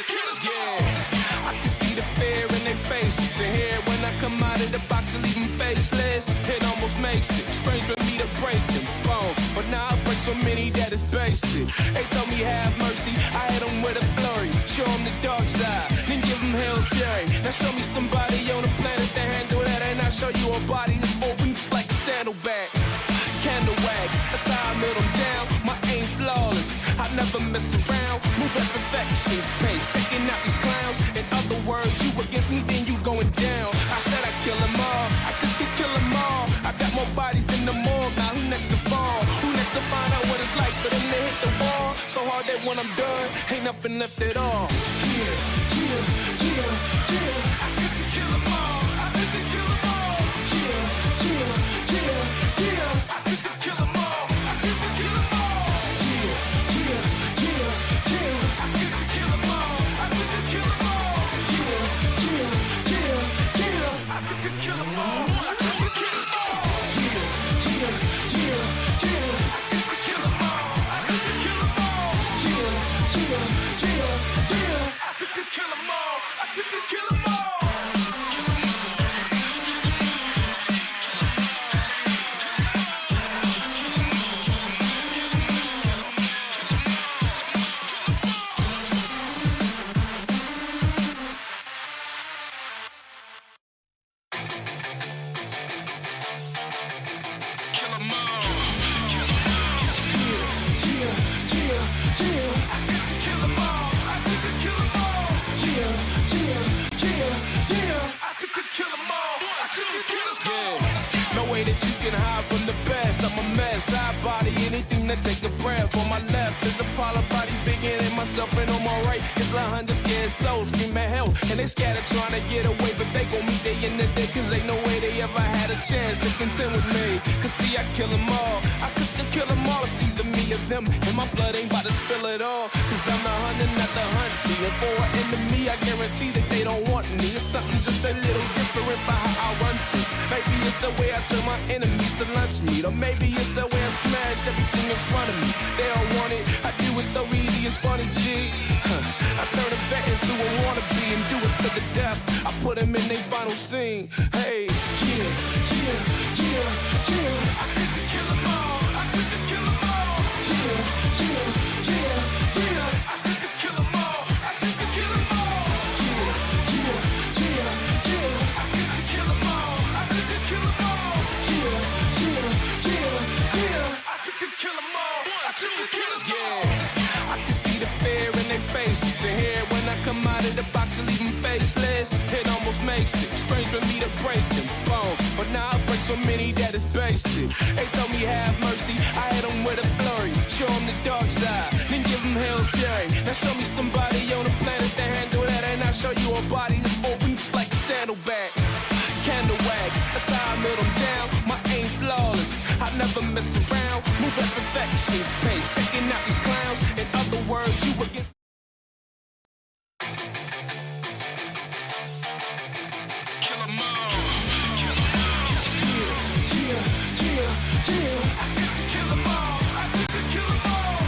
Yeah, I can see the fear in their faces. And here when I come out of the box and leave them faceless, it almost makes it strange for me to break them bones. But now I break so many that it's basic. They told me have mercy, I hit them with a flurry. Show them the dark side, then give them hell's fury. Now show me somebody on the planet that handle that, and I'll show you a body that's open just like a saddlbag. Candle wags, that's how I melt them down. My aim flawless, I never mess around. Move at perfection's pace, taking out these clowns. In other words, you against me, then you going down. I said I kill them all, I could kill them all. I got more bodies than the morgue, now who next to fall? Who next to find out what it's like for them to hit the wall? So hard that when I'm done, ain't nothing left at all. I could kill them all, I could kill them all. Take a breath. On my left is Apollo body bigger than myself, and on my right is 100 scared souls scream at hell, and they scattered trying to get away, but they gon' meet they in the day, cause ain't no way they ever had a chance to contend with me. Cause see, I kill them all, I could kill them all. It's either me or them, and my blood ain't about to spill it all. Cause I'm the hunter, not the hunted. And for an enemy, I guarantee that they don't want me. It's something just a little different by how I run this. Maybe it's the way I tell my enemies to lunch meat, or maybe it's the way I smash everything in front of me. They don't want it, I do it so easy, it's funny, G. I turn a vet into a wannabe and do it to the death. I put them in their final scene. Hey, yeah. I could kill them all, I could kill them all. I could kill them all, I could kill them all. I could kill them all, I could kill them all. I could kill them all, I could kill them all. I can see the fear in their faces, and here when I come out of the box and leave them faceless, it almost makes it strange for me to break them bones. But now I break so many that it's basic. They told me have mercy, I hit them with a flurry. Show them the dark side, then give them hell's fury. Now show me somebody on the planet that handle that, and I'll show you a body that's open just like a saddlbag. Candle wags, that's how I melt them down. My aim flawless, I never mess around. Move at perfection's pace, taking out these clowns. In other words, you against. Kill them all. Kill them all. I could kill them all. I could kill them all.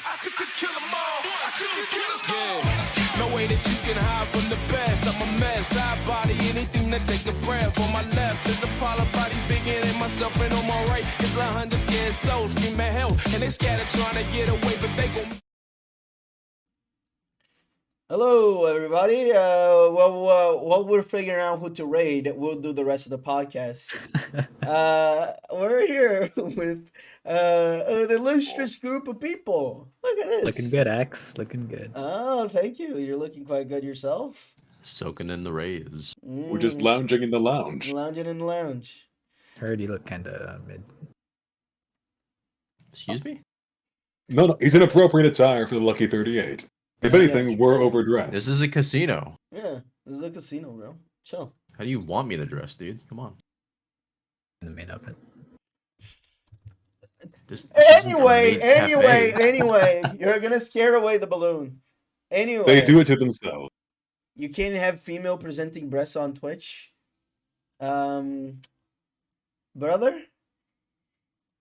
I could kill them all. I could kill them all. No way that you can hide from the best. I'm a mess. I body anything to take a breath. On my left is Apollo body bigger than myself, and on my right is 100 scared souls scream at hell, and they scattered trying to get away, but they gon'. Hello, everybody. While we're figuring out who to raid, we'll do the rest of the podcast. We're here with an illustrious group of people. Look at this. Looking good, X. Looking good. Oh, thank you. You're looking quite good yourself. Soaking in the rays. We're just lounging in the lounge. Lounging in the lounge. Heard you look kind of mid. Excuse me? No, he's in appropriate attire for the Lucky 38. If anything, we're overdressed. This is a casino. Yeah, this is a casino, bro. Chill. How do you want me to dress, dude? Come on. In the main outfit. Anyway, you're gonna scare away the balloon. Anyway, They do it to themselves. you can't have female presenting breasts on Twitch. Brother,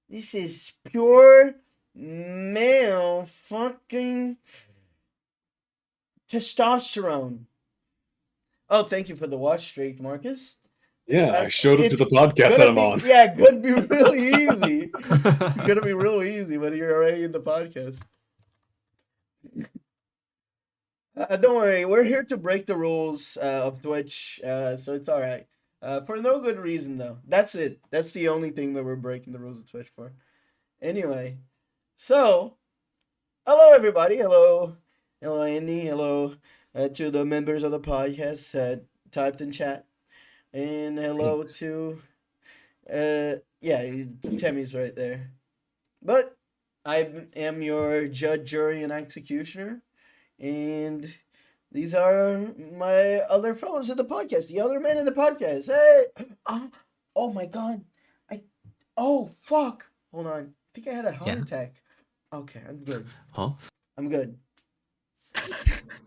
this is pure male fucking testosterone. Oh, thank you for the watch streak, Marcus. Yeah, I showed up to It's the podcast that I'm on. Yeah, could be really easy. Gonna be real easy when you're already in the podcast. Don't worry, we're here to break the rules of Twitch, so it's all right. For no good reason, though. That's it. That's the only thing that we're breaking the rules of Twitch for. Anyway, so hello everybody. Hello, Andy. Hello to the members of the podcast typed in chat, and hello Thanks. to Tammy's right there. But I am your judge, jury, and executioner. And these are my other fellows in the podcast, the other men in the podcast. Hey! Oh my god. Oh, fuck. Hold on. I think I had a heart attack. Okay, I'm good. Huh? I'm good.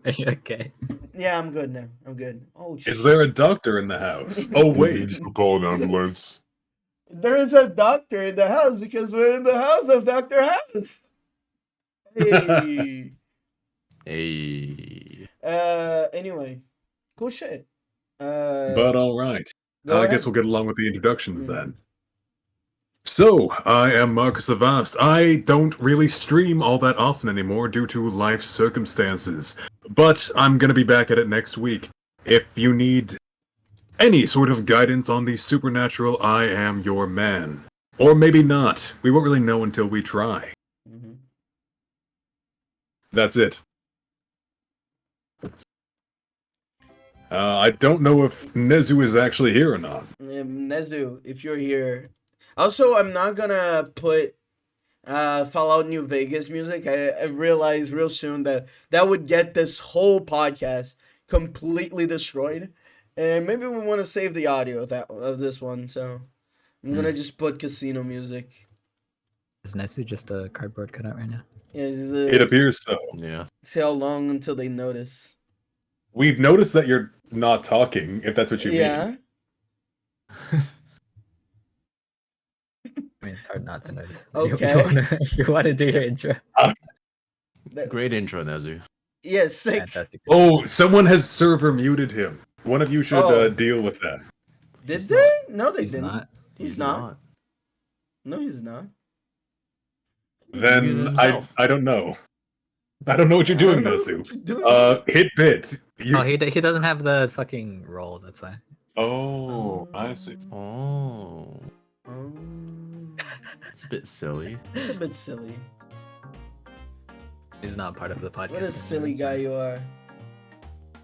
Are you okay? Yeah, I'm good now. I'm good. Oh, shit. Is there a doctor in the house? Oh, wait. Call an ambulance. There is a doctor in the house because we're in the house of Dr. House. Hey. Hey. Anyway. Cool shit. But all right. Go I ahead. guess we'll get along with the introductions then. So, I am Marcus Avast. I don't really stream all that often anymore due to life circumstances, but I'm gonna be back at it next week. If you need any sort of guidance on the supernatural, I am your man. Or maybe not. We won't really know until we try. Mhm. That's it. I don't know if Nezu is actually here or not. Nezu, if you're here. Also, I'm not gonna put Fallout New Vegas music. I realized real soon that would get this whole podcast completely destroyed. And maybe we want to save the audio of this one, so I'm gonna just put casino music. Is Nesu just a cardboard cutout right now? Yeah, It appears so. Yeah. see how long until they notice. We've noticed that you're not talking, if that's what you mean. Yeah. I mean, it's hard not to notice. Okay. You want to do your intro? Great intro, Nezu. Yeah, sick. Fantastic. Oh, someone has server muted him. One of you should Oh. deal with that. Did He's they? No, they He's didn't. not. He's not. No, he's not. Muted Then himself. I don't know. I don't know what you're doing, I don't know Nezu. what you're doing. Hit bit. Oh, he doesn't have the fucking roll. That's why. Oh, I see. Oh. Oh, It's a bit silly. it's a bit silly. He's not part of the podcast. What a silly anymore, guy so- you are.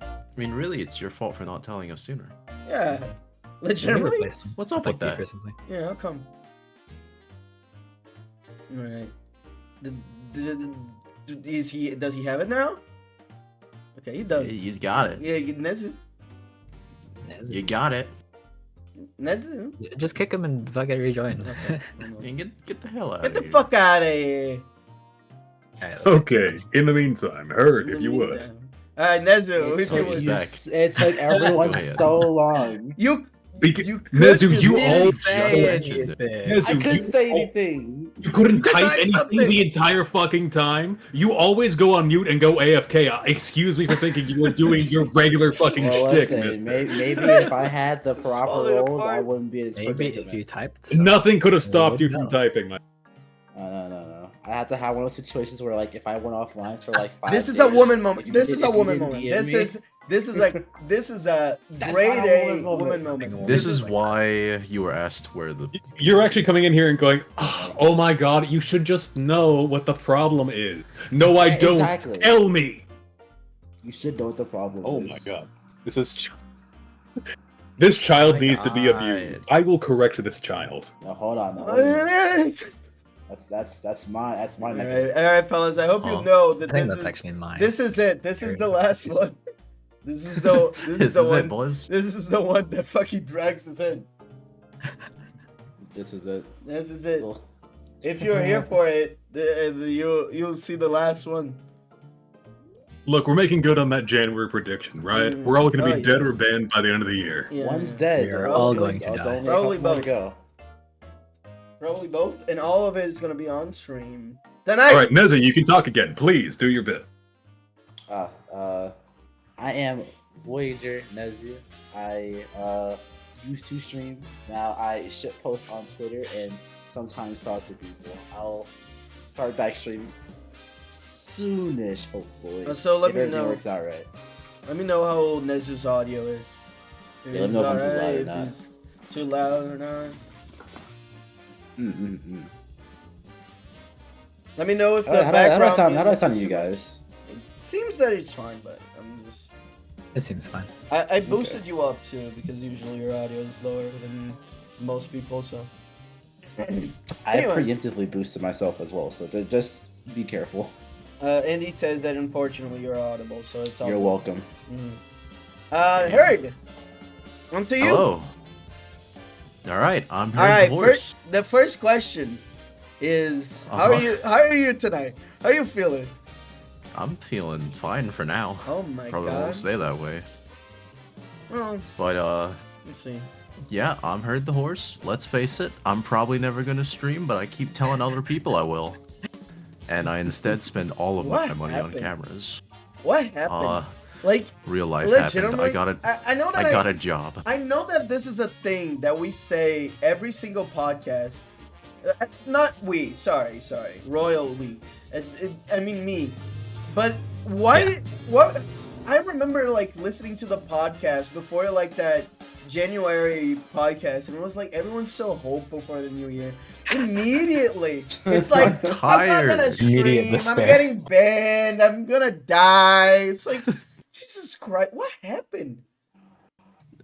I mean, really, it's your fault for not telling us sooner. Yeah. Let me Legitimately? replace him. What's up Like with that? Keeper, simply. Yeah, how come? Alright. Does he have it now? Okay, he does. He's got it. Yeah, Nezu. Nezu. You got it. Nezu. Just kick him and fucking rejoin. Okay. And get the hell out Get of the here. fuck out of here. Alright, Okay, in the meantime, Herd, if you would. Alright, Nezu, It if you took, would. He's back. it took everyone Go ahead. so long. You Nezu, could you just all say mentioned it. anything. Nezu, I couldn't you say all- anything. You couldn't could type type anything something. the entire fucking time. You always go on mute and go AFK. Excuse me for thinking you were doing your regular fucking Well, shtick, listen, mister. maybe if I had the It's proper falling roles, I apart. wouldn't be as Maybe if predicament. you typed. Nothing could have stopped you would from know. typing. Man. No. I had to have one of those situations where, like, if I went offline for like 5 This is days, a woman like, moment. if This you is did- a if you woman didn't moment. DM me, This is a That's grade not a A woman woman moment. moment. This is why you were asked where the. You're actually coming in here and going, "Oh my god, you should just know what the problem is." No, I Yeah, don't. exactly. Tell me. You should know what the problem Oh is. my god, this is. This child Oh my needs to be God. abused. I will correct this child. No, hold on. All right, That's mine. That's mine. all right, fellas. I hope you Huh. know I that think this that's is actually mine. this is it. This is Very the last confusing. one. This is the This the is one. it, boys. This is the one that fucking drags us in. This is it. This is it. If you're here for it, you'll see the last one. Look, we're making good on that January prediction, right? Mm. We're all going to be Oh, dead yeah. or banned by the end of the year. Yeah. One's dead. We are One's all good. going to It's die. only a Probably couple more to both. go. Probably both, and all of it is gonna be on stream. Tonight. All right, Nezzy, you can talk again. Please do your bit. I am Voyager Nezu. I used to stream. Now I shit post on Twitter and sometimes talk to people. I'll start back streaming soonish, hopefully. So let if me everything know. works out right. Let me know how Nezu's audio is. If Yeah, let me know if I'm too loud or if not. he's too loud or not. Let me know if the background. How do I music sound to is you too much. guys? Seems that it's fine, but I'm just. It seems fine. I boosted you up too because usually your audio is lower than most people. So. I Anyway. preemptively boosted myself as well, so just be careful. Andy says that unfortunately you're audible, so it's all. You're good. welcome. Hurd. On to you. Hello. All right, I'm All right. Horse. First, the first question is how are you? How are you tonight? How are you feeling? I'm feeling fine for now. Oh my Probably god. won't stay that way. Well, But let's see. yeah, I'm Herd the Horse. Let's face it, I'm probably never gonna stream, but I keep telling other people I will. And I instead spend all of What my money happened? on cameras. What happened? Like Real life happened. legitimately, I got it. I know that I got a job. I know that this is a thing that we say every single podcast. Not we. Sorry. Royal we. I mean me. But why? Yeah. What? I remember like listening to the podcast before like that January podcast, and it was like everyone's so hopeful for the new year. Immediately, it's like I'm not tired. gonna Immediate stream. I'm despair. getting banned. I'm gonna die. It's like Jesus Christ, what happened?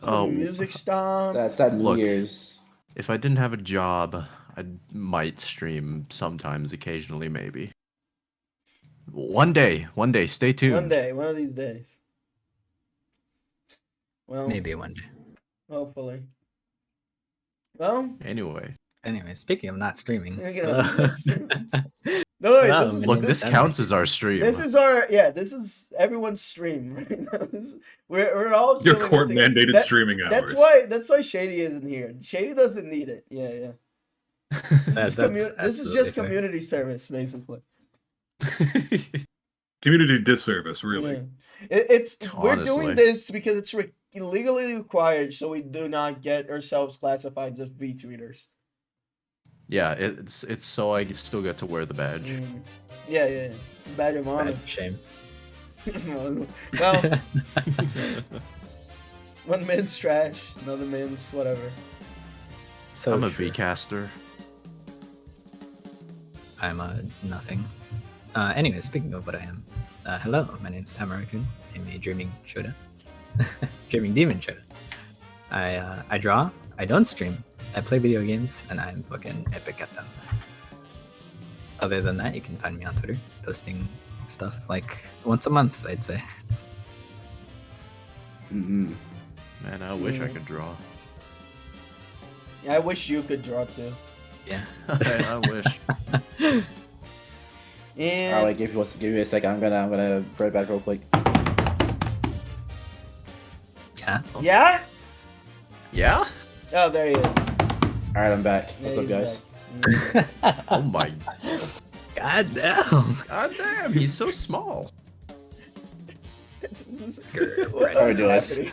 So Oh, the music stopped. That's that New Look. Year's. If I didn't have a job, I might stream sometimes, occasionally, maybe. One day, stay tuned. One day, one of these days. Well, Maybe one day. hopefully. Well, Anyway, Anyway, speaking of not streaming. You're gonna not stream. no, wait, Hello, this is my look, name this is counts as our stream. this is our this is everyone's stream right now. We're all Your killing it court together. mandated That- streaming hours. That's why Shady isn't here. Shady doesn't need it. Yeah. That's This is just absolutely fair. community service, basically. Community disservice, really. Yeah. We're doing Honestly. this because it's legally required, so we do not get ourselves classified as V tweeters. Yeah, it's so I still get to wear the badge. Yeah. Badge of honor. Bad shame. Well, one man's trash, another man's whatever. So I'm a true. V-caster. I'm a nothing. Anyway, speaking of what I am, hello, my name's Tamara-kun. I'm a dreaming Shoda. Dreaming demon Shoda. I draw, I don't stream, I play video games, and I'm fucking epic at them. Other than that, you can find me on Twitter, posting stuff like once a month, I'd say. Mm-hmm. Man, I wish I Mm. could draw. Yeah, I wish you could draw too. Yeah. I wish. And Alright, give me a second. I'm gonna be right back real quick. Yeah. yeah. Yeah? Oh, there he is. Alright, I'm back. What's Yeah, up, he's guys? back. Oh my God damn. god damn, he's so small. What Alright, is guys. happening?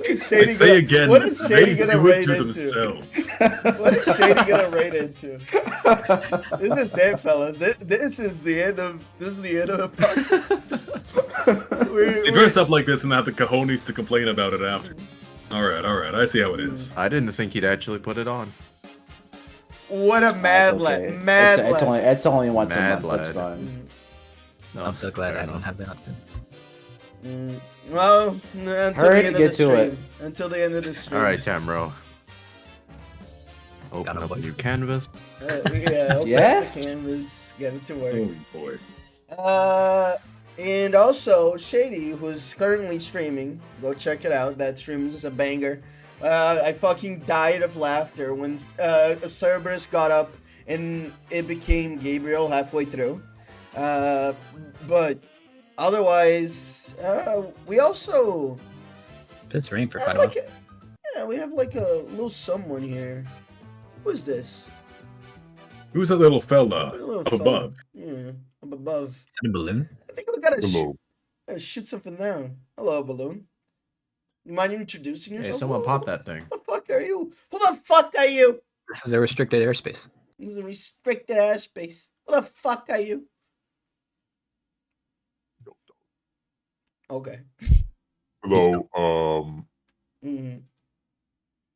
I Shady say gonna- again, what is Shady they gonna do it raid to into? themselves. What is Shady gonna raid into? This is it, fellas. This is the end of the podcast. They dress up like this and have the cojones to complain about it after. Alright, I see how it is. I didn't think he'd actually put it on. What a mad Okay. lad, mad It's lad. it's only once Mad a month. That's lad. fine. No, I'm so glad fair I don't enough. have the option. Well, until Hurry the end to of get the to stream. it. Until the end of the stream. Alright, Tamro. Open Got a up a voice. new canvas. Yeah. Open Yeah? up the canvas. Get it to work. Oh boy. And also Shady, who's currently streaming. Go check it out. That stream is a banger. I fucking died of laughter when Cerberus got up and it became Gabriel halfway through. But otherwise, we also It's rain for have quite a while. we have like a little someone here. Who is this? Who's that little fella A little up fella. above? Yeah, up above. Is that a balloon? I think we gotta Hello. shoot something down. Hello, balloon. You mind introducing Hey, yourself? someone Who- pop that thing. Who the fuck are you? Who the fuck are you? This is a restricted airspace. This is a restricted airspace. Who the fuck are you? Okay. Hello. Mm-hmm.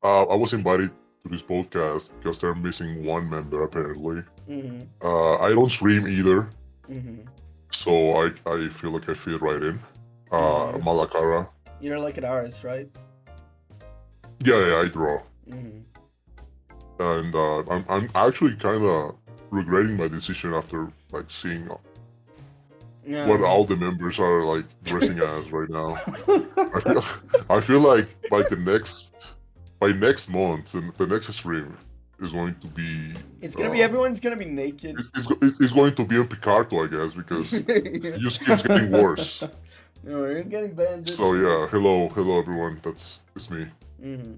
I was invited to this podcast because they're missing one member apparently. Mm-hmm. I don't stream either, Mm-hmm. so I feel like I fit right in. Mhm. Malakara. You're like an artist, right? Yeah, I draw, Mm-hmm. and I'm actually kind of regretting my decision after like seeing Yeah. what all the members are like dressing as right now. I feel like by next month and the next stream is going to be. It's gonna be everyone's gonna be naked. It's going to be a Picarto, I guess, because it just keeps getting worse. No, you're getting banned. So yeah, hello everyone. It's me, Mm-hmm.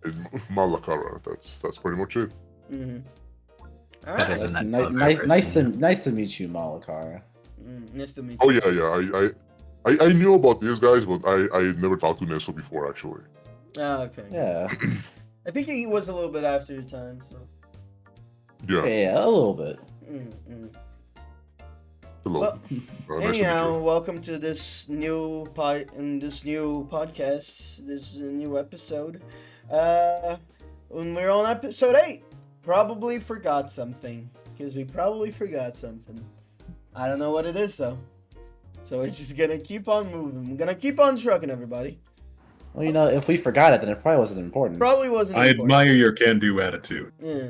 it's Malakara. That's pretty much it. Mm-hmm. Better Alright. than Nice, that nice, person. nice to meet you, Malakara. Nice to meet Oh you. yeah. I knew about these guys, but I never talked to Neso before actually. Ah, okay. Yeah, I think he was a little bit after your time, so. Yeah. yeah, a little bit. Mm-hmm. Hello. Well, Nice to meet anyhow, you. welcome to this new podcast. This is a new episode. When we're on episode 8, probably forgot something. Because we probably forgot something. I don't know what it is though. So we're just gonna keep on moving. We're gonna keep on trucking, everybody. Well, you know, if we forgot it, then it probably wasn't important. Probably wasn't I important. admire your can-do attitude. Yeah.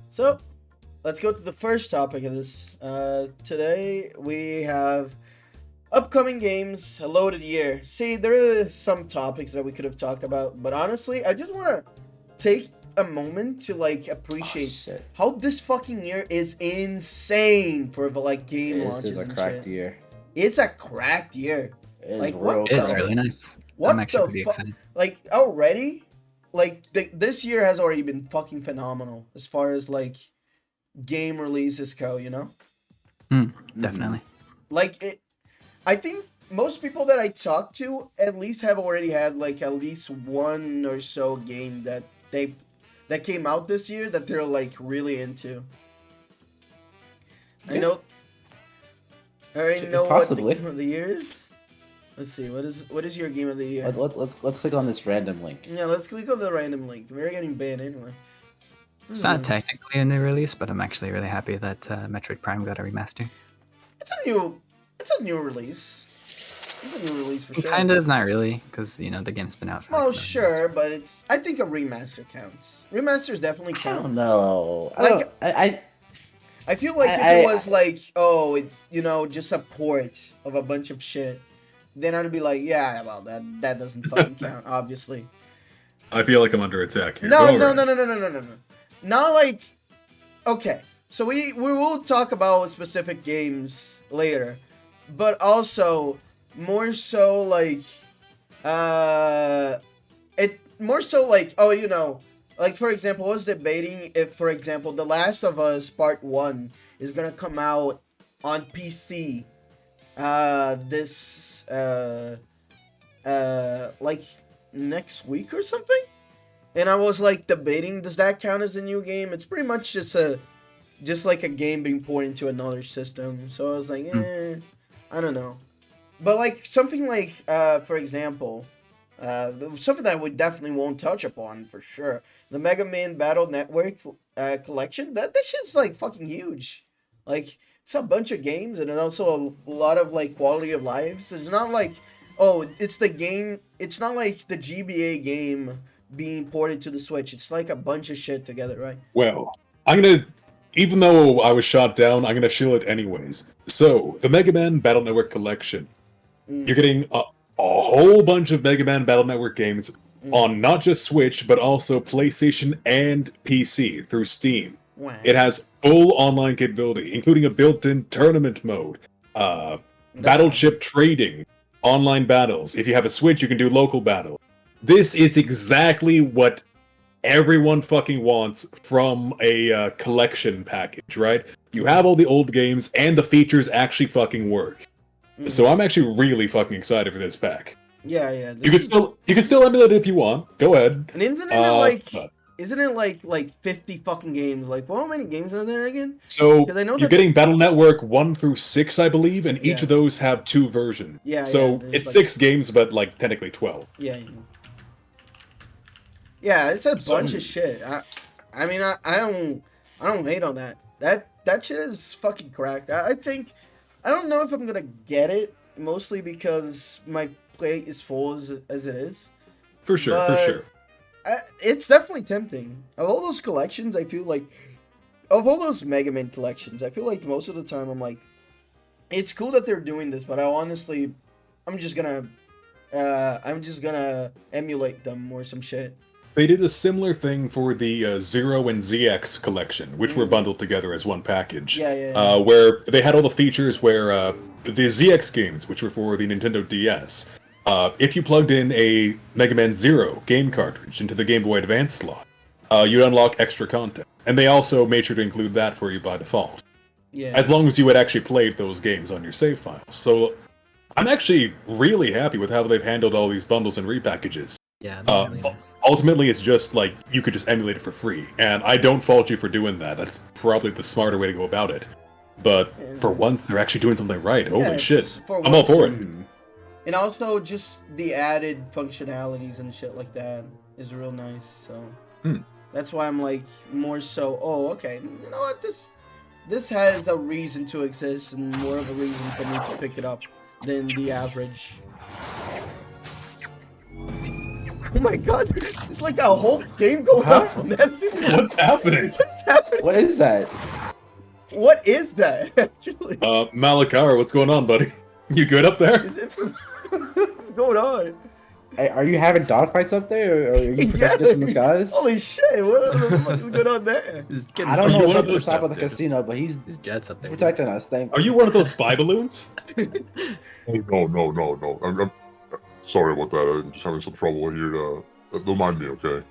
So, let's go to the first topic of this. Today we have upcoming games, a loaded year. See, there are some topics that we could have talked about, but honestly, I just want to take a moment to like appreciate Shit. how this fucking year is insane for like game This launches is a and cracked shit. year. It's a cracked year. It is Like, real what It's the- cracked. really nice. What I'm actually the pretty fuck? excited. Like already, like this year has already been fucking phenomenal as far as like game releases go. You know, Definitely. like it. I think most people that I talk to at least have already had like at least one or so game that came out this year that they're like really into. I Yeah. know. I already Sh- know possibly. what the game of the year is. Let's see. What is your game of the year? Let's click on this random link. Yeah, let's click on the random link. We're getting banned anyway. It's not technically a new release, but I'm actually really happy that Metroid Prime got a remaster. It's a new release. It's a new release for sure. Kind of, not really, because the game's been out for. Well, like, 11 sure, but I think a remaster counts. Remasters definitely I count. don't know. Like- I feel like if it I- was like, just a port of a bunch of shit, then I'd be like, yeah, well, that doesn't fucking count, obviously. I feel like I'm under attack here. No. Go ahead. Not like, okay. So we will talk about specific games later, but also more so like, like for example, I was debating if, for example, The Last of Us Part 1 is gonna come out on PC, like next week or something. And I was like debating, does that count as a new game? It's pretty much just like a game being poured into another system. So I was like, I don't know. But like something like, for example, something that we definitely won't touch upon for sure, the Mega Man Battle Network collection. That shit's like fucking huge. Like it's a bunch of games and then also a lot of like quality of lives. It's not like, it's the game. It's not like the GBA game being ported to the Switch. It's like a bunch of shit together, right? Well, even though I was shot down, I'm gonna shill it anyways. So, the Mega Man Battle Network collection. You're getting a whole bunch of Mega Man Battle Network games on not just Switch, but also PlayStation and PC through Steam. Wow. It has full online capability, including a built-in tournament mode, battleship trading, online battles. If you have a Switch, you can do local battle. This is exactly what everyone fucking wants from a collection package, right? You have all the old games, and the features actually fucking work. So I'm actually really fucking excited for this pack. Yeah, yeah. You can still emulate it if you want. Go ahead. And isn't it like 50 fucking games? Like, well, how many games are there again? So 'Cause I know you're that- getting Battle Network 1 through 6, I believe, and each Yeah. of those have 2 versions. Yeah, So there's it's like- 6 games, but like technically 12. Yeah. Yeah, it's a bunch of shit. I mean, I don't hate on that. That shit is fucking cracked. I think I don't know if I'm gonna get it, mostly because my plate is full as it is. For sure, But- for sure. It's definitely tempting. Of all those collections, I feel like, of all those Mega Man collections, I feel like most of the time I'm like, it's cool that they're doing this, but I'm just gonna emulate them or some shit. They did a similar thing for the Zero and ZX collection, which were bundled together as one package. Yeah. Where they had all the features where the ZX games, which were for the Nintendo DS, if you plugged in a Mega Man Zero game cartridge into the Game Boy Advance slot, you'd unlock extra content. And they also made sure to include that for you by default. Yeah. As long as you had actually played those games on your save files. So I'm actually really happy with how they've handled all these bundles and repackages. Yeah, that's really nice. Ultimately, it's just like you could just emulate it for free, and I don't fault you for doing that. That's probably the smarter way to go about it. But for once, they're actually doing something right. Holy Yeah, shit! for I'm all once. for it. And also, just the added functionalities and shit like that is real nice. So that's why I'm like more so. Oh, okay. You know what? This has a reason to exist and more of a reason for me to pick it up than the average. Oh my god! It's like a whole game going on from that. What's happening? What's happening? What is that? What is that? Actually, Malakar, what's going on, buddy? You good up there? is it what's going on? Hey, are you having dogfights up there, or are you protecting us from the skies? Holy shit! What the fuck is going on there? I don't Are you know one of what those to talk about the dude? casino, but he's There's jets up there. dude. protecting us. Thank Are you one of those spy balloons? No. I'm sorry about that. I'm just having some trouble here. Don't mind me, okay?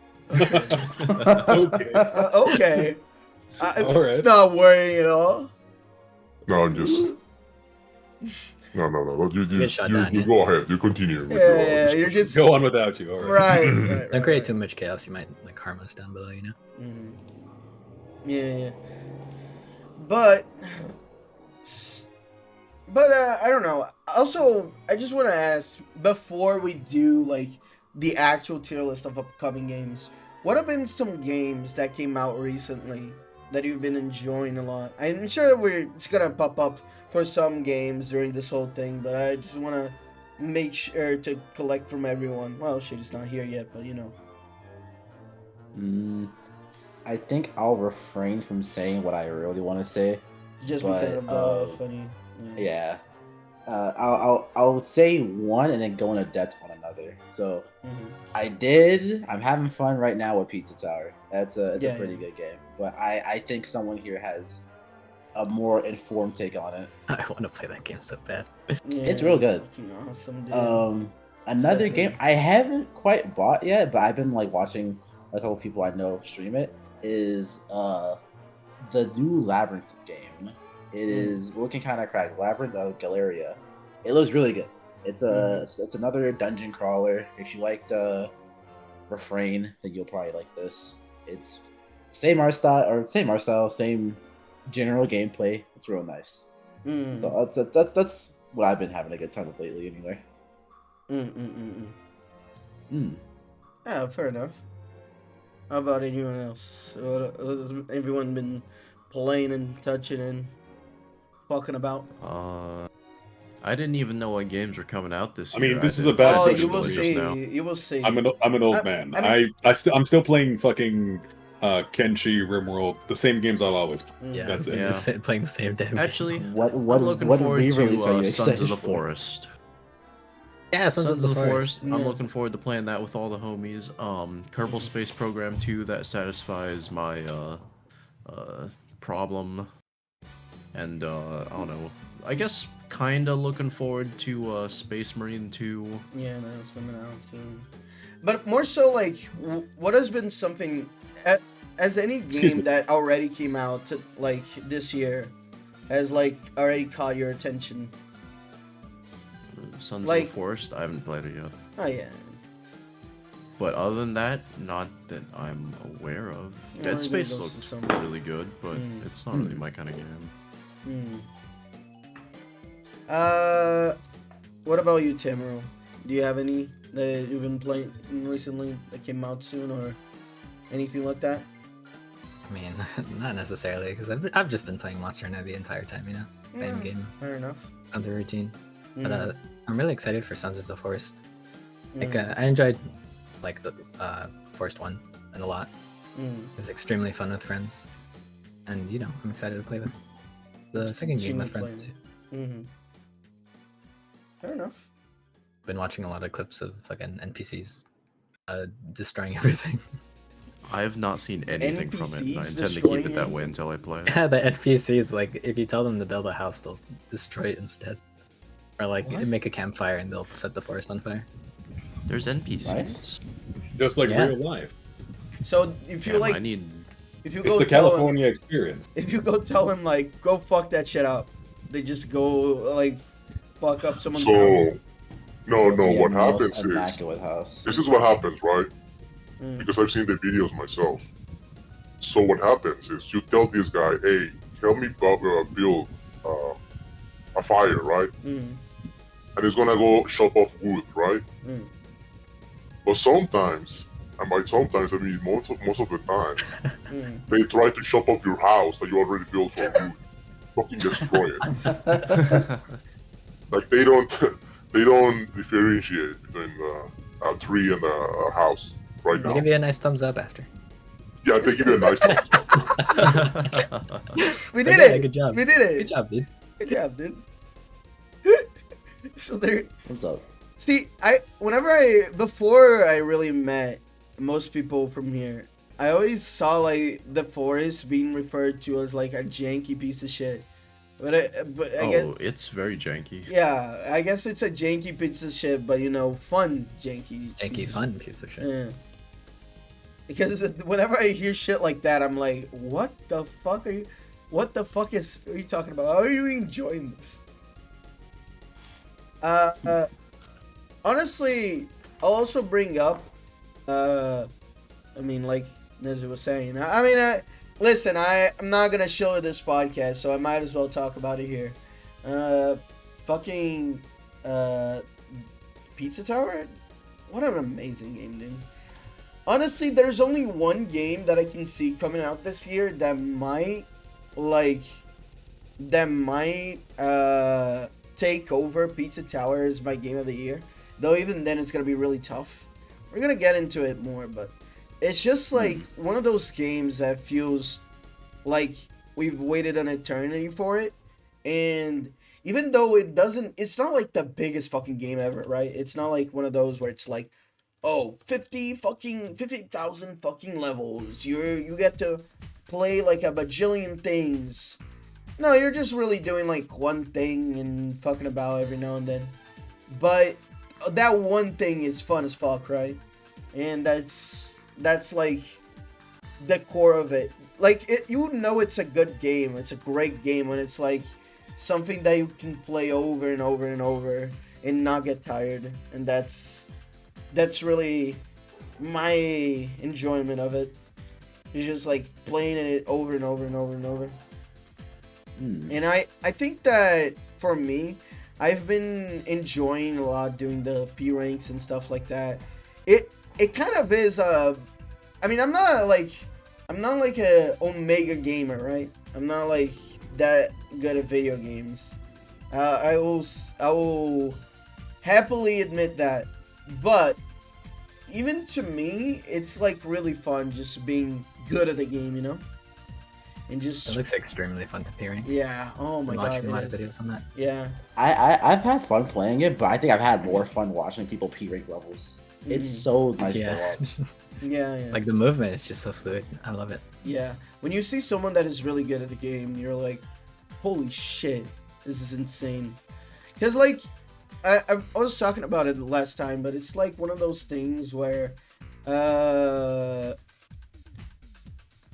Okay. Okay. All right. It's not worrying at all. No, I'm just. No. You Get shot down, you yeah. go ahead. You continue. with Yeah, your you're discussion. just Go on without you. All right. right. Don't create too much chaos. You might like harm us down below. You know. Mhm. Yeah. But I don't know. Also, I just want to ask before we do like the actual tier list of upcoming games. What have been some games that came out recently that you've been enjoying a lot? I'm sure it's gonna pop up for some games during this whole thing, but I just want to make sure to collect from everyone. Well, shit, it's not here yet, but you know. I think I'll refrain from saying what I really want to say. Just But, because of the funny. Yeah. I'll say one and then go into depth on another. So Mhm. I'm having fun right now with Pizza Tower. It's a Yeah, pretty good game. But I think someone here has a more informed take on it. I want to play that game so bad. Yeah, It's real good. fucking awesome, dude. Another So game good. I haven't quite bought yet, but I've been like watching a couple people I know stream it, is the new Labyrinth game. It is looking kind of cracked. Labyrinth of Galeria. It looks really good. It's it's another dungeon crawler. If you like the Refrain, then you'll probably like this. It's same art style, same general gameplay. It's real nice. Mm. So that's what I've been having a good time with lately, anyway. Yeah, fair enough. How about anyone else? What has everyone been playing and touching and fucking about? I didn't even know what games were coming out this I year. mean, this is did a bad Oh, question you will for see. now. You will see. I'm an old I- man. I mean- I'm still playing fucking Kenshi, RimWorld, the same games I've always. Yeah, That's it. Yeah. Playing the same damn. game. Actually, What I'm looking what forward re-release are to you Sons excited of the for? Forest. Yeah, Sons of the Forest. I'm Yes. looking forward to playing that with all the homies. Kerbal Space Program 2, that satisfies my problem. And I don't know. I guess kinda looking forward to Space Marine 2. Yeah, that's coming out soon. but more so like, what has been something, as any Excuse game me. that already came out to, like this year, has like already caught your attention? Sons of Like- the Forest, I haven't played it yet. Oh yeah. But other than that, not that I'm aware of. Yeah, Dead I Space think those looks are some- really good, but it's not really my kind of game. What about you, Tamaro? Do you have any that you've been playing recently that came out soon, or anything like that? I mean, not necessarily, because I've just been playing Monster Hunter the entire time, you know? Same Yeah. game, Fair enough. other routine. But Mm. I'm really excited for Sons of the Forest. Like, Mm. I enjoyed, like, the Forest 1 and a lot. Mm. It's extremely fun with friends. And, you know, I'm excited to play with the second game with friends, too. Mm-hmm. Fair enough. Been watching a lot of clips of fucking NPCs destroying everything. I have not seen anything from it, and I NPCs intend to keep destroying it that way anything? until I play it. Yeah, the NPCs, like, if you tell them to build a house, they'll destroy it instead. Or, like, What? make a campfire and they'll set the forest on fire. There's NPCs. Nice. Just like Yeah. real life. So if you Damn, like, I need. if you It's go the tell California experience. him, if you go tell him like, go fuck that shit up, they just go like, fuck up someone's house. So, no, It'll be what a most happens is, immaculate house. this is what happens, right? Mm. Because I've seen the videos myself. So what happens is, you tell this guy, hey, help me build a fire, right? Mm. And he's gonna go chop off wood, right? Mm. But sometimes, and by sometimes I mean most of the time, Mm. they try to chop off your house that you already built for wood. Fucking destroy it. Like they don't differentiate between a tree and a house right They now. give you a nice thumbs up after. Yeah, they give you a nice thumbs up. We Like, did yeah, it. good job. We did it. Good job, dude. Good job, dude. So there. What's up? See, before I really met most people from here, I always saw like the forest being referred to as like a janky piece of shit. But I Oh, guess, it's very janky. yeah, I guess it's a janky piece of shit, but you know, fun janky. piece Janky of fun piece of shit. shit. Yeah. Because whenever I hear shit like that, I'm like, what the fuck are you? What the fuck are you talking about? How are you enjoying this? Honestly, I'll also bring up, I mean, like Nezzy was saying, listen, I'm not gonna show this podcast, so I might as well talk about it here. Fucking, Pizza Tower? What an amazing game, dude. Honestly, there's only one game that I can see coming out this year that might, take over Pizza Tower as my game of the year. Though even then it's gonna be really tough. We're gonna get into it more, but it's just like one of those games that feels like we've waited an eternity for it. And even though it's not like the biggest fucking game ever, right? It's not like one of those where it's like, oh, 50,000 fucking levels. You get to play like a bajillion things. No, you're just really doing like one thing and fucking about every now and then. But that one thing is fun as fuck, right? And that's like the core of it. Like you know it's a good game. It's a great game when it's like something that you can play over and over and over and not get tired. And that's really my enjoyment of it. It's just like playing it over and over and over and over. And I think that for me, I've been enjoying a lot doing the P ranks and stuff like that. It kind of is I'm not like a Omega gamer, right? I'm not like that good at video games. I will happily admit that. But even to me, it's like really fun just being good at a game, you know? And just It looks extremely fun to peering. yeah, oh my I'm god. watching a lot it of is. videos on that. Yeah. I've had fun playing it, but I think I've had more fun watching people P-rank levels. It's so nice to Yeah. watch. Yeah. Like the movement is just so fluid. I love it. Yeah. When you see someone that is really good at the game, you're like, holy shit, this is insane. Because, like, I was talking about it the last time, but it's like one of those things where uh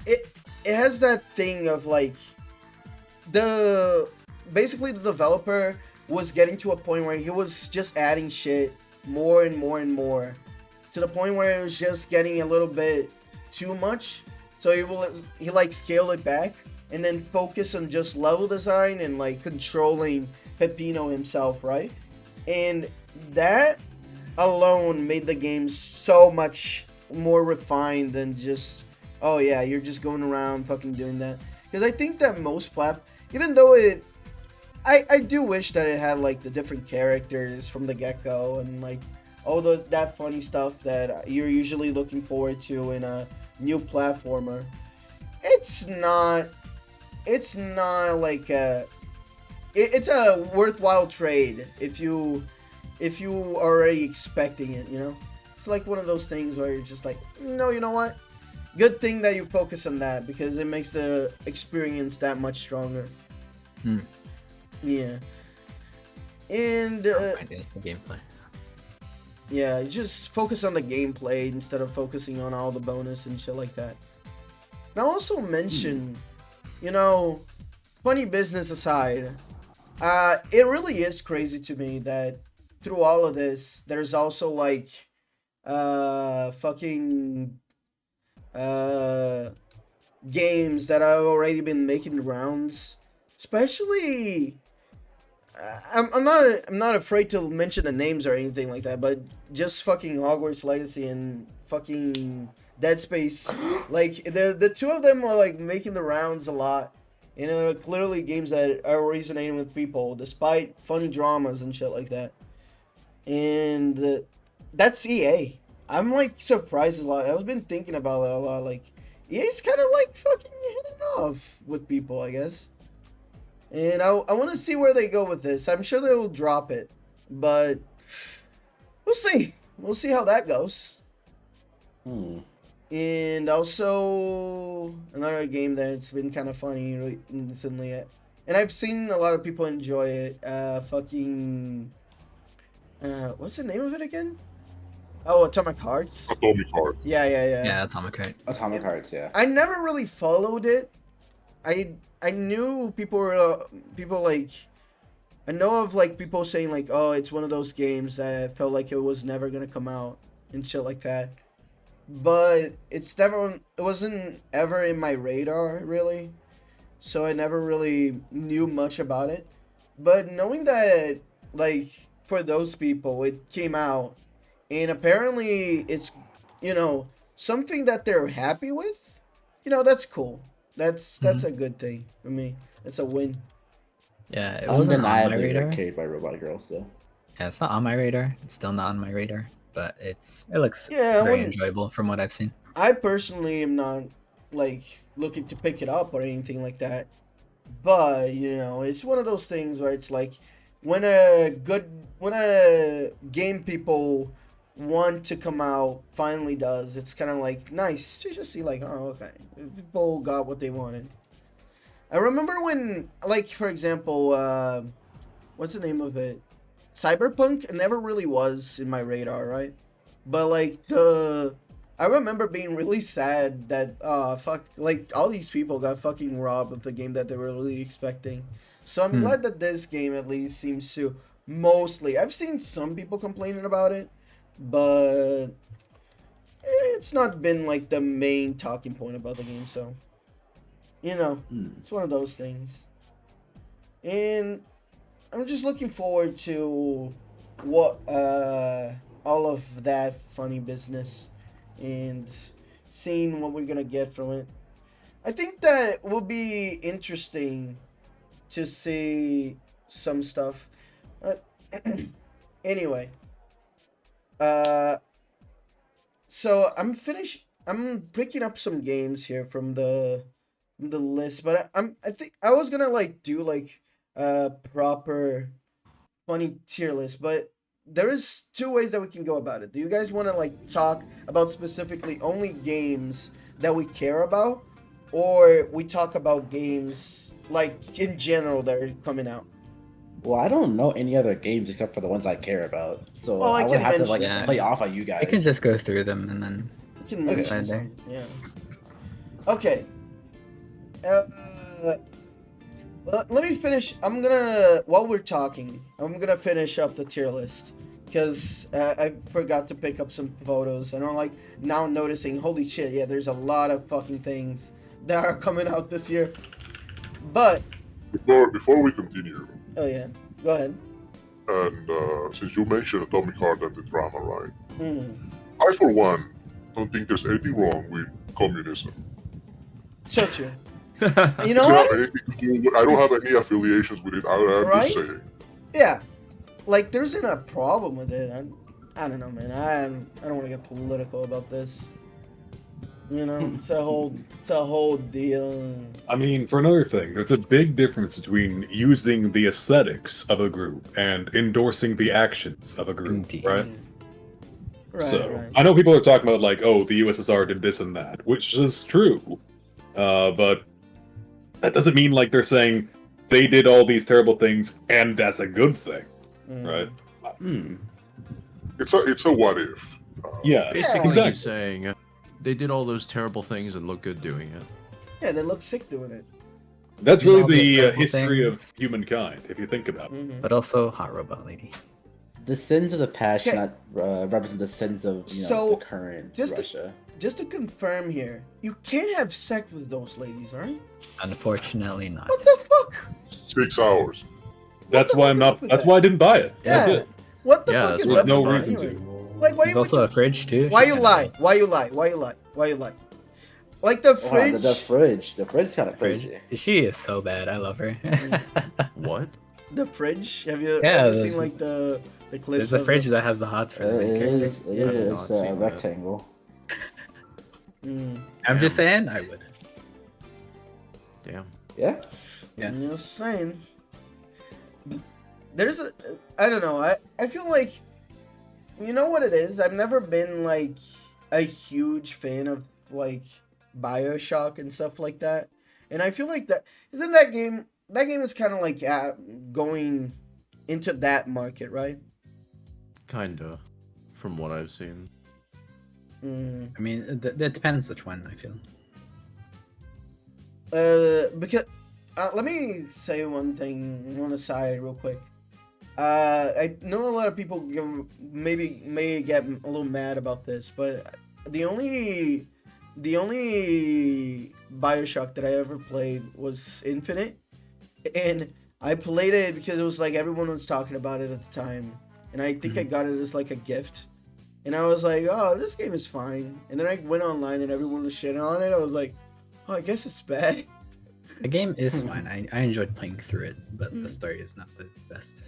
it it has that thing of like the basically the developer was getting to a point where he was just adding shit more and more and more to the point where it was just getting a little bit too much. So he like scale it back and then focus on just level design and like controlling Pepino himself, right? And that alone made the game so much more refined than just, oh yeah, you're just going around fucking doing that. Because I think that most even though I do wish that it had like the different characters from the get-go and like all that funny stuff that you're usually looking forward to in a new platformer. It's not like it's a worthwhile trade if you are already expecting it, you know? It's like one of those things where you're just like, no, you know what? Good thing that you focus on that because it makes the experience that much stronger. Yeah. And I guess the gameplay. yeah, just focus on the gameplay instead of focusing on all the bonus and shit like that. And I'll also mention, you know, funny business aside, it really is crazy to me that through all of this, there's also like fucking games that have already been making the rounds. Especially, I'm not afraid to mention the names or anything like that, but just fucking Hogwarts Legacy and fucking Dead Space, like the two of them are like making the rounds a lot. You know, clearly games that are resonating with people despite funny dramas and shit like that. And that's EA. I'm like surprised a lot. I've been thinking about it a lot. Like EA's kind of like fucking hitting off with people, I guess. And I want to see where they go with this. I'm sure they will drop it, but we'll see. We'll see how that goes. And also another game that's been kind of funny recently, and I've seen a lot of people enjoy it. Fucking what's the name of it again? Oh, Atomic Hearts. Atomic Heart. Yeah. Yeah, Atomic Heart. Atomic Hearts, yeah. I never really followed it. I knew people like, I know of like people saying like, oh, it's one of those games that felt like it was never gonna come out and shit like that. But it wasn't ever in my radar really, so I never really knew much about it. But knowing that like for those people it came out and apparently it's, you know, something that they're happy with, you know, that's cool. That's a good thing for me. It's a win. Yeah, it wasn't on my Undeniably radar. carried by Robot Girls, though. Yeah, it's not on my radar. It's still not on my radar, but it looks Yeah, very enjoyable from what I've seen. I personally am not like looking to pick it up or anything like that. But, you know, it's one of those things where it's like when a game people want to come out finally does, it's kind of like nice to just see like, oh, okay, people got what they wanted. I remember when, like, for example, what's the name of it? Cyberpunk, it never really was in my radar, right? But like I remember being really sad that fuck, like all these people got fucking robbed of the game that they were really expecting. So I'm glad that this game at least seems to mostly. I've seen some people complaining about it, but it's not been like the main talking point about the game. So, you know, it's one of those things. And I'm just looking forward to what all of that funny business and seeing what we're gonna get from it. I think that will be interesting to see some stuff. Anyway, so I'm finished. I'm picking up some games here from the list, but I think I was gonna like do like a proper funny tier list, but there is two ways that we can go about it. Do you guys want to like talk about specifically only games that we care about, or we talk about games like in general that are coming out? Well, I don't know any other games except for the ones I care about. So Well, I I would can have to like mention some. play off on you guys. I can just go through them and then You can Okay. mention Decide there. some, yeah. Okay. Let me finish. While we're talking, I'm gonna finish up the tier list because I forgot to pick up some photos, and I'm like now noticing, holy shit, yeah, there's a lot of fucking things that are coming out this year. But Before we continue, oh yeah, go ahead. and since you mentioned Atomic Heart and the drama, right? Mm. I, for one, don't think there's anything wrong with communism. So true. You It know doesn't have what? anything to do with, I don't have any affiliations with it. I'm Right? just saying. Yeah, like there isn't a problem with it. I don't know, man. I don't want to get political about this. You know, it's a whole deal. I mean, for another thing, there's a big difference between using the aesthetics of a group and endorsing the actions of a group, Indeed. right? Right, So right. I know people are talking about like, oh, the USSR did this and that, which is true, but that doesn't mean like they're saying they did all these terrible things and that's a good thing, Mm. right? It's a what if. Yeah, Basically, exactly. he's saying they did all those terrible things and look good doing it. Yeah, they look sick doing it. That's All really these the terrible history of things. humankind, if you think about it. Mhm. But also hot robot lady. The sins of the past should Okay. not represent the sins of So, the current just to- Russia. Just to confirm here, you can't have sex with those ladies, right? Unfortunately not. What the fuck? 6 hours. That's the why fuck I'm is not. up with That's that? why I didn't buy it. That's Yeah. it. What the Yeah, fuck that's is what There's up no with that reason anyway? to. Like, why There's would also you? a fridge too. Why She's you kinda lie? big. Why you lie? Why you lie? Why you lie? Like the Hold on, fridge. the fridge. The fridge kind of Fridge. crazy. She is so bad. I love her. What? The fridge. Have you Yeah, ever the- seen like the clips? There's a of fridge that has the hots for the main It character. is. It I have is. not It's seen a that. rectangle. Mm. I'm just saying, I would. Damn. Yeah. Yeah. I'm just saying. There's a. I don't know. I feel like. You know what it is? I've never been like a huge fan of like BioShock and stuff like that. And I feel like that isn't that game. That game is kind of like going into that market, right? Kinda. From what I've seen. Mm. I mean, that depends which one. I feel. Because let me say one thing on the side real quick. I know a lot of people may get a little mad about this, but the only BioShock that I ever played was Infinite, and I played it because it was like everyone was talking about it at the time, and I think I got it as like a gift, and I was like, oh, this game is fine, and then I went online and everyone was shitting on it. I was like, oh, I guess it's bad. The game is fine. I enjoyed playing through it, but Mm. the story is not the best.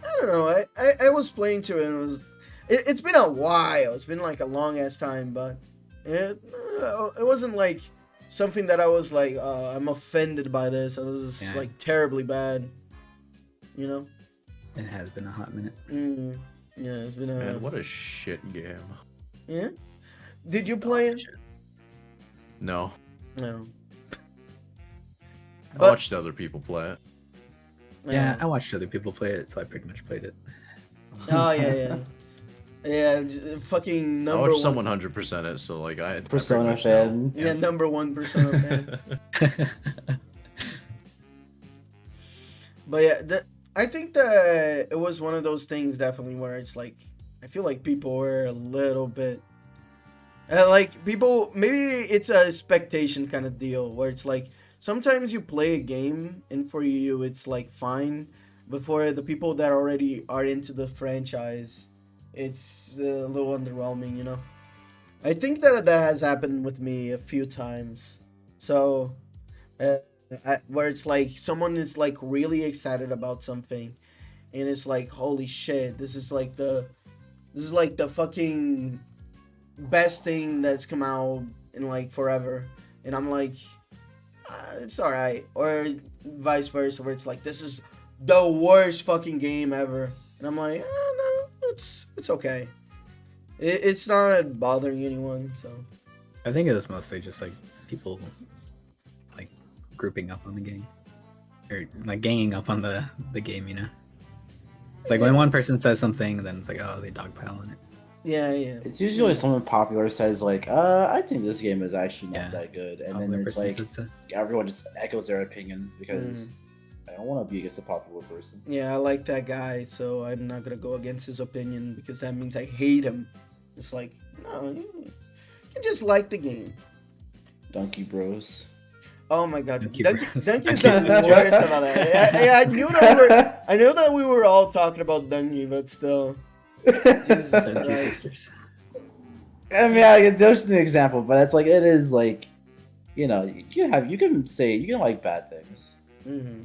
I don't know. I was playing to it and it's been a while. It's been like a long ass time, but it wasn't like something that I was like, I'm offended by this. It was Yeah. like terribly bad. You know? It has been a hot minute. Yeah, it's been a. Man, what a shit game. Yeah? Did you play it? No. No. I But- watched other people play it. Yeah, I watched other people play it, so I pretty much played it. Oh, yeah. Yeah, fucking I number watched one. someone 100% it, so like I pretty Persona much know. fan. Yeah, number 1 Persona fan. But yeah, I think that it was one of those things definitely where it's like, I feel like people were a little bit, like people, maybe it's a expectation kind of deal where it's like, sometimes you play a game and for you it's like fine, but for the people that already are into the franchise, it's a little underwhelming, you know? I think that has happened with me a few times. So, where it's like someone is like really excited about something, and it's like, holy shit, this is like the fucking best thing that's come out in like forever, and I'm like, it's all right, or vice versa, where it's like, this is the worst fucking game ever, and I'm like, no, it's okay. It's not bothering anyone, so. I think it was mostly just like people like grouping up on the game. or like ganging up on the game, you know. It's like when one person says something, then it's like, oh, they dogpile on it. Yeah, yeah. It's usually someone popular says like, I think this game is actually not Yeah. that good, and Popular then it's person like said so. everyone just echoes their opinion because I don't want to be against a popular person. Yeah, I like that guy, so I'm not gonna go against his opinion because that means I hate him. It's like, no, you can just like the game. Donkey Bros. Oh my god, Donkey Donkey's Bros. the Donkey worst about that. I knew that we were all talking about Donkey, but still. Jesus Donkey Christ. sisters. I mean, there's an example, but it's like it is like, you know, you can like bad things. Mhm.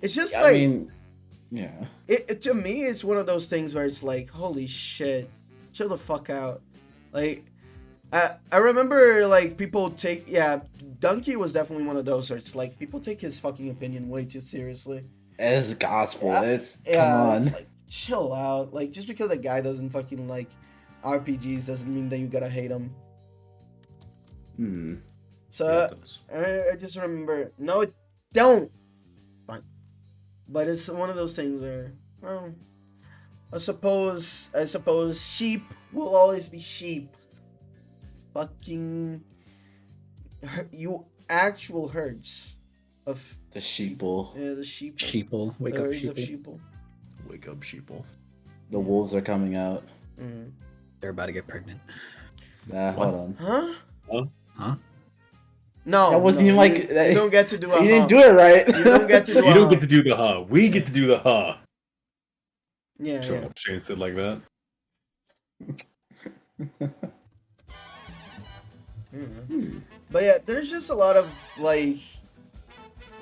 It's just I like mean, yeah. to me, it's one of those things where it's like, holy shit, chill the fuck out. Like, I remember like people Donkey was definitely one of those where it's like people take his fucking opinion way too seriously. It's gospel. Yeah, Come on. It's like, chill out. Like, just because a guy doesn't fucking like RPGs doesn't mean that you gotta hate him. Hmm. So I just remember, no, it don't. Fine, but it's one of those things where, well, I suppose sheep will always be sheep. Fucking, you actual herds of The sheeple. the sheep. Sheeple, wake up, Herds of sheeple. sheeple. Wake up, sheeple. The wolves are coming out. Mm. They're about to get pregnant. Hold on. Huh? Huh? No, That wasn't even you, like you don't get to do a You didn't huh. do it right. You don't get to do You a don't huh. get to do the huh. We get to do the huh. Yeah, Shut yeah. up, Shane said like that. But yeah, there's just a lot of like,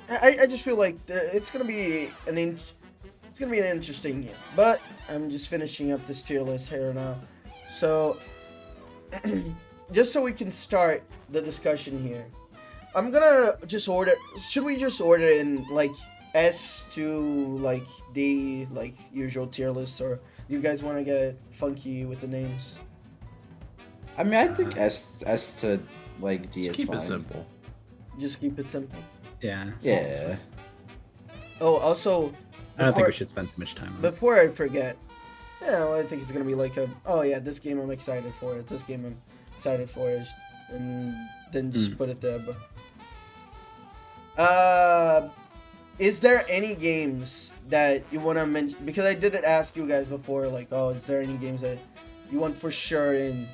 I just feel like it's gonna be an interesting game. But I'm just finishing up this tier list here now, so just so we can start the discussion here, I'm gonna just order. Should we just order in like S to like D, like usual tier lists, or do you guys want to get funky with the names? I mean, I think S to like D Just is keep fine. it simple. Just keep it simple. Yeah. it's Yeah. almost like- Oh, also, I don't think before- we should spend too much time on it. Before I forget, I think it's gonna be like this game I'm excited for it. This game I'm excited for it, and then just put it there. But is there any games that you want to mention? Because I didn't ask you guys before, like, is there any games that you want for sure in?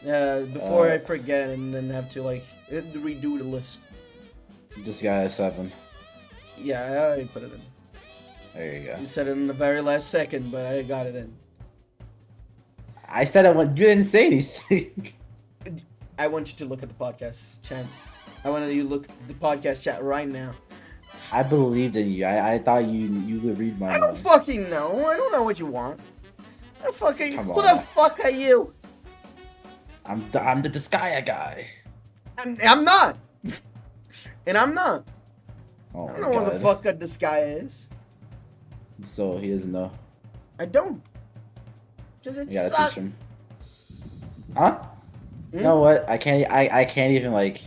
Before I forget and then have to like redo the list. This guy is 7. Yeah, I already put it in. There you go. You said it in the very last second, but I got it in. I said it when you didn't say anything. I want you to look at the podcast chat. I want you to look at the podcast chat right now. I believed in you. I thought you would read my I don't mind. fucking know. I don't know what you want. Who Come the on. fuck are you? I'm the Disgaea guy. I'm not. And I'm not. Oh I my don't know what the God. fuck this guy is. So he doesn't know. I don't. Because it You gotta sucks. teach him. Huh? You know what? I can't even like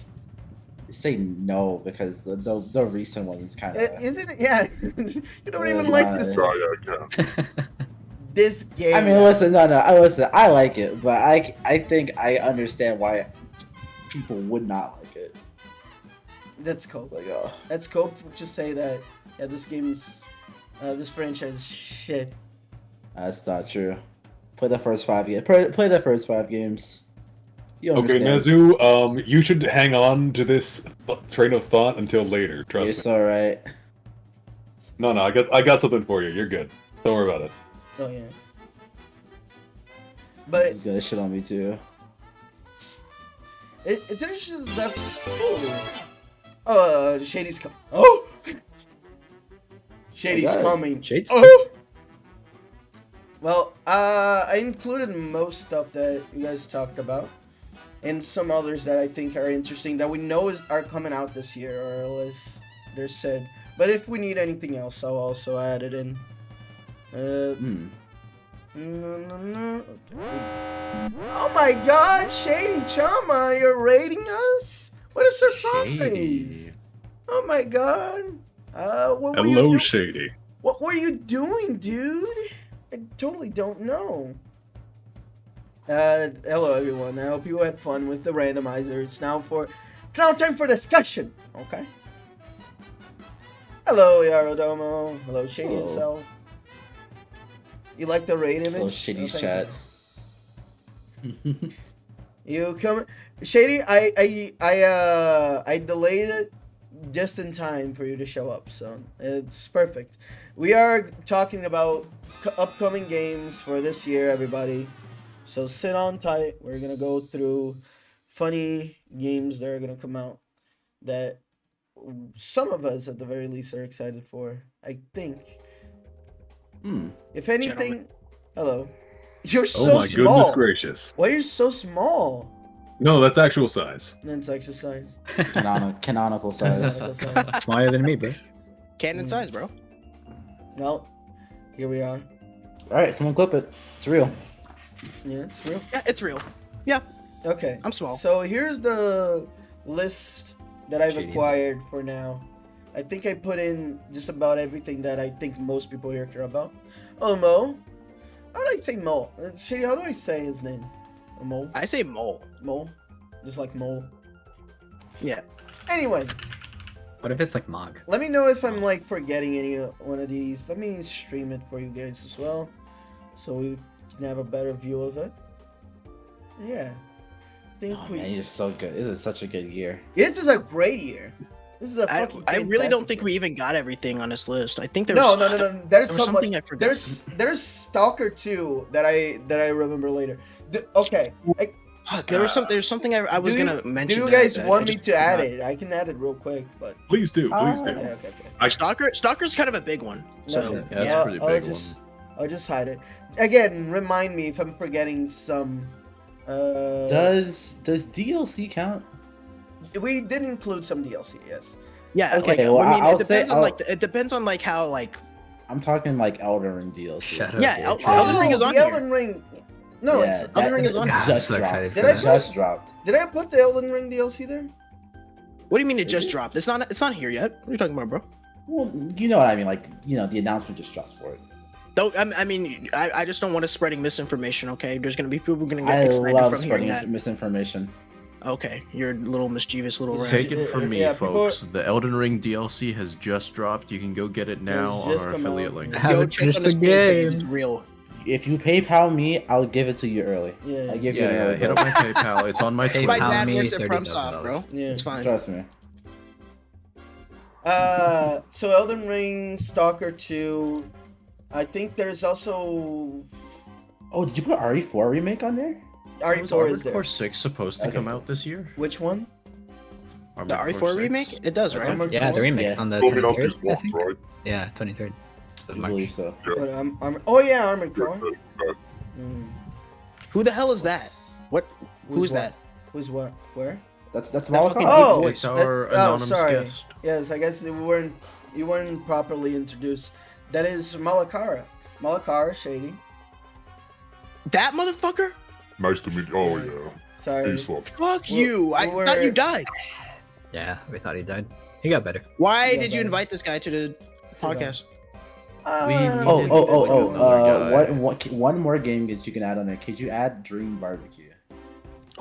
say no because the recent one is kind of. Isn't it? Yeah. You don't Yeah, even it's like not- this Try again. this game. I mean, listen, no, listen. I like it, but I think I understand why people would not like it. That's cool. Like, That's cool to say that. Yeah, this game's, this franchise is shit. that's not true. Play the first 5 games. Play the first 5 games. You Okay, understand. Nezu, you should hang on to this train of thought until later. Trust It's me. alright. No, I got something for you. You're good. Don't worry about it. Oh yeah. But He's gonna shit on me too. it's interesting that. Shady's coming. Oh, Shady's Oh, God. coming. Shades? Oh. Well, I included most stuff that you guys talked about, and some others that I think are interesting that we know are coming out this year, or at least they're said. But if we need anything else, I'll also add it in. Oh my God, Shady Chama, you're rating us? What a surprise! Shady. Oh my God. What were you Hello, doing? Shady. What were you doing, dude? I totally don't know. Hello everyone. I hope you had fun with the randomizer. It's now time for discussion. Okay. Hello, Yarodomo. Hello, Shady Hello. itself. You like the raid image? Little Shady's thank chat. You come, Shady. I delayed it just in time for you to show up, so it's perfect. We are talking about upcoming games for this year, everybody. So sit on tight. We're gonna go through funny games that are gonna come out that some of us, at the very least, are excited for. I think. If anything, Gentlemen. hello. You're Oh so my small. goodness gracious. Why are you so small? No, that's actual size. That's exercise. Canonical size. Smaller than me, bro. Cannon size, bro. Well, here we are. All right, someone clip it. It's real. Yeah, it's real. Yeah, it's real. Okay. I'm small. So here's the list that I've Shady. acquired for now. I think I put in just about everything that I think most people here care about. Oh, Mo. How do I say Mo? Shady, how do I say his name? Mo? I say mole. Mo? Just like Mo. Yeah. Anyway, What if it's like Mog? let me know if I'm like forgetting any one of these. Let me stream it for you guys as well, so we can have a better view of it. Yeah. Think Oh we. man, he's so good. This is such a good year. This is a great year. This is a I fucking really don't fantastic think year. we even got everything on this list. I think there's No. There's There was so something much. I forgot. There's Stalker 2 that I remember later. Okay. Fuck, there's something I was gonna mention. Do you that guys I want me just to add forgot. it? I can add it real quick, but Please do, please do. okay. Stalker's kind of a big one. So Okay. Yeah, that's a pretty big one. I'll just hide it. Again, remind me if I'm forgetting some. Does DLC count? We did include some DLC, yes. yeah, Okay, like, well, I mean, I'll it depends say- on like it depends on like how like I'm talking like Elden Ring DLC. Shut up. Yeah, dude. Elden Ring is on the here. Elden Ring. No, Yeah, it's Elden Ring is on God, here. I'm so excited Did for I that. Just dropped. Did I put the Elden Ring DLC there? What do you mean it just dropped? It's not here yet. What are you talking about, bro? Well, you know what I mean. Like, you know, the announcement just dropped for it. Don't I mean I just don't want to spreading misinformation. Okay, there's gonna be people gonna get I excited love from hearing spreading that. misinformation. Okay, you're a little mischievous little rat. Take it from me, Yeah, people- folks. The Elden Ring DLC has just dropped. You can go get it now on just our come affiliate out. link. I Go haven't check finished on the the Steam page, game. It's real. If you PayPal me, I'll give it to you early. Yeah. I'll give you an Yeah, early hit up bill. my PayPal. It's on my PayPal. My Twitter. dad me works at $30,000. FromSoft, bro. Yeah. It's fine. Trust me. So Elden Ring, Stalker 2. I think there's also Oh, did you put RE4 remake on there? Was RE4 is Armored there. Core 6 supposed to Okay, come cool. out this year? Which one? The Armored RE4 Core 6? remake? It does, That's right? Armored Yeah, the Core? remake's Yeah. on the Broken up 23rd, these I months, think. right? Yeah, 23rd of I March. believe so. But, oh yeah, Armored Core. Mm. Who the hell is that? What? Who's that? Who's what? Where? That's That Malakar. fucking Oh, It's our that- oh, anonymous sorry. guest. Yes, I guess you weren't properly introduced. That is Malakara. Malakara, Shady. That motherfucker? Nice to meet you. Oh, yeah. Sorry. Peace, love. Fuck We're- you! I we're- thought you died. Yeah, we thought he died. He got better. Why Yeah, did you better. invite this guy to the podcast? We Oh, needed oh, to oh, get oh. another guy. One more game that you can add on there. Could you add Dream Barbecue?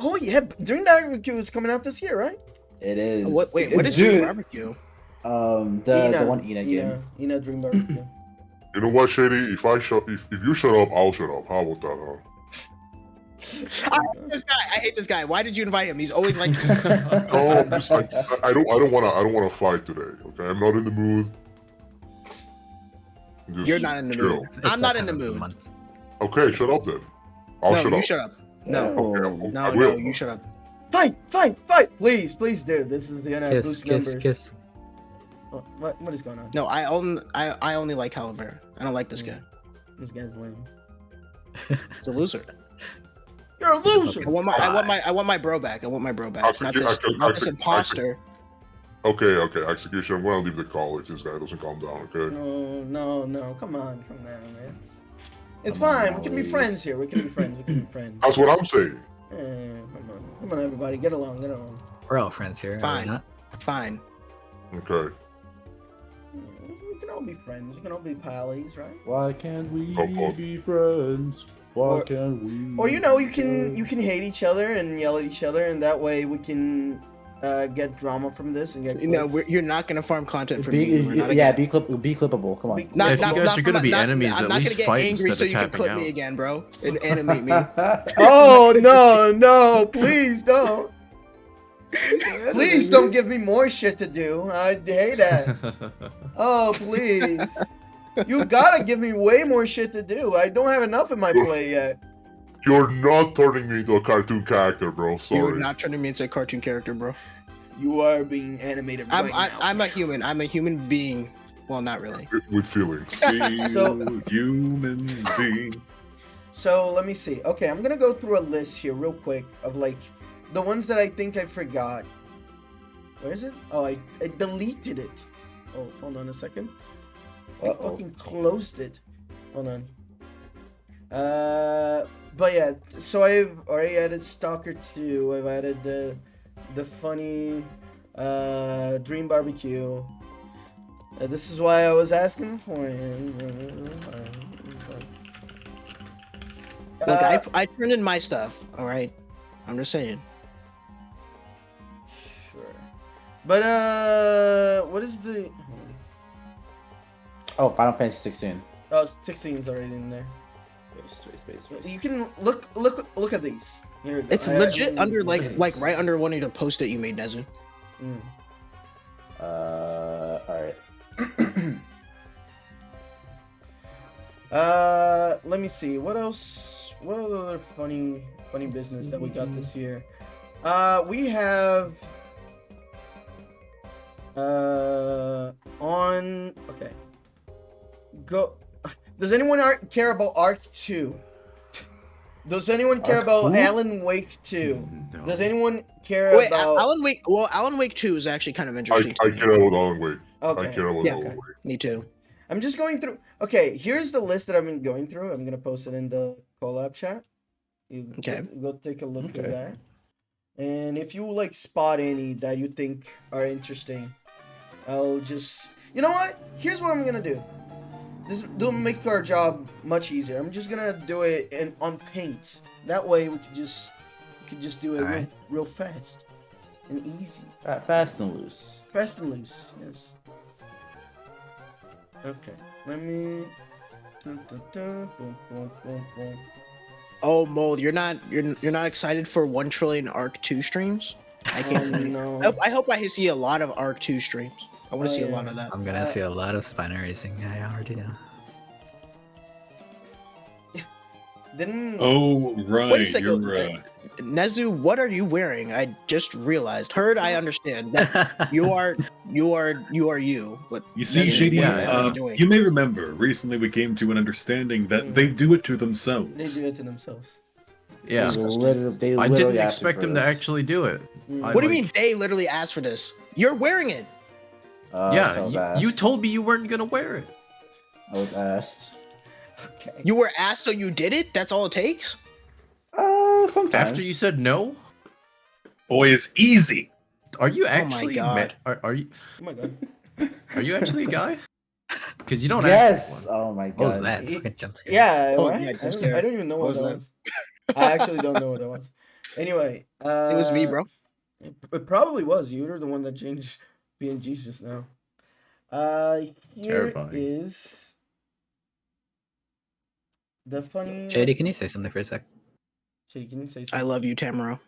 Oh yeah, Dream Barbecue is coming out this year, right? It is. What? Wait, what is Dude, Dream Barbecue? the one Ina game. Ina Dream Barbecue. You know what, Shady? If you shut up, I'll shut up. How about that, huh? This guy, I hate this guy. Why did you invite him? He's always like, No, I'm just, I don't wanna fight today. Okay, I'm not in the mood. Just you're not in the chill. mood. It's I'm that not in the time of mood. month. Okay, shut up then. I'll No, shut you up. shut up. No, Okay, Oh. I no, will. no, you shut up. Fight! Please, dude. This is gonna Kiss, boost kiss, numbers. kiss. Oh, what is going on? No, I only like Caliver. I don't like this guy. This guy's lame. He's a loser. You're a loser. I want my bro back. I want my bro back. Not this, not this imposter. Okay, execution. I'm gonna leave the call if this guy doesn't calm down. Okay. No. Come on, man. It's Come on, fine. We can be please. friends here. We can be friends. That's what I'm saying. Come on, everybody. Get along. We're all friends here. are we Fine. not? Fine. Okay. We can all be friends. We can all be pals, right? Why can't we Oh. be friends? Why Or- can't we? Or you know, be you can friends? hate each other and yell at each other, and that way we can get drama from this and get. No, clicks. you're not gonna farm content from me. We're not Yeah, again. be clippable. Come on. Be- Not, if you not, guys not are gonna from- be not- enemies, I'm at not least gonna get fight angry instead so of you can tapping clip out. me again, bro, and animate me. Oh no, no! Please don't. Please don't give me more shit to do. I hate that. Oh please. You gotta give me way more shit to do. I don't have enough in my plate yet. You're not turning me into a cartoon character, bro. You're Sorry. not turning me into a cartoon character, bro. You are being animated right now. I'm a human. I'm a human being. Well, not really. With feelings. So- Human being. So let me see. Okay, I'm gonna go through a list here real quick of like the ones that I think I forgot. Where is it? Oh, I deleted it. Oh, hold on a second. I Uh-oh. fucking closed it. Hold on. But yeah, so I've already added Stalker 2. I've added the funny Dream Barbecue. This is why I was asking for it. Look, I turned in my stuff. All right, I'm just saying. Sure. But what is the? Oh, Final Fantasy 16. Oh, 16 is already in there. Space. You can look at these. Here we go. It's legit under like right under one of the post that you made, Nezu. Mm. All right. Let me see. What else? What other funny business that we got this year? We have on. Okay. Go. Does anyone care about Arc 2? Does anyone care Arc about who? Alan Wake 2? No. Does anyone care Wait, about? Alan Wake. Well, Alan Wake 2 is actually kind of I interesting. to me. care about Alan Wake. Okay. I care about Yeah, Alan okay. Wake. Me too. I'm just going through. Okay, here's the list that I've been going through. I'm gonna post it in the collab chat. You Okay. Go take a look at Okay. that. And if you like spot any that you think are interesting, I'll just. You know what? Here's what I'm gonna do. This will make our job much easier. I'm just gonna do it on Paint. That way we could just do it Alright. real fast and easy. Fast and loose. Fast and loose, yes. Okay, let me. Dun, dun, dun, boom, boom, boom, boom. Oh, Mold, you're not excited for 1 trillion Arc 2 streams? I can't. No. I hope I see a lot of Arc 2 streams. I want to Oh, see a yeah. lot of that. I'm gonna see a lot of spine racing. I already know. Didn't. Oh, Wait a right. second. You're Nezu, what are you wearing? I just realized. Heard, I understand. That you are you. But You see, Nezu, Shady, what are you doing? you may remember recently we came to an understanding that they do it to themselves. They do it to themselves. Yeah. They literally I didn't asked expect for them to this. actually do it. Mm. I What do you like- mean they literally asked for this? You're wearing it. Yeah, so I was you asked. told me you weren't gonna wear it. I was asked. Okay. You were asked, so you did it. That's all it takes. Sometimes. After you said no, Boy is easy. are you my actually? God. Are you? Oh my god. Are you actually a guy? Because you don't. act Yes. like one. Oh my god. What was that? Fucking jump scare. Yeah. Oh, what? yeah, I, just don't, there. I don't even know what, What that was was. I actually don't know what that was. Anyway. It was me, bro. It probably was. You were the one that changed PNGs just now. Here Terrifying. is the funny. JD, can you say something for a sec? Shady, can you say I something? love you, Tamaro.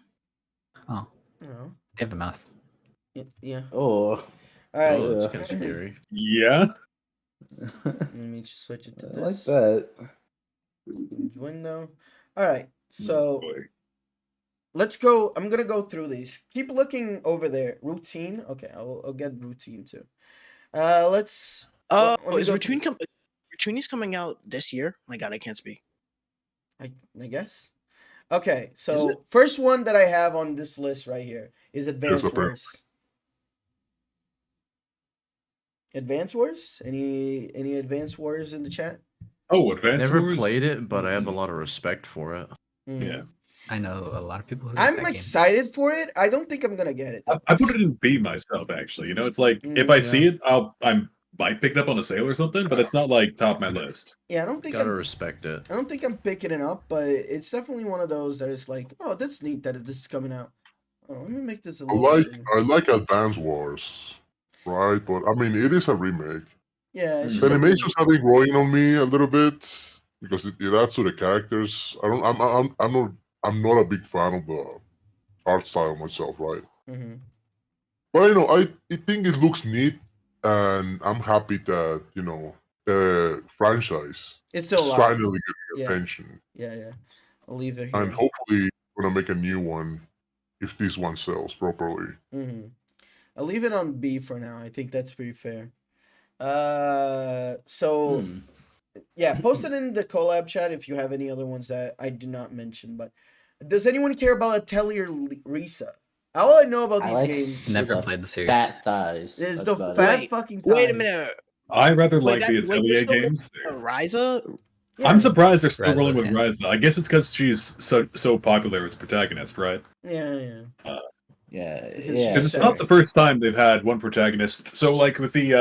Oh, No. you have a mouth. Yeah. Oh. All right. Oh, that's Yeah. kind of scary. Yeah. Let me switch it to I like this. that. Window. All right. So Boy. let's go. I'm gonna go through these. Keep looking over there. Routine. Okay, I'll get routine too. Let's. Oh, let me is go Routine is coming out this year? My God, I can't speak. I guess. Okay, Is so it? first one that I have on this list right here is Advanced apparently. Wars. Advanced Wars? Any Advanced Wars in the chat? Oh, Advanced Never Wars? played it, but I have a lot of respect for it. Mm. Yeah. I know a lot of people who. I'm like that game. excited for it. I don't think I'm gonna get it though. I put it in B myself, actually. You know, it's like if I see it, I'm might pick it up on a sale or something, but it's not like top of my list. Yeah, I don't think Gotta respect it. I don't think I'm picking it up, but it's definitely one of those that is like, oh, that's neat that this is coming out. Oh, let me make this a little bigger. I like Advance Wars, right? But I mean, it is a remake. Yeah, it's The just a animations have been growing on me a little bit because it adds to the characters. I'm not a big fan of the art style myself, right? Mhm. But you know, I think it looks neat, and I'm happy that the franchise It's still is alive. finally getting Yeah. attention, Yeah. I'll leave it here. and hopefully we're gonna make a new one if this one sells properly. Mm-hmm. I'll leave it on B for now. I think that's pretty fair. So yeah, post it in the collab chat if you have any other ones that I do not mention. But does anyone care about Atelier Risa? All I know about I these like games Never the played the series. fat thighs. is That's the about fat it. fucking Wait a thighs. minute. I rather Wait, like the that- wait, Atelier they're still games. Ryza? Yeah. I'm surprised they're still Ryza, rolling with yeah. Ryza. I guess it's because she's so popular as protagonist, right? Yeah. Yeah, Because yeah. Because it's Sorry. not the first time they've had one protagonist. So, like with the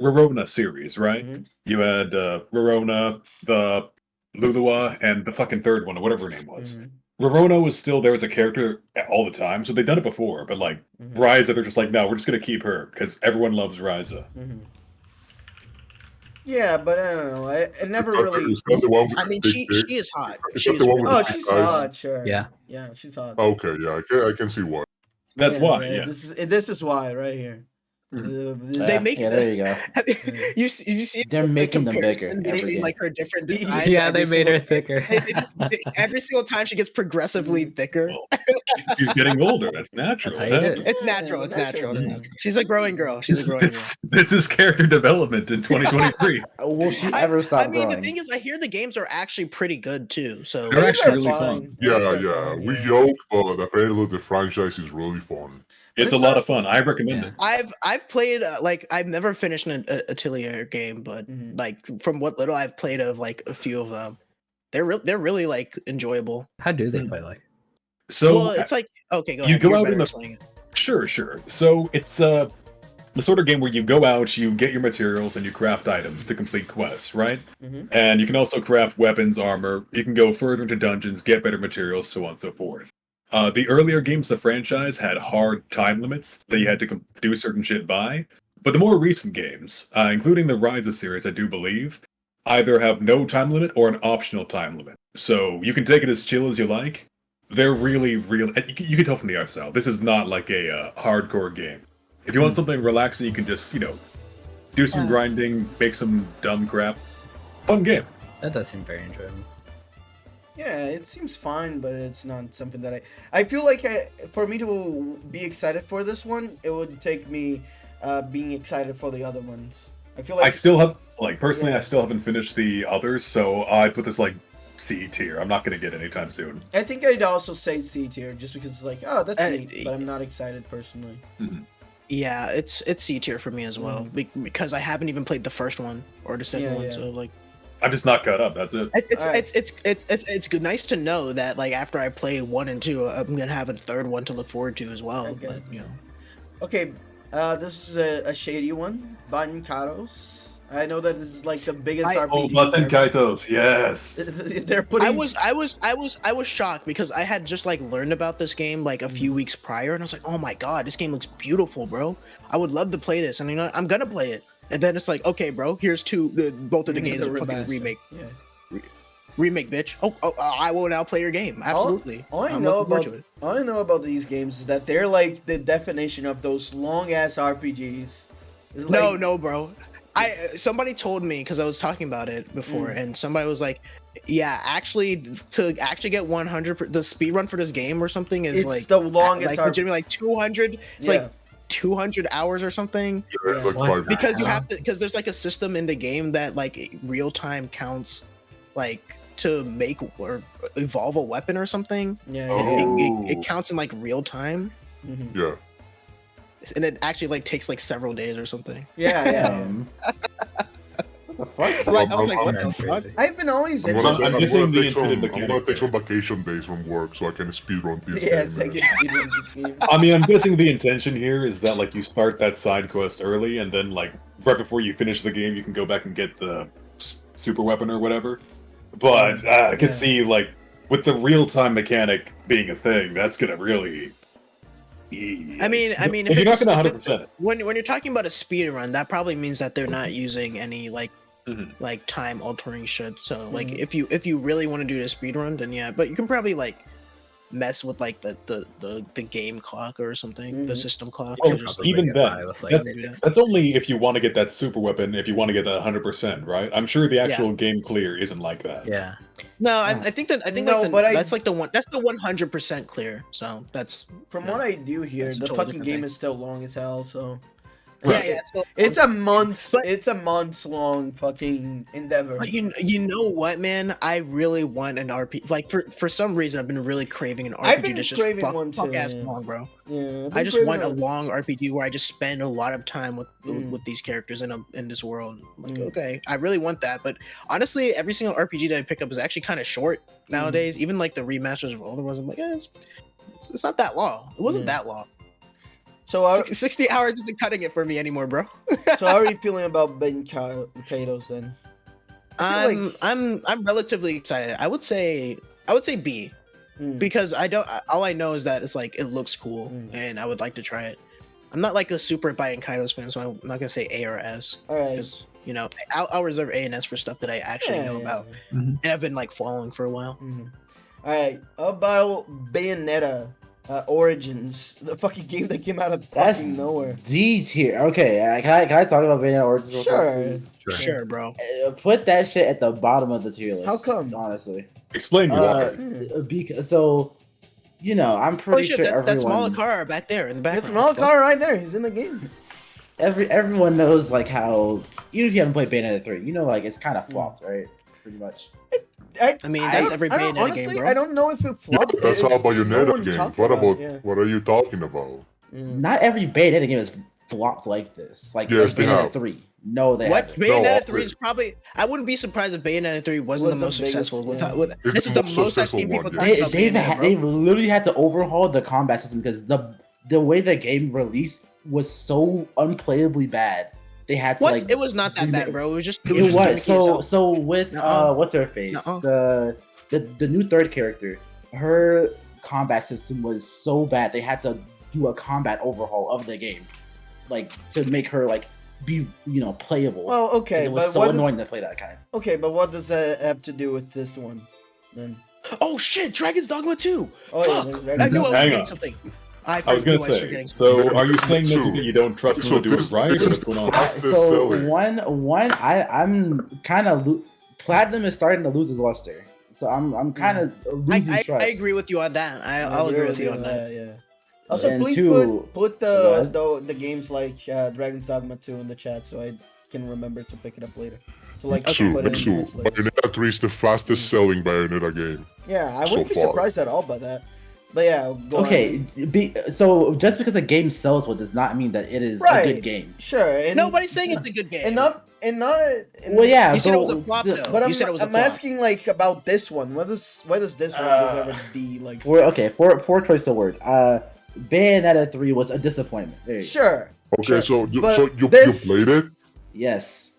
Rorona series, right? Mhm. You had Rorona, the Lulua, and the fucking third one, or whatever her name was. Mhm. Rorona was still there as a character all the time, so they've done it before. But like Mhm. Ryza, they're just like, no, we're just gonna keep her because everyone loves Ryza. Mhm. Yeah, but I don't know. It never Is really. that the one with I the mean, big she dick? is hot. Is She that is the one with Oh, the big she's thighs? hot. Sure. Yeah. Yeah, she's hot. Okay, yeah, I can see why. That's why, yeah. This is why right here. They make yeah, there you go. you see They're the making them comparison bigger every between game. like her different Yeah, designs. Yeah, every they made her single- thicker. every single time she gets progressively thicker. Well, she's getting older. That's natural. That's how you do it. It's natural. It's natural. It's natural. She's a growing girl. She's a growing girl. This is character development in 2023. Will she ever stop I mean, growing? the thing is, I hear the games are actually pretty good too. So They're actually That's really fine. fun. Yeah. We joke, but apparently the franchise is really fun. It's a lot of fun. I recommend Yeah. it. I've played like I've never finished an Atelier game, but Mhm. like from what little I've played of like a few of them, they're really like enjoyable. How do they play like? So Well, it's like okay, go you ahead. go You're out better in the- explaining it. Sure. So it's the sort of game where you go out, you get your materials, and you craft items to complete quests, right? Mhm. And you can also craft weapons, armor. You can go further into dungeons, get better materials, so on and so forth. The earlier games of the franchise had hard time limits that you had to do certain shit by. But the more recent games, including the Ryza series, I do believe, either have no time limit or an optional time limit. So you can take it as chill as you like. They're really. You can tell from the art style. This is not like a hardcore game. If you want something relaxing, you can just, do some grinding, make some dumb crap. Fun game. That does seem very enjoyable. Yeah, it seems fine, but it's not something that I feel like for me to be excited for this one, it would take me being excited for the other ones. I feel like I still have, personally, Yeah. I still haven't finished the others, so I put this, C tier. I'm not going to get anytime soon. I think I'd also say C tier just because it's like, oh, that's Uh, neat, but I'm not excited personally. Yeah, it's C tier for me as well because I haven't even played the first one or the second Yeah, one. yeah. So like, I'm just not caught up, that's it. it's good, nice to know that like after I play 1 and 2, I'm gonna have a third one to look forward to as well. I But, guess. Okay, this is a shady one. Bankaros. I know that this is like the biggest RPG. Oh, Button Kaitos, yes! They're putting. I was shocked because I had just like learned about this game like a few weeks prior, and I was like, oh my god, this game looks beautiful, bro. I would love to play this, and I'm gonna play it. And then it's like, okay, bro, here's both of the games are fucking remaster. remake. Yeah. Remake, bitch. Oh, I will now play your game. Absolutely. All I I'm know looking forward about all I know about these games is that they're like the definition of those long ass RPGs. It's like, No, bro. Somebody told me because I was talking about it before, and somebody was like, "Yeah, actually, to actually get 100, the speed run for this game or something is it's like the longest. like legitimately like 200. It's Yeah. like 200 hours or something Yeah, it's like What? 5 because you Wow. have to because there's like a system in the game that like real time counts like to make or evolve a weapon or something. Yeah. Oh. It counts in like real time, Mhm. Yeah. and it actually like takes like several days or something. Yeah. That's the fuck? Like, I was like, what That's the fuck? crazy. I've been always I'm interested. I'm gonna, just saying the take some, intended I'm gonna take some mechanic vacation days from work so I can speedrun this Yes, I game. can speedrun this game. I mean, I'm guessing the intention here is that like you start that side quest early, and then like right before you finish the game, you can go back and get the super weapon or whatever. But I could Yeah. see like with the real time mechanic being a thing, that's gonna really. I mean, if if you're not it's- gonna if 100%. when you're talking about a speed run, that probably means that they're not using any like Mhm. like time altering shit. So like Mhm. if you really want to do the speed run, then yeah. But you can probably like mess with like the game clock or something, the Mhm. system clock. Well, to just, Probably even get then, by with, like, that's- basic That's only if you want to get that super weapon. If you want to get that 100%, right? I'm sure the actual game clear isn't like that. Yeah. no, I think No, like but that's like the 100% clear. So that's From Yeah. what I do hear, That's a the totally fucking different game thing. is still long as hell. So yeah. So, it's a month. But- It's a months long fucking endeavor. But you know what, man? I really want an RPG. Like for some reason, I've been really craving an RPG I've been that's just craving one fuck too, ass yeah. long, bro. Yeah, I've I been just craving want a long RPG where I just spend a lot of time with Mm. with these characters in this world. I'm like, Mm. okay, I really want that. But honestly, every single RPG that I pick up is actually kind of short nowadays. Even like the remasters of older ones, I'm like, it's not that long. It wasn't Yeah. that long. So, 60 hours isn't cutting it for me anymore, bro. so how are you feeling about Ben Kato's then? I feel I'm relatively excited. I would say B. Mm. Because all I know is that it's like it looks cool and I would like to try it. I'm not like a super Biden Kaidos fan, so I'm not gonna say A or S All right. because I'll reserve A and S for stuff that I actually know about and I've been like following for a while. Mhm. All right. About Bayonetta Origins, the fucking game that came out of That's fucking nowhere. D tier. Okay, can I talk about Bayonetta Origins? real quick? Sure. Sure, bro. Put that shit at the bottom of the tier list. How come? Honestly, Explain yourself. because so I'm Oh pretty shit, sure that's everyone Malakar back there in the background. It's Malakar right there. He's in the game. everyone knows like how even if you haven't played Bayonetta 3, you know like it's kind of flopped, right? Pretty much. I mean, that's every I don't- Bayonetta honestly, game, bro. I don't know if it flopped. That's It- how no one Bayonetta game. talked What about yeah. what are you talking about? Mm. Not every Bayonetta game is flopped like this. Like, Yes, like they Bayonetta have. 3. No, they What haven't. Bayonetta No, 3 is probably. I wouldn't be surprised if Bayonetta 3 wasn't Was the most the biggest, successful. yeah. It's This the is the most most I've successful seen people one, talk yeah. about Bayonetta, bro. They literally had to overhaul the combat system because the way the game released was so unplayably bad. They had to What? like It was not that bad, bro. It was just. It just was gimmicky as so hell. so with Nuh-uh. what's her face Nuh-uh. the new third character, her combat system was so bad they had to do a combat overhaul of the game, like to make her like be playable. Well, okay, it was but so what annoying does, to play that kind. okay, but what does that have to do with this one? Then Oh shit! Dragon's Dogma 2. Oh, yeah, Fuck! there's I Dragon's knew I was Hang forgetting on. something. I was gonna say. So, are you saying this that you don't trust them So to do it this- right? this Or is what's going on? fastest So selling. one I'm kind of Platinum is starting to lose his luster. So I'm kind of losing I trust. agree with you on that. I'll agree with you on that. Yeah. Also, And please two- put Go the games like Dragon's Dogma 2 in the chat so I can remember to pick it up later. So like Sue, put it in Sue, this list. Bayonetta 3 is the fastest selling Bayonetta game. Yeah, I so wouldn't be far. surprised at all by that. But yeah, go Okay, on. so just because a game sells well does not mean that it is a Right. good game. Sure. And, Nobody's saying it's a good game. and not. Well, yeah, You said it was a but- flop, though. But You said it was a I'm flop. asking like about this one. Why does this one deserve a D? Like Poor choice of words. Bayonetta 3 was a disappointment. There you go. sure. Okay, so But you this- played it? Yes.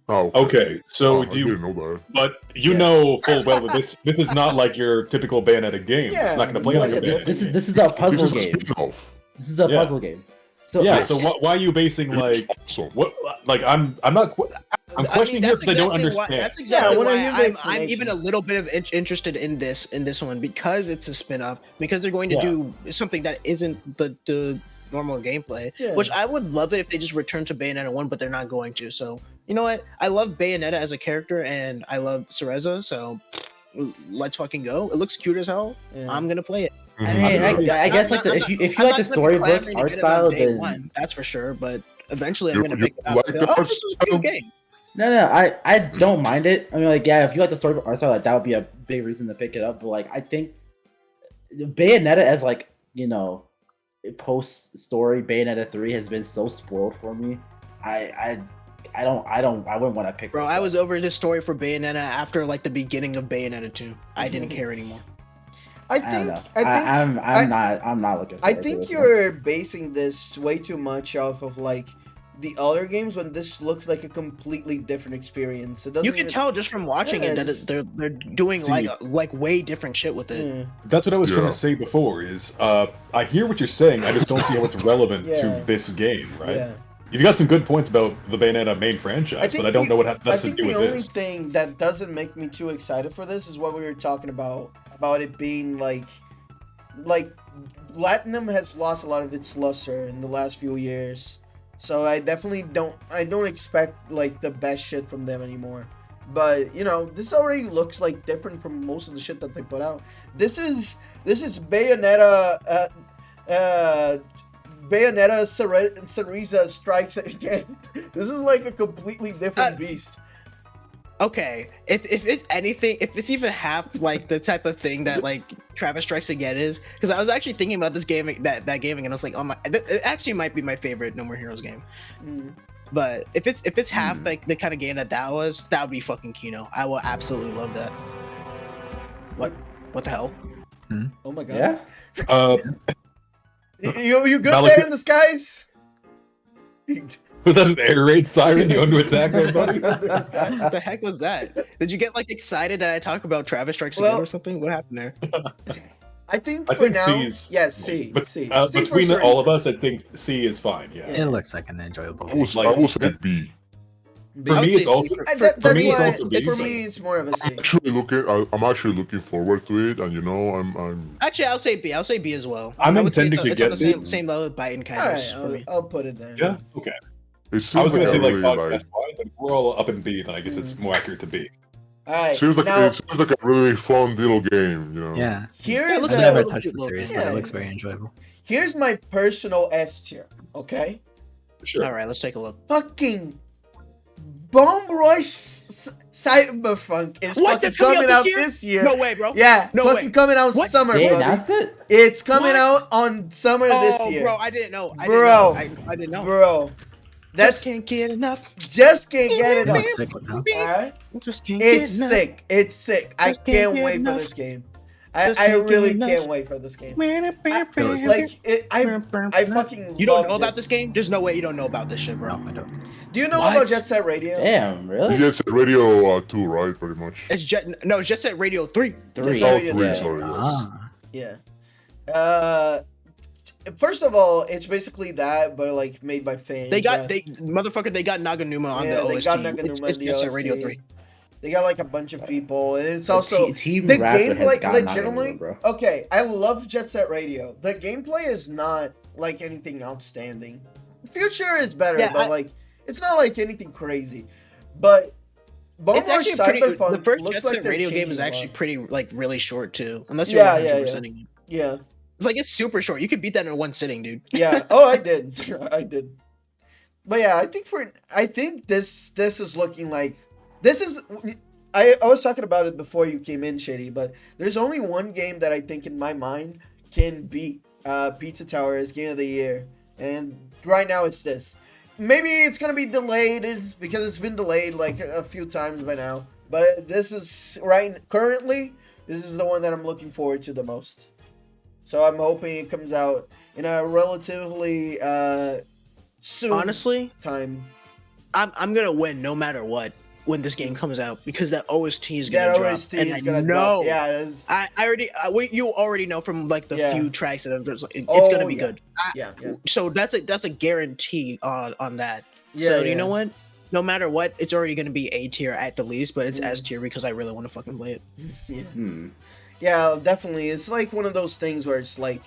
Oh, Okay, so I do you? didn't know that. But you Yes. know full well that this is not like your typical Bayonetta game. Yeah, it's not going to it's play like like a a Bayonetta. This is game. this is a puzzle This is a game. spin-off. This is a Yeah. puzzle game. So Yeah. So why are you basing It's like awesome. what? Like I'm not. I'm questioning here because I don't understand. That's exactly I wanna why hear the I'm explanation. even a little bit of interested in this one because it's a spin-off because they're going to Yeah. do something that isn't the normal gameplay. Yeah. Which I would love it if they just return to Bayonetta 1, but they're not going to. So you know what? I love Bayonetta as a character and I love Cereza, so let's fucking go. It looks cute as hell. Yeah. I'm gonna play it. I mean, I guess like if you I'm like the not gonna be storybook clamoring to art get it on style, day then one, that's for sure. But eventually, I'm You- gonna you pick it up. like and the go, oh, art this is a style? cute game. no, I don't mind it. I mean, like, yeah, if you like the storybook art style, like, that would be a big reason to pick it up. But like, I think Bayonetta as like post story Bayonetta 3 has been so spoiled for me. I wouldn't want to pick. Bro, this I up. was over this story for Bayonetta after like the beginning of Bayonetta 2. I didn't care anymore. I I think don't know. I think I'm not looking. I Forward to think this you're basing this way too much off of like the other games when this looks like a completely different experience. It doesn't You can even- tell just from watching Yeah, it that it's- they're doing See- like way different shit with it. Yeah. That's what I was trying Yeah. to say before. Is I hear what you're saying. I just don't see how it's relevant Yeah. to this game, right? Yeah. You've got some good points about the Bayonetta main franchise, but I don't know what I that's to think do the with only this. thing that doesn't make me too excited for this is what we were talking about it being like Platinum has lost a lot of its luster in the last few years. So I definitely don't expect like the best shit from them anymore. But you know, this already looks like different from most of the shit that they put out. This is Bayonetta Bayonetta Cereza Strikes Again. This is like a completely different beast. Okay, if it's anything, if it's even half like the type of thing that like Travis Strikes Again is, because I was actually thinking about this game, that gaming, and I was like, oh my, it actually might be my favorite No More Heroes game. Mm. But if it's half like the kind of game that was, that would be fucking Kino. I will absolutely love that. What the hell? Oh my god. Yeah. You good Valak- there in the skies? Was that an air raid siren? You want to attack there, buddy? What the heck was that? Did you get like excited that I talk about Travis Strikes Well- Again or something? What happened there? I think I for think now, C is yes, C. But C. C between for all of sure. us, I'd say C is fine. Yeah. It looks like an enjoyable I game. will say B. For I would me, say it's also for- And for- that, for that's me, it's why also B. for me it's more of a C. I'm actually looking forward to it, and you know, I'm Actually, I'll say B. I'll say B as well. I'm I would say intending it's to on the get same, B. same level with Biden All right, Kairos for me. I'll put it there. Yeah. Okay. it seems I was gonna like say a like really, podcast fine, but we're all up in B. Then I guess it's more accurate to B. All right. seems like Now it seems like a really fun little game, you know. Yeah. here's it I've looks a- like never a- touched the series, but Yeah. it looks very enjoyable. here's my personal S tier. Okay. Sure. All right, let's take a look. Fucking Bomb Rush Cyberpunk is What? fucking That's coming coming out out this year? this year. No way, bro. Yeah, No fucking way. coming out What? summer, They bro. announced it. It's coming What? out on summer this Oh, year. bro, I didn't know. I Bro. didn't know. I didn't know. Bro, Just that's can't get enough. just can't get it It up. looks sick now. Alright? Just can't It's get enough. sick. It's sick. I Just can't can't get wait for enough. this game. Just I can't get really enough. can't wait for this game. Really? Like I fucking You don't love know about this game? There's no way you don't know about this shit, bro. No, I don't. Do you know What? about Jet Set Radio? Damn, really? Yes, Radio 2, right? Pretty much. It's Jet Set Radio 3. Three. Jet Set Oh, Radio 3, yeah. sorry, yes. Ah. Yeah. First of all, it's basically that, but like made by fans. They got yeah. they got Naganuma on Yeah, the they OST. got Naganuma it's on the Jet Set OST. Radio 3. They got like a bunch of people, and it's The also Team the Raptor has gameplay. gotten Legitimately, Naganuma, bro. okay. I love Jet Set Radio. The gameplay is not like anything outstanding. Future is better, Yeah, but like it's not like anything crazy. But Bomb It's Rush actually pretty. Cyberpunk The first looks Jet like Set they're Radio game changing is a lot. actually pretty like really short too, unless you're Yeah, yeah, 100%ing it. Yeah, It's like it's super short. You could beat that in one sitting, dude. yeah. Oh, I did. I did. But yeah, I think this is looking like this is. I was talking about it before you came in, Shady, but there's only one game that I think in my mind can beat Pizza Tower as Game of the Year, and right now it's this. Maybe it's gonna be delayed because it's been delayed like a few times by now, but this is currently this is the one that I'm looking forward to the most. So I'm hoping it comes out in a relatively soon Honestly, time. I'm gonna win no matter what when this game comes out because that OST is That gonna drop. OST and is I gonna know. drop. Yeah, it's, I already you already know from like the Yeah. few tracks that it's Oh, gonna be yeah. good. yeah. So that's a guarantee on that. Yeah, so yeah. you know what? No matter what, it's already gonna be A tier at the least, but it's Mm. S tier because I really want to fucking play it. Yeah. Hmm. Yeah, definitely. It's like one of those things where it's like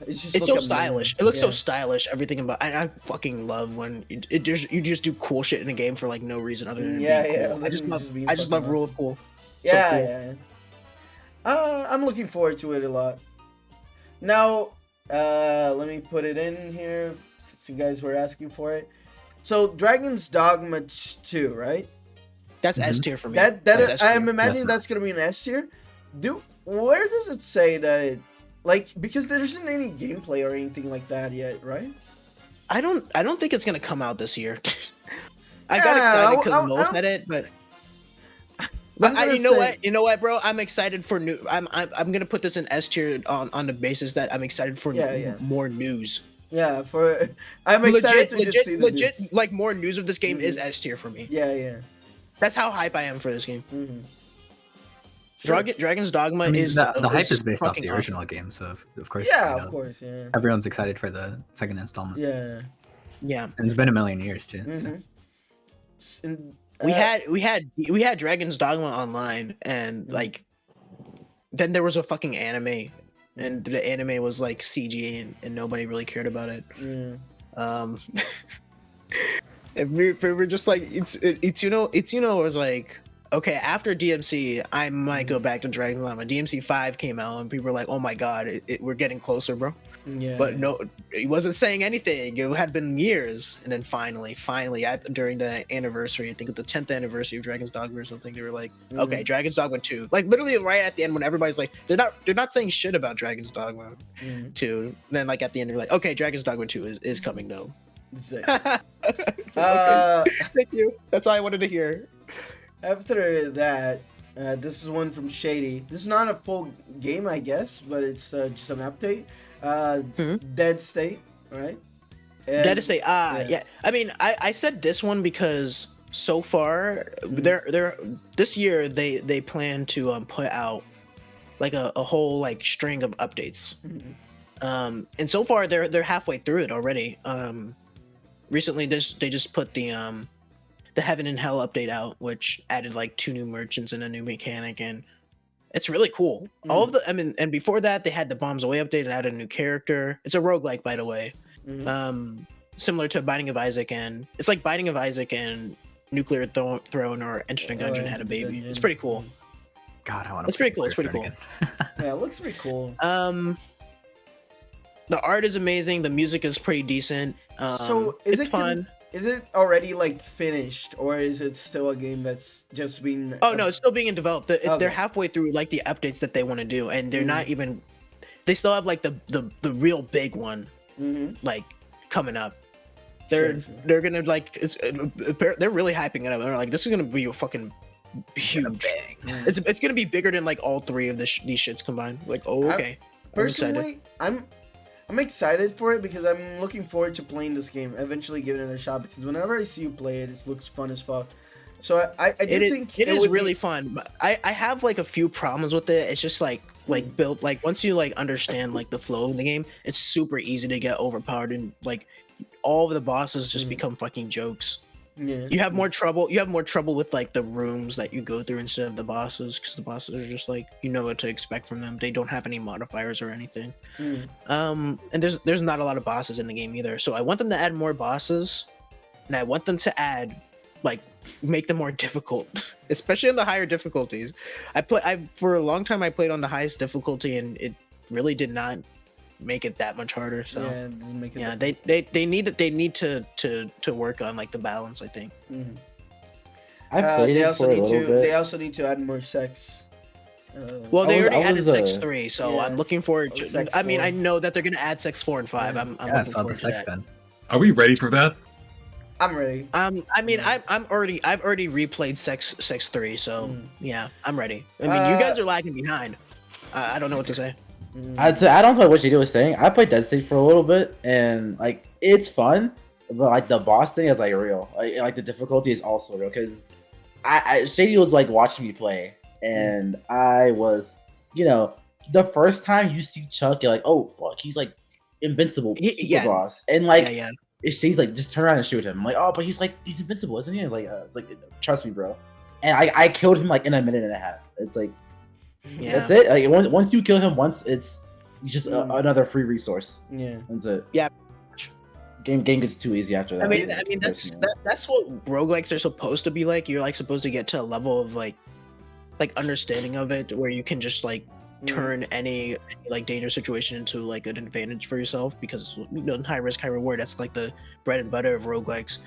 it's just It's so look stylish. amazing. It looks so Yeah. stylish. Everything about I fucking love when you just do cool shit in a game for like no reason other than Yeah, being yeah, cool. I just literally love just being I just fucking love rule awesome. of cool. So Yeah, cool. yeah. I'm looking forward to it a lot. Now, let me put it in here since you guys were asking for it. So, Dragon's Dogma 2, right? That's S Mhm. tier for me. That That's S tier. I'm imagining that's gonna be an S tier. Where does it say that it, like, because there isn't any gameplay or anything like that yet, right? I don't think it's gonna come out this year. I got Yeah, excited I because Mo don't- said it, but I'm gonna you know say- what? You know what, bro? I'm excited for new. I'm gonna put this in S tier on the basis that I'm excited for Yeah. more news. Yeah, I'm excited to just see the legit. Like more news of this game is Mhm. S tier for me. Yeah. That's how hype I am for this game. Mhm. Dragon's Dogma I mean, is the hype is based off fucking the awesome. original game, so of course, Yeah, you know, of course, yeah. everyone's excited for the second installment. Yeah. Yeah, And it's been a million years too. So. Mhm. And, we had Dragon's Dogma online, and like, then there was a fucking anime, and the anime was like CG, and nobody really cared about it. yeah. And we were just like, Itsuno was like, okay, after DMC, I might go back to Dragon's Dogma. DMC 5 came out, and people were like, oh my god, we're getting closer, bro. Yeah. But no, he wasn't saying anything. It had been years, and then finally, during the anniversary, I think the 10th anniversary of Dragon's Dogma or something, they were like, "Okay, Dragon's Dogma 2." Like literally right at the end, when everybody's like, they're not saying shit about Dragon's Dogma 2. Then like at the end, they're like, "Okay, Dragon's Dogma 2 is coming though." Sick. It's like, okay, thank you. That's all I wanted to hear. After that, this is one from Shady. This is not a full game, I guess, but it's just an update. Dead State, right? And- Dead to say, yeah. I mean, I said this one because so far, they're this year they plan to put out like a whole like string of updates. And so far they're halfway through it already. Recently they just put the Heaven and Hell update out, which added like 2 new merchants and a new mechanic, and it's really cool. All of the, and before that they had the Bombs Away update and added a new character. It's a roguelike, by the way. Similar to Binding of Isaac, and it's like Binding of Isaac and Nuclear Throne or Enter the Gungeon had a baby. Dungeon. It's pretty cool. God, I want to. It's pretty cool. It's pretty cool. Yeah, it looks pretty cool. The art is amazing. The music is pretty decent. So is it's it fun? Is it already like finished, or is it still a game that's just being? Oh no, it's still being developed. Okay. They're halfway through like the updates that they want to do, and they're not even. They still have like the real big one, like coming up. They're gonna like they're really hyping it up. They're like, this is gonna be a fucking huge. It's gonna be bigger than like all 3 of these shits combined. Like, oh okay. Personally, I'm excited for it because I'm looking forward to playing this game. Eventually, giving it a shot because whenever I see you play it, it looks fun as fuck. So I do think it is would really be... fun. But I have like a few problems with it. It's just like built like once you like understand like the flow of the game, it's super easy to get overpowered, and like all of the bosses just become fucking jokes. Yeah. You have more trouble with like the rooms that you go through instead of the bosses, because the bosses are just like, you know what to expect from them. They don't have any modifiers or anything. And there's not a lot of bosses in the game either. So I want them to add more bosses, and I want them to add like make them more difficult, especially on the higher difficulties. For a long time I played on the highest difficulty, and it really did not make it that much harder. So yeah, it doesn't make it they need to work on like the balance, I think. I played they it also for a need little to bit. they also need to add more sex. Well, they already added was, sex 3, so yeah. I'm looking forward to. Sex I mean, 4. I know that they're gonna add sex 4 and 5. I'm Yeah, I looking saw the forward to sex that. gun. Are we ready for that? I'm ready. I mean, I've already replayed sex 3, so yeah, I'm ready. I mean, you guys are lagging behind. I don't know what to say. To add on to what JD was saying, I played Dead State for a little bit, and like it's fun, but like the boss thing is like real. Like the difficulty is also real because Shady was like watching me play, and I was, the first time you see Chuck, you're like, oh fuck, he's like invincible, super boss, and like Shady's like, just turn around and shoot him. I'm like, oh, but he's invincible, isn't he? It's like trust me, bro. And I killed him like in a minute and a half. It's like. Yeah. That's it. Like once you kill him once, it's just another free resource. Yeah, that's it. Yeah. Game gets too easy after that. I mean that's what roguelikes are supposed to be like. You're like supposed to get to a level of like understanding of it where you can just like turn any like dangerous situation into like an advantage for yourself, because high risk, high reward. That's like the bread and butter of roguelikes.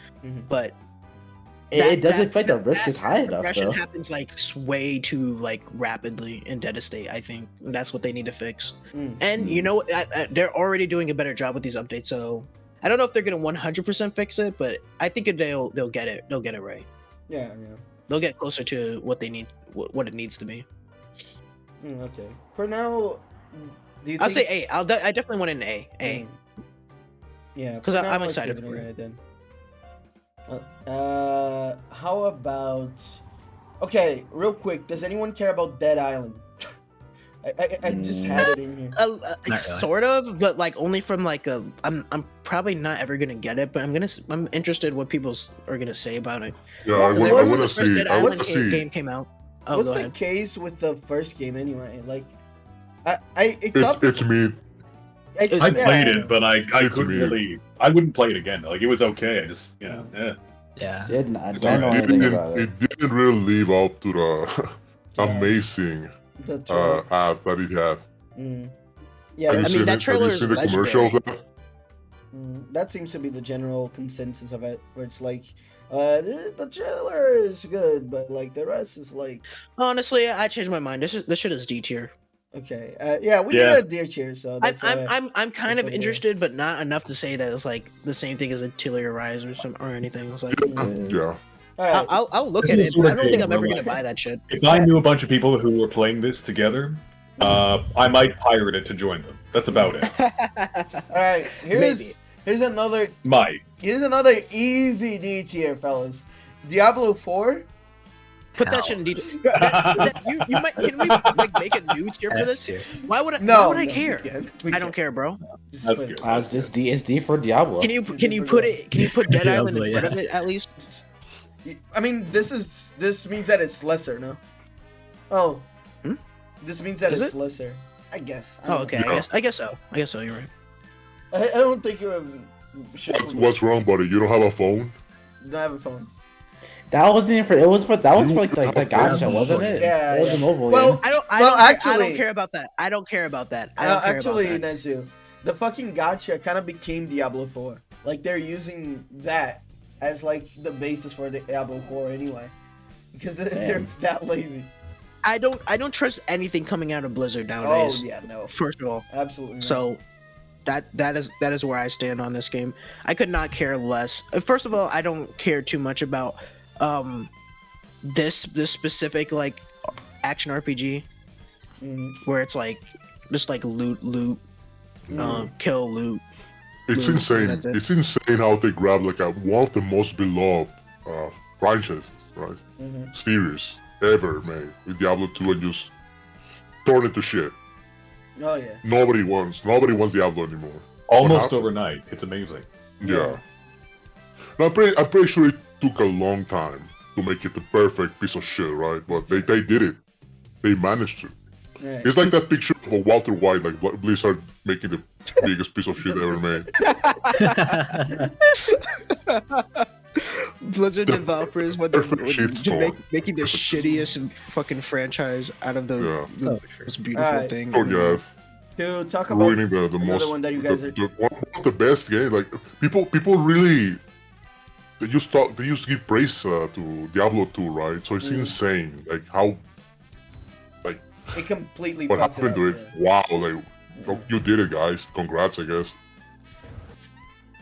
But it doesn't feel like the risk is high enough. Progression happens like way too like rapidly in Dead State. I think that's what they need to fix. And you know, they're already doing a better job with these updates. So I don't know if they're gonna 100% fix it, but I think they'll get it. They'll get it right. Yeah. They'll get closer to what they need, what it needs to be. Okay. For now, do you? I'll think... say A. I definitely want an A. A. Yeah. 'Cause for now, I'm let's excited give for an it. A then. How about? Okay, real quick. Does anyone care about Dead Island? I just had it in here. really. Sort of, but like only from like a. I'm probably not ever gonna get it, but I'm interested what people are gonna say about it. Yeah, Well, I what's want the to first see. Dead I want Island to see. game came out. Oh, What's go the ahead. case with the first game anyway? Like, it thought It's me. I yeah. played it, but I It's couldn't weird. really. I wouldn't play it again. Like it was okay. I just Yeah. Didn't I It's don't know alright. anything about it. It didn't really live up to the Yeah. amazing The trailer. ad that it had. Yeah, Have you I mean, seen that it? Have trailer you is seen the commercial of legendary. that? that seems to be the general consensus of it, where it's like, the trailer is good, but like the rest is like, Honestly, I changed my mind. This shit is D tier. okay, yeah, we Yeah. did a deer cheer, so that's I'm kind of okay. interested, but not enough to say that it's like the same thing as Atelier Rise or anything. It's like Yeah. all right. I'll look This at is it, sort but I of don't think game I'm ever where, gonna like, buy that shit. if I knew a bunch of people who were playing this together, I might pirate it to join them. That's about it. All right, here's another Might. easy D tier, fellas. Diablo 4. Put that shit in D tier. You might. Can we like make a new tier for F this? tier. Why would I? No, why would I no, care? we can't. We I don't can't. care, bro. Just That's put it. good. It's D for Diablo. Can you put it? Can you put Dead Island in Diablo, front of yeah. it at least? I mean, this means that it's lesser, no? Oh, Hmm? this means that Is it's it? lesser. I guess. I Oh, don't okay. Yeah. I guess so. You're right. know. I don't think you should. What's wrong, buddy? You don't have a phone? Don't have a phone. That wasn't even for. It was for. That was You for like the have gacha, fun. wasn't it? Yeah, It was yeah. a mobile Well, game. I don't. Well, I actually- don't care about that. I don't care about that. Actually, Nezu, the fucking gacha kind of became Diablo 4. Like they're using that as like the basis for Diablo 4 anyway, because they're that lazy. I don't trust anything coming out of Blizzard nowadays. Oh yeah, no, First of all, absolutely. Not. so that is where I stand on this game. I could not care less. First of all, I don't care too much about this specific like action RPG where it's like just like loot, kill, loot. It's Yeah, insane. that's it. It's insane how they grab like one of the most beloved franchises, right? Series ever made with Diablo 2 and just turn it to shit. Oh yeah. Nobody wants Diablo anymore. Almost happened? overnight. It's amazing. Yeah. Now, I'm pretty sure it took a long time to make it the perfect piece of shit, right? But they did it. They managed to. Right. It's like that picture of a Walter White, like Blizzard making the biggest piece of shit ever made. Blizzard The developers perfect shitstorm. making the shittiest fucking franchise out of the, Yeah. the most beautiful Alright. thing. Oh yeah, To talk about ruining the another most one that you guys are. one of the best games. Like people really they used to give praise to Diablo 2, right? So it's insane, like how It completely what fucked happened to it. yeah. Wow, like you did it, guys. Congrats, I guess.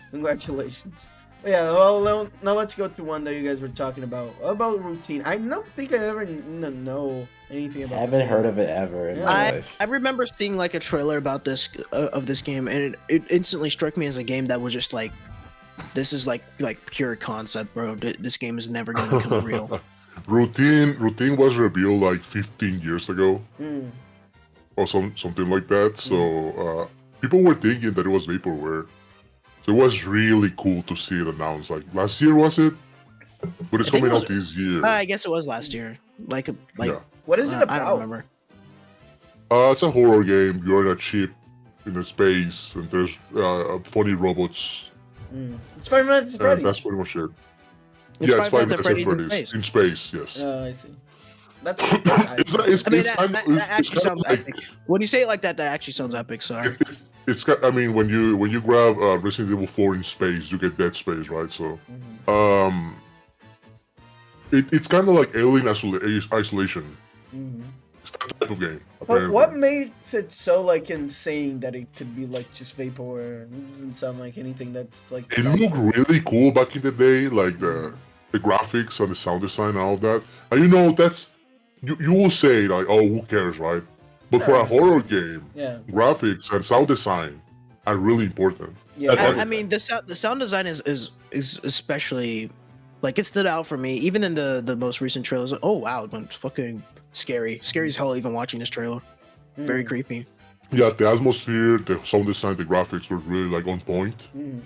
Congratulations. Yeah, well, now let's go to one that you guys were talking about routine. I don't think I ever know anything about. I haven't heard of it ever in my Yeah. life. I remember seeing like a trailer about this of this game, and it instantly struck me as a game that was just like, this is like pure concept, bro. This game is never gonna become real. Routine was revealed like 15 years ago or something like that. So people were thinking that it was vaporware. So it was really cool to see it announced. Like last year, was it? But it's I think coming it was- out this year. I guess it was last year. Like Yeah. What is it about? I don't remember. It's a horror game. You're in a ship in a space, and there's funny robots. It's 5 Nights at Freddy's. That's pretty much it. It's Yeah, it's Five Five Nights at Nights at Freddy's in Freddy's space. in space. Yes. I see. That's It's I mean, kind that of- actually it's sounds kind of epic. When you say it like that, that actually sounds epic. Sorry. I mean, when you grab Resident Evil 4 in space, you get Dead Space, right? So, it's kind of like Alien Isolation type of game. But apparently. what makes it so like insane that it could be like just vaporware? It doesn't sound like anything that's like. It looked really cool back in the day, like the graphics and the sound design and all that. And you know, that's you will say like, oh, who cares, right? But for a horror game, Yeah. graphics and sound design are really important. Yeah. That's I mean, the sound design is especially like it stood out for me. Even in the most recent trailers. Oh wow, it's fucking scary. Scary as hell. Even watching this trailer, very creepy. Yeah, the atmosphere, the sound design, the graphics were really like on point. Mm.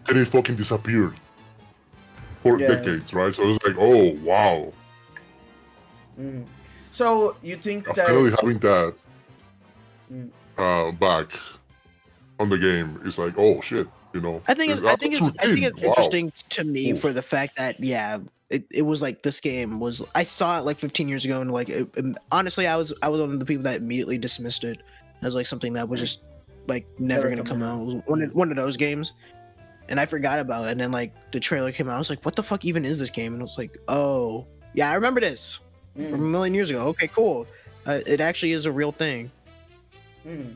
And it fucking disappeared for Yeah. decades, right? So it was like, oh wow, Mm. So you think finally that? having that Mm. back on the game is like, oh shit, you know. I think it's routine. Wow. interesting to me Oof. for the fact that it was like this game was I saw it like 15 years ago and like honestly I was one of the people that immediately dismissed it as like something that was just like never gonna come out. It was one of those games, and I forgot about it. And then like the trailer came out, I was like, what the fuck even is this game? And I was like, oh yeah, I remember this from a million years ago. Okay, cool. It actually is a real thing. Mm.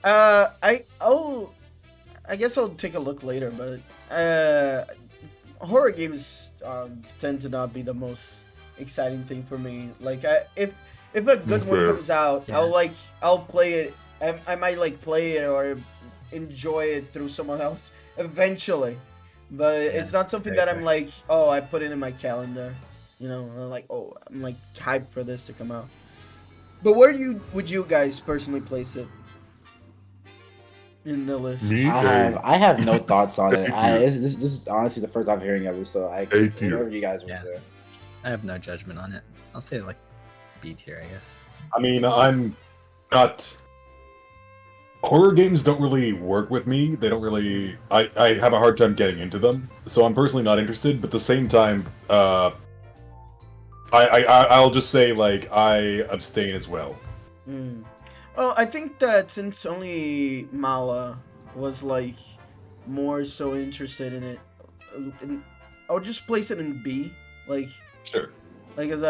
I guess I'll take a look later, but horror games tend to not be the most exciting thing for me. Like, if a good one Fair. comes out, Yeah. I'll play it. I might like play it or enjoy it through someone else eventually, but it's not something that I'm like, oh, I put it in my calendar. You know, I'm like, oh, I'm like hyped for this to come out. But where would you guys personally place it in the list? Me, I have no thoughts on it. A tier. This is honestly the first I'm hearing of it, so I A tier. whatever you guys want Yeah. to say. I have no judgment on it. I'll say like B tier, I guess. I mean, I'm not. Horror games don't really work with me. They don't really. I have a hard time getting into them, so I'm personally not interested. But at the same time, I'll just say like I abstain as well. Well, I think that since only Mala was like more so interested in it, I would just place it in B. Like, Sure. like as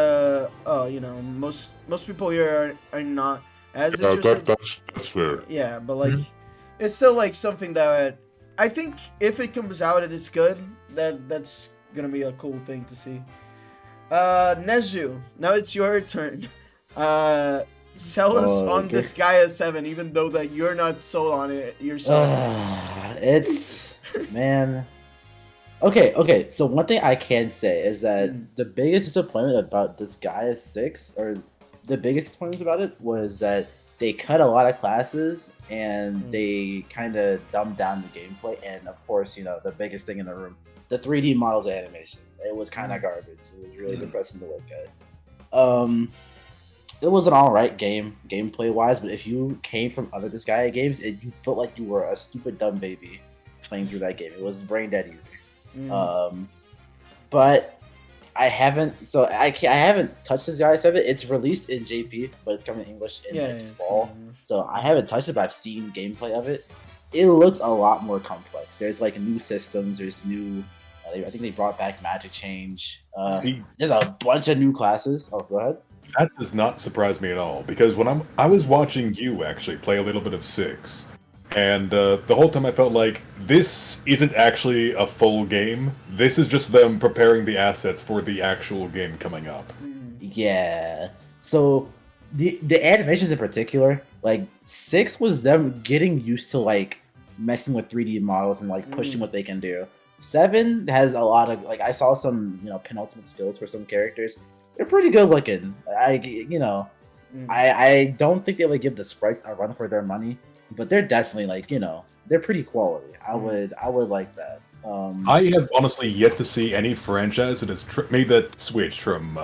you know, most people here are not as Yeah, interested. that's fair. Yeah, but like, it's still like something that I think if it comes out and it's good, that's gonna be a cool thing to see. Nezu, now it's your turn. Sell us on okay. this Gaia 7, even though that you're not sold on it yourself. It's man. Okay. So one thing I can say is that the biggest disappointment about this Gaia 6, or the biggest disappointment about it, was that they cut a lot of classes and they kind of dumbed down the gameplay. And of course, you know, the biggest thing in the room, the 3D models and animation. It was kind of garbage. It was really depressing to look at. It was an alright game, gameplay wise, but if you came from other Disgaea games, you felt like you were a stupid dumb baby playing through that game. It was brain dead easy. But I haven't touched this Gaia 7. It's released in JP, but it's coming in English in fall. So I haven't touched it, but I've seen gameplay of it. It looks a lot more complex. There's like new systems. There's new. I think they brought back Magic Change. See, there's a bunch of new classes. Oh, go ahead. that does not surprise me at all because when I was watching you actually play a little bit of 6, and the whole time I felt like this isn't actually a full game. This is just them preparing the assets for the actual game coming up. Yeah. So the animations in particular, like 6 was them getting used to like messing with 3D models and like pushing what they can do. 7 has a lot of like I saw some penultimate skills for some characters. They're pretty good looking. I don't think they would give the sprites a run for their money, but they're definitely like they're pretty quality. I would like that. I have honestly yet to see any franchise that has made that switch from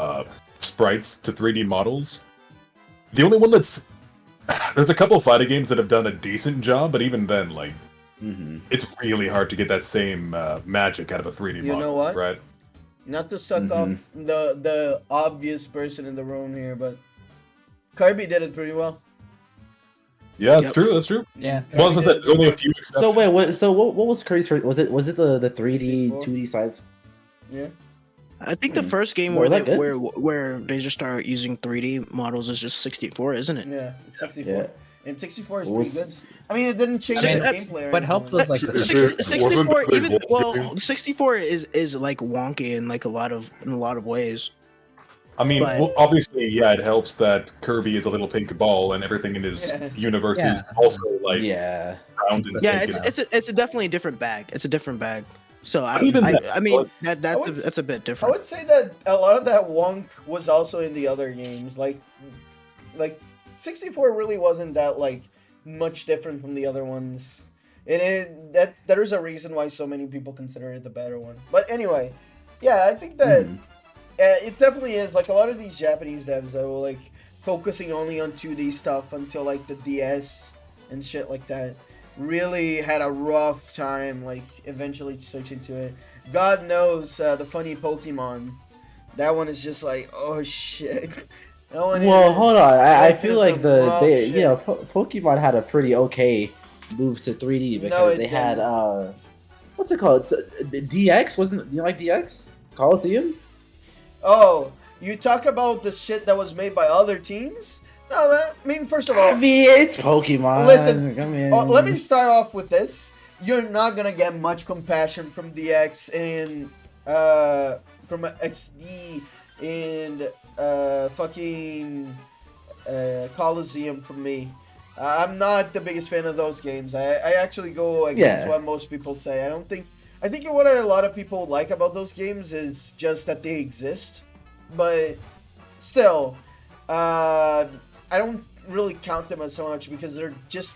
sprites to 3D models. The only one there's a couple of fighting games that have done a decent job, but even then, like, it's really hard to get that same magic out of a 3D model. You know what? Right? Not to suck up the obvious person in the room here, but Kirby did it pretty well. Yeah, that's true. That's true. Yeah. Well, as I said, there's only a few exceptions. So wait, what was Kirby's first? Was it the 3D, 2D sides? Yeah. I think the first game Well, where that they good. where they just start using 3D models is just 64, isn't it? Yeah, it's 64. Yeah. And 64 is What pretty good. was- I mean, it didn't change I mean, the gameplay. Or what helped anything was like the Is support. it- 64 wasn't the even gold game? 64 is like wonky in like a lot of ways. I mean, But- well, obviously, yeah, it helps that Kirby is a little pink ball, and everything in his Yeah. universe is Yeah. also like Yeah. round and Yeah, pink. it's a definitely a different bag. It's a different bag. So I Even that, I mean but- that's a bit I different. would say that a lot of that wonk was also in the other games. Like 64 really wasn't that like much different from the other ones. That there's a reason why so many people consider it the better one. But anyway, yeah, I think that it definitely is like a lot of these Japanese devs that were like focusing only on 2D stuff until like the DS and shit like that really had a rough time like eventually switching to it. God knows the funny Pokemon. That one is just like, oh shit. That one Well, is- hold on. I that feel is like some the rough they shit. you know Pokemon had a pretty okay move to 3D No, because it they had didn't. what's it called? DX wasn't you like DX Coliseum? Oh, you talk about the shit that was made by other teams? No, I mean, first of all, I mean, it's Pokemon. Listen, I mean, let me start off with this. You're not gonna get much compassion from DX and from XD and fucking Coliseum from me. I'm not the biggest fan of those games. I actually go against Yeah. what most people say. I think what a lot of people like about those games is just that they exist, but still, I don't really count them as so much because they're just,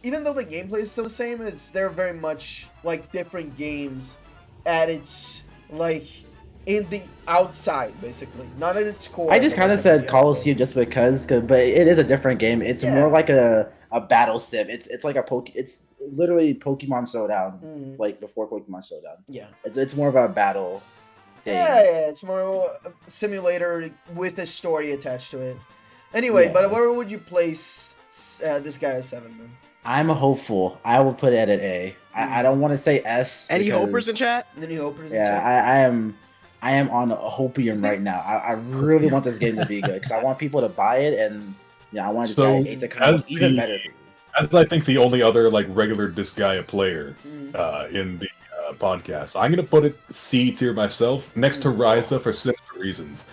even though the gameplay is still the same, they're very much like different games at its like in the outside basically, not at its core. I just but kind of like, said the Coliseum just because, but it is a different game. It's Yeah. more like a battle sim. It's like it's literally Pokemon Showdown, Mhm. like before Pokemon Showdown. Yeah. It's more of a battle thing. Yeah, it's more a simulator with a story attached to it. Anyway, Yeah. but where would you place this guy as 7 then? I'm a hopeful. I will put it at an A. I don't want to say S. Any because- hopers in chat? Any hopers? in Yeah, chat? I am on a hopium right now. I really want this game to be good because I want people to buy it, and yeah, I want this So, guy to come out as even the- better. As I think the only other like regular Disgaea player Mm. in the podcast, I'm gonna put it C tier myself next to Ryza for similar reasons.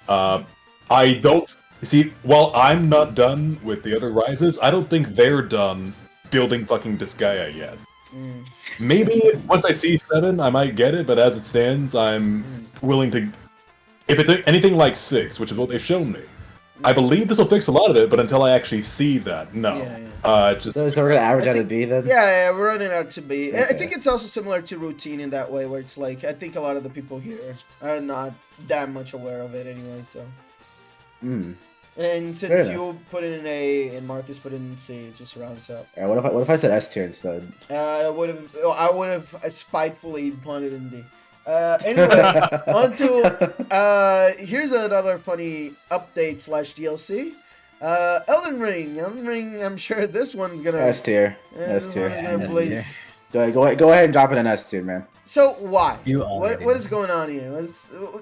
I don't see while I'm not done with the other Ryzes, I don't think they're done building fucking Disgaea yet. Mm. Maybe once I see 7, I might get it, but as it stands, I'm willing to. If it's anything like 6, which is what they've shown me, I believe this will fix a lot of it. But until I actually see that, no. Yeah, Just So we're gonna average I out a think- B then. Yeah, we're running out to be. I Okay. think it's also similar to Routine in that way, where it's like I think a lot of the people here are not that much aware of it anyway. So, Mm. and Fair since enough. you put in an A and Marcus put in C, it just rounds up. All right, what if I said S tier instead? I would have spitefully put it in D. Anyway, on to here's another funny update / DLC. Elden Ring. I'm sure this one's gonna. S tier. this S tier. one's gonna S place- tier. Go ahead and drop it an S tier, man. So why? You What already what is know. going on here?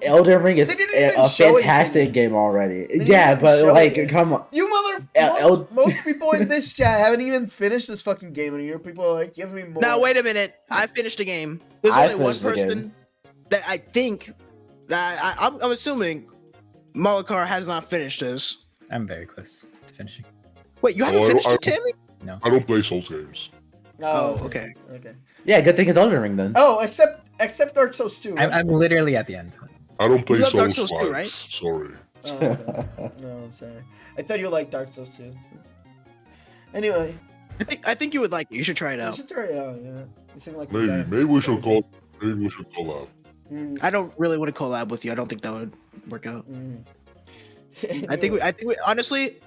Elden Ring is They didn't even a show fantastic anything. game already. didn't Yeah, even but show like, it. come on. You mother. El- Most people in this chat haven't even finished this fucking game, and here people are like, give me more. Now wait a minute. I finished the game. There's I only one finished the game. person that I think that I'm assuming Molokar has not finished this. I'm very close to finishing. Wait, you haven't Oh, finished I- it, Tammy? I don't play Souls games. Oh, okay. Okay. Yeah, good thing it's Elden Ring then. Oh, except Dark Souls 2. Right? I'm literally at the end. I don't play love Dark Souls Souls 2, fights. right? Sorry. Oh, okay. No, sorry. I thought you liked Dark Souls 2. Anyway, I think you would like it. You should try it you out. should try it out. Yeah. You seem like a Maybe. guy. Maybe we should call. Maybe we should collab. Mm, I don't really want to collab with you. I don't think that would work out. mm. I think we honestly,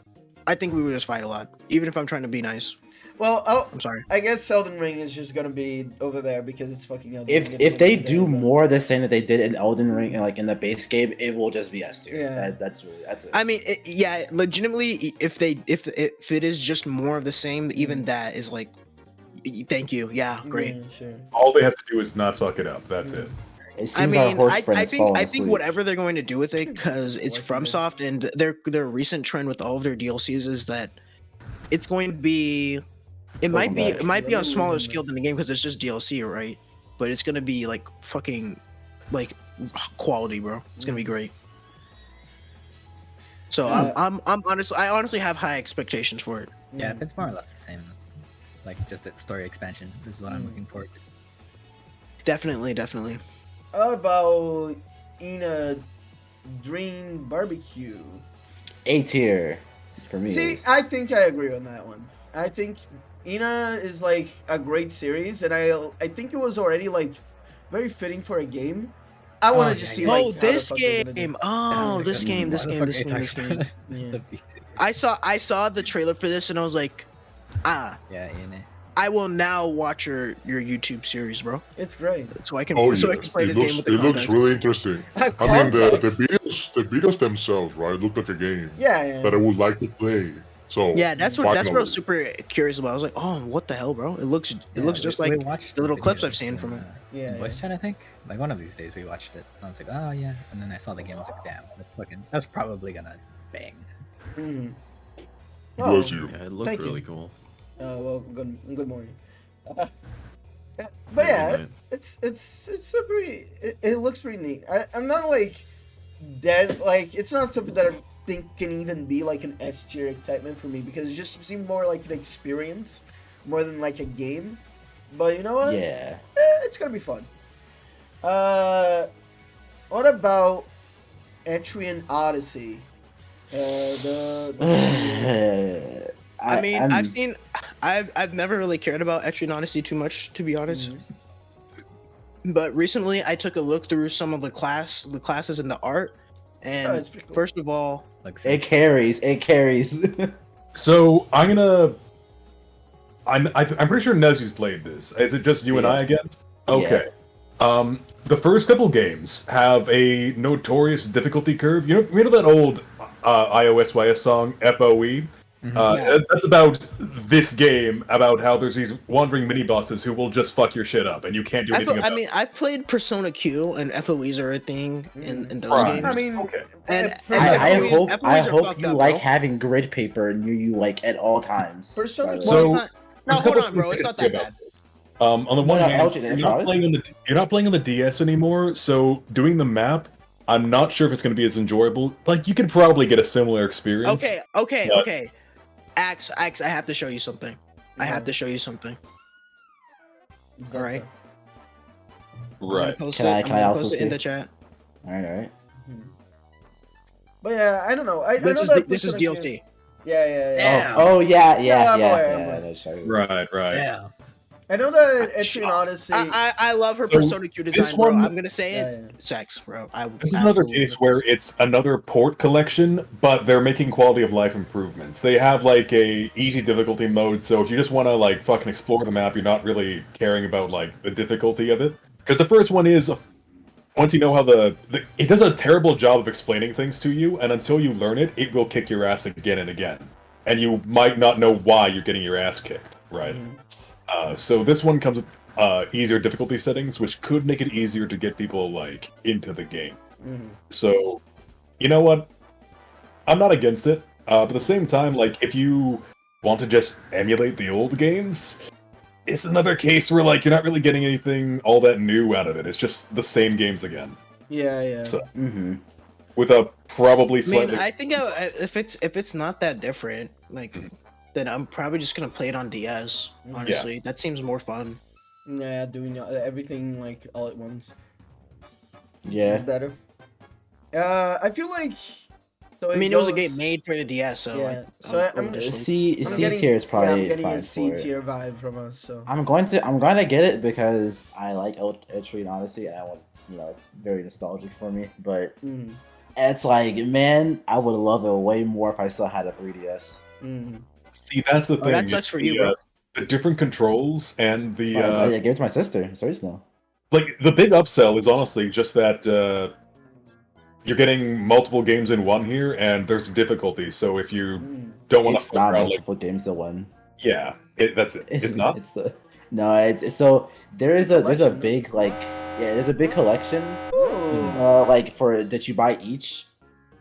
I think we would just fight a lot. Even if I'm trying to be nice. Well, I'm sorry. I guess Elden Ring is just gonna be over there because it's fucking Elden If Ring. if they It's do there, but- more the same that they did in Elden Ring, like in the base game, it will just be S tier. Yeah. That's it. I mean, yeah, legitimately, if it is just more of the same, even that is like, thank you. Yeah, great. Yeah, sure. all they have to do is not fuck it up. That's it. It seems I our mean, horse friend I is think falling I think asleep. whatever they're going to do with it, because it's Working it. FromSoft, and their recent trend with all of their DLCs is that it's going to be. Welcome back. It might be on Let me smaller read scale them. than the game because it's just DLC, right? But it's gonna be like fucking like quality, bro. It's gonna be great. So Yeah. I'm honestly have high expectations for it. Yeah, if it's more or less the same, it's like just a story expansion is what I'm looking forward to. Definitely. How about Ina Dream Barbecue? A tier for me. See, is- I think I agree on that one. I think Ina is like a great series, and I think it was already like very fitting for a game. I want to just see like Oh, how the this fuck they're gonna do game. it. Oh, this game. Yeah. I saw the trailer for this and I was like, Yeah, in it. I will now watch your YouTube series, bro. It's great. So I can Oh so I yes, can play it this looks game with the it looks context. really interesting. I mean Context. the videos themselves, right, look like a game Yeah. that I would like to play. So Yeah, that's what I finally. was super curious about. I was like, oh, what the hell, bro? It looks just like watched the little clips videos I've seen from in, it. Yeah, Voice yeah. chat, I think. Like one of these days we watched it. I was like, oh yeah, and then I saw the game. I was like, damn, that's probably gonna bang. Mhm. Bless you. Yeah, it looked Thank you. really cool. Well, good morning. But Good yeah, night. it's a pretty. It looks pretty neat. I'm not like dead. Like it's not something that I think can even be like an S tier excitement for me because it just seemed more like an experience more than like a game. But you know what? Yeah. It's gonna be fun. What about Etrian Odyssey? I mean, I'm- I've never really cared about Etrian Odyssey too much, to be honest. Mm-hmm. But recently, I took a look through some of the classes and the art, and Oh, it's pretty cool. first of all, Like, It carries. It carries. So I'm pretty sure Nezu's played this. Is it just you and Yeah. I again? Okay. The first couple games have a notorious difficulty curve. You know that old iOS song FOE? That's about this game, about how there's these wandering mini bosses who will just fuck your shit up, and you can't do anything about it. I've played Persona Q, and FOEs are a thing in those Right. games. I mean, Okay. And Persona I Q is- hope FOEs are fucked you up, like bro. having grid paper near you like at all times. Persona by the Q- way. So- Well, it's not, no, there's a hold couple on, bro. things It's to not say that about bad. On the one no, hand, LG, you're not playing on the DS anymore, so doing the map, I'm not sure if it's going to be as enjoyable. Like, you could probably get a similar experience. Okay. Axe, I have to show you something. I have to show you something. Is that All right. so? I'm gonna Right. post Can it. I- I'm can I gonna also post it in see? the chat. All right. But yeah, I don't know. I This know is that this is Persona Q- DLC. Yeah. Damn. Oh yeah. Yeah, I'm aware, I'm Yeah. aware. That's sorry. Right. Yeah. I know that Etrian Odyssey. I love her So, Persona Q this design, bro. one- I'm gonna say Yeah, it. yeah. Sex, bro. This is another case where it's another port collection, but they're making quality of life improvements. They have like a easy difficulty mode, so if you just want to like fucking explore the map, you're not really caring about like the difficulty of it. Because the first one is, once you know how it does a terrible job of explaining things to you, and until you learn it, it will kick your ass again and again, and you might not know why you're getting your ass kicked. Right. So this one comes with easier difficulty settings, which could make it easier to get people like into the game. So, you know what? I'm not against it, but at the same time, like if you want to just emulate the old games, it's another case where like you're not really getting anything all that new out of it. It's just the same games again. Yeah. So Mm-hmm. with a probably I mean, slightly I think if it's not that different, like, then I'm probably just gonna play it on DS. Honestly, that seems more fun. Yeah, doing everything like all at once. Yeah. Is better. I feel like. So I mean, it was a goes- game made for the DS, so Yeah, like, so I'm just C I'm C getting- tier is probably I'm getting fine a C for it. tier vibe from us. So I'm going to get it because I like Etrian Odyssey and I want it's very nostalgic for me. But Mm, it's like, man, I would love it way more if I still had a 3DS. see that's the thing. that sucks for you, the, bro. The different controls and the I gave it to my sister. Sorry, Snow. like the big upsell is honestly just that you're getting multiple games in one here, and there's difficulty. So if you don't want to It's fuck not around, like multiple games to one. yeah, that's it. It's not. No, so It's a there's a collection, big like there's a big collection Ooh. like for that you buy each,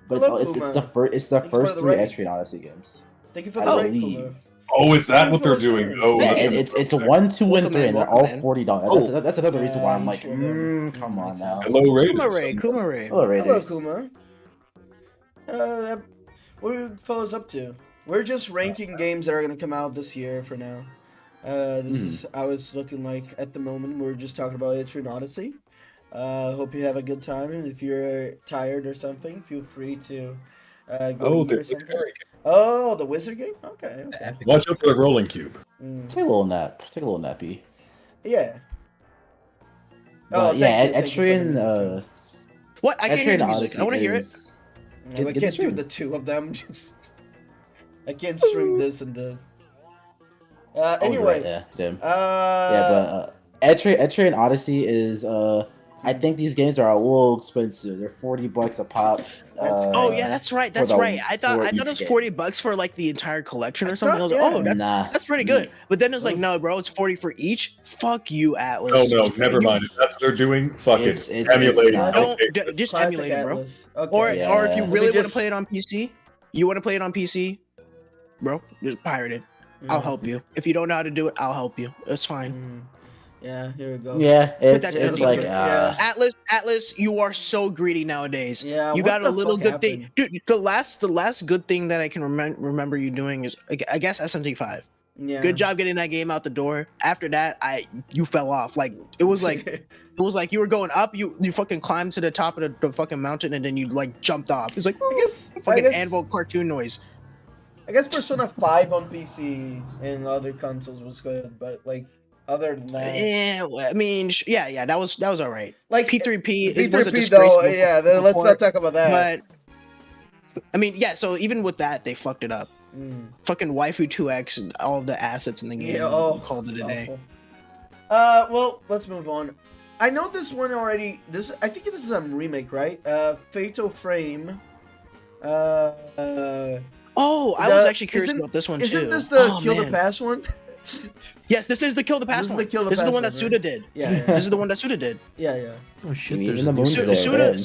but Hello, it's the Kuma. first Thank you for the three raid. Etrian Odyssey games. Thank you for I the raid, believe. Kuma. Oh, is that Thank what you they're for doing? sharing. Oh, Yeah, that's it's 1, 2, and Welcome 3, in, and they're welcome all in. $40. Oh. That's another reason why I'm you like, sure do. come on Nice. now. Hello, Raiders. Kuma Ray. Hello, Hello, Raiders. Kuma. What are you fellas up to? We're just ranking games that are gonna come out this year for now. This is how it's looking like at the moment. We're just talking about Etrian Odyssey. Hope you have a good time, and if you're tired or something, feel free to go eat or something. Oh, the wizard game? Okay. Watch out for the rolling cube. Take a little nap. Take a little nappy. Yeah. But thank yeah, you, thank you for the music, Etrian. What? I can't hear Etrian the music. Odyssey I want to hear it. is- No, I Get can't the do tune. the two of them. Just I can't stream this and this. Oh, you're Anyway. right, yeah, damn. Uh, Etrian Odyssey is I think these games are a little expensive. They're $40 a pop. That's Oh yeah, that's right. for That's the- right. I thought for it each was game. $40 for like the entire collection I or something. I thought- was like, oh, yeah. that's pretty good. But then it's like, no, bro, it's 40 for each. Fuck you, Atlas. Oh no, never mind. If that's what they're doing, fuck It's emulate. not. Don't Okay. just classic emulate it, bro. Atlas. Okay. Or if you Yeah. really want to just- play it on PC, bro, just pirate it. I'll help you. If you don't know how to do it, I'll help you. It's fine. Mm. Yeah, here we go. Yeah, it's that down. like Yeah. Atlas, you are so greedy nowadays. Yeah, You what got a the little fuck good thing, happened? dude. The last good thing that I can remember you doing is, I guess, SMT5. Yeah. Good job getting that game out the door. After that, you fell off. Like it was like you were going up. You fucking climbed to the top of the fucking mountain and then you like jumped off. It's like fucking anvil cartoon noise. I guess Persona 5 on PC and other consoles was good, but like other than that, Yeah, I mean, yeah, that was all right. like P3P, it was a P3P though, disgraceful yeah. Let's not report, talk about that. But I mean, yeah. So even with that, they fucked it up. Fucking waifu 2x and all of the assets in the game. Yeah, called it a day. Well, let's move on. I know this one already. I think this is a remake, right? Fatal Frame. Oh, I was actually curious about this one too. Isn't this the Kill the man. Past one? Yes, this is the Kill the Past This is one. the Kill the This is the Past one that one, Suda right? did. Yeah, This is the one that Suda did. yeah. Oh shit! Even There's the a moon's new there.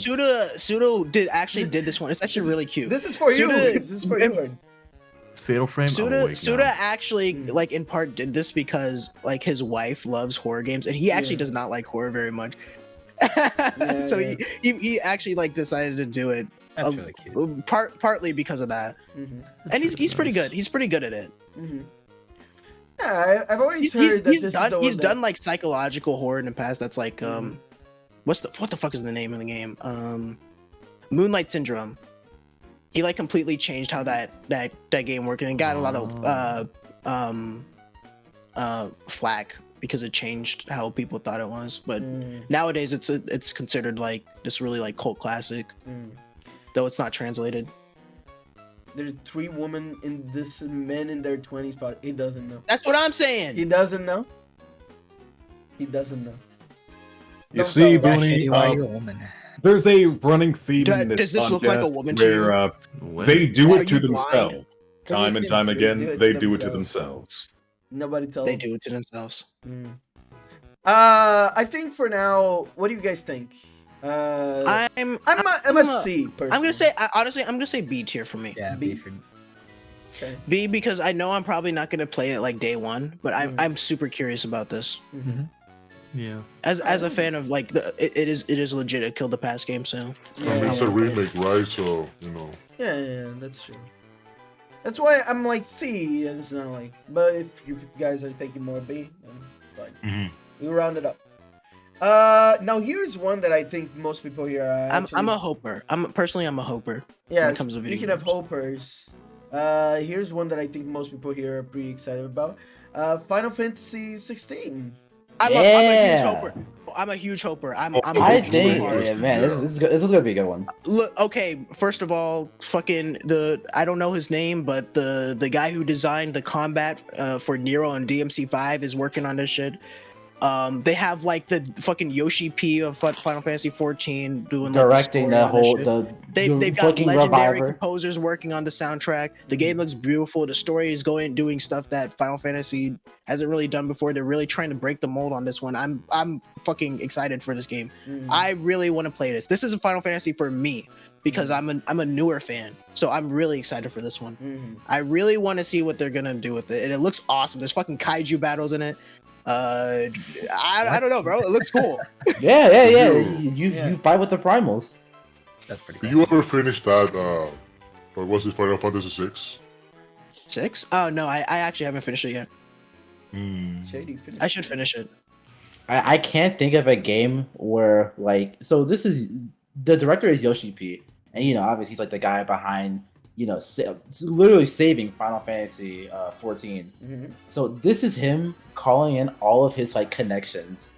Suda did this one. It's actually really cute. This is for you. Suda- This is for you. Fatal Frame. I'm Suda awake now. actually like in part did this because like his wife loves horror games and he actually does not like horror very much. So he actually like decided to do it. That's really cute. Partly because of that, and he's pretty good. He's pretty good at it. Yeah, I've always heard that this is the one He's that- done like psychological horror in the past. That's like what the fuck is the name of the game? Moonlight Syndrome. He like completely changed how that game worked and it got a lot of flack because it changed how people thought it was. But nowadays it's considered like this really like cult classic, though it's not translated. There's 3 women in this men in their 20s, but he doesn't know. That's what I'm saying. He doesn't know. He doesn't know. You see, tell him. Booney, Why are you a woman? there's a running theme in Does this this look like a podcast woman to you? where What? they do Are it to you blind? themselves. Time and time They again, do it to they do it to themselves. themselves. Nobody tells. They do it to themselves. I think for now, what do you guys think? I'm a C person. I'm gonna say honestly, I'm gonna say B tier for me. Yeah, B. B for Okay. B because I know I'm probably not gonna play it like day one, but I'm super curious about this. Yeah. As a fan of like it is legit a Kill the Past game, so I mean, it's a remake, right? So, you know. Yeah, that's true. That's why I'm like C, and it's not like. But if you guys are thinking more B, then fine. We round it up. Now here's one that I think most people here are. I'm a hoper. I'm a hoper. Yeah, when it comes to video speaking of games. hopers, here's one that I think most people here are pretty excited about. Final Fantasy 16. I'm a huge hoper. I'm a huge hoper. I'm I a big think, hoper. yeah, man, this is gonna be a good one. Look, okay. First of all, fucking I don't know his name, but the guy who designed the combat for Nero and DMC5 is working on this shit. They have like the fucking Yoshi P of Final Fantasy 14 doing like, Directing the the whole shit. the They've got fucking legendary reviver. composers working on the soundtrack. The game looks beautiful. The story is doing stuff that Final Fantasy hasn't really done before. They're really trying to break the mold on this one. I'm fucking excited for this game. I really want to play this. This is a Final Fantasy for me because I'm a newer fan. So I'm really excited for this one. I really want to see what they're gonna do with it. And it looks awesome. There's fucking kaiju battles in it. I don't know, bro. It looks cool. Yeah. You fight with the primals. That's pretty Did cool. you ever finish that? What was it, Final Fantasy 6? 6? Oh no, I actually haven't finished it yet. Shady, finish I should finish it. I can't think of a game where like so this is the director is Yoshi P, and obviously he's like the guy behind literally saving Final Fantasy 14. So this is him calling in all of his like connections.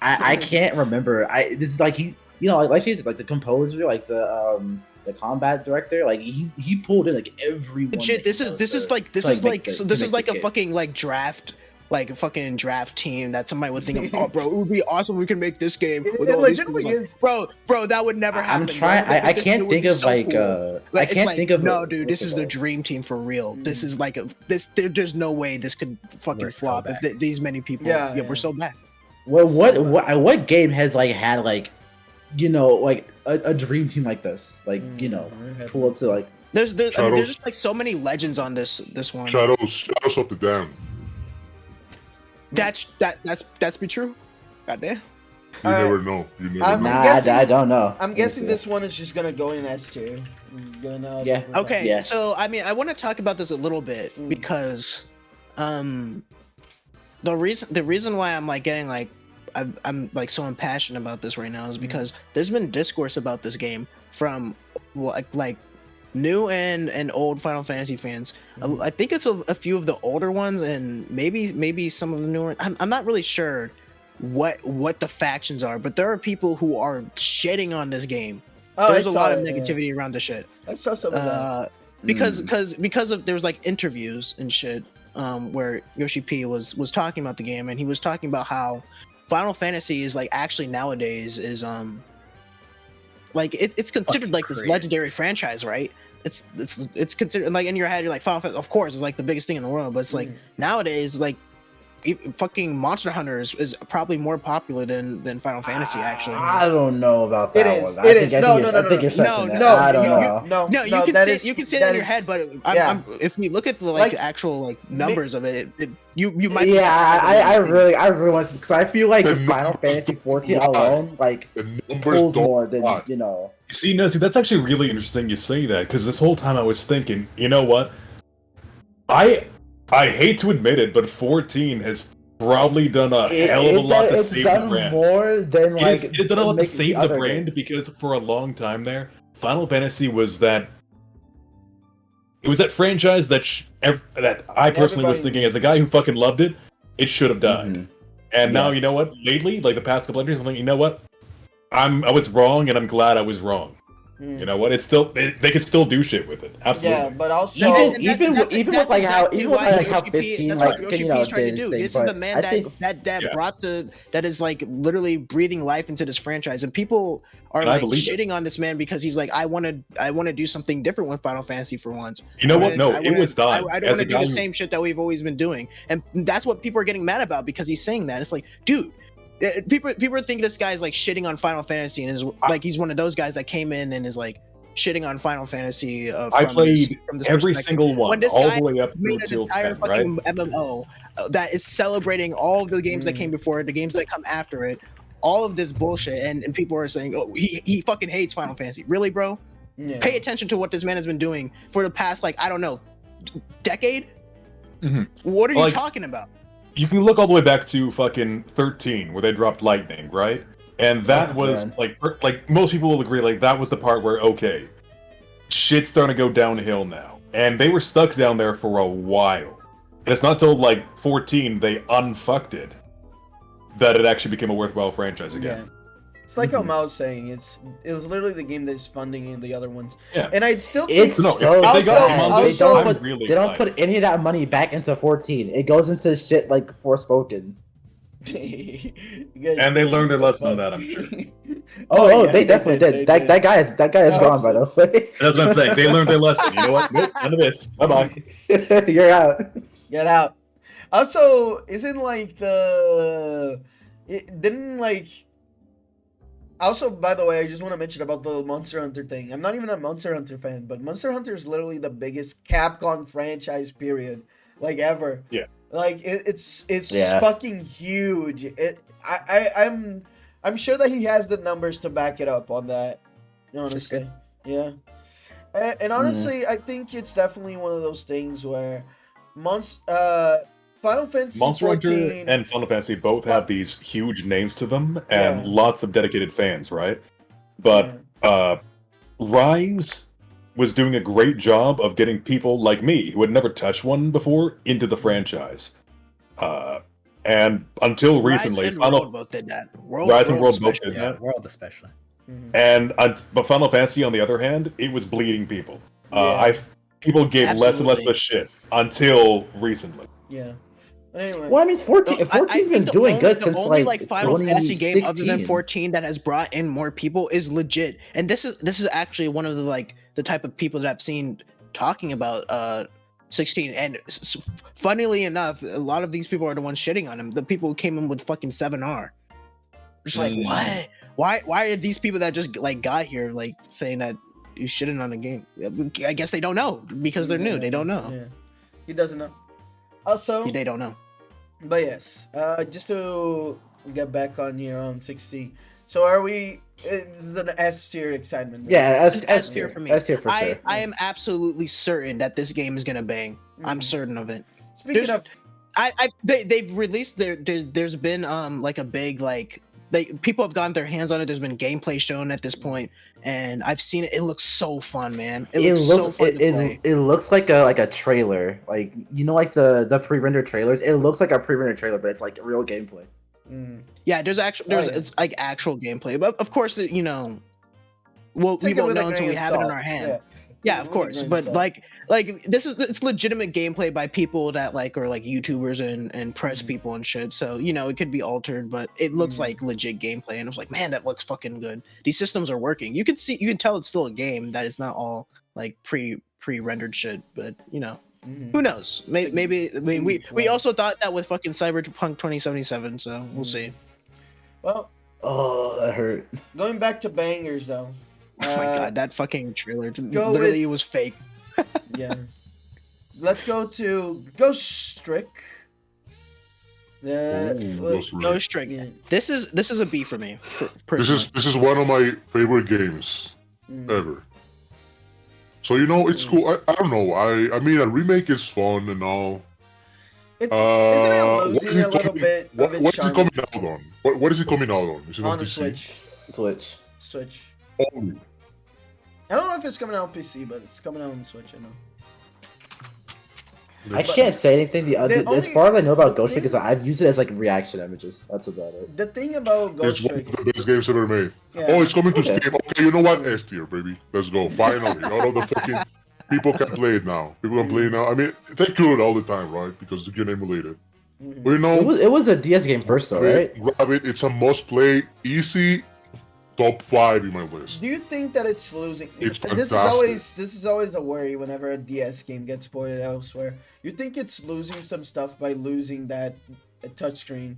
I can't remember. This is like he like she said, like the composer, like the combat director, like he pulled in like everyone. Legit, this is like a fucking like draft. Like a fucking draft team that somebody would think of. Oh, bro, it would be awesome. We can make this game with all these people. Bro, that would never happen. I'm trying. I can't think of like. I can't think of. No, dude, this is the dream team for real. This is like there's no way this could fucking flop if these many people. Yeah, we're so bad. Well, what game has like had like, like a dream team like this? Like pull up to like. There's just like so many legends on this one. Shadows of the Damned. That's be true. Goddamn. You never know. I don't know. I'm guessing this one is just gonna go in S tier. Yeah. Okay. Yeah. So I mean, I want to talk about this a little bit because, the reason why I'm like getting like I'm like so impassioned about this right now is because there's been discourse about this game from like new and old Final Fantasy fans. I think it's a few of the older ones and maybe some of the newer. I'm not really sure what the factions are, but there are people who are shitting on this game. There's a lot of negativity around the shit. I saw some of that. Because of there's like interviews and shit where Yoshi P was talking about the game, and he was talking about how Final Fantasy is like actually nowadays is like it's considered like this legendary franchise, right? It's considered like in your head you're like Final Fantasy, of course, it's like the biggest thing in the world, but it's like nowadays like fucking Monster Hunter is probably more popular than Final Fantasy actually. I don't know about that one. I think you're stretching it. I don't know. No, you can say that in your head, but if we look at the like actual like numbers of it, you might. Yeah, I really want to, because I feel like Final Fantasy 14 alone like pulls more than See, Nezzy, that's actually really interesting you say that, because this whole time I was thinking, you know what? I hate to admit it, but 14 has probably done a hell of a lot to save the brand. More than like it's done a lot to save the brand because for a long time there, Final Fantasy was that. It was that franchise that I personally was thinking, as a guy who fucking loved it, it should have died. And now, you know what? Lately, like the past couple of years, I'm like, you know what? I was wrong, and I'm glad I was wrong. You know what? They can still do shit with it. Absolutely. Yeah, but also even with like how 15 like Yoshi P's trying to do. This is the man that brought that is like literally breathing life into this franchise, and people are like shitting on this man because he's like, I want to do something different with Final Fantasy for once. You know what? No, it was done. I don't want to do the same shit that we've always been doing, and that's what people are getting mad about because he's saying that. It's like, dude. People think this guy's like shitting on Final Fantasy and is like he's one of those guys that came in and is like shitting on Final Fantasy. I played every single one, all the way up through till 10, right? MMO that is celebrating all of the games that came before it, the games that come after it, all of this bullshit, and people are saying, "Oh, he fucking hates Final Fantasy." Really, bro? Yeah. Pay attention to what this man has been doing for the past like I don't know, decade. What are you talking about? You can look all the way back to fucking 13, where they dropped Lightning, right? And that was, like, most people will agree, like, that was the part where, okay, shit's starting to go downhill now. And they were stuck down there for a while. And it's not till, like, 14 they unfucked it that it actually became a worthwhile franchise again. Yeah. It's like how Mao was saying, it was literally the game that's funding the other ones. Yeah. And I'd still think... They don't put any of that money back into 14. It goes into shit like Forspoken. And they learned their lesson on that, I'm sure. Oh, yeah, they definitely did. they That guy is gone, by the way. That's what I'm saying. They learned their lesson. You know what? Nope, none of this. Bye bye. You're out. Get out. Also, isn't like the it didn't like. Also, by the way, I just want to mention about the Monster Hunter thing. I'm not even a Monster Hunter fan, but Monster Hunter is literally the biggest Capcom franchise period, like ever. Yeah. Like it's Yeah. fucking huge. I'm sure that he has the numbers to back it up on that. Honestly, yeah. And honestly, I think it's definitely one of those things where Final Fantasy Monster 14 Hunter and Final Fantasy both have these huge names to them and Yeah. lots of dedicated fans, right? But Rise was doing a great job of getting people like me, who had never touched one before, into the franchise. And until recently, Rise and World both did that. Rise and World both especially. did Yeah, that. World especially. And but Final Fantasy, on the other hand, it was bleeding people. People gave less and less of a Absolutely. shit until recently. Yeah. Anyway. Well, I mean, 14, I 14's think been the doing only- good the since only, like Final Fantasy game other than 2016. 14 that has brought in more people is legit. And this is actually one of the type of people that I've seen talking about 16. And funnily enough, a lot of these people are the ones shitting on him. The people who came in with fucking 7R. Just like what? Why are these people that just like got here like saying that you shitting on the game? I guess they don't know because they're new. They don't know. Yeah. He doesn't know. Also, They don't know. but yes, just to get back on here on 60. So are we? This is an S tier excitement. right? Yeah, It's S tier for me. S tier for I sure. I am absolutely certain that this game is gonna bang. I'm certain of it. Speaking There's- of, They've released there's been like a big like people have gotten their hands on it. There's been gameplay shown at this point, and I've seen it. It looks so fun, man. It looks so fun to play. it looks like a trailer, like like the pre-rendered trailers. It looks like a pre-rendered trailer, but it's like real gameplay. Yeah, there's it's like actual gameplay, but of course we take won't it with a know until grain we of have it in salt. our hand. Yeah. Yeah, of With a course. grain of But salt. like it's legitimate gameplay by people that like are like YouTubers and press people and shit. So it could be altered, but it looks like legit gameplay. And I was like, man, that looks fucking good. These systems are working. You can tell it's still a game, that it's not all like pre-rendered shit. But who knows? Maybe I mean we also thought that with fucking Cyberpunk 2077. So we'll see. Well, Oh, that hurt. going back to bangers though. Oh my god, that fucking trailer go literally with- was fake. Yeah. Let's go to Ghost Trick. Ghost Trick. Ghost Trick. Yeah. This is a B for me. Personally. This is one of my favorite games ever. So it's cool. I don't know. I mean, a remake is fun and all. Isn't it what losing is it a little coming- bit of its what is it charm coming out on? What is it coming out on? Is it on the PC? Switch? Switch. Oh, I don't know if it's coming out on PC, but it's coming out on Switch. I know. I can't say anything. As only- far as I know the about Ghost Trick thing- is that I've used it as like reaction images. That's about it. The thing about it's Ghost one Trick, of the best games ever made. Yeah. Oh, it's coming to Okay. Steam. Okay, you know what? S tier, baby. Let's go. Finally, all of the fucking people can play it now. People can play it now. I mean, they could all the time, right? Because you can emulate it. But It was a DS game first, though, right? grab it. It's a must-play, easy, top 5 in my list. do you think that it's losing? It's This fantastic. is always a worry whenever a DS game gets ported elsewhere. You think it's losing some stuff by losing that touchscreen?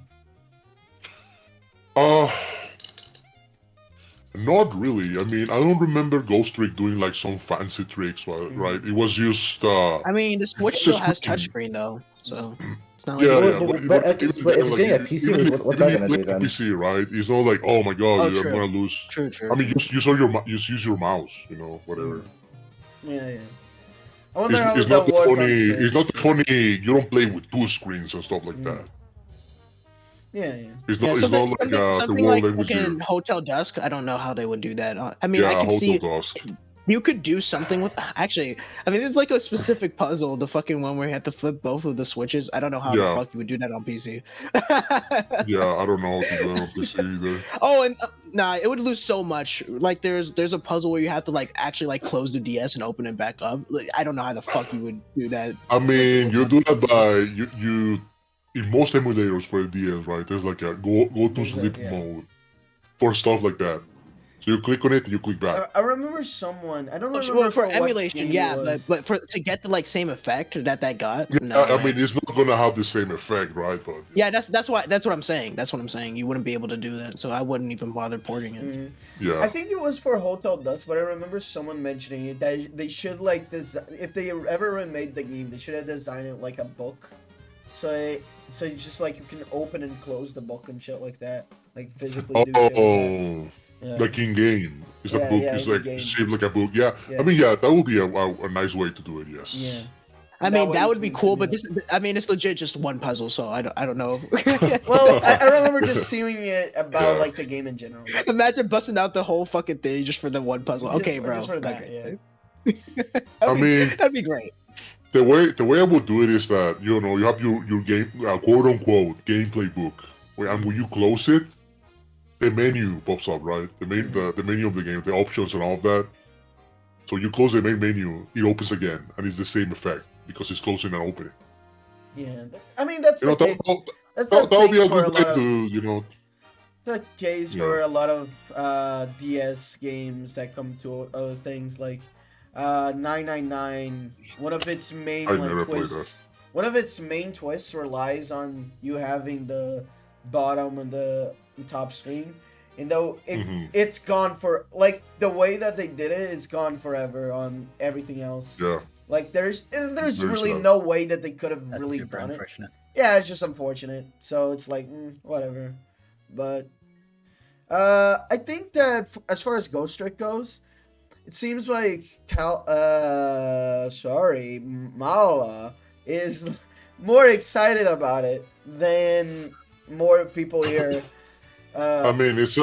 Not really. I mean, I don't remember Ghost Trick doing like some fancy tricks, right? It was just I mean, the Switch It's still just has fucking- touchsame though, so it's not like yeah, But- yeah. but if even it's like, getting a PC, even what's if that you gonna play do then? on PC, right? It's not like, oh my god, Oh, I'm true. gonna lose. true. I mean, use your use your mouse, whatever. Yeah. I wonder how It's that not the work on funny. Switch. It's not the funny. You don't play with 2 screens and stuff like that. Yeah. It's Yeah, not. It's something, not like something, the something world like language here. fucking Hotel Dusk. I don't know how they would do that. I mean, Yeah, I could see Hotel Dusk. you could do something with. Actually, I mean, there's like a specific puzzle, the fucking one where you have to flip both of the switches. I don't know how the Yeah. fuck you would do that on PC. Yeah, I don't know how to do it on PC either. Oh, and nah, it would lose so much. Like, there's a puzzle where you have to like actually like close the DS and open it back up. Like, I don't know how the fuck you would do that. I mean, you do that by you in most emulators for the DS, right? There's like a go to sleep mode for stuff like that. So you click on it, and you click back. I remember someone. I don't remember Well, for what emulation, game yeah, it was. but for to get the like same effect that got. Yeah, No, I man. mean, it's not gonna have the same effect, right? But Yeah, that's what I'm saying. That's what I'm saying. You wouldn't be able to do that, so I wouldn't even bother porting it. yeah, I think it was for Hotel Dusk, but I remember someone mentioning it that they should like this. If they ever remade the game, they should have designed it like a book. So you just like you can open and close the book and shit like that, like physically do shit like that. oh, Yeah. like in game, it's a Yeah, book. yeah, It's in like game. shaped like a book. Yeah. Yeah. I mean, yeah, that would be a nice way to do it. Yes. Yeah. I mean, way that you would be can cool, but simulate- this, I mean, it's legit just one puzzle, so I don't know. Well, I remember just seeing it about Yeah. like the game in general. Like, Imagine busting out the whole fucking thing just for the one puzzle. Just Okay, for- bro. just for that, Okay. yeah. I mean, That'd be great. the way I would do it is that you have your game quote unquote gameplay book, and when you close it, the menu pops up, right? The menu of the game, the options and all of that. So you close the main menu, it opens again, and it's the same effect because it's closing and opening. yeah. I mean, that's You know, the case. that That's the would be thing a for a good lot way of. to The case Yeah. for a lot of DS games that come to other things like 999. One of its main I never played twists. One of its main twists relies on you having the bottom and the top screen. And though it's gone for like the way that they did it, it's gone forever on everything else. Yeah. Like there's really not. no way that they could have That's really super done it. unfortunate. Yeah, it's just unfortunate. So it's like whatever. But I think that as far as Ghost Trick goes, it seems like Mala is more excited about it than more people here. I mean, I it's-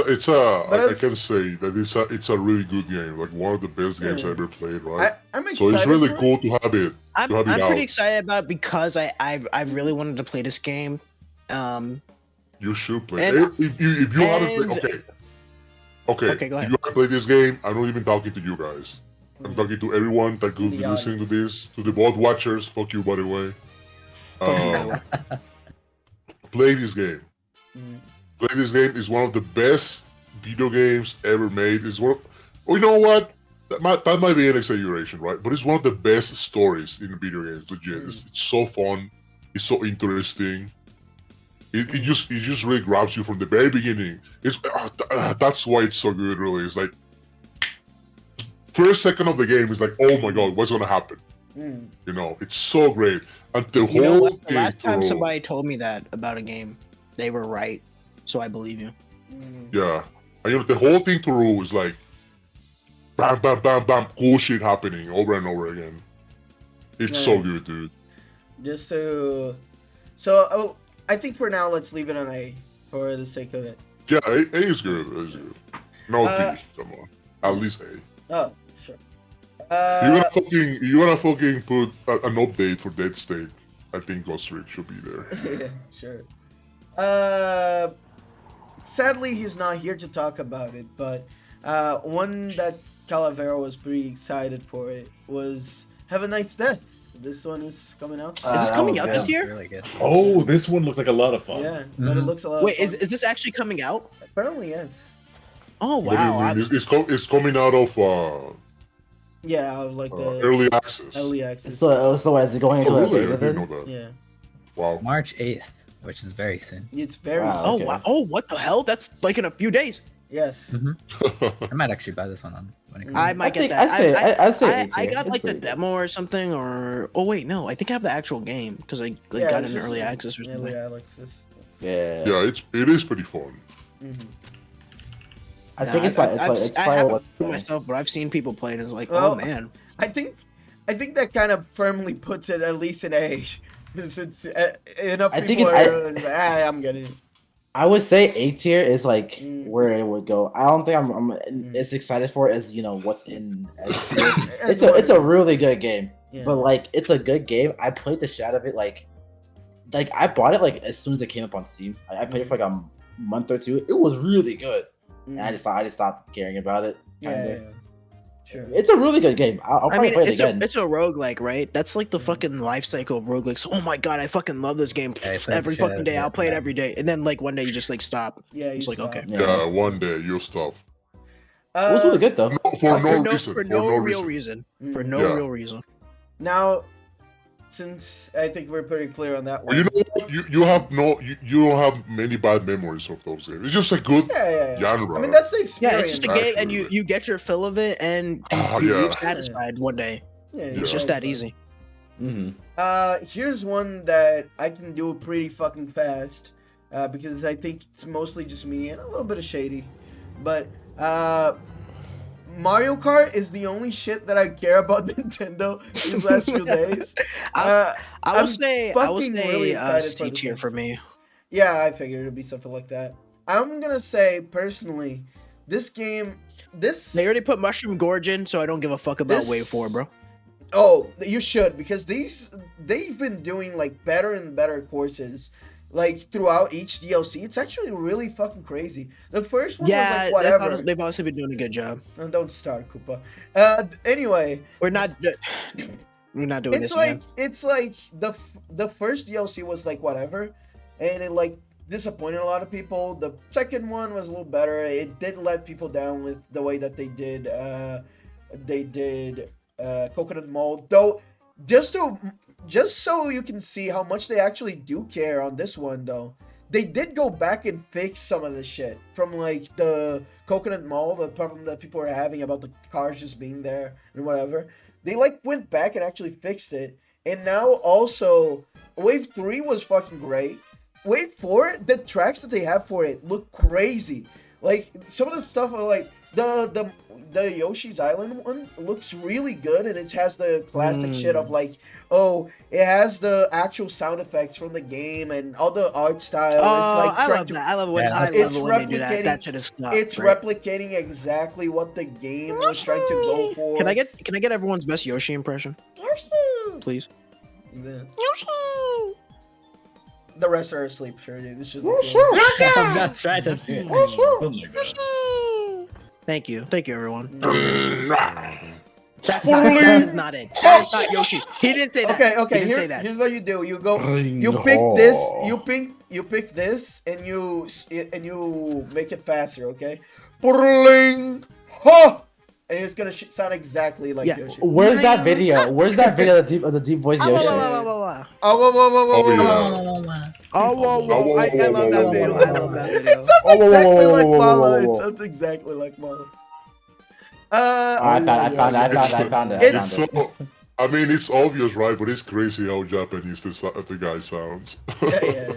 can say that it's a really good game, like one of the best games I ever played, right? I'm excited. So it's really for it. cool to have it. I'm to have it pretty out. excited about it because I really wanted to play this game. You should play. And- If you haven't played, and- okay. Okay, go ahead. If you haven't played this game, I'm not even talking to you guys. I'm talking to everyone that could The be listening to audience. this, to the bot watchers. Fuck you, by the way. Fuck you, by the way. Play this game. Mm. Play this game is one of the best video games ever made. It's one. Oh, you know what? That might be an exaggeration, right? But it's one of the best stories in video games. Legit, it's so fun. It's so interesting. It just really grabs you from the very beginning. That's why it's so good. Really, it's like first second of the game is like, oh my god, what's gonna happen? Mm. You know, it's so great. And the You know whole what? The thing last time through- somebody told me that about a game, they were right. So I believe you. Mm. Yeah. And the whole thing through is like bam, bam, bam, bam, cool shit happening over and over again. It's so Yeah. good, dude. Just to, so I think for now let's leave it on A for the sake of it. Yeah, A is good. A is good. No Uh, B, come on. At least A. Oh, sure. You wanna fucking put an update for Dead State. I think Ghost Trick should be there. Yeah, sure. Sadly, he's not here to talk about it, but one that Calavera was pretty excited for it was Heaven Knight's Death. This one is coming out. Is this that coming was out good. this year? Really good. Oh, this one looked like a lot of fun. Yeah, but it looks a lot. Wait, of fun. is this actually coming out? Apparently yes. Oh wow! It's coming out of Yeah, like the early access. early access. So is it going into Oh, a really? I beta didn't then? know that. Yeah, Wow. March 8th, which is very soon. it's very. Wow. Oh Okay. wow! Oh, what the hell? That's like in a few days. Yes. I might actually buy this one on when it comes I out. might think- get that. I'd say I it's here. got It's like the pretty good. demo or something, or oh wait, no, I think I have the actual game because I like, got it's it in just early an access or something. Early access. Yeah. Yeah, it is pretty fun. Mhm. I think it's probably I probably haven't what. played myself, but I've seen people play it. And it's like, Well, oh man. I think that kind of firmly puts it at least in A. It's enough I think people it- are. I'm getting it. I would say A tier is like Mm. where it would go. I don't think I'm as excited for it as what's in S tier. It's a really good game, Yeah. but like it's a good game. I played the shit out of it. Like I bought it like as soon as it came up on Steam. I played it for like a month or two. It was really good, and I just stopped caring about it. Yeah, Kinda. yeah, Sure. It's a really good game. I'll I probably mean, play it it's again. a roguelike, right? That's like the fucking life cycle of roguelikes. Oh my god, I fucking love this game. Yeah, I played Every the shit fucking out day, of I'll it, play it yeah. every day, and then like one day you just like stop. Yeah, It's you like okay. stop. Yeah, one day you'll stop. It was really good though. No, for no reason. for For no no real reason. reason. For Mm. no Yeah. real reason. Now, since I think we're pretty clear on that one. Well, you know what? You don't have many bad memories of those games. It's just a good yeah. genre. I mean, that's the Yeah, experience. it's just a game, and Actually. you get your fill of it, and Ah, you yeah. leave satisfied one day. Yeah, It's just that easy. Here's one that I can do pretty fucking fast, because I think it's mostly just me and a little bit of Shady. But Mario Kart is the only shit that I care about Nintendo these last few days. I will I'm say fucking really excited for C this tier game. for me. Yeah, I figured it'd be something like that. I'm gonna say personally, this game, They already put Mushroom Gorge in, so I don't give a fuck about This- Wave 4, bro. Oh, you should, because they've been doing like better and better courses like throughout each DLC. It's actually really fucking crazy. The first one was Yeah, like whatever. they've honestly been doing a good job. Don't start, Koopa. Anyway, We're not doing it's this like again. it's like the first DLC was like whatever, and it like disappointed a lot of people. The second one was a little better. It did let people down with the way that they did Coconut Mall, though. Just so you can see how much they actually do care on this one, though, they did go back and fix some of the shit from like the Coconut Mall, the problem that people were having about the cars just being there and whatever. They like went back and actually fixed it, and now also Wave 3 was fucking great. Wave 4, the tracks that they have for it look crazy. Like some of the stuff are like the Yoshi's Island one looks really good, and it has the classic shit of like, oh, it has the actual sound effects from the game and all the art style. Oh, It's like I trying love to, that. I love when Yeah, I it's love when they do that. replicating- That shit is nuts, it's right? replicating exactly what the game was trying to go for. Can I get everyone's best Yoshi impression, please? Yeah. The rest are asleep, sure, dude. It's just I'm not trying to do it. Oh my god. Thank you, everyone. That's That is not it. That is not Yoshi. He didn't say that. Okay, He didn't say Here, that. here's what you do. You go. I You know. pick this. You pick this, and you make it faster. Okay. Bling, ha! And it's gonna sound exactly like Yeah. Yoshi. Where's that video? Where's that video of the deep voice Oh, Yoshi? whoa. Oh, whoa, whoa, whoa, whoa, Oh, whoa, yeah. whoa. Oh, whoa. I love that video. I love that It video. sounds Oh, whoa, whoa, exactly whoa, like whoa, whoa, Mala. whoa, It whoa. sounds exactly like Mala. I found it. It's so, I mean, it's obvious, right? But it's crazy how Japanese the guy sounds. Yeah.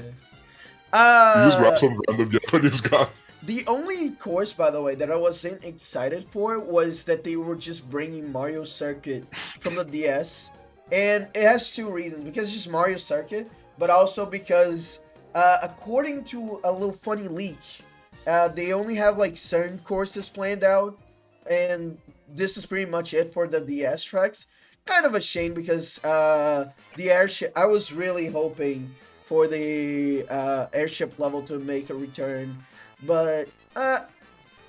You just grab some random Japanese guy. The only course, by the way, that I wasn't excited for was that they were just bringing Mario Circuit from the DS. And it has two reasons. Because it's just Mario Circuit, but also because, according to a little funny leak, they only have like certain courses planned out. And this is pretty much it for the DS tracks. Kind of a shame because the airship, I was really hoping for the airship level to make a return. But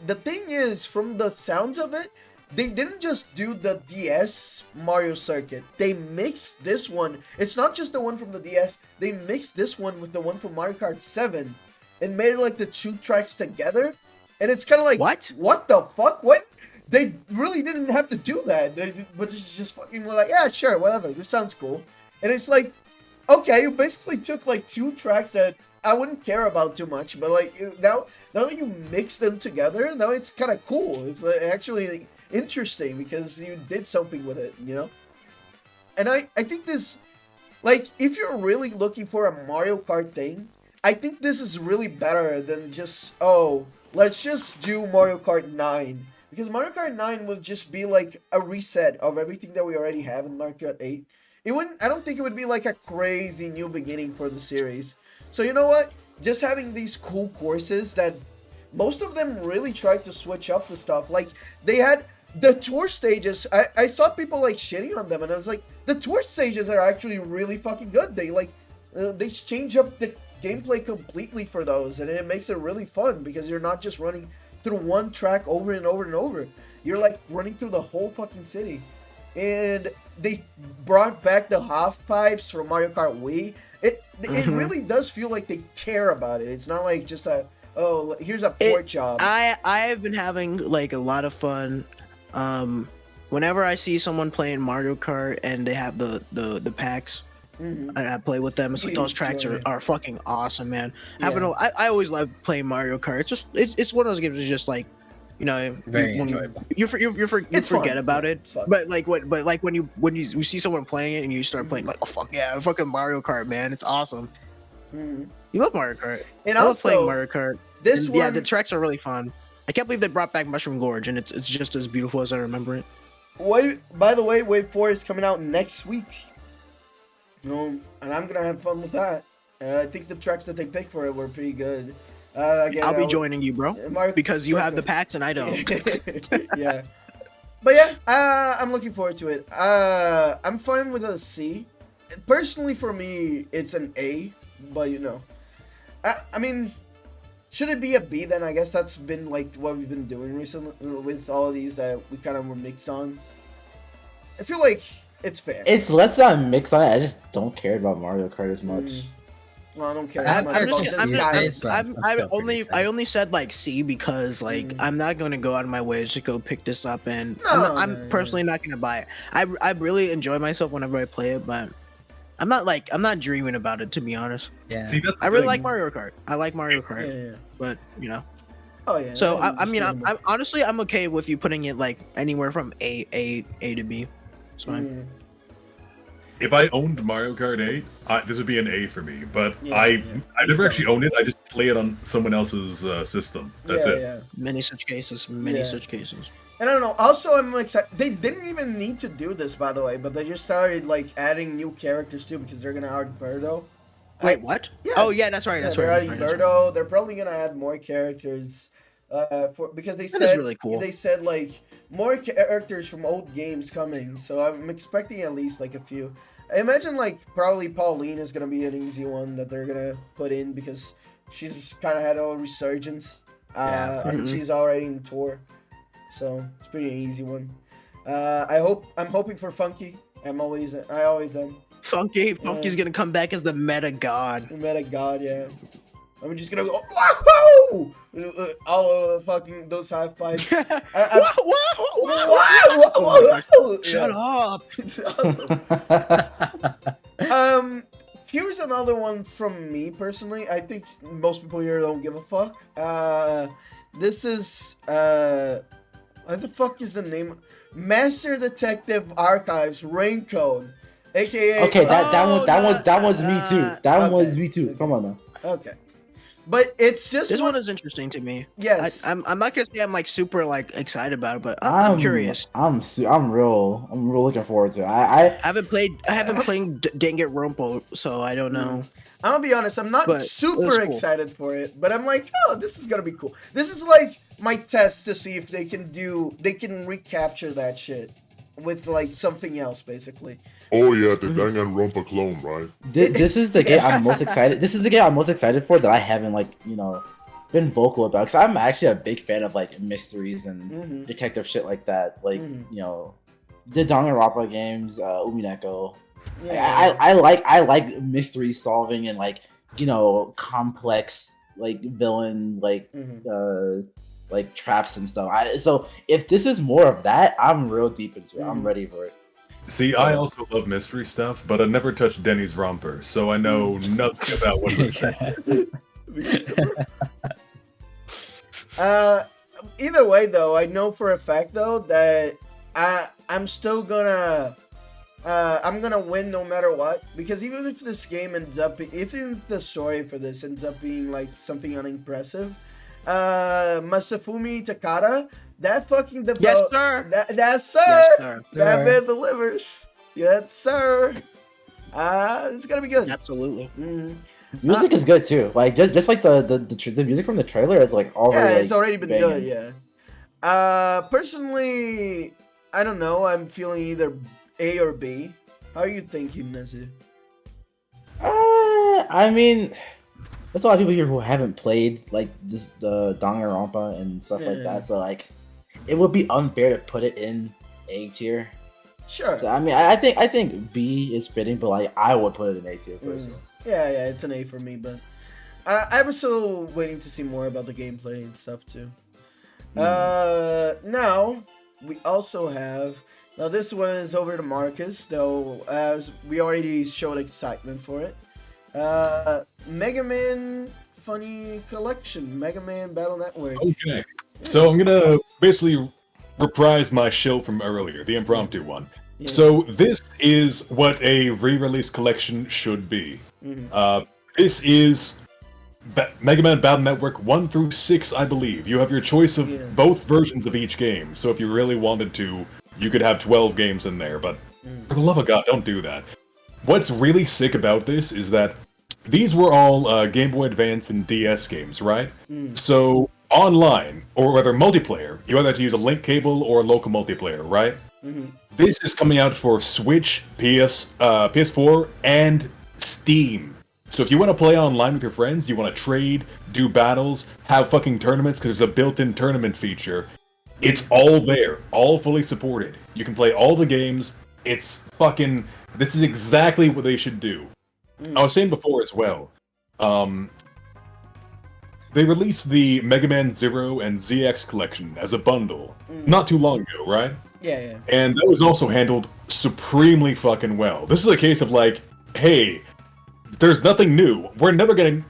the thing is, from the sounds of it, they didn't just do the DS Mario Circuit. They mixed this one. It's not just the one from the DS. They mixed this one with the one from Mario Kart 7 and made it like the two tracks together. And it's kind of like, what the fuck? What? They really didn't have to do that. But it's just fucking like, yeah, sure, whatever. This sounds cool. And it's like, okay, you basically took like two tracks that I wouldn't care about too much, but like now that you mix them together, now it's kind of cool. It's actually interesting because you did something with it, you know? And I think this, like, if you're really looking for a Mario Kart thing, I think this is really better than just, oh, let's just do Mario Kart 9. Because Mario Kart 9 would just be like a reset of everything that we already have in Mario Kart 8. I don't think it would be like a crazy new beginning for the series. So you know what? Just having these cool courses that most of them really tried to switch up the stuff. Like they had the tour stages. I saw people like shitting on them, and I was like, the tour stages are actually really fucking good. They change up the gameplay completely for those, and it makes it really fun because you're not just running through one track over and over and over. you're like running through the whole fucking city. And they brought back the half pipes from Mario Kart Wii. It really does feel like they care about it. It's not like just a here's a port job. I've been having like a lot of fun. Whenever I see someone playing Mario Kart and they have the packs, and I play with them, it's like those tracks are fucking awesome, man. I always love playing Mario Kart. It's one of those games that's just like, you know, Very enjoyable. You forget fun. about it. It's fun. But when you see someone playing it and you start playing, like, oh fuck yeah, fucking Mario Kart, man, it's awesome. You love Mario Kart. And I love also, playing Mario Kart. This one, yeah, the tracks are really fun. I can't believe they brought back Mushroom Gorge, and it's just as beautiful as I remember it. By the way, Wave 4 is coming out next week. You know, and I'm gonna have fun with that. I think the tracks that they picked for it were pretty good. Again, I'll be joining you, bro, because you have the packs and I don't. Yeah, but yeah, I'm looking forward to it. I'm fine with a C. Personally, for me, it's an A. But you know, I mean, should it be a B then? I guess that's been like what we've been doing recently with all of these that we kind of were mixed on. I feel like it's fair. It's less that I'm mixed on it. I just don't care about Mario Kart as much. Well, I don't care. I'm as much just- about this I'm guy. just- still pretty excited. I only said like C because like I'm not going to go out of my way to go pick this up, and No, I'm personally not going to buy it. I really enjoy myself whenever I play it, but I'm not dreaming about it, to be honest. Yeah. See, that's the I really thing. like Mario Kart. I like Mario Kart, Yeah. but you know. Oh yeah. So yeah, I mean, understandable. I'm honestly I'm okay with you putting it like anywhere from A to B. It's fine. If I owned Mario Kart 8, this would be an A for me. But Yeah, I never actually owned it. I just play it on someone else's system. That's it. Yeah. Many such cases. And I don't know. Also, I'm excited. They didn't even need to do this, by the way, but they just started like adding new characters too because they're gonna add Birdo. Wait, what? Yeah. Oh yeah, that's right. Yeah, That's they're right. adding Birdo. They're probably gonna add more characters, because they That said is really cool. They said like more characters from old games coming. So I'm expecting at least like a few. I imagine like probably Pauline is gonna be an easy one that they're gonna put in because she's kind of had a resurgence. And she's already in tour, so it's pretty easy one. I'm hoping for Funky. I always am. Funky's gonna come back as the meta god. Meta God, yeah. I'm just gonna go, whoa! All over the fucking those half pipes. Shut up. Here's another one from me personally. I think most people here don't give a fuck. This is what the fuck is the name? Master Detective Archives Raincode, aka. Okay, that was me too. That Okay. was me too. Come on now. Okay, but it's just This one is interesting to me. Yes, I'm not gonna say I'm like super like excited about it, but I'm curious. I'm real looking forward to it. I I haven't played Danganronpa, so I don't know. I'm gonna be honest, I'm not But it was super cool. excited for it, but I'm like, oh, this is gonna be cool. This is like my test to see if they can recapture that shit with like something else, basically. Oh yeah, the Danganronpa clone, right? this is the game I'm most excited. This is the game I'm most excited for that I haven't been vocal about because I'm actually a big fan of like mysteries and detective shit like that. Like the Danganronpa games, Umineko. Yeah. I like mystery solving and like complex like villain like traps and stuff. So if this is more of that, I'm real deep into it. I'm ready for it. See, I also love mystery stuff, but I never touched Denny's romper, so I know nothing about what he's saying. Either way, though, I know for a fact though that I'm still gonna win no matter what, because even if this game ends up, even if the story for this ends up being like something unimpressive, Masafumi Takada, that fucking Yes, sir. That sir, Yes, sir. that man delivers. Yes, sir. It's gonna be good. Absolutely. Music is good too. Like just like the music from the trailer is like already. Yeah, it's already been banging. good. Yeah. Personally, I don't know. I'm feeling either A or B. How are you thinking, Nezu? I mean, there's a lot of people here who haven't played like the Danganronpa and stuff like Yeah. that. So like, it would be unfair to put it in A tier. Sure. So I mean, I think B is fitting, but like I would put it in A tier personally. Yeah, it's an A for me, but I was still waiting to see more about the gameplay and stuff too. Now we also have. Now this one is over to Marcus, though, as we already showed excitement for it. Mega Man Funny Collection, Mega Man Battle Network. Okay, so I'm gonna basically reprise my shill from earlier, the impromptu one. Yeah. So this is what a re-release collection should be. This is Mega Man Battle Network 1 through 6, I believe. You have your choice of both versions of each game, so if you really wanted to, you could have 12 games in there, but for the love of God, don't do that. What's really sick about this is that these were all Game Boy Advance and DS games, right? So online, or whether multiplayer, you either have to use a link cable or local multiplayer, right? This is coming out for Switch, PS4, and Steam. So if you want to play online with your friends, you want to trade, do battles, have fucking tournaments, because there's a built-in tournament feature, it's all there, all fully supported. You can play all the games. It's fucking... This is exactly what they should do. I was saying before as well, they released the Mega Man Zero and ZX collection as a bundle not too long ago, right? Yeah. And that was also handled supremely fucking well. This is a case of like, hey, there's nothing new. We're never getting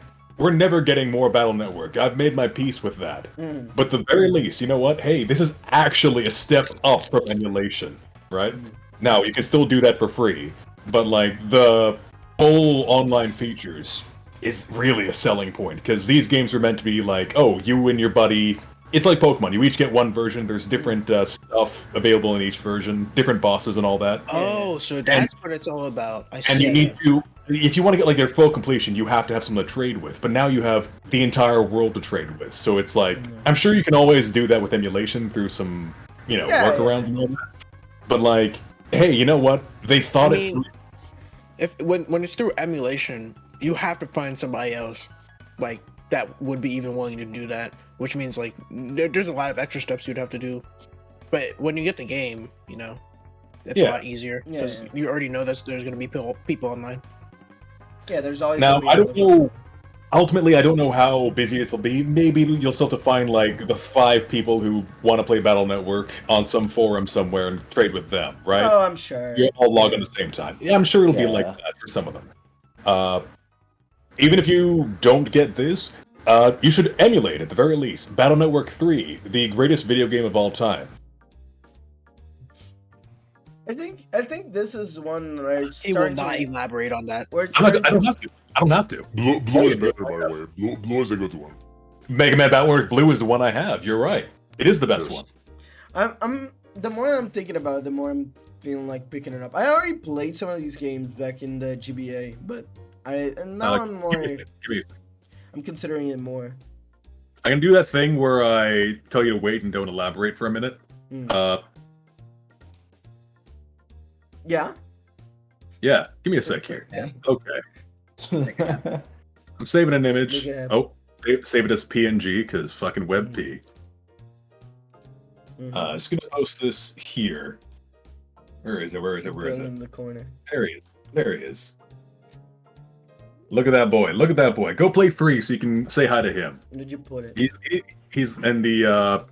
more Battle Network. I've made my peace with that. But at the very least, you know what? Hey, this is actually a step up from emulation, right? Now, you can still do that for free, but like the full online features is really a selling point, because these games are meant to be like, oh, you and your buddy, it's like Pokemon, you each get one version, there's different stuff available in each version, different bosses and all that. Oh, so that's what it's all about. I see. And you need to, if you want to get like their full completion, you have to have someone to trade with, but now you have the entire world to trade with, so it's like, I'm sure you can always do that with emulation through some, workarounds and all that, but like, hey, you know what? They thought it through. If when it's through emulation, you have to find somebody else, like that would be even willing to do that. Which means like there's a lot of extra steps you'd have to do. But when you get the game, it's a lot easier because you already know that there's going to be people online. Yeah, there's always. Now I don't know. Ultimately, I don't know how busy this will be. Maybe you'll still have to find like the 5 people who want to play Battle Network on some forum somewhere and trade with them, right? Oh, I'm sure. You all log on at the same time. Yeah, I'm sure it'll be like that for some of them. Even if you don't get this, you should emulate at the very least Battle Network 3, the greatest video game of all time. I think this is one right. He will not elaborate on that. I don't have to. Blue is better, by the way. Blue is a good one. Mega Man Battle Network Blue is the one I have. You're right. It is the best one. I'm the more I'm thinking about it, the more I'm feeling like picking it up. I already played some of these games back in the GBA, but I'm more. I'm considering it more. I can do that thing where I tell you to wait and don't elaborate for a minute. Yeah. Yeah. Give me a sec here. Yeah. Okay. I'm saving an image. Oh, save it as PNG because fucking WebP. Just gonna post this here. Where is it? Where is it? Where is it? In the corner. There he is. There he is. Look at that boy. Look at that boy. Go play 3 so you can say hi to him. Where did you put it? He's in the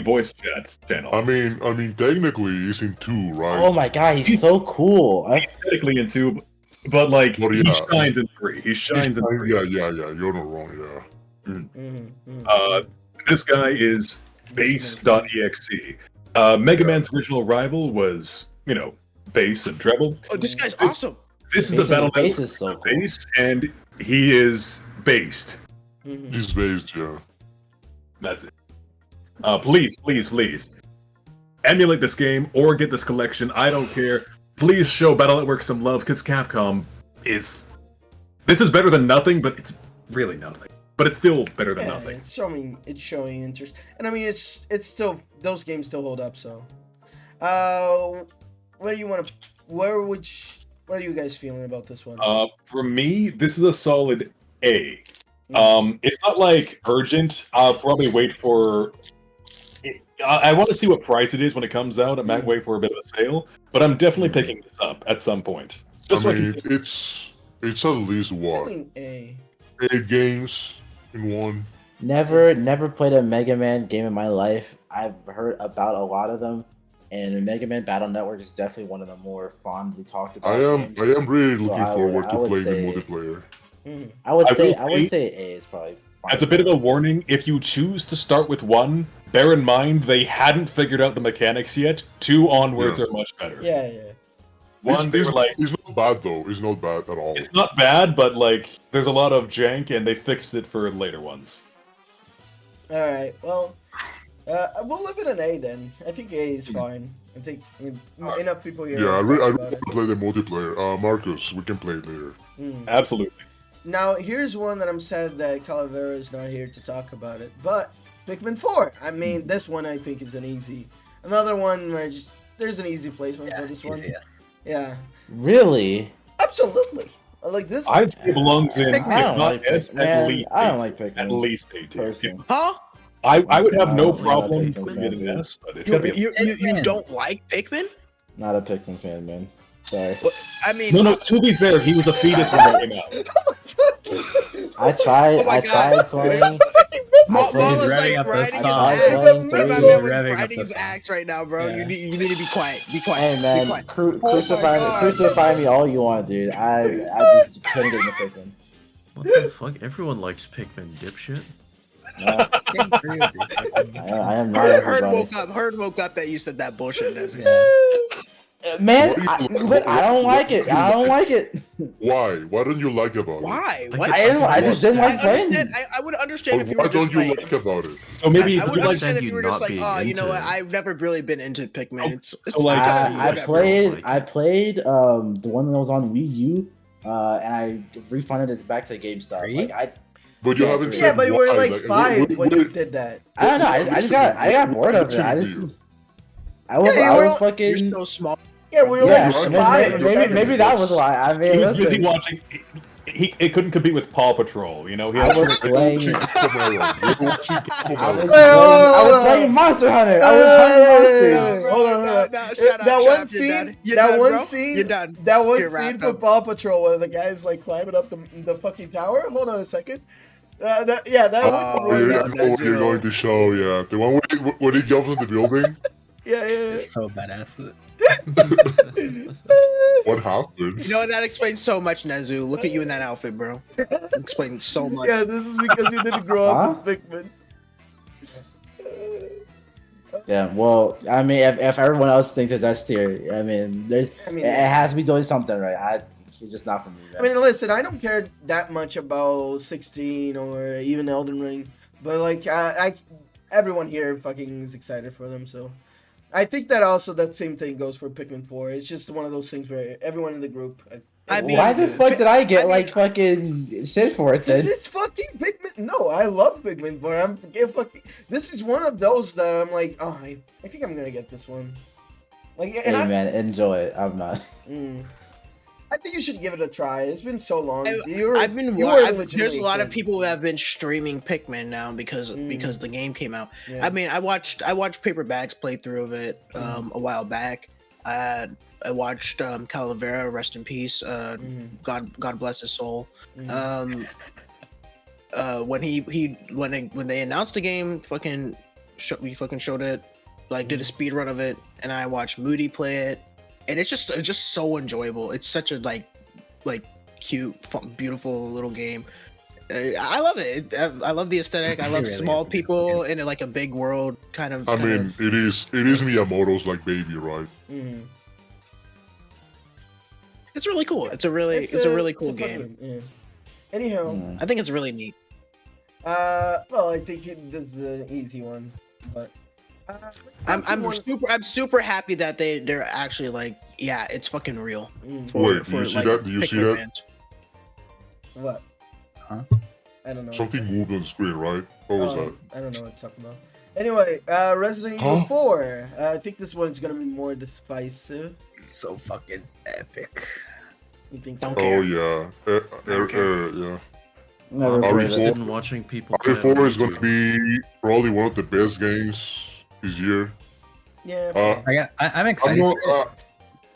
voice chat channel. I mean, technically he's in 2, right? Oh my god, he's so cool. He's technically in 2, but like he shines in 3. He shines in 3. Yeah. You're not wrong. Yeah. This guy is Bass.exe. Mega Man's original rival was, Bass and Treble. Oh, this guy's awesome. This is the Battle Bass Network is so cool. Bass, and he is based. He's based, yeah. That's it. Please. Emulate this game or get this collection. I don't care. Please show Battle Network some love because Capcom is... This is better than nothing, but it's really nothing. But it's still better than nothing. It's showing interest. And I mean, it's still... Those games still hold up, so... Where do you want to... What are you guys feeling about this one? For me, this is a solid A. It's not like urgent. I'll probably wait for I want to see what price it is when it comes out. I might wait for a bit of a sale, but I'm definitely picking this up at some point. Just so I mean, can... it's at least what Feeling A. 8 games in one. Never played a Mega Man game in my life. I've heard about a lot of them, and Mega Man Battle Network is definitely one of the more fondly talked about. I am really So looking forward to playing say, the multiplayer. I would say A is probably fine. As a bit of a warning, if you choose to start with 1, bear in mind they hadn't figured out the mechanics yet. 2 onwards are much better. Yeah. 1, they were like... It's not bad, though. It's not bad at all. It's not bad, but, like, there's a lot of jank, and they fixed it for later ones. Alright, well, we'll live in an A then. I think A is fine. I think enough people here. Yeah, I really about want it. to play the multiplayer. Marcus, we can play it later. Absolutely. Now, here's one that I'm sad that Calavera is not here to talk about it, but Pikmin 4. I mean, this one I think is an easy. Another one where there's an easy placement for this one. Yes. Yeah. Really? Absolutely. Like this. I'd say it belongs in, if I don't not like S, Pikmin. at least I don't 18. like Pikmin. At least 18. Person. Huh? I would have no I'm not a problem Pikmin putting it in fan, S, but it's gotta be... You don't like Pikmin? Not a Pikmin fan, man. Sorry. I mean, No, to be fair, he was a fetus when it came out. I tried. Oh my I God. tried playing. Marlon's revving like up the riding his song. axe. Playing My man three. was Revving up riding the his song. axe right now, bro. Yeah. You need to be quiet. Be quiet. Hey Be man, quiet. crucify me all you want, dude. I just couldn't get into Pikmin. What the fuck? Everyone likes Pikmin, dipshit. No, I am not everybody. Heard woke up that you said that bullshit. Man, I don't like it. I don't like it. Why? What don't you like about it? Why? Like, What? I just didn't like playing. I would understand if you Why were don't just you like. like about it? So maybe I would like, understand if you you were just not like, being oh, you know into what? it. I've never really been into Pikmin. It's so like, I whatever. played the one that was on Wii U, and I refunded it back to GameStop. Free? Like But you Yeah, haven't Yeah, said but you why. were like 5 when you did that. I don't know. I just got bored of it. I was You're fucking. so small. Yeah, we were Yeah, like right. 5 or maybe 7. that was why. I mean, he was busy listen, watching... It couldn't compete with Paw Patrol, you know? He I had was playing. Playing. I was playing Monster Hunter. I was hunting monsters. Hold on. That one scene. You're done. That one You're scene wrapped for up. Paw Patrol where the guy's like climbing up the fucking tower. Hold on a second. That Oh, one. yeah, I know what you're going to show, yeah. The one when he jumps in the building? Yeah. It's so badass. What happened? You know, that explains so much, Nezu. Look at you in that outfit, bro. It explains so much. Yeah, this is because you didn't grow up with Pikmin. Yeah, well, I mean, if everyone else thinks it's S tier, I mean, it has to be doing something right. It's just not for me. Man. I mean, listen, I don't care that much about 16 or even Elden Ring, but like, everyone here fucking is excited for them, so. I think that also that same thing goes for Pikmin 4. It's just one of those things where everyone in the group. I mean, why the fuck did I get like fucking shit for it then? It's fucking Pikmin. No, I love Pikmin 4. This is one of those that I'm like, oh, I think I'm gonna get this one. Like, Hey man, enjoy it. I'm not. I think you should give it a try. It's been so long. There's a lot of people that have been streaming Pikmin now because the game came out. Yeah. I mean, I watched Paperback's playthrough of it a while back. I watched Calavera, rest in peace. God bless his soul. When they announced the game, we fucking showed it, like did a speed run of it, and I watched Moody play it. And it's just so enjoyable. It's such a like cute, fun, beautiful little game. I love it. I love the aesthetic. I love really small is. people in like a big world kind of. I mean, it is Miyamoto's like baby, right? It's really cool. It's a really cool game. Yeah. Anyhow, I think it's really neat. well, I think this is an easy one, but. I'm super happy that they're actually like, yeah, it's fucking real. Wait, do you see that? Do you see that? Fans. What? Huh? I don't know. Something moved on the screen, right? What was that? I don't know what you're talking about. Anyway, Resident Evil 4. I think this one's gonna be more divisive. So fucking epic. You think so? Don't care. Oh yeah, yeah. Never I'm played just it. in watching people play on RE4 is going to YouTube. be probably one of the best games this year. Yeah. I'm I'm excited. not, for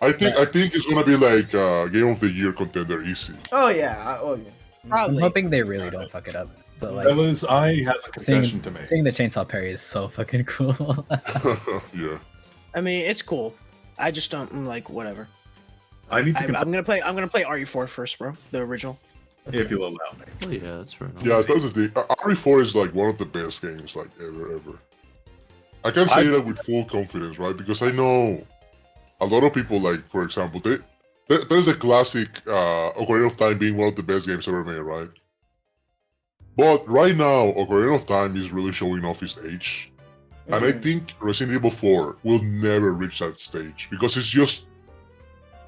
it. I think it's gonna be like Game of the Year contender easy. Oh yeah. Oh yeah. I'm Probably. hoping they really don't fuck it up. But like, Fellas, I have a confession seeing, to make. seeing the chainsaw parry is so fucking cool. Yeah. I mean, it's cool. I just don't like whatever. I need to I'm confess, gonna play. I'm gonna play RE4 first, bro. The original. if you'll allow me. Oh, yeah, that's fair enough. Yeah, that's the thing. RE4 is like one of the best games like ever. I can say that with full confidence, right? Because I know a lot of people, like, for example, there's a classic Ocarina of Time being one of the best games ever made, right? But right now, Ocarina of Time is really showing off its age. And I think Resident Evil 4 will never reach that stage because it's just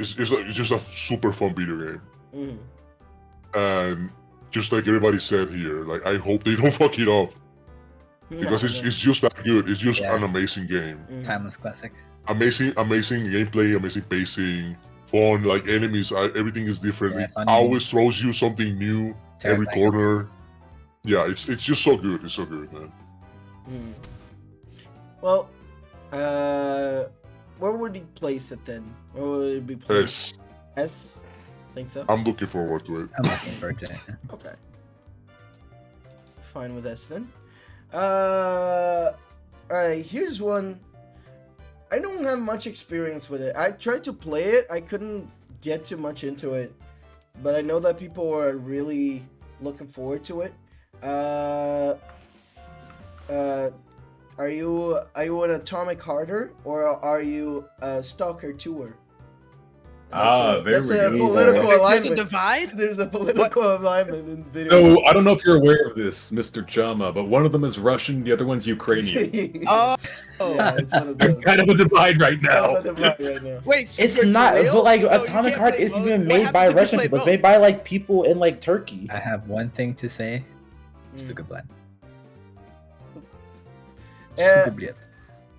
a super fun video game. And just like everybody said here, like I hope they don't fuck it up because it's just that good. It's just an amazing game. Timeless classic. Amazing gameplay, amazing pacing, fun. Like enemies, everything is different. Yeah, It funny. always throws you something new every Terrifying. corner. Yeah, it's just so good. It's so good, man. Well, where would he place it then? Where would it be placed? Yes, S? Think so? I'm looking forward to it. I'm looking forward to it. Okay. Fine with S then. Alright, here's one. I don't have much experience with it. I tried to play it. I couldn't get too much into it. But I know that people are really looking forward to it. Are you an Atomic Hearter or are you a Stalker Tour? There we That's a go. political There's alignment. a divide. There's a political alignment in video. So I don't know if you're aware of this, Mr. Chama, but one of them is Russian, the other one's Ukrainian. Oh, yeah, it's one of There's those. kind of a divide right now. One of them right now. wait. So It's for not, real? but like No, you Atomic can't Heart play isn't both. even What made happens by if you Russian play people. It's both? made by like people in like Turkey. I have one thing to say. Suka bled.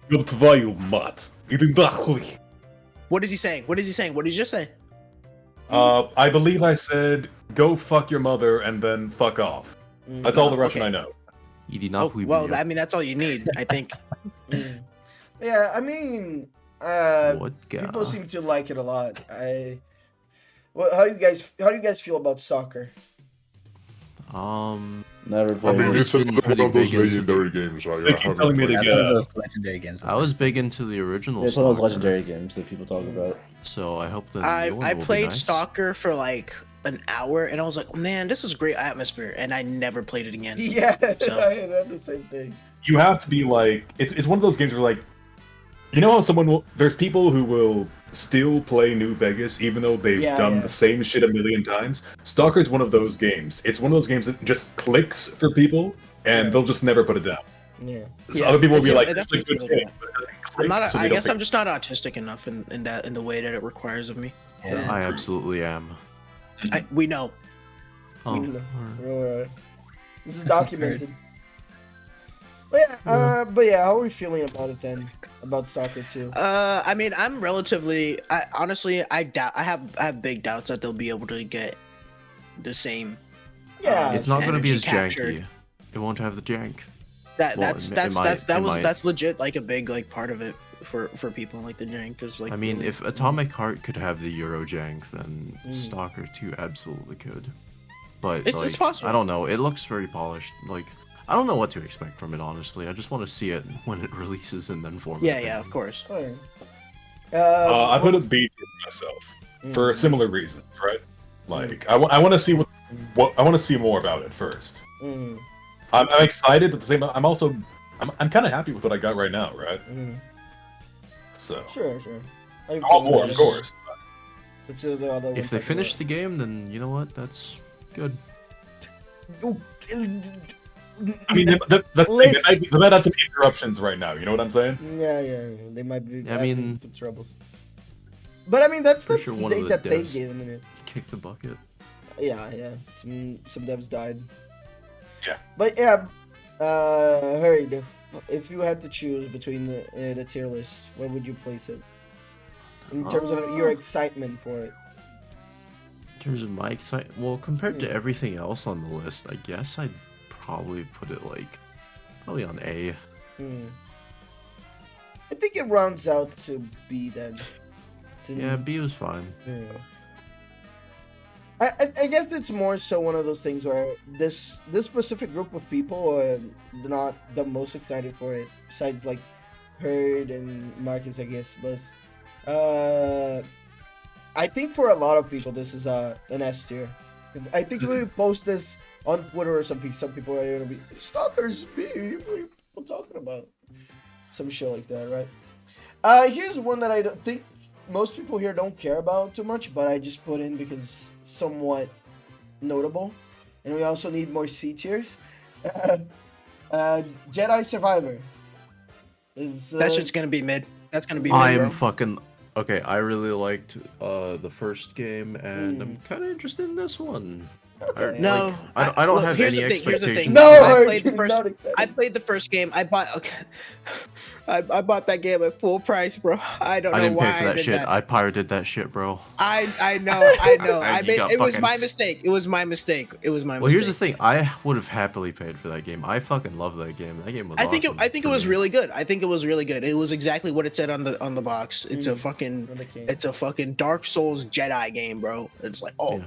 Ёб твою мать. Иди нахуй. What is he saying? What is he saying? What did you just say? I believe I said, go fuck your mother and then fuck off. That's all the Russian Okay. I know. Иди Oh, нахуй, well, блядь. I mean, that's all you need, I think. Yeah, I mean, Vodka. people seem to like it a lot. How do you guys feel about soccer? Never I played mean, it. it's been another pretty one of those big into legendary games. I They keep haven't telling me played. to That's get one of out. those legendary games. I was big into the original It's one of those Stalker, legendary games that people talk about. so I hope the new I one will be played nice. Stalker for like an hour, and I was like, man, this is great atmosphere, and I never played it again. Yeah, So- I had the same thing. You have to be like, it's one of those games where like, you know how there's people who will still play New Vegas even though they've done the same shit a million times. Stalker is one of those games. It's one of those games that just clicks for people and they'll just never put it down. Yeah. So other people will be It like, this is a definitely good is. game, but it doesn't I'm click. not. so they I don't guess pick I'm just not autistic enough in the way that it requires of me. Yeah. I absolutely am. We know. Oh, know. alright. Alright. This is documented. But yeah, how are we feeling about it then? About soccer too? I mean, I'm relatively. Honestly, I doubt. I have big doubts that they'll be able to get the same. Yeah. It's not going to be energy as captured. janky. It won't have the jank. Well, it might. that's legit like a big like part of it for people like the jank because like I mean, really- if Atomic Heart could have the Euro jank, then Mm. Stalker 2 absolutely could. But It's like, possible. I don't know. It looks very polished. Like, I don't know what to expect from it, honestly. I just want to see it when it releases and then form. an yeah, opinion. of course. Alright. I put a B for myself for similar reasons, right? Like I want to see what I want to see more about it first. Mm, I'm excited, but at the same time, I'm kind of happy with what I got right now, right? mm. So Sure. I all more, of course. But to the other If they finish the game, then you know what? That's good. I mean, that's the thing, List. they might have some interruptions right now. You know what I'm saying? Yeah. They might be I having mean- some troubles. But I mean, that's Pretty the sure one of date the that they devs- gave in it. Kick the bucket. Yeah. Some devs died. Yeah. But yeah, Harry, if you had to choose between the tier list, where would you place it? In terms of your excitement for it. In terms of my excitement, well, compared Yeah. to everything else on the list, I guess I'd probably put it like probably on A. Hmm. I think it rounds out to B then. Yeah, B was fine. Yeah. I guess it's more so one of those things where this specific group of people are not the most excited for it, besides like Herd and Marcus, I guess. But I think for a lot of people, this is an S tier. I think if we post this on Twitter or something, some people are gonna be stalkers. B. What are you people talking about? Some shit like that, right? Here's one that I don't think most people here don't care about too much, but I just put in because it's somewhat notable, and we also need more C tiers. Jedi Survivor. That shit's gonna be mid. That's gonna be mid, I'm bro. fucking okay. I really liked the first game, and I'm kind of interested in this one. Okay. No, I don't look, have here's any the thing, here's the thing. expectations. No, I Herd, played the you're first. not excited. I played the first game. I bought that game at full price, bro. I don't know I didn't why pay for that did shit. that. I pirated that shit, bro. I know. I You made, got it was fucking- my mistake. It was my mistake. Well, here's the thing. I would have happily paid for that game. I fucking love that game. That game was. I think awesome it for was me. really good. I think it was really good. It was exactly what it said on the box. It's a fucking it's a fucking Dark Souls Jedi game, bro. It's like, oh, Yeah.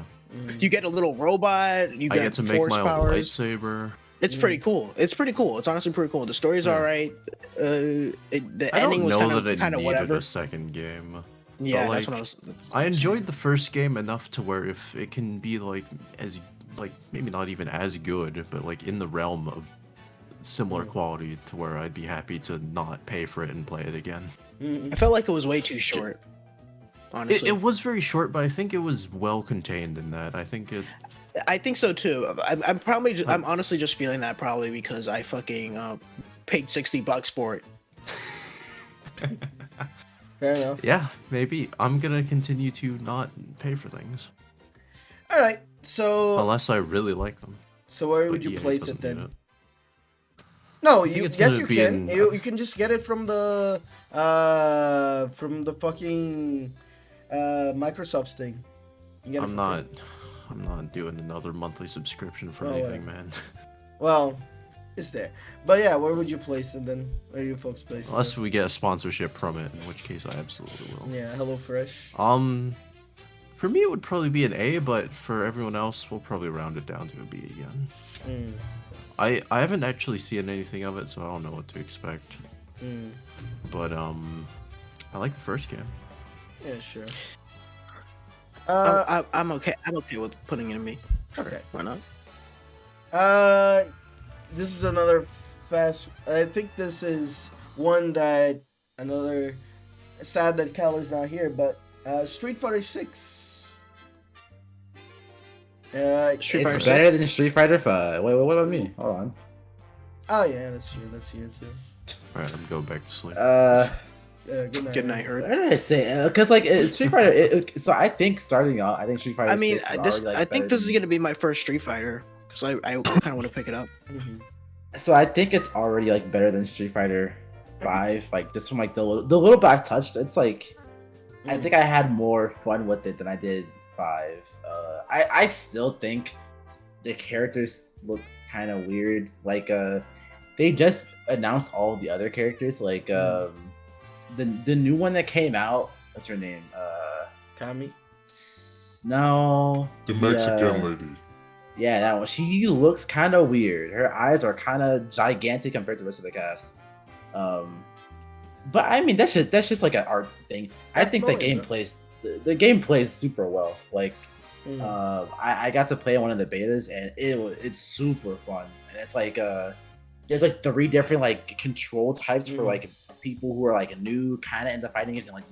you get a little robot, you I get get to make force my own powers. lightsaber. It's pretty cool. It's pretty cool. It's honestly pretty cool. The story's Yeah. alright. The I ending don't was know that kind I of needed whatever. a second game. Yeah, but, that's like, what I was. I enjoyed the first game enough to where if it can be like as like maybe not even as good, but like in the realm of similar quality to where I'd be happy to not pay for it and play it again. I felt like it was way too short. Honestly, It was very short, but I think it was well contained in that. I think it. I think so too. I'm probably. I'm honestly just feeling that probably because I fucking paid $60 for it. Fair enough. Yeah, maybe I'm gonna continue to not pay for things All right. So unless I really like them. so where But would you EA place doesn't it then? need it. No, think you it's yes gonna you be can. in- You can just get it from the fucking Microsoft's thing. You get it I'm for not. free. I'm not doing another monthly subscription for Oh, anything, man. Well, it's there. But yeah, where would you place it then? Where do you folks place Unless it? we get a sponsorship from it, in which case I absolutely will. Yeah, HelloFresh. For me it would probably be an A, but for everyone else we'll probably round it down to a B again. Mm, I haven't actually seen anything of it, so I don't know what to expect. mm. But I like the first game. Yeah, sure. I'm okay. I'm okay with putting it in me. Okay. Why not? This is another fast. I think this is one that another. Sad that Cal is not here, but Street Fighter 6. Street It's Fighter better 6. than Street Fighter 5. Wait, what about me? Hold on. Oh yeah, that's true. That's you too. Alright, I'm going back to sleep. Good night. Good night, Herd. What did I say? Because like Street Fighter. So I think starting out, I think Street Fighter. I mean, 6 is this. already, like, I think better this is than- gonna be my first Street Fighter because I kind of want to pick it up. Mhm. So I think it's already like better than Street Fighter 5. Like just from like the little bit I've touched, it's like I think I had more fun with it than I did 5. I still think the characters look kind of weird. Like they just announced all the other characters. Like the new one that came out. What's her name? Kami. No. The Mexican Yeah. lady. Yeah, that one. She looks kind of weird. Her eyes are kind of gigantic compared to the rest of the cast. But I mean, that's just like an art thing. I think the Absolutely, game yeah. plays the game plays super well. Like, Mhm. I got to play one of the betas and it's super fun. And it's like there's like 3 different like control types for like people who are like new, kind of into fighting games, and like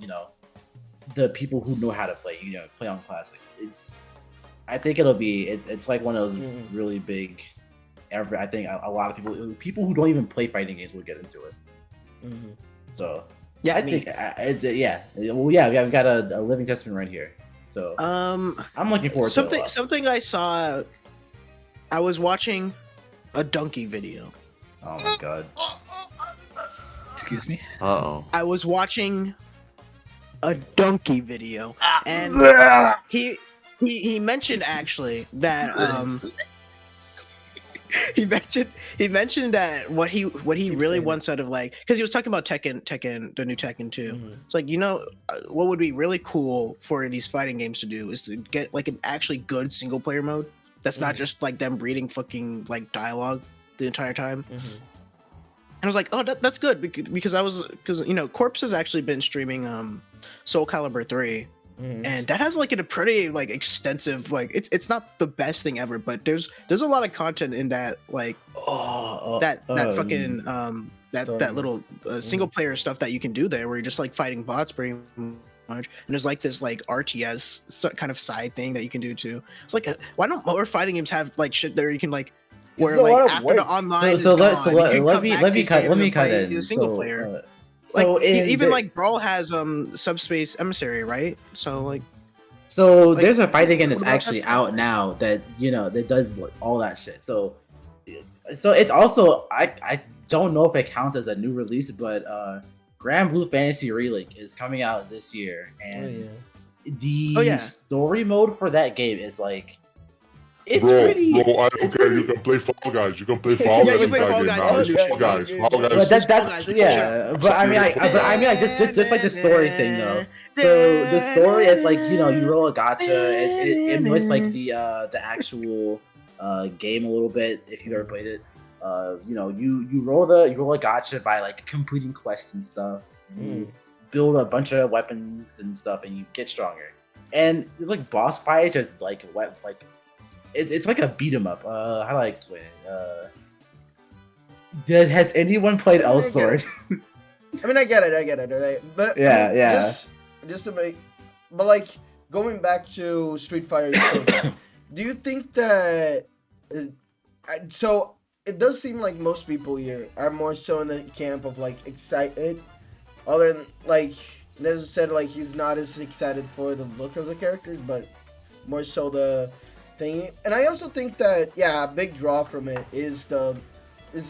the people who know how to play. Play on classic. I think it's like one of those really big. I think a lot of people who don't even play fighting games will get into it. Mhm. So Yeah, I think we've got a living testament right here. So I'm looking forward to it a lot. Something I saw. I was watching a donkey video. Oh my god. Excuse me. Uh-oh. I was watching a donkey video, and he mentioned actually that he mentioned that what he Keep really saying wants out of like, because he was talking about Tekken, the new Tekken 2. Mhm. It's like, what would be really cool for these fighting games to do is to get like an actually good single player mode that's not just like them reading fucking like dialogue the entire time. Mhm. And I was like, oh, that's good because Corpse has actually been streaming Soul Calibur 3. Mhm. And that has like a pretty like extensive, like it's not the best thing ever, but there's a lot of content in that, like that fucking that little single player stuff that you can do there, where you're just like fighting bots pretty much, and there's like this like RTS kind of side thing that you can do too. It's like, why don't more fighting games have like shit there you can like, where It's a lot like of after work. the online So is let gone, you can come back to these games let me and cut play in. the single So, player. so Like in even the- like Brawl has Subspace Emissary, right? So like. So Like, there's a fighting game that's what about actually that out stuff? now that that does like, all that shit. So it's also I don't know if it counts as a new release, but Grand Blue Fantasy Relink is coming out this year, and the Oh, yeah. story mode for that game is like it's bro, pretty. I don't it's care. pretty- You can play Fall Guys. You can play Fall Yeah, Guys you in play that Fall game Guys. now. Oh, It's dude, Fall Guys. okay. Fall Guys. But Fall that's Guys, yeah. But I mean, just like the story thing though. So the story is like you roll a gotcha. It emulates like the actual game a little bit if you've ever played it. You roll a gotcha by like completing quests and stuff. You build a bunch of weapons and stuff, and you get stronger. And there's like boss fights. There's like it's like a beat 'em up. How do I explain it? Has anyone played I L Sword? I mean, I get it, right? But Yeah, I mean, yeah. Just to make, but like going back to Street Fighter 6, do you think that? So it does seem like most people here are more so in the camp of like excited, other than like Nez said, like he's not as excited for the look of the characters, but more so the thing. And I also think that a big draw from it is the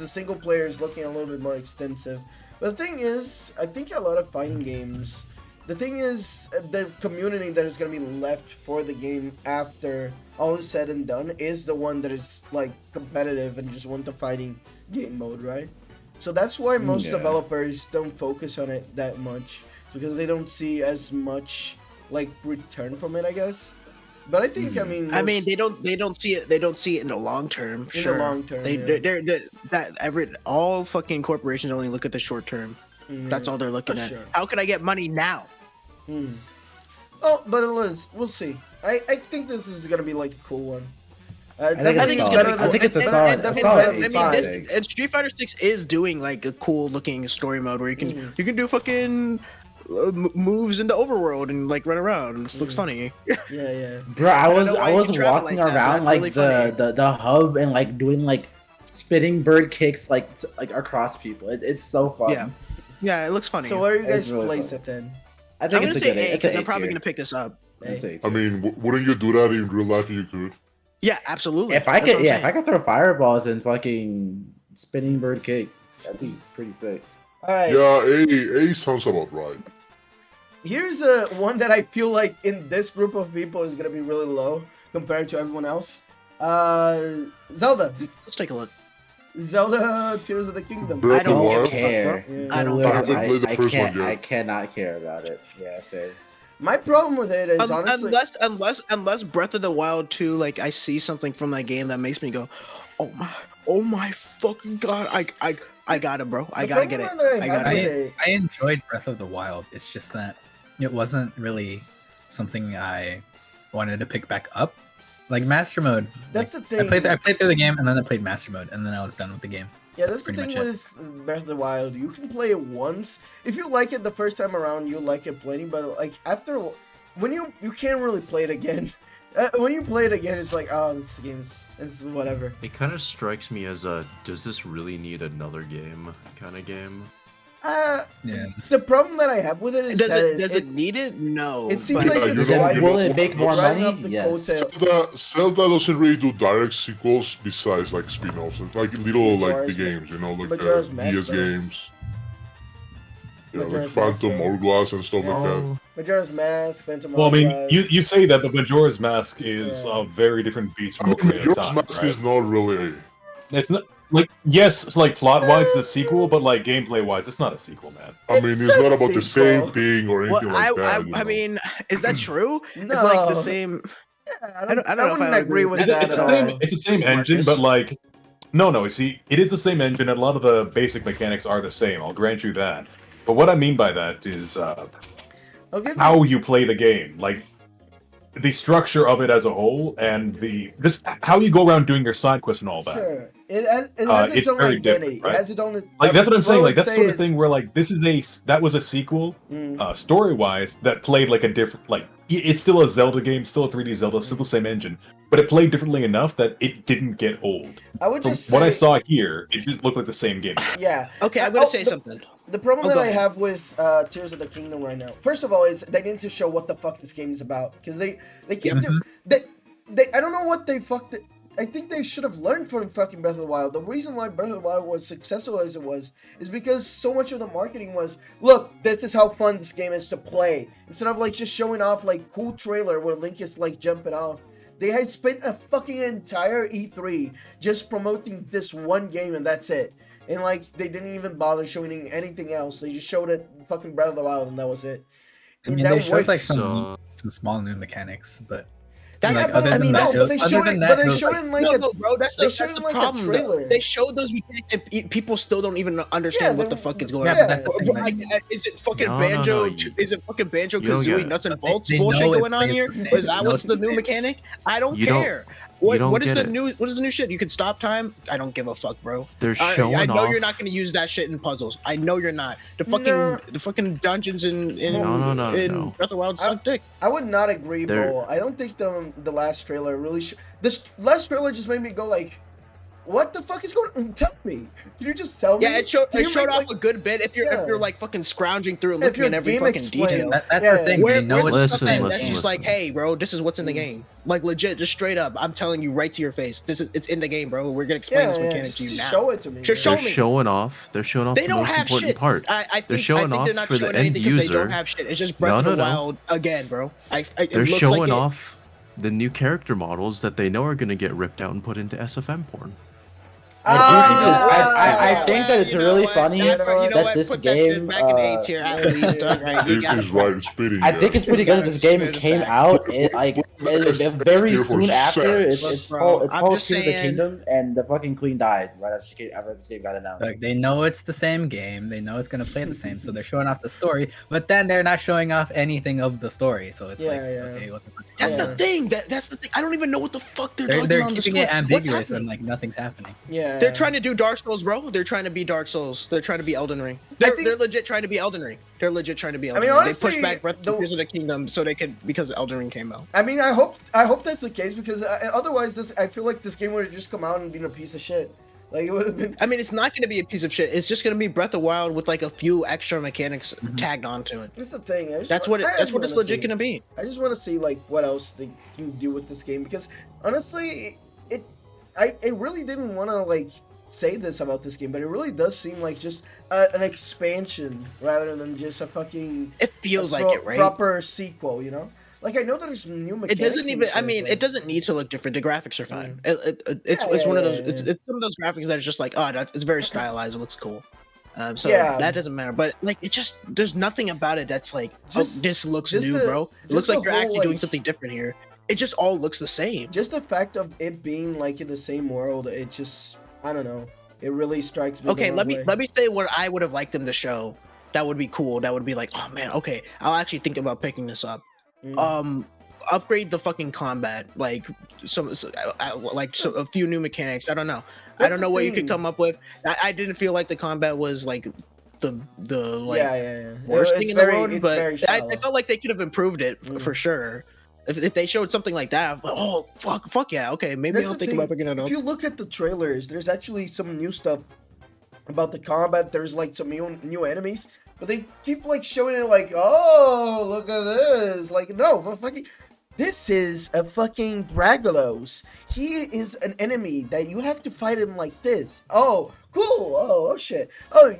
single players looking a little bit more extensive. But the thing is, I think a lot of fighting games, the thing is, the community that is going to be left for the game after all is said and done is the one that is like competitive and just want the fighting game mode, right? So that's why most developers don't focus on it that much, because they don't see as much like return from it, I guess. But I think I mean they don't see it in the long term. In the Sure. long term, all fucking corporations only look at the short term. That's all they're looking For at. sure. How can I get money now? Oh, but Liz, we'll see. I think this is gonna be like a cool one. I think it's a solid. And Street Fighter 6 is doing like a cool looking story mode where you can do fucking moves in the overworld and like run around. It looks funny. Yeah. Bro, I don't know why you was can travel walking like that, but around that's like really the hub and like doing like spinning bird kicks like across people. It's so fun. Yeah, it looks funny. So where are you guys It's really place fun. it then? I I'm think gonna it's a say good A it's because an I'm probably tier. gonna pick this up. It's A I tier. mean, wouldn't you do that in real life if you could? Yeah, absolutely. If I That's what could, I'm if saying. I could throw fireballs and fucking spinning bird kick, that'd be pretty sick. All right. Yeah, A sounds about right. Here's one that I feel like in this group of people is gonna be really low compared to everyone else. Zelda. Let's take a look. Zelda Tears of the Kingdom. Breath I don't of the give a Wild? fuck, care. Yeah. I don't I haven't played the first one yet. I cannot care about it. Yeah, same. My problem with it is honestly, Unless Breath of the Wild 2, like I see something from that game that makes me go, oh my fucking god, I got it, bro. I gotta get it. I gotta get it. I enjoyed Breath of the Wild. It's just that it wasn't really something I wanted to pick back up. Like Master Mode. That's like, the thing. I played through the game and then I played Master Mode and then I was done with the game. Yeah, that's the pretty thing much it. with Breath of the Wild. You can play it once. If you like it the first time around, you like it plenty. But like after, when you can't really play it again. When you play it again, it's like, oh, this game is whatever. It kind of strikes me as a does this really need another game kind of game? Yeah. The problem that I have with it is Does that it need it? No. it seems but- like Yeah, it's you don't- riding- you Will it make more riding money? up the Yes. coattail. Zelda doesn't really do direct sequels besides like spin-offs. It's like little like the Majora's games, you know, like Majora's the Mask, DS though. games. Yeah, like Majora's Mask, Phantom though. Hourglass and stuff like that. Oh, Majora's Mask, Phantom Well, I mean, Hourglass. you say that, but Majora's Mask is Yeah. a very different beast I from mean, Ocarina of Majora's Time, Mask right? is not really It's not like yes, it's like plot wise it's a sequel, but like gameplay wise, it's not a sequel, man. I mean, it's a not about the sequel. same thing or Well, anything like that. I mean, is that true? No. It's like the same. Yeah, I don't know if wouldn't I agree with with that It's at the all. same. It's the same engine, Marcus. but like, no. See, it is the same engine, and a lot of the basic mechanics are the same. I'll grant you that. But what I mean by that is Okay. how you play the game, like the structure of it as a whole, and the just how you go around doing your side quests and all that. Sure. It has its it's own very identity. different, right? It has its own. Like that's what I'm saying. would Like that's the say sort of is- thing where like that was a sequel, Mm. story wise, that played like a different like it's still a Zelda game, still a 3D Zelda, still the same engine, but it played differently enough that it didn't get old. I would From just say, what I saw here, it just looked like the same game. Yeah. Okay, I'm gonna Oh, say the- something. The problem Oh, that go I ahead. have with Tears of the Kingdom right now, first of all, is they need to show what the fuck this game is about because they keep they I don't know what they fucked it. I think they should have learned from fucking Breath of the Wild. The reason why Breath of the Wild was successful as it was is because so much of the marketing was, look, this is how fun this game is to play. Instead of like just showing off like cool trailer where Link is like jumping off. They had spent a fucking entire E3 just promoting this one game and that's it. And like they didn't even bother showing anything else. They just showed it fucking Breath of the Wild and that was it. I And mean, that they showed like works. some small new mechanics, but That's like, Yeah, but other I than mean, that, no, it but was- they other showed than it. that, But it they was showed like- it in like No, bro, that's they the, showed that's it the in, like, a problem. though. trailer. They showed those mechanics and people still don't even understand what the they- fuck is going Yeah, on. but that's the thing, Like, like- is it fucking No, banjo? you- Is it fucking banjo you don't get kazooie it. nuts and But bolts they know bullshit it going on plays here? the same. Is that They know what's it's the the new same. mechanic? I don't You don't- care. you don't What is get the it. new? What is the new shit? You can stop time. I don't give a fuck, bro. They're I showing know off. you're not gonna use that shit in puzzles. I know you're not. The No. fucking dungeons in No. Breath of the Wild suck dick. I would not agree, They're- Bo. I don't think the last trailer really. This last trailer just made me go like, "What the fuck is going on? Tell me. Can you just tell me?" Yeah, it showed Can you off make, a good bit if you're Yeah. if you're like fucking scrounging through and If looking your at every game fucking explained- detail. that's Yeah. the thing. Where, They know where's it's the Listen, stuff that- listen, that's just listen. like, hey, bro, this is what's in the game. Like legit, just straight up. I'm telling you right to your face. It's in the game, bro. We're gonna explain this mechanic just, to you just now. show it to me. Just man. show They're me. showing off. They're showing off They the don't most have important shit. part. I They're think, showing I think off they're not for the showing end anything because they user. don't have shit. It's just Breath of the No. Wild again, bro. It They're looks showing like it- off the new character models that they know are going to get ripped out and put into SFM porn. I think that it's You know really what? funny That- you know that what? this Put that shit game. back in A tier at least. Alright, you This got is it. right spitting. I think it's pretty good that this game came out very Still for soon after. sex. It's Bro, called I'm Tears just of the saying- Kingdom, and the fucking queen died right after this game got announced. Like they know it's the same game, they know it's gonna play the same, so they're showing off the story, but then they're not showing off anything of the story. So it's Yeah, like, yeah. okay, what the fuck's That's going the on? thing. That's the thing. I don't even know what the fuck they're They're talking about. keeping in it the story. ambiguous What's and happening? like nothing's happening. Yeah, They're trying to do Dark Souls, bro. They're trying to be Dark Souls. They're trying to be Elden Ring. They're legit trying to be Elden Ring. They're legit trying to be Elden mean, Ring. They honestly, pushed back Breath the- of the Kingdom so they could because Elden Ring came out. I mean, I hope that's the case because otherwise, I feel like this game would have just come out and been a piece of shit. Like it would have been. I mean, it's not going to be a piece of shit. It's just going to be Breath of the Wild with like a few extra mechanics tagged onto it. That's the thing. That's what it's legit going to be. I just want to see like what else they can do with this game because honestly, I really didn't want to like say this about this game, but it really does seem like just an expansion rather than just a fucking It feels like it, right? proper sequel. You know, like I know there's new It mechanics. doesn't and even. I shit, mean, but- it doesn't need to look different. The graphics are fine. It's Yeah, one of yeah, those. yeah. It's one of those graphics that is just like, oh, it's very stylized. It looks cool. So Yeah. that doesn't matter. But like, it just there's nothing about it that's like, Just- this looks just new, the- bro. It just looks like the you're whole, actually doing like- something different here. It just all looks the same. Just the fact of it being like in the same world, it just I don't know. It really strikes me. the Okay, wrong let me way. say what I would have liked them to show. That would be cool. That would be like, oh man, okay, I'll actually think about picking this up. Mm. Upgrade the fucking combat, like a few new mechanics. I don't know. I That's don't know the what you could thing. come up with. I didn't feel like the combat was like the like yeah. worst It's thing in very- the world, it's but very I shallow. felt like they could have improved it Mm. for sure. If they showed something like that, I'm like, oh fuck yeah, okay, maybe That's I'll the think thing. about picking it up. If you look at the trailers, there's actually some new stuff about the combat. There's like some new enemies, but they keep like showing it like, oh, look at this. Like, no, but fucking, this is a fucking Bragalos. He is an enemy that you have to fight him like this. Oh, Cool. Oh shit. Oh,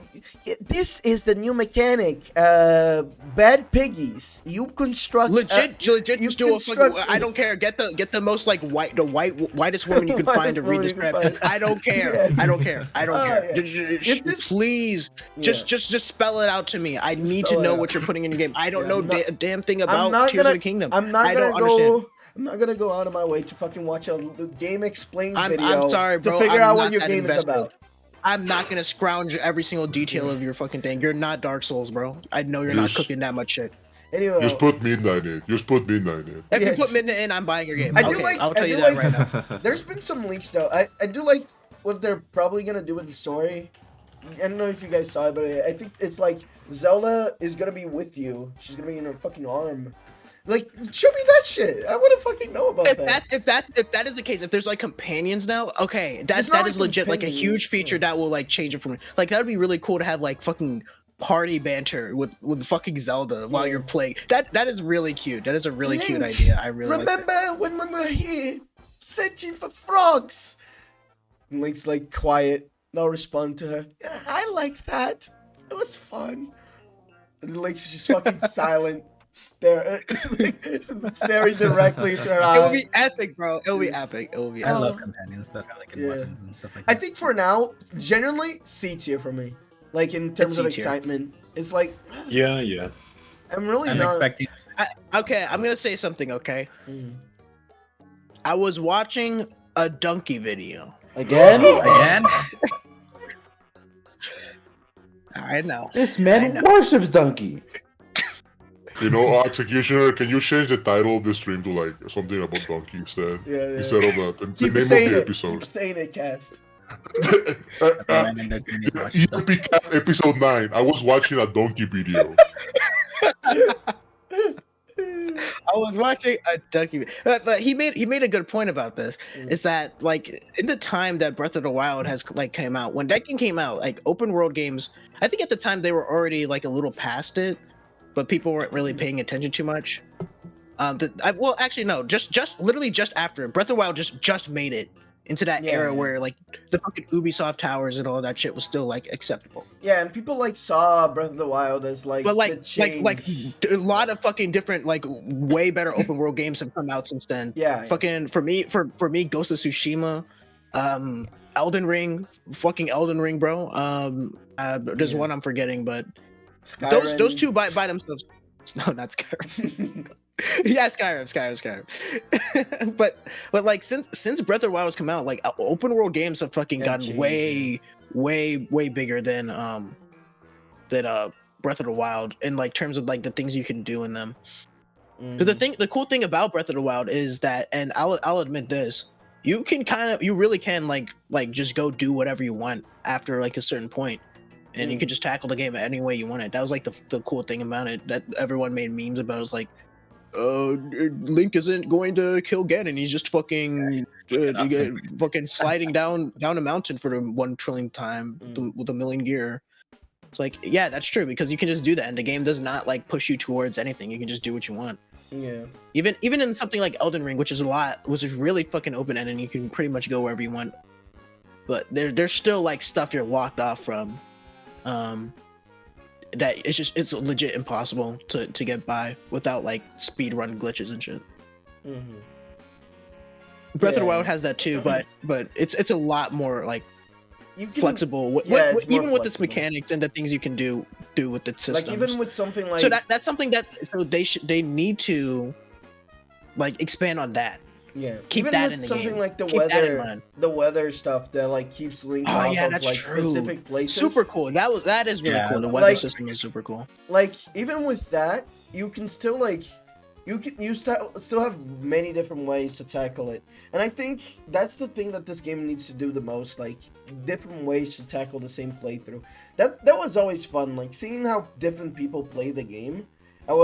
this is the new mechanic. Bad piggies. You construct Legit, you just do a construct- fucking. I don't care. Get the most like whitest woman you can find to read this Whitest woman you script. can I don't care. Yeah. I don't care. I don't Oh, care. yeah. If this- Please, just spell it out to me. I need to spell it know out. what you're putting in your game. I don't Yeah, know I'm not- a damn thing I'm about not Tears gonna. of the Kingdom. I'm not I gonna don't understand. go. I'm not gonna go out of my way to fucking watch a game explain I'm video sorry, bro. to figure I'm out what not your that game is invested. about. I'm not gonna scrounge every single detail of your fucking thing. You're not Dark Souls, bro. I know you're not Yes. cooking that much shit. Anyway, Just put midnight in. Just put midnight in. If Yes. you put Midnight in, I'm buying your game. I do Okay, like- I'll I tell do you that like- right now. there's been some leaks though. I do like what they're probably gonna do with the story. I don't know if you guys saw it, but I think it's like Zelda is gonna be with you. She's gonna be in her fucking arm. Like, show me that shit. I want to fucking know about that. If that is the case, if there's like companions now, okay, It's not that like is legit like a companions, huge feature that will like change it for me. Like that would be really cool to have like fucking party banter with fucking Zelda while you're playing. That is really cute. That is a really cute Link, idea. I really remember when we were here searching for frogs. And Link's like quiet, no respond to her. Yeah, I like that. It was fun. And Link's just fucking silent, staring directly into her It eyes. will be epic, bro. It will be epic. It will be I epic. love companions that are like in Yeah. weapons and stuff like I that. think for now, generally C tier for me. Like in terms of C tier. excitement, it's like Yeah. I'm really I'm not. expecting. Okay, I'm gonna say something. Okay, Mm. I was watching a donkey video. Again? Again? I know. This man I know. worships Donkey. You know, Executioner, can you change the title of the stream to like something about Donkey instead? Yeah. Instead of the Keep name of saying the it. episode. Keep saying it, cast. Recommended that you need to watch this stuff. EMP Cast episode 9. I was watching a donkey video. I was watching a donkey, but he made a good point about this. Is that like in the time that Breath of the Wild has like came out, when that game came out, like open world games, I think at the time they were already like a little past it, but people weren't really paying attention too much. Well, actually no, just literally just after Breath of the Wild just made it into that Yeah, era yeah. where like the fucking Ubisoft towers and all that shit was still like acceptable. Yeah, and people like saw Breath of the Wild as like But the like change. a lot of fucking different like way better open world games have come out since then. Yeah, Fucking for me, Ghost of Tsushima, Elden Ring, fucking Elden Ring, bro. There's Yeah. one I'm forgetting, but Skyrim. those two by themselves. No, not Skyrim. Yeah, Skyrim. but like since Breath of the Wild has come out, like open world games have fucking Yeah, gotten changed, way bigger than Breath of the Wild in like terms of like the things you can do in them. Mhm. But the cool thing about Breath of the Wild is that, and I'll admit this, you really can like just go do whatever you want after like a certain point, and you can just tackle the game any way you want it. That was like the cool thing about it that everyone made memes about. It was like, Link isn't going to kill Ganon. He's just fucking fucking sliding down a mountain for the 1 trillionth time with a million gear. It's like, yeah, that's true, because you can just do that, and the game does not like push you towards anything. You can just do what you want. Yeah. Even in something like Elden Ring, which is really fucking open ended, and you can pretty much go wherever you want. But there's still like stuff you're locked off from. That it's legit impossible to get by without like speed run glitches and shit. Mm-hmm. Breath of the Yeah. Wild has that too, but it's a lot more like You can, flexible. yeah, it's more Even with its flexible. mechanics and the things you can do with the systems. Like even with something like so that's something that they need to like expand on that. yeah, keep even that with in the something game. like the Keep that in weather, mind. the weather stuff that like keeps Link Oh, off yeah, of that's like true. specific places. Super cool. That is really Yeah, cool. The weather like- system is super cool. Like even with that, you can still like you still have many different ways to tackle it, and I think that's the thing that this game needs to do the most, like different ways to tackle the same playthrough. That was always fun, like seeing how different people play the game. It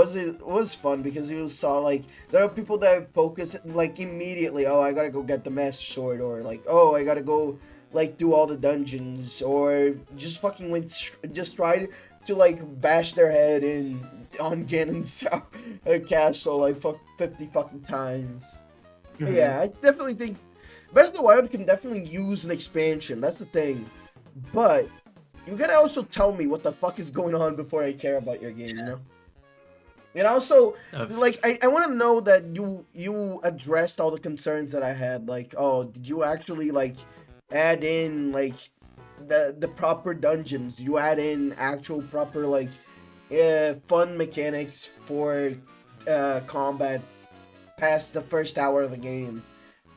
was fun because you saw like there are people that focus like immediately. Oh, I gotta go get the Master Sword, or like oh, I gotta go like do all the dungeons, or just fucking just tried to like bash their head in on Ganon's castle like 50 fucking times. But yeah, I definitely think Breath of the Wild can definitely use an expansion. That's the thing. but you gotta also tell me what the fuck is going on before I care about your game, you know? And also, like, I want to know that you addressed all the concerns that I had. Like, oh, did you actually, like, add in, like, the proper dungeons? You add in actual proper, like, fun mechanics for combat past the first hour of the game.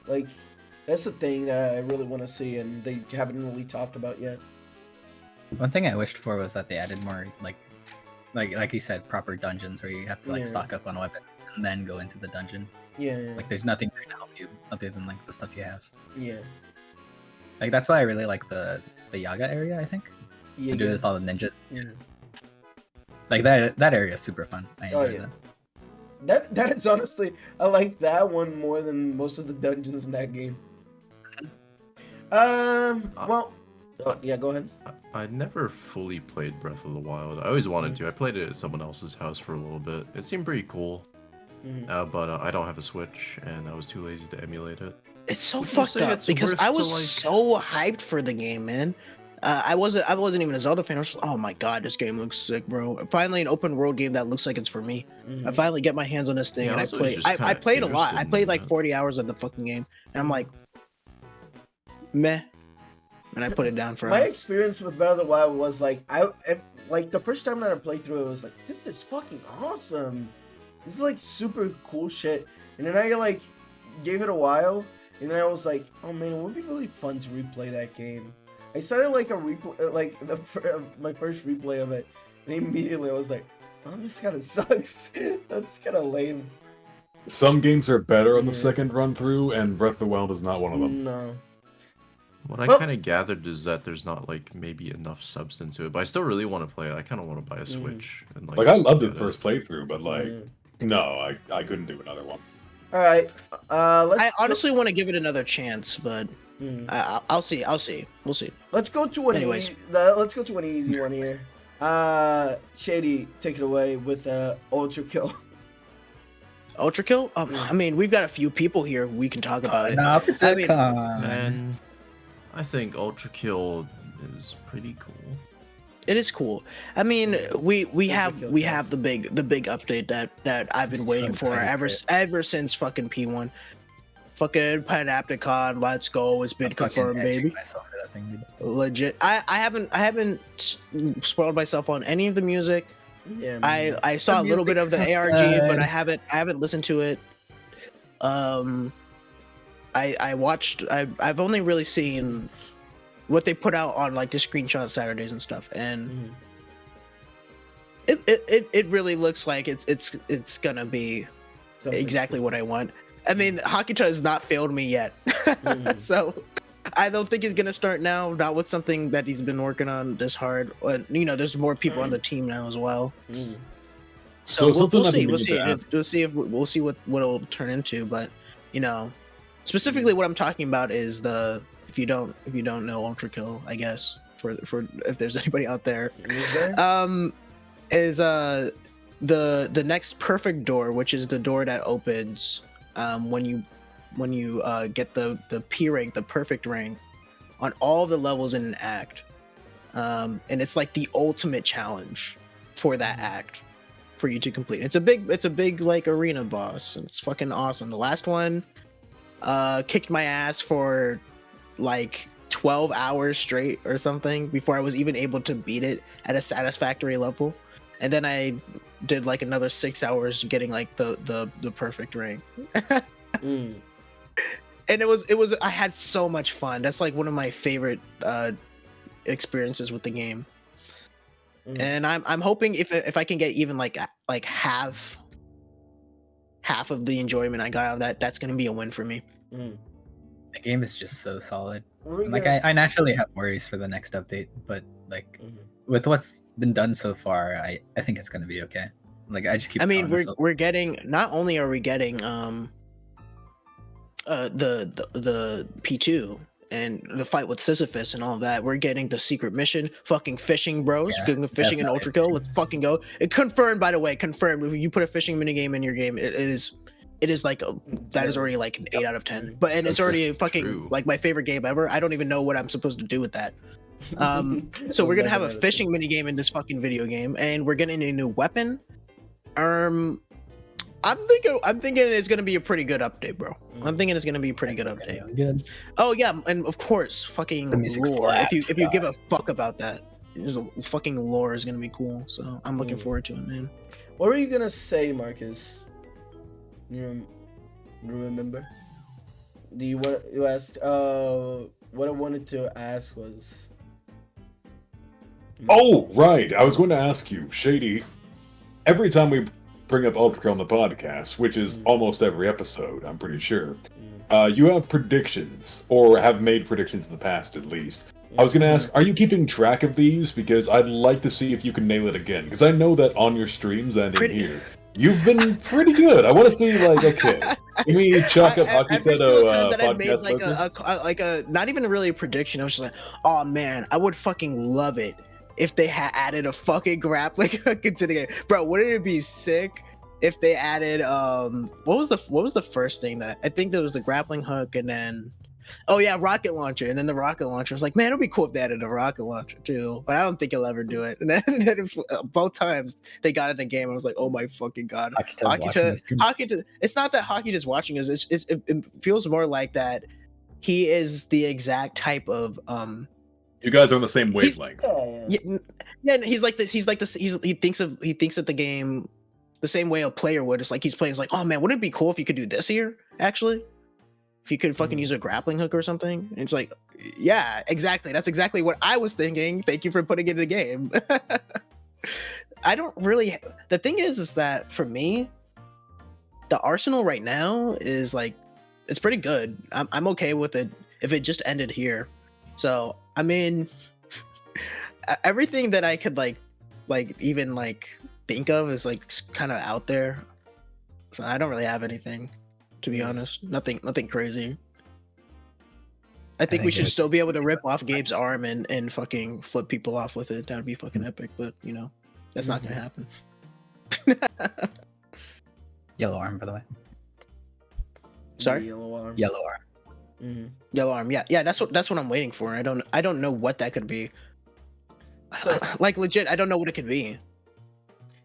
Like, that's the thing that I really want to see, and they haven't really talked about yet. One thing I wished for was that they added more like you said, proper dungeons where you have to like stock up on weapons and then go into the dungeon. Yeah. Like there's nothing there to help you other than like the stuff you have. Yeah. Like that's why I really like the Yaga area, I think. Yeah. Do it with all the ninjas. Yeah. Like that area is super fun. I enjoy that. That is honestly, I like that one more than most of the dungeons in that game. Well, yeah, go ahead. I never fully played Breath of the Wild. I always wanted to. I played it at someone else's house for a little bit. It seemed pretty cool. But I don't have a Switch, and I was too lazy to emulate it. It's so Would you fucked say up it's because worth I to, was like- so hyped for the game, man. I wasn't even a Zelda fan. I was just, oh my god, this game looks sick, bro. Finally, an open world game that looks like it's for me. I finally get my hands on this thing, Yeah, and I also play. just I kinda played a lot. I interested played in like that. 40 hours of the fucking game, and I'm like, meh. And I put it down for My experience with Breath of the Wild was like like the first time that I played through it was like, this is fucking awesome. This is like super cool shit. And then I like gave it a while, and then I was like, oh man, it would be really fun to replay that game. I started like a replay, like my first replay of it, and immediately I was like, oh, this kind of sucks. That's kind of lame. Some games are better on the second run through, and Breath of the Wild is not one of them. No. What I Well- kind of gathered is that there's not like maybe enough substance to it, but I still really want to play it. I kind of want to buy a Switch and Like I loved get it first playthrough, but like, no, I couldn't do another one. All right. Let's I honestly want to give it another chance, but I'll see. We'll see. Let's go to an Anyways. let's go to an easy one here. Shady, take it away with Ultra Kill. Ultra Kill? I mean, we've got a few people here. We can talk about it. I mean, And I think Ultra Kill is pretty cool. it is cool. I mean, we have Kill, we yes. have the big update that I've been I'm so waiting for excited for ever since fucking P1. Fucking Panopticon, let's go. It's been I'm fucking confirmed, edging baby. myself for that thing, dude. Legit. I haven't spoiled myself on any of the music. Yeah, I saw a The little bit of the music's so ARG, but good. I haven't listened to it. I watched. I've only really seen what they put out on like the screenshot Saturdays and stuff, and it really looks like it's gonna be exactly what I want. I mean, Hakuta has not failed me yet, so I don't think he's gonna start now. Not with something that he's been working on this hard. And, you know, there's more people on the team now as well. So something we'll I've see. been We'll meaning see. to ask. We'll see what it'll turn into. But you know, specifically what I'm talking about is the if you don't know Ultra Kill, I guess for if there's anybody out there, is the next perfect door, which is the door that opens when you get the P rank, the perfect rank, on all the levels in an act, and it's like the ultimate challenge for that act for you to complete. It's a big like arena boss. And it's fucking awesome. The last one kicked my ass for like 12 hours straight or something before I was even able to beat it at a satisfactory level, and then I did like another 6 hours getting like the perfect rank. And it was I had so much fun. That's like one of my favorite experiences with the game. And I'm hoping if I can get even like half of the enjoyment I got out of that, that's gonna be a win for me. The game is just so solid. We're Like gonna- I naturally have worries for the next update, but like with what's been done so far, I think it's gonna be okay. Like I just keep. I mean, telling myself- we're getting, not only are we getting the P2 and the fight with Sisyphus and all of that, we're getting the secret mission, fucking fishing, bros. Yeah, Getting fishing and Ultra Kill. Let's fucking go. It confirmed, by the way, confirmed. If you put a fishing minigame in your game, it is like that is already like an 8 out of 10. But and it's already a fucking True. like my favorite game ever. I don't even know what I'm supposed to do with that. So we're gonna have a Never had fishing mini game in this fucking video game, and we're getting a new weapon. I'm thinking it's gonna be a pretty good update, bro. I'm thinking it's gonna be a pretty good update. Good. Oh yeah, and of course, fucking The music lore. If you slaps, give a fuck about that, fucking lore is gonna be cool. So I'm looking forward to it, man. What were you gonna say, Marcus? You remember? You asked? What I wanted to ask was. Oh, right. I was going to ask you, Shady. Every time we bring up Ultra on the podcast, which is almost every episode, I'm pretty sure, you have predictions, or have made predictions in the past at least. I was going to ask, are you keeping track of these? Because I'd like to see if you can nail it again. Because I know that on your streams and in here, you've been pretty good. I want to see, like, okay, give me chalk up Every single time Akitedo that I made podcast. like a not even really a prediction. I was just like, oh man, I would fucking love it if they had added a fucking grappling hook into the game, bro. Wouldn't it be sick if they added what was the first thing that I think there was the grappling hook, and then oh yeah, rocket launcher, and then the rocket launcher. I was like, man, it'd be cool if they added a rocket launcher too, but I don't think he'll ever do it. And then both times they got in the game, I was like, oh my fucking god, Hakita. It's not that Hakita's watching us. It feels more like that he is the exact type of You guys are on the same wavelength. yeah, and he's like this. He thinks of the game the same way a player would. It's like he's playing. It's like, oh man, wouldn't it be cool if you could do this here? Actually, if you could fucking use a grappling hook or something. And it's like, yeah, exactly. That's exactly what I was thinking. Thank you for putting it in the game. I don't really. The thing is that for me, the arsenal right now is like, it's pretty good. I'm okay with it if it just ended here. So I mean, everything that I could like even like think of is like kind of out there. So I don't really have anything, to be honest. Nothing crazy. I think we should still be able to rip off Gabe's arm and fucking flip people off with it. That would be fucking epic, but you know, that's not gonna happen. Yellow arm, by the way. Sorry? Yellow arm. Yellow arm. Yellow arm. Yeah. That's what I'm waiting for. I don't know what that could be. So, Like legit, I don't know what it could be.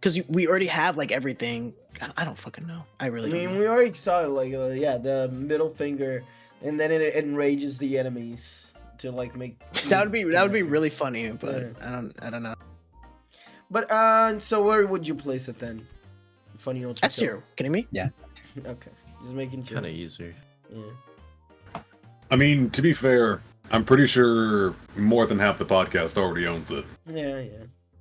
Because we already have like everything. I don't fucking know. I really don't know. we already saw it, like, the middle finger, and then it enrages the enemies to like make. That would be really funny, but I don't know. But so where would you place it then? Funny notes. That's tier. Kidding me? Yeah. Okay, just making sure. Kind of easier. Yeah. I mean, to be fair, I'm pretty sure more than half the podcast already owns it. Yeah.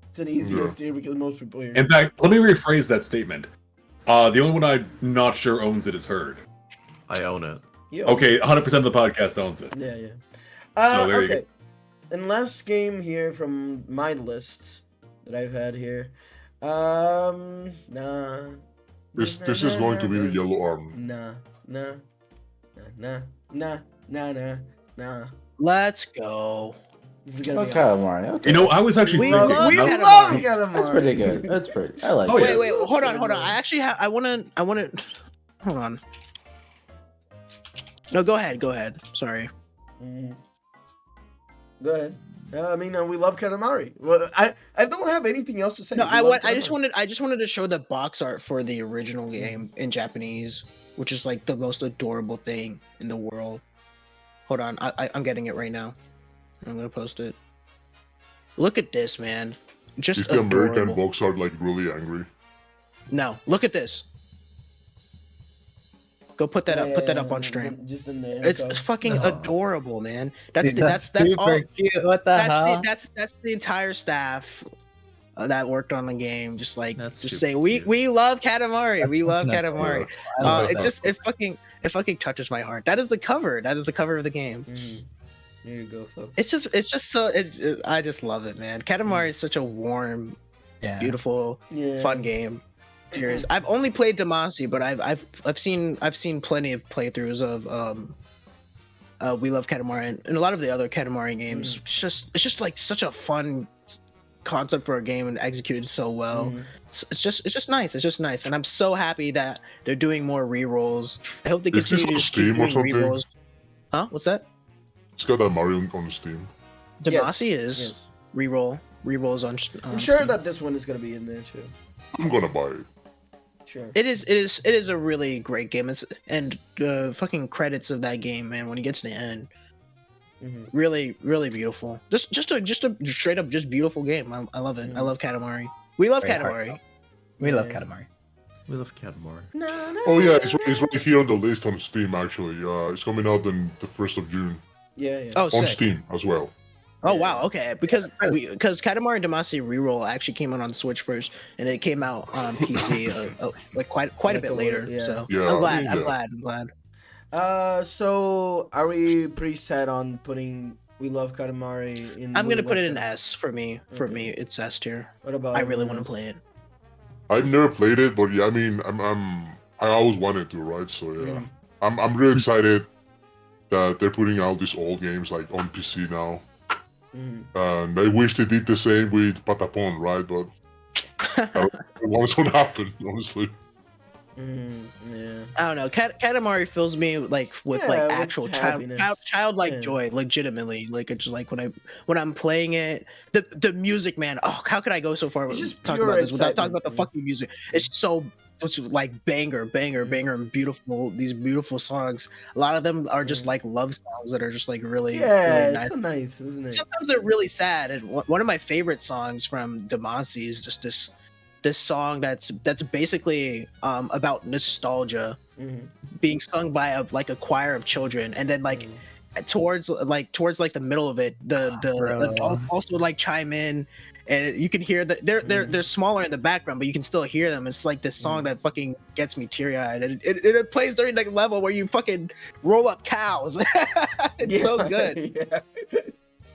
It's an easiest tier because most people here. In fact, let me rephrase that statement. The only one I'm not sure owns it is Herd. I own it. Okay, 100% of the podcast owns it. Yeah. So there you okay. And last game here from my list that I've had here. Nah. This is going to be the yellow arm. Nah. Let's go. This is gonna Okay, be awesome. Mario. Okay. You know, I was actually We thinking. love We Katamari. love Katamari. That's pretty good. That's pretty. I like Oh, it. yeah. Wait, hold on. I actually have. I wanna. Hold on. No, go ahead. Sorry. Go ahead. We love Katamari. Well, I don't have anything else to say. No, We love I just Katamari. wanted to show the box art for the original game in Japanese, which is like the most adorable thing in the world. Hold on, I'm getting it right now. I'm gonna post it. Look at this, man. Just Is the American adorable. box art like really angry? No, look at this. Go put that up. Put that up on Yeah, stream. Just in there. It's fucking adorable, man. That's Dude, that's super all. cute. What the hell? That's the entire staff that worked on the game. Just like That's just super saying, we cute. love Katamari. We love fucking Katamari. I love It that. fucking touches my heart. That is the cover. That is the cover of the game. There you go, folks. It's just so. I just love it, man. Katamari is such a warm, Yeah. beautiful, Yeah. fun game. Series. I've only played Damacy, but I've seen plenty of playthroughs of We Love Katamari and a lot of the other Katamari games. It's just like such a fun concept for a game and executed so well. It's just nice. It's just nice, and I'm so happy that they're doing more rerolls. I hope they Is this continue to on just keep Steam or doing something? rerolls. Huh? What's that? It's got that Mario on Steam. Demacia is Yes. rerolls on. I'm sure Steam. that this one is gonna be in there too. I'm gonna buy it. Sure. It is a really great game. And fucking credits of that game, man. When you get to the end, Mhm. really beautiful. Just a straight up just beautiful game. I love it. I love Katamari. We love Very Katamari. heartfelt. We love Yeah. Katamari. We love Katamari. Oh yeah, it's right here on the list on Steam actually. It's coming out on the 1st of June Yeah. Oh, on sick. Steam as well. Oh wow, okay. Because Katamari Damacy reroll actually came out on Switch first, and it came out on PC like quite a Like bit a later. little- yeah. So Yeah, I'm glad. yeah. I'm glad. So are we pretty set on putting We Love Katamari in? I'm We gonna put Love it in Katamari? S for me. For Okay. me, it's S tier. What about? I really everyone want to else? play it. I've never played it, but yeah, I mean, I always wanted to, right? So yeah, I'm really excited that they're putting out these old games like on PC now. And I wish they did the same with Patapon, right? But I don't know what's gonna happen, honestly. Yeah. I don't know. Katamari fills me like with Yeah, like with actual happiness. childlike Yeah. joy, legitimately. Like it's just like when I'm playing it, the music, man. Oh, how could I go so far It's with just talking pure about this without talking excitement, about the man. fucking music? It's so like banger, and beautiful. These beautiful songs. A lot of them are just like love songs that are just like really, Yeah, really it's nice. so nice, isn't it? Sometimes they're really sad, and one of my favorite songs from Demacy is just this song that's basically about nostalgia being sung by a choir of children, and then like towards the middle of it, the also like chime in, and you can hear that they're smaller in the background, but you can still hear them. It's like this song that fucking gets me teary eyed, and it plays during the level where you fucking roll up cows. It's so good. Yeah.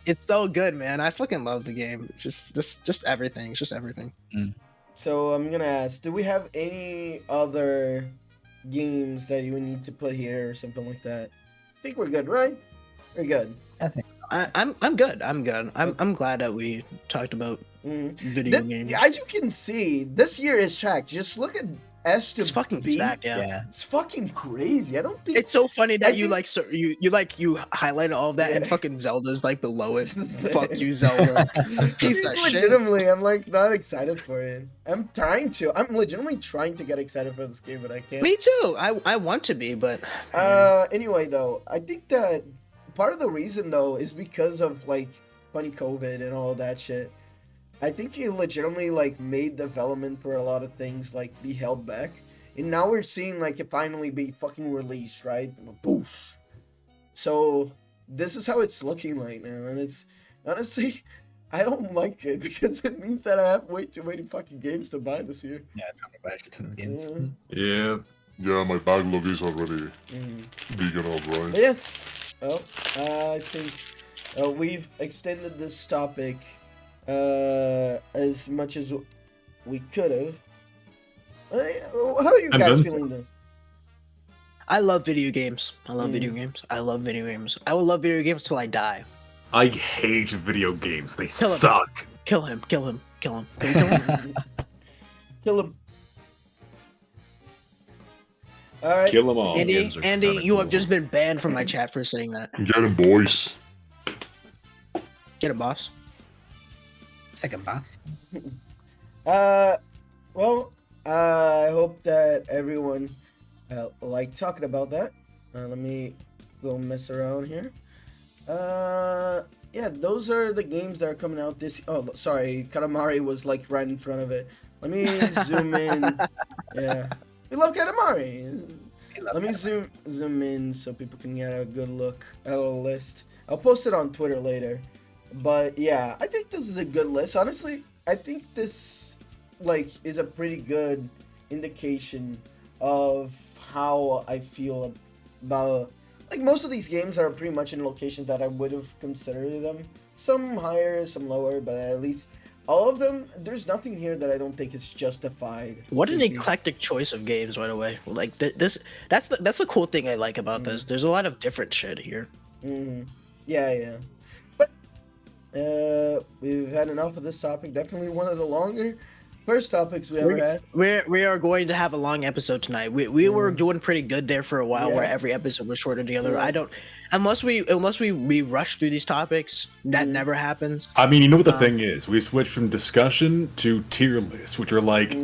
It's so good, man. I fucking love the game. It's just everything. It's just everything. So I'm gonna ask, do we have any other games that you would need to put here or something like that? I think we're good, right? We're good. I'm good. I'm good. I'm glad that we talked about video games. As you can see, this year is tracked. Just look at S to It's fucking B. stacked, yeah. It's fucking crazy. I don't think It's so funny that I you think- you highlighted all of that, and Yeah. fucking Zelda's like below it. Fuck you, Zelda. Piece of shit. legitimately, I'm like not excited for it. I'm legitimately trying to get excited for this game, but I can't. Me too. I want to be, but Anyway, though, I think that part of the reason though is because of like funny COVID and all that shit. I think he legitimately like made development for a lot of things like be held back, and now we're seeing like it finally be fucking released, right? Boosh. So this is how it's looking like now, and it's honestly, I don't like it because it means that I have way too many fucking games to buy this year. Yeah, time to buy a ton of games. Yeah. Yeah, my backlog is already big enough, right? Yes. Oh, I think we've extended this topic as much as we could have. How are you And guys then feeling though? I love video games. I love video games. I love video games. I will love video games till I die. I hate video games. They Kill him. suck. Kill him. Kill him. Kill him. Can we kill him? Kill him. All right. Kill them all. games are Andy, kinda you have cool. just been banned from my chat for saying that. Get him, boys. Get a boss. Second boss. Well, I hope that everyone liked talking about that. Let me go mess around here. Yeah, those are the games that are coming out this. Oh, sorry, Katamari was like right in front of it. Let me zoom in. Yeah, we love Katamari. Let me zoom in so people can get a good look at a list. I'll post it on Twitter later. But yeah, I think this is a good list. Honestly, I think this like is a pretty good indication of how I feel about like most of these games are pretty much in locations that I would have considered them. Some higher, some lower, but at least all of them. There's nothing here that I don't think is justified. What an eclectic choice of games, by the way. Like this, that's the cool thing I like about this. There's a lot of different shit here. Yeah. But we've had enough of this topic. Definitely one of the longer first topics we ever had. We are going to have a long episode tonight. We were doing pretty good there for a while, where every episode was shorter than the other. Yeah. I don't, unless we rush through these topics. That never happens. I mean, you know what the thing is? We switched from discussion to tier lists, which are like,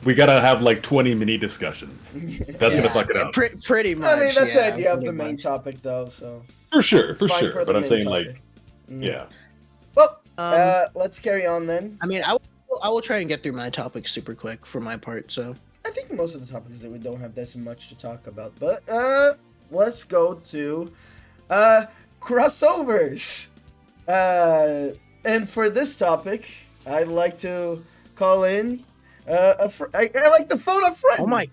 we gotta have like 20 mini discussions. That's gonna fuck it up. Pretty much. I mean, that's the idea of pretty the main much. topic, though. So For sure. fine for the But I'm main saying, topic. like, yeah. Well, Um, let's carry on then. I mean, I will try and get through my topics super quick for my part. So I think most of the topics that we don't have that much to talk about, but let's go to crossovers. And for this topic, I'd like to call in I like to phone a friend. oh my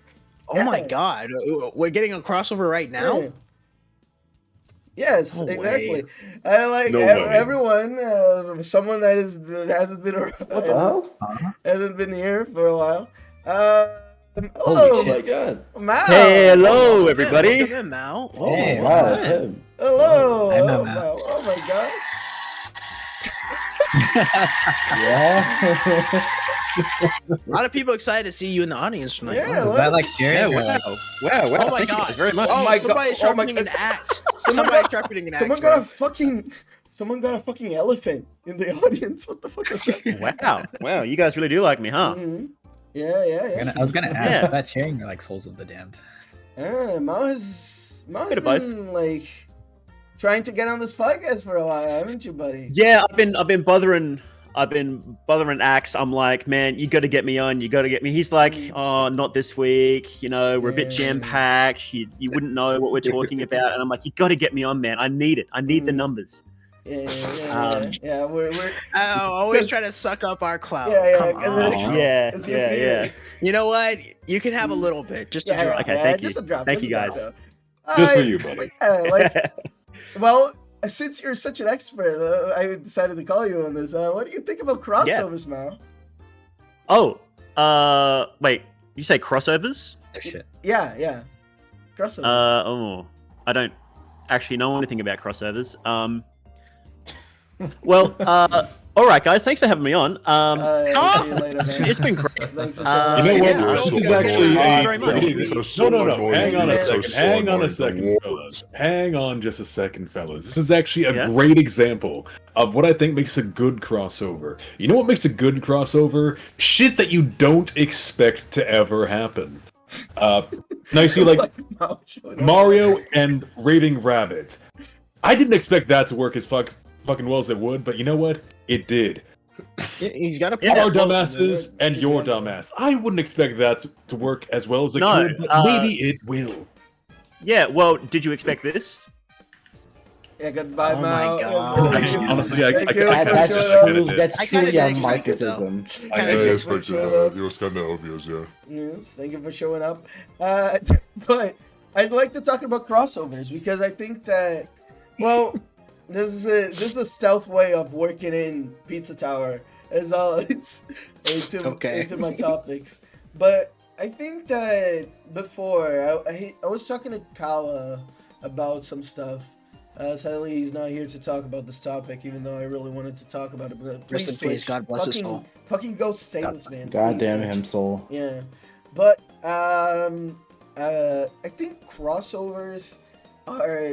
Yeah. god, we're getting a crossover right now. Yeah. Yes, No exactly. way. I like No way. everyone. Someone that hasn't been around, What the hell? hasn't been here for a while. Holy Hello, Oh shit. my god. Mal. Hello, everybody. Welcome in, Mal. Oh, Hey, my Wow, God. that's him. Hello. I'm Oh, Mal. Mal. Oh my god. Yeah. A lot of people excited to see you in the audience tonight. Yeah, Oh, Is that like Jerry? Wow. Wow. oh my Thank you god. guys very much. Oh my somebody's God. Oh my sharpening an God. axe. Someone Somebody's got- sharpening an axe. Someone got a man. fucking elephant in the audience. What the fuck is that? Wow. Wow. You guys really do like me, huh? Mhm. Yeah, yeah, yeah. I was gonna ask, Yeah. is that sharing or like Souls of the Damned? Mal has Bit of both. been like trying to get on this podcast for a while, haven't you, buddy? Yeah, I've been bothering Axe. I'm like, man, you got to get me on. You got to get me. He's like, oh, not this week. You know, we're a bit Yeah. jam packed. You wouldn't know what we're talking about. And I'm like, you got to get me on, man. I need it. I need the numbers. Yeah, yeah. Yeah, we're I always try to suck up our clout. Yeah, Come yeah, on. Aw. Yeah, It's yeah, you. yeah. You know what? You can have a little bit, just a Yeah, drop. Okay, thank you. Just a drop. Thank just you, a guys. drop. Just for I- you, buddy. Yeah, like, well, since you're such an expert, I decided to call you on this. What do you think about crossovers, Mal? Oh, wait. You say crossovers? Oh, shit. Yeah, yeah. Crossovers. I don't actually know anything about crossovers. Well, all right, guys. Thanks for having me on. See you later, man. It's been great. Thanks for Uh, joining. You know what? yeah, This is so actually annoying. Thank you a very much. pretty- They're so No. annoying. Hang on a They're second. so Hang on a annoying. second, The fellas. Hang on just a second, fellas. This is actually a Yes? great example of what I think makes a good crossover. You know what makes a good crossover? Shit that you don't expect to ever happen. Now you see, like, Mario and Raving Rabbit. I didn't expect that to work as fucking well as it would, but you know what? It did. He's got a Our dumbasses and your dumbass. I wouldn't expect that to work as well as it No, could, but maybe it will. Yeah. Well, did you expect this? Yeah, goodbye, Oh my Mal. God. Actually, honestly, I Thank could you That, for that's showing up. true. That's I kinda truly a did expect it, though. Marcusism. I Thank you for expected showing that. up. It was kind of obvious, yeah. Yes, thank you for showing up. But I'd like to talk about crossovers because I think that, well, this is a stealth way of working in Pizza Tower as always into my topics. But I think that before I was talking to Kala about some stuff. Sadly, he's not here to talk about this topic, even though I really wanted to talk about it. But please Rest in peace. switch. God bless his fucking, soul. Fucking go save us, man. God Please damn switch. him, soul. Yeah, but I think crossovers are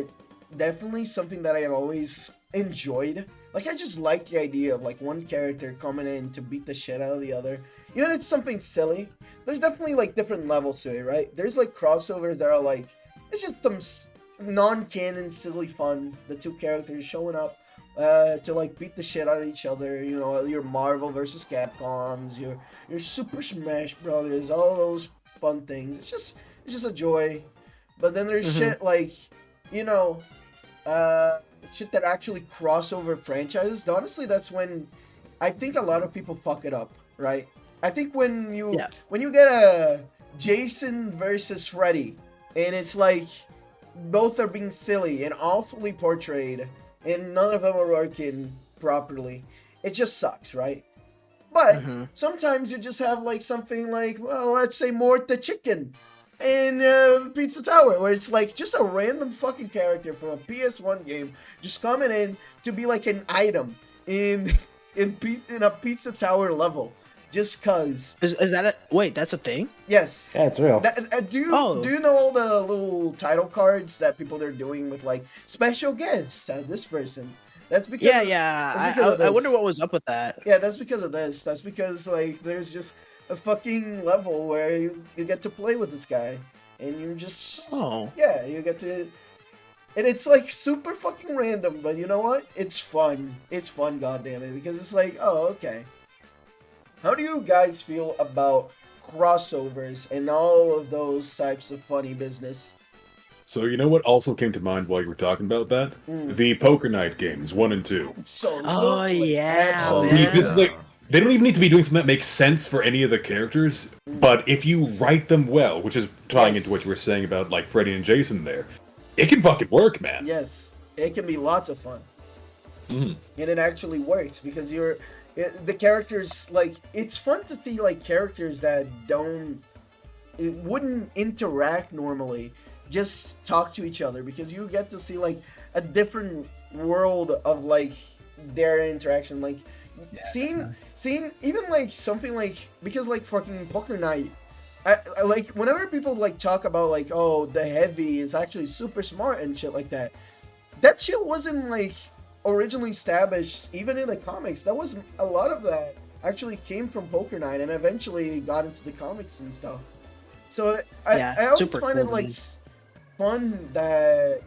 definitely something that I have always enjoyed. Like, I just like the idea of like one character coming in to beat the shit out of the other. Even if it's something silly, there's definitely like different levels to it, right? There's like crossovers that are like, it's just some non-canon silly fun. The two characters showing up to like beat the shit out of each other. You know, your Marvel versus Capcoms, your Super Smash Brothers, all those fun things. It's just a joy. But then there's shit like, you know, shit that actually crossover franchises. Honestly, that's when I think a lot of people fuck it up, right? I think when you get a Jason versus Freddy, and it's like both are being silly and awfully portrayed, and none of them are working properly, it just sucks, right? But sometimes you just have like something like, well, let's say Mort the Chicken in Pizza Tower, where it's like just a random fucking character from a PS1 game just coming in to be like an item in a Pizza Tower level. just cause. Is that a wait? That's a thing. Yes. Yeah, it's real. Do you Oh. do you know all the little title cards that people are doing with like special guests? This person. That's because that's because of I wonder this. what was up with that. Yeah, that's because of this. That's because like there's just a fucking level where you get to play with this guy, and you're just Oh. yeah, you get to, and it's like super fucking random, but you know what? It's fun. It's fun, goddammit, because it's like, oh, okay. How do you guys feel about crossovers and all of those types of funny business? So you know what also came to mind while you were talking about that? Mm. The Poker Night games 1 and 2. So Oh, yeah, absolutely. man. See, this is like they don't even need to be doing something that makes sense for any of the characters, but if you write them well, which is tying Yes. into what you were saying about like Freddy and Jason there, it can fucking work, man. Yes, it can be lots of fun. Mhm. And it actually works because the characters, like, it's fun to see like characters that wouldn't interact normally just talk to each other, because you get to see like a different world of like their interaction, like seeing even like something like, because like fucking Poker Night, I like whenever people like talk about like, oh, the heavy is actually super smart and shit like that, that shit wasn't like originally established even in the comics. That was a lot of that actually came from Poker Night and eventually got into the comics and stuff. So I always super find it cool, like dude. fun that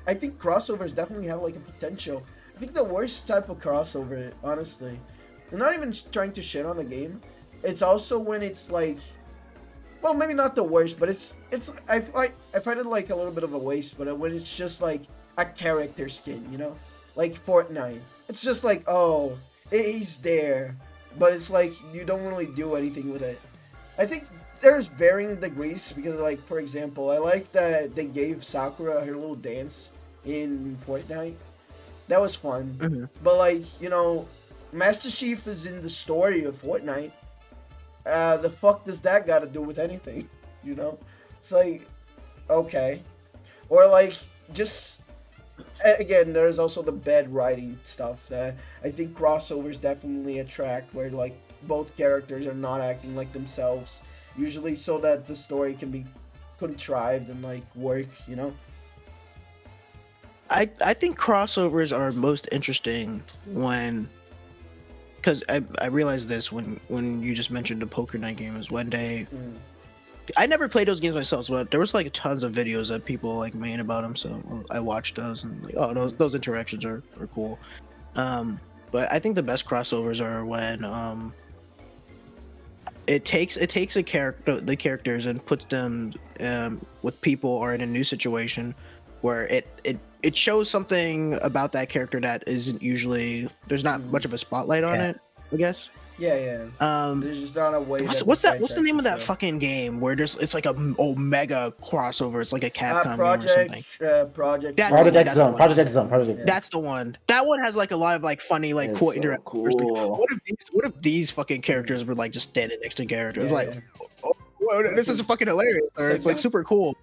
I think crossovers definitely have like a potential. I think the worst type of crossover, honestly, I'm not even trying to shit on the game. It's also when it's like, well, maybe not the worst, but I find it like a little bit of a waste. But when it's just like a character skin, you know, like Fortnite, it's just like, oh, he's there, but it's like you don't really do anything with it. I think there's varying degrees, because like, for example, I like that they gave Sakura her little dance in Fortnite. That was fun. Mhm. But like, you know, Master Chief is in the story of Fortnite. The fuck does that got to do with anything? You know, it's like, okay, or like just again, there's also the bad writing stuff that I think crossovers definitely attract, where like both characters are not acting like themselves, usually so that the story can be contrived and like work, you know. I think crossovers are most interesting when, because I realized this when you just mentioned the Poker Night games one day. I never played those games myself, but there was like tons of videos that people like made about them, so I watched those and like, oh, those interactions are cool. But I think the best crossovers are when it takes the characters and puts them with people or in a new situation where it shows something about that character that isn't usually, there's not much of a spotlight on it, I guess. Yeah. There's just not a way. What's the name of that fucking game where it's like a mega crossover? It's like a Capcom game or something. Project X Zone. That's the one. That one has like a lot of like funny, like It's cool so interactions. cool. What if these fucking characters were like just standing next to characters? Yeah, Like, oh, this is fucking hilarious. Or it's like super cool.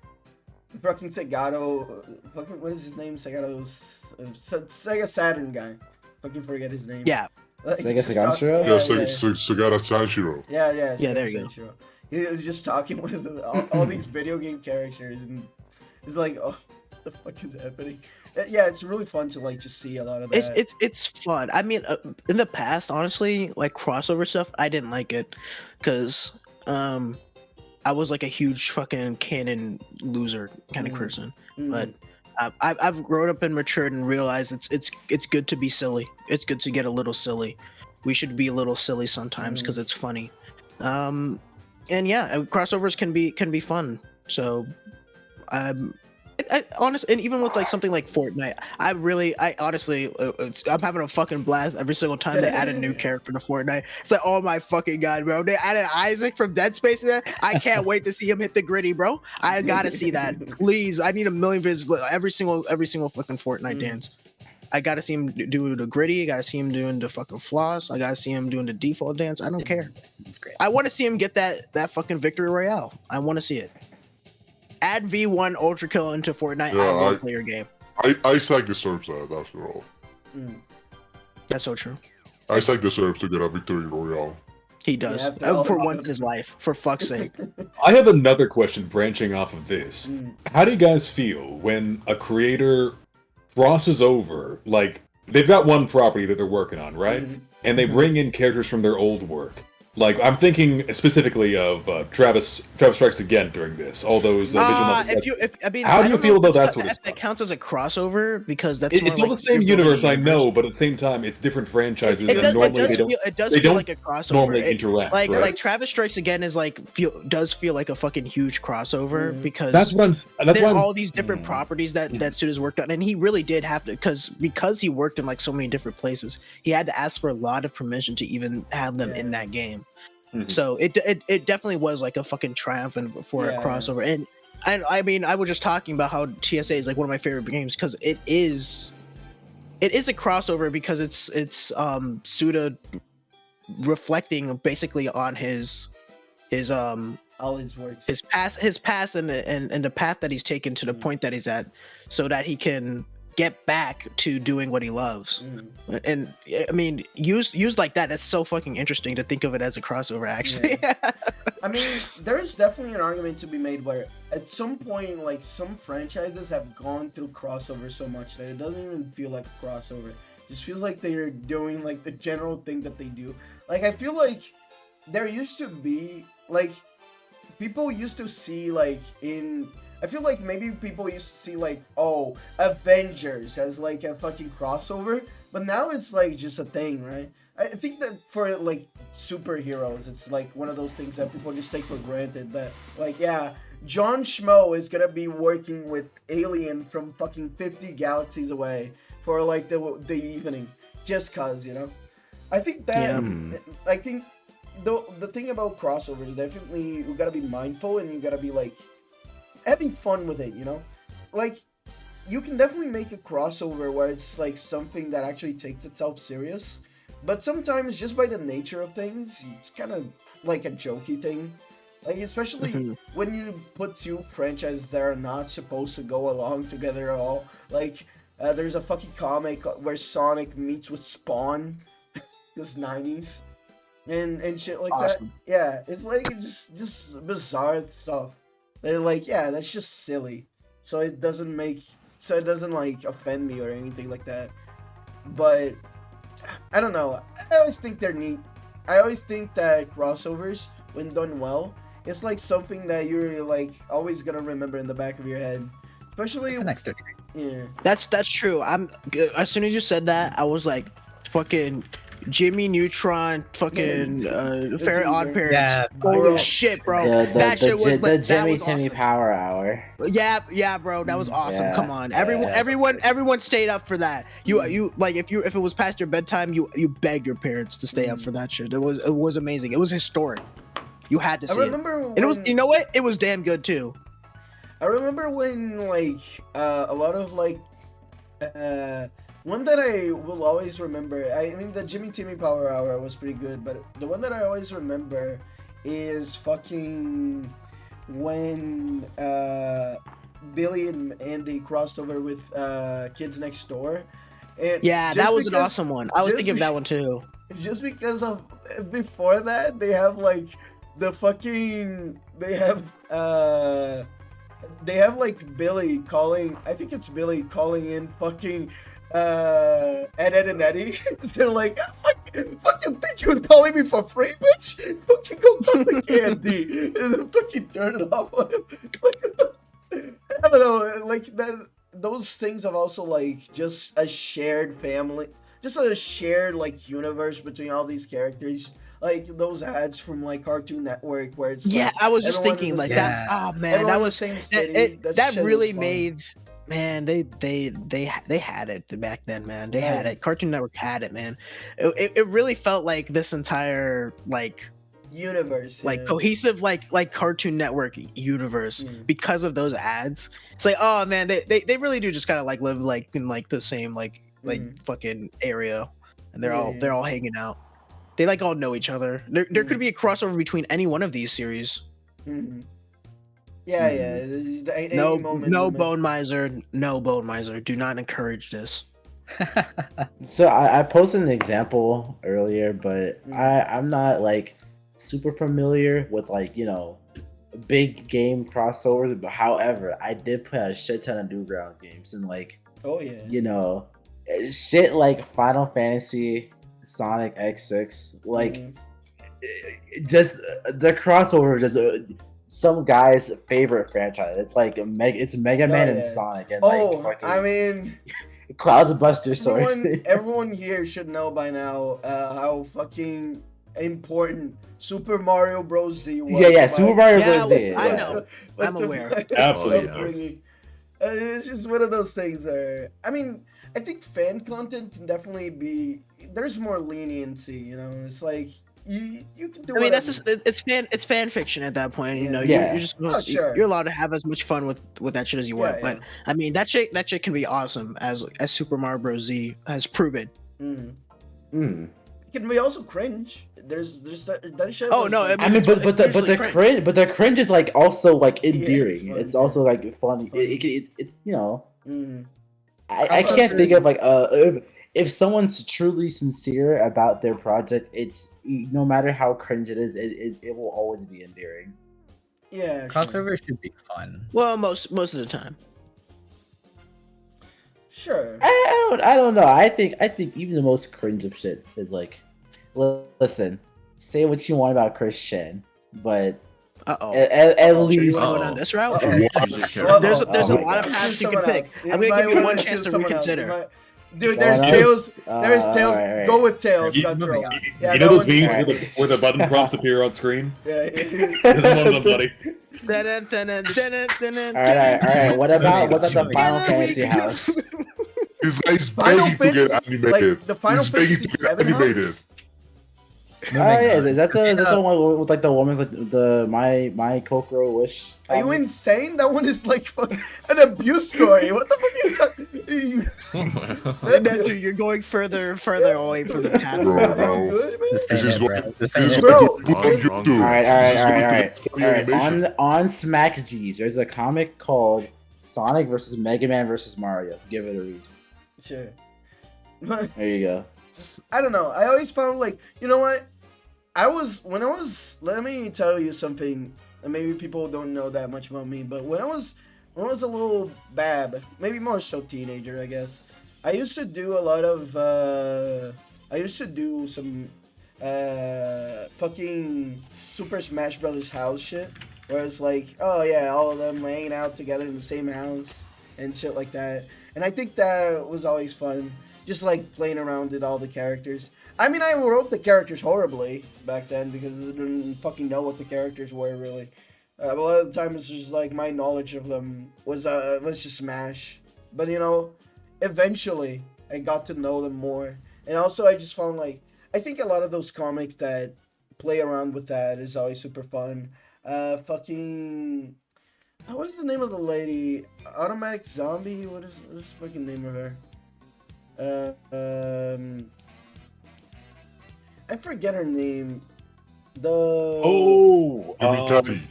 Fucking Segato, fucking what is his name? Segato's Sega Saturn guy. Fucking forget his name. Yeah. Like, Sega just Saganshiro? talk- Sagara Sanshiro. Yeah, Yeah, Sega there you go. Sanshiro. He was just talking with all these video game characters, and he's like, "Oh, what the fuck is happening?" Yeah, it's really fun to like just see a lot of that. It's fun. I mean, in the past, honestly, like crossover stuff, I didn't like it because I was like a huge fucking canon loser kind of person. But I've grown up and matured and realized it's good to be silly. It's good to get a little silly. We should be a little silly sometimes because it's funny. And yeah, crossovers can be fun. So I honestly, and even with like something like Fortnite, I honestly, I'm having a fucking blast every single time they add a new character to Fortnite. It's like, oh my fucking god, bro! They added Isaac from Dead Space in there. I can't wait to see him hit the gritty, bro. I gotta see that, please. I need a million visits every single fucking Fortnite dance. I gotta see him do the gritty. I gotta see him doing the fucking floss. I gotta see him doing the default dance. I don't care. That's great. I want to see him get that fucking victory royale. I want to see it. Add V1 Ultra Kill into Fortnite. Yeah, I will play your game. Isaac deserves that, after all. That's so true. Isaac deserves to get a victory royale. He does. after all For this once in his life, for fuck's sake. I have another question branching off of this. Mm. How do you guys feel when a creator crosses over, like, they've got one property that they're working on, right? Mhm. And they bring in characters from their old work. Like, I'm thinking specifically of Travis Strikes Again during this. All those visual novels. How do you feel about that sort of If that stuff? counts as a crossover, because that's It's more all like the same you're building universe, a I know, universe. but at the same time, it's different franchises, It and does, normally they don't. it does they feel don't like a crossover. normally It- interact, like right? like Travis Strikes Again is like does feel like a fucking huge crossover Mhm. because That's what I'm. That's there why are I'm. all these different properties that students worked on, and he really did have to because he worked in like so many different places. He had to ask for a lot of permission to even have them in that game. Mhm. So it definitely was like a fucking triumph for a Yeah. crossover. And I mean, I was just talking about how TSA is like one of my favorite games because it is a crossover because it's Suda reflecting basically on his All his works. his past and the path that he's taken to the point that he's at, so that he can get back to doing what he loves. Mm. And I mean, used like that, that's so fucking interesting to think of it as a crossover. Actually, I mean, there is definitely an argument to be made where at some point, like, some franchises have gone through crossover so much that it doesn't even feel like a crossover. It just feels like they're doing like the general thing that they do. Like, I feel like there used to be like people used to see like in. I feel like maybe people used to see like, oh, Avengers as like a fucking crossover, but now it's like just a thing, right? I think that for like superheroes, it's like one of those things that people just take for granted. That like, yeah, Jon Schmo is gonna be working with Alien from fucking 50 galaxies away for like the evening, just cause, you know. I think that I think the thing about crossovers is definitely you gotta be mindful and you gotta be like having fun with it, you know? Like, you can definitely make a crossover where it's like something that actually takes itself serious, but sometimes just by the nature of things, it's kind of like a jokey thing. Like, especially when you put two franchises that are not supposed to go along together at all. Like, there's a fucking comic where Sonic meets with Spawn, this 90s, and shit like that. Yeah, it's like just bizarre stuff. They're like, yeah, that's just silly. So it doesn't like offend me or anything like that. But I don't know. I always think they're neat. I always think that crossovers, when done well, it's like something that you're like always gonna remember in the back of your head. Especially It's an extra treat. yeah. that's true. As soon as you said that, I was like, fucking Jimmy Neutron, fucking Fair Odd Parents. Yeah, Holy bro. shit, bro. The, that shit was the that Jimmy was Timmy awesome. Power Hour. Yeah, bro, that was awesome. Yeah, Come on, yeah. everyone stayed up for that. You like if it was past your bedtime, you begged your parents to stay up for that shit. It was amazing. It was historic. You had to see I remember it. And it was, you know what? It was damn good too. I remember when like a lot of like one that I will always remember. I mean, the Jimmy Timmy Power Hour was pretty good, but the one that I always remember is fucking when Billy and Andy crossed over with Kids Next Door. And Yeah, just that was an because- awesome one. I was just thinking of be- that one too. Just because of before that they have like the fucking they have like Billy calling, I think it's Billy calling in fucking Ed and Eddie. They're like, fucking think you was calling me for free, bitch? Fucking go cut the candy and then fucking turn it off on him. It's like, I don't know, like that. Those things have also like just a shared family, just a shared like universe between all these characters. Like those ads from like Cartoon Network where it's Yeah, like, I was just everyone in thinking the like same- that. Oh man, everyone that in the was same city. that shit really was fun. made. Man, they had it back then, man. They had Yeah. it. Cartoon Network had it, man. It really felt like this entire like universe, yeah. cohesive like Cartoon Network universe Mm. because of those ads. It's like, oh man, they really do just kind of like live like in like the same like fucking area, and they're all hanging out. They like all know each other. There could be a crossover between any one of these series. Mhm. Yeah, any No, moment, no moment. Bone Miser, no Bone Miser. Do not encourage this. So I posted an example earlier, but I'm not like super familiar with like big game crossovers. But however, I did play a shit ton of Newground games and like Oh yeah. shit like Final Fantasy, Sonic X6, like Mhm. just the crossover, just some guy's favorite franchise. It's like it's Mega Man and yeah. Sonic and Oh, like fucking I mean, Clouds Buster Sword. everyone here should know by now how fucking important Super Mario Bros. Z was. yeah, to Super my- Mario Yeah, Bros. Z. I yeah. know. I'm aware. Absolutely. upbringing. It's just one of those things where, I mean, I think fan content can definitely be. There's more leniency, it's like you can do. I mean, that's whatever. just it's fan fiction at that point. Yeah. You're just sure. you're allowed to have as much fun with that shit as you want. Yeah, But I mean, that shit can be awesome as Super Mario Bros. Z has proven. Mhm. Mm. It can be also cringe. There's that shit. Oh, was no, like- I I mean, It's but the usually cringe, but the cringe is like also like it's endearing. funny, It's also like funny. It's funny. It Mhm. I can't think of like if someone's truly sincere about their project, it's no matter how cringe it is, it will always be endearing. Yeah. sure. Crossover should be fun. Well, most of the time. Sure. I don't know. I think even the most cringe of shit is like, listen, say what you want about Chris Chan, but Uh-oh. at You least wanna go down this route? Uh-oh. There's a Uh-oh. lot of Choose paths you someone can pick. else. I'm You might gonna give you one wanna chance choose to someone else. You reconsider. might- Dude, Someone there's else? Tails. There's Tails. Alright. Go with Tails. You- Cutthroat. You Yeah, know that those one- memes Alright. where the button prompts appear on screen? Yeah. This is one of them, buddy. all right. What about the Final Fantasy house? This guy's Final begging to get Fantasy- animated. like, the Final He's begging Fantasy to get 7 house? animated. Oh yeah, is that the one with like the woman's like the my Kokoro wish? Are you insane? That one is like an abuse story. What the fuck are you talking? That's you're going further away from the path. Bro, Are bro. you good, man? This This ain't is it, what bro. This this ain't is it. Bro, what you put on this- YouTube. All right. Animation. On Smack G, there's a comic called Sonic versus Mega Man versus Mario. Give it a read. Sure. There you go. I don't know. I always found like, you know what? Let me tell you something, and maybe people don't know that much about me, but when I was a little bab, maybe more so teenager, I guess, I used to do a lot of, I used to do some, fucking Super Smash Brothers house shit, where it's like, oh yeah, all of them hanging out together in the same house, and shit like that, and I think that was always fun, just like playing around with all the characters. I mean, I wrote the characters horribly back then because I didn't fucking know what the characters were really. A lot of the time, it's just like my knowledge of them was just Smash. But eventually, I got to know them more, and also I just found like I think a lot of those comics that play around with that is always super fun. Fucking, what is the name of the lady? Automatic Zombie. What is the fucking name of her? I forget her name. Oh, Jimmy Taddy.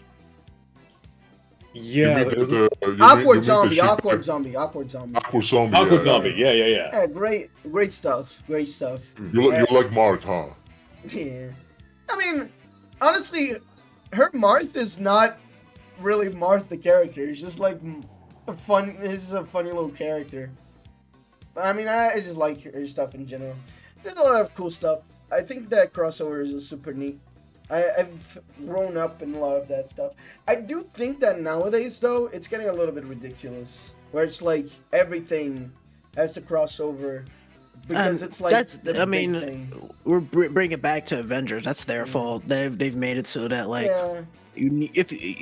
yeah. You mean It was the- you mean- Awkward you mean the zombie, shit awkward that- zombie, awkward zombie. Awkward zombie. Awkward Zombie. Yeah, yeah, yeah. Yeah, great stuff, great stuff. You like Marth, huh? Yeah, I mean, honestly, her Marth is not really Marth the character. He's just like he's just a funny little character. But I mean, I just like her stuff in general. There's a lot of cool stuff. I think that crossover is super neat. I've grown up in a lot of that stuff. I do think that nowadays, though, it's getting a little bit ridiculous. Where it's like everything has to cross over. Because it's like that's the I big mean thing. we're bringing it back to Avengers. That's their fault. They've made it so that like Yeah.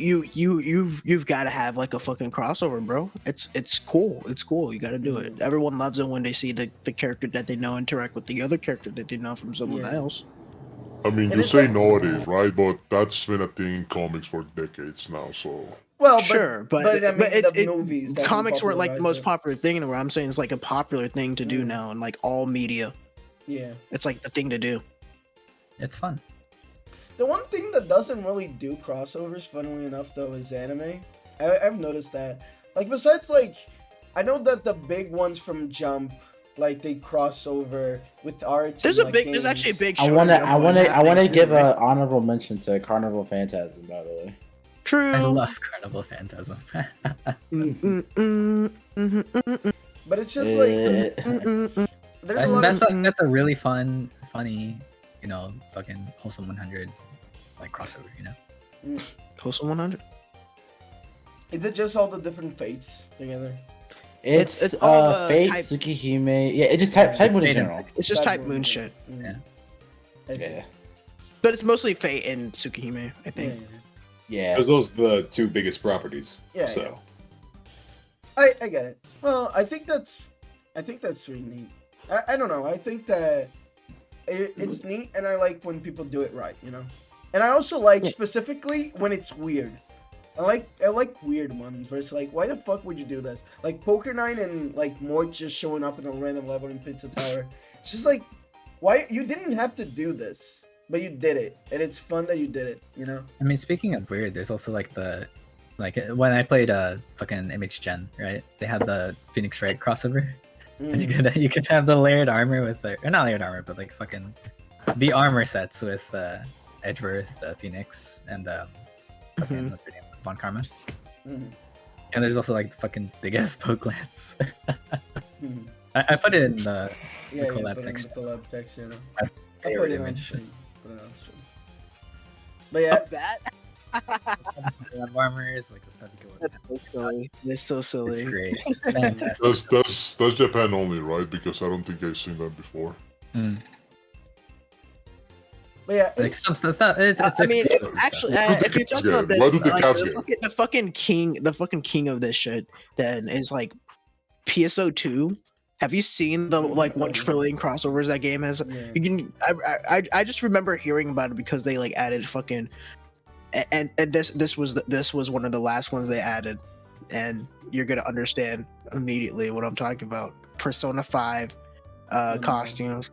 you've got to have like a fucking crossover, bro. It's cool. It's cool. You got to do it. Everyone loves it when they see the character that they know interact with the other character that they know from someone Yeah. else. I mean, And you it's say like- nowadays, right? But that's been a thing in comics for decades now. So Well, but, Sure, but I mean, it's the movies that comics were like the most popularized popular thing in the world. I'm saying it's like a popular thing to do now in like all media. it. Yeah. It's like the thing to do. It's fun. The one thing that doesn't really do crossovers, funnily enough, though, is anime. I've noticed that. Like, besides, like, I know that the big ones from Jump like they cross over with art. There's and, a like, there's actually a games. big. I shortage of what wanna happens give anyway. a honorable mention to Carnival Phantasm, by the way. True. I love Carnival Phantasm. But it's just like Eh, there's a lot That's a really fun, funny, fucking wholesome 100 like crossover. Close to 100. Is it just all the different fates together? it's all the Fate, type- Tsukihime. Yeah, it just type it's moon in Fate and general. It's just type Type moon moon, shit. Yeah. I see. Yeah, But it's mostly Fate and Tsukihime, I think. yeah. Because those are the two biggest properties. Yeah, So I get it. Well, I think that's really neat. I don't know. I think that it's neat, and I like when people do it right. And I also like specifically when it's weird. I like weird ones where it's like, why the fuck would you do this? Like Poker Nine and like Mort just showing up in a random level in Pizza Tower. It's just like, why you didn't have to do this, but you did it, and it's fun that you did it. I mean, speaking of weird, there's also like when I played fucking Image Gen, right? They had the Phoenix Wright crossover. And you could have the layered armor with or not layered armor, but like fucking the armor sets with Edgeworth, Phoenix, and fucking what's her name? Von Karma. Mhm. And there's also like the fucking big ass poke lance. Mhm. I put it in the Yeah, collab put it in text. the collab text. My I favorite put it on image. stream. Put it on stream. But yeah, That Armors, like the stuff you go with. so silly. It's so silly. It's great. It's fantastic. That's Japan only, right? Because I don't think I've seen that before. but yeah, Like some stuff. It's I mean, exclusive stuff. actually, if you're talking Yeah, about why do the like, cats the fucking king of this shit, then is like PSO2. Have you seen the like 1 trillion crossovers that game has? yeah. You can. I just remember hearing about it because they like added fucking, and this was one of the last ones they added, and you're gonna understand immediately what I'm talking about. Persona 5 costumes.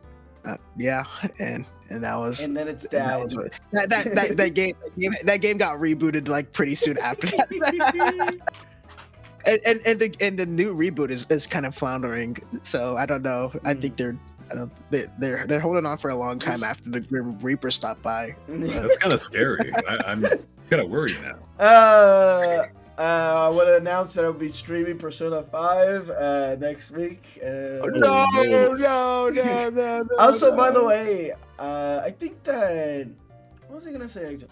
Yeah, and that was And then it's and that that. was what- that game got rebooted like pretty soon after that. and the new reboot is kind of floundering. So I don't know. I think they're holding on for a long time after the Grim Reaper stopped by. that's kind of scary. I'm kind of worried now. I want to announce that I'll be streaming Persona 5 next week. No. Also, by the way, I think that what was I gonna say? Actually?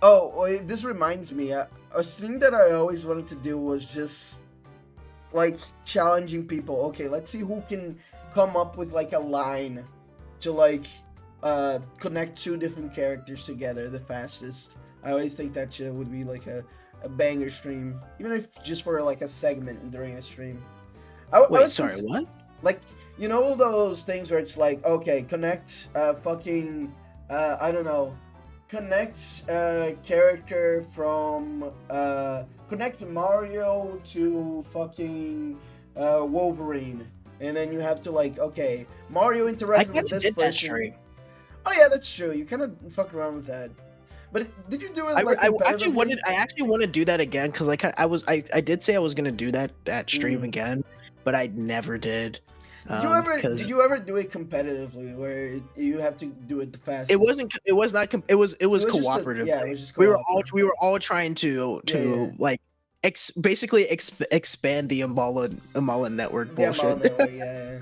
Oh, wait, this reminds me. A thing that I always wanted to do was just like challenging people. Okay, let's see who can come up with like a line to like connect 2 different characters together the fastest. I always think that shit would be like a banger stream, even if just for like a segment during a stream. Wait, sorry, what? Like, you know those things where it's like, okay, connect fucking I don't know, connect character from connect Mario to fucking Wolverine, and then you have to like, okay, Mario I interacted kind with of this did that person. stream. Oh yeah, that's true. You kind of fuck around with that. But did you do it? I Like, actually competitively? want to do that again because I did say I was gonna do that stream again, but I never did. Did you ever do it competitively where you have to do it the fastest? It wasn't. It was not. It was just a- cooperative. yeah, it was just we cooperative. were all trying to Yeah. like basically expand the Umbala network Yeah, bullshit. yeah.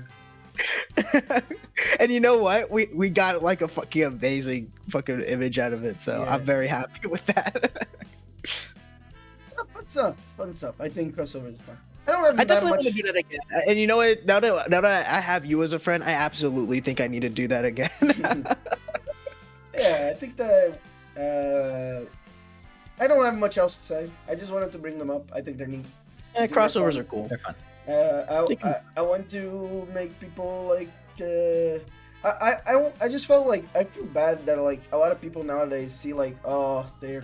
And you know what? We got like a fucking amazing fucking image out of it. So Yeah. I'm very happy with that. Fun stuff. I think crossover is fun. I don't have I that definitely much. want to do that again. And you know what? Now that I have you as a friend, I absolutely think I need to do that again. Yeah, I think that I don't have much else to say. I just wanted to bring them up. I think they're neat. Yeah, crossovers are cool. They're fun. I want to make people like. I just felt like I feel bad that like a lot of people nowadays see like, oh, they're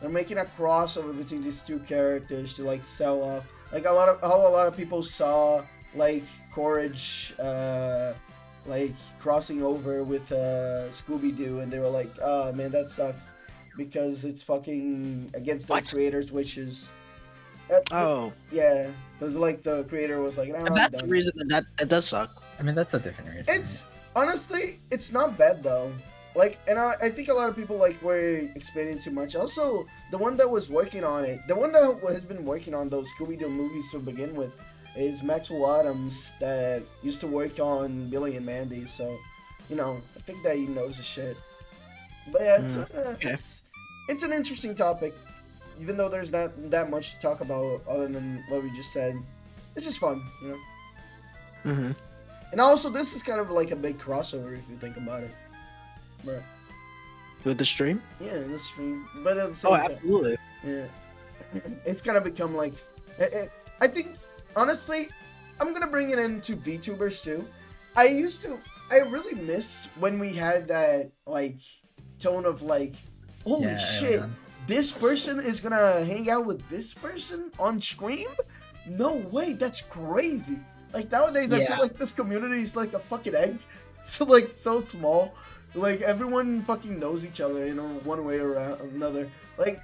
making a crossover between these 2 characters to like sell off. Like a lot of people saw like Courage like crossing over with Scooby-Doo, and they were like, oh man, that sucks because it's fucking against the creators' wishes. Oh, Yeah, because like the creator was like, nah, and I'm that's the done. reason that does suck. I mean, that's a different reason. It's honestly, it's not bad though. Like, and I think a lot of people like were explaining too much. Also, the one that was working on it, the one that has been working on those Scooby-Doo movies to begin with, is Maxwell Adams that used to work on Billy and Mandy. So, you know, I think that he knows his shit. But yeah, it's an interesting topic, even though there's not that much to talk about other than what we just said. It's just fun, you know. Mm-hmm. And also, this is kind of like a big crossover if you think about it. But With the stream? yeah, in the stream. But at the same Oh, time, absolutely. yeah, it's gonna become like. I think honestly, I'm gonna bring it into VTubers too. I really miss when we had that like tone of like, holy Yeah, shit, man. this person is gonna hang out with this person on stream. No way, that's crazy. Like nowadays, I Yeah. feel like this community is like a fucking egg. It's like so small. Like everyone fucking knows each other, you know, one way or another. Like,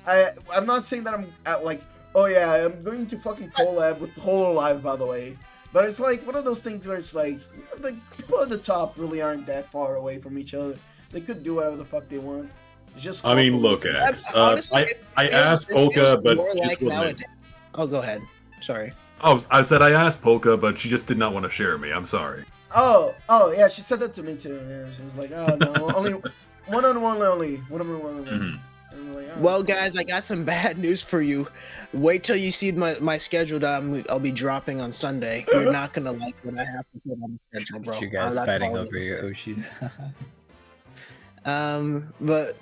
I'm not saying that I'm at like, oh yeah, I'm going to fucking collab with Hololive, by the way. But it's like one of those things where it's like, you know, the people at the top really aren't that far away from each other. They could do whatever the fuck they want. It's just. I mean, look, X. I asked Polka, but she just wasn't in. Oh, go ahead. Sorry. Oh, I said I asked Polka, but she just did not want to share me. I'm sorry. Oh, yeah, she said that to me too. Yeah, she was like, oh no, only one-on-one only. One-on-one only. Mhm. And I'm like, oh, Well, cool. guys, I got some bad news for you. Wait till you see my schedule that I'll be dropping on Sunday. You're not gonna like what I have to put on the schedule, bro. You guys That's fighting all. over your Oshis. But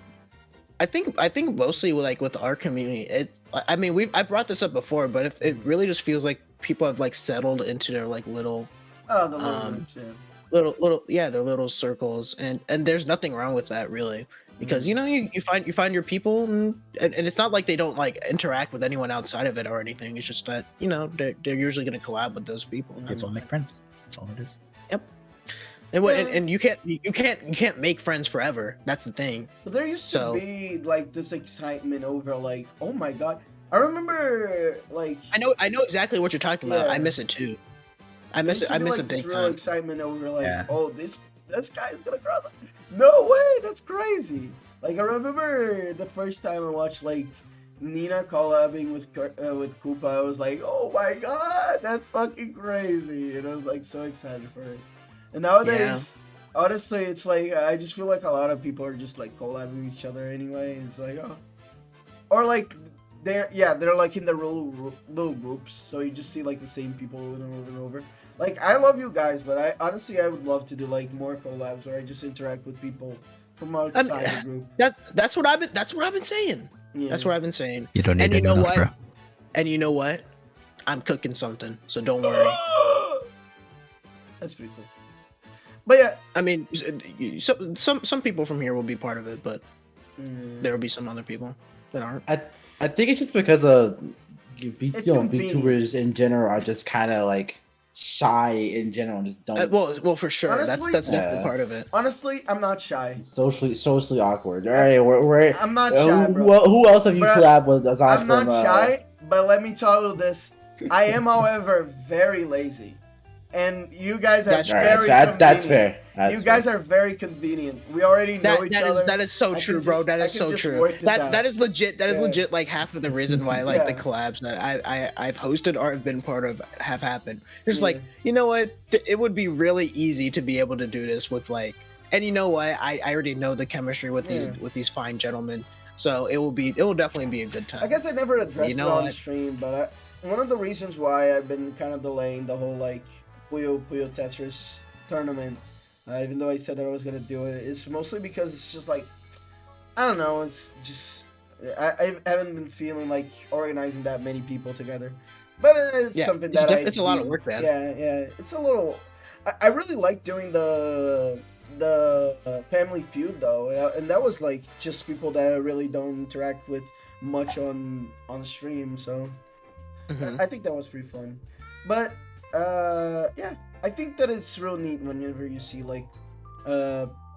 I think mostly with our community, I mean I brought this up before, but it really just feels like people have like settled into their like little Oh, the little groups, yeah. their little circles, and there's nothing wrong with that really, because you know you find your people, and it's not like they don't like interact with anyone outside of it or anything. It's just that, you know, they're usually going to collab with those people. and that's People all. make friends. That's all it is. And you can't make friends forever. That's the thing. But there used So- to be like this excitement over like, oh my god. I remember like I know exactly what you're talking about. Yeah. I miss it too. I miss there it. I used to be, miss like, it this big real time. excitement over like, Yeah. oh this guy is gonna cross. No way, that's crazy. Like I remember the first time I watched like Nina collabing with Koopa. I was like, oh my god, that's fucking crazy, and I was like so excited for it. And nowadays, honestly, it's like I just feel like a lot of people are just like collabing with each other anyway. It's like, oh, or like they're like in the little groups, so you just see like the same people over and over and over. Like I love you guys, but I honestly would love to do like more collabs where I just interact with people from outside the group. That's what I've been saying. Yeah. That's what I've been saying. You don't need And you know anyone else, what? bro. And you know what? I'm cooking something, so don't worry. That's pretty cool. But yeah, I mean, some people from here will be part of it, but mm, there will be some other people that aren't. I think it's just because It's VTubers convenient. in general are just kind of like shy in general, and just don't Well, for sure. Honestly, That's definitely yeah. part of it. honestly, I'm not shy. socially awkward. All right, we're I'm not shy, bro. who else have you Bruh, collabed with aside I'm from? not shy, but let me tell you this: I am, however, very lazy, and you guys are That's All right, very that's convenient. fair. That's You fair. guys are very convenient. We already know each other. That is so I true, can bro. just- That I is can so just true. work this out. That is legit. That is Yeah. legit. Like half of the reason why like the Yeah. collabs that I've hosted or have been part of have happened. Just Yeah. like, you know what? It would be really easy to be able to do this with like, and you know what? I already know the chemistry with Yeah. these fine gentlemen. So it will definitely be a good time. I guess I never addressed You know it on what? stream, but one of the reasons why I've been kind of delaying the whole like Puyo Tetris tournament, even though I said that I was gonna do it, is mostly because it's just like, I don't know, it's just I haven't been feeling like organizing that many people together, but it's Yeah, something it's that it's a lot of work, man. Yeah, it's a little. I really like doing the Family Feud though, and that was like just people that I really don't interact with much on stream, so Mhm. I think that was pretty fun. But yeah, I think that it's real neat whenever you see like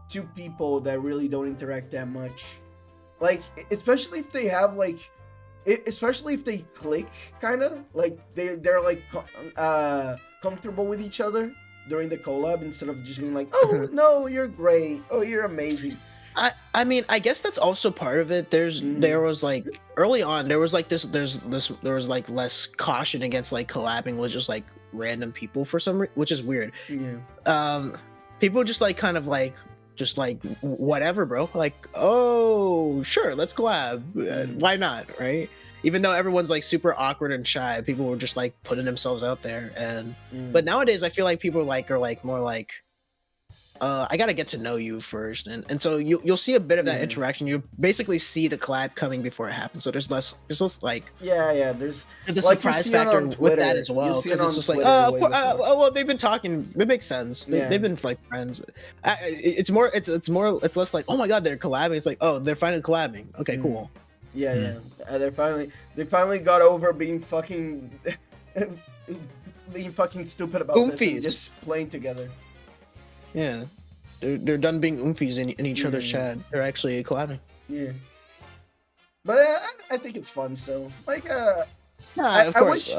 two people that really don't interact that much, like especially if they have like especially if they click, kind of like they're like comfortable with each other during the collab instead of just being like, oh no, you're great, oh you're amazing. I mean, I guess that's also part of it. There was like early on, there was like there was like less caution against like collabing with just like random people for some which is weird. Yeah. People just like kind of like just like whatever, bro. Like, oh sure, let's collab. Why not, right? Even though everyone's like super awkward and shy, people were just like putting themselves out there. And but nowadays, I feel like people like are like more like, I gotta get to know you first, and so you'll see a bit of that interaction. You basically see the collab coming before it happens, so there's less like there's the like surprise factor with that as well. Because it's just like, well, they've been talking. That makes sense. They've been like friends. It's less like, oh my god, they're collabing. It's like, oh, they're finally collabing. Okay, cool. Yeah. They finally got over being fucking stupid about this and just playing together. Yeah, they're done being oomfies in each other's chat. They're actually collabing. Yeah, but I think it's fun still. Like, of course.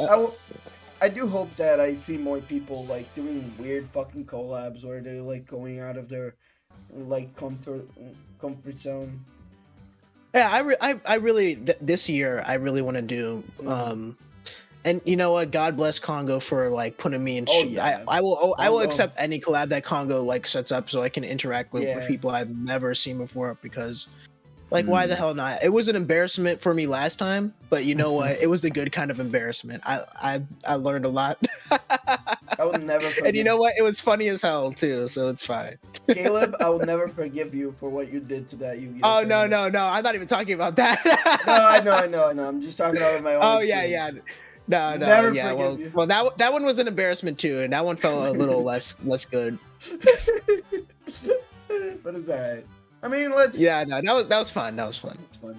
I do hope that I see more people like doing weird fucking collabs where they're like going out of their like comfort zone. Yeah, I really this year I really want to do and you know what? God bless Congo for like putting me in. I will accept any collab that Congo like sets up so I can interact with people I've never seen before, because like why the hell not? It was an embarrassment for me last time, but you know what? It was the good kind of embarrassment. I learned a lot. I will never forgive. And you know what? It was funny as hell too, so it's fine. Caleb, I will never forgive you for what you did to that Yu-Gi-Oh! Oh no! I'm not even talking about that. No, I know. I'm just talking about my own. Oh yeah. No, never yeah. Forgive you. Well, that one was an embarrassment too, and that one felt a little less good. But it's alright. I mean, let's. Yeah, no, that was fun. That was fun. It's fun.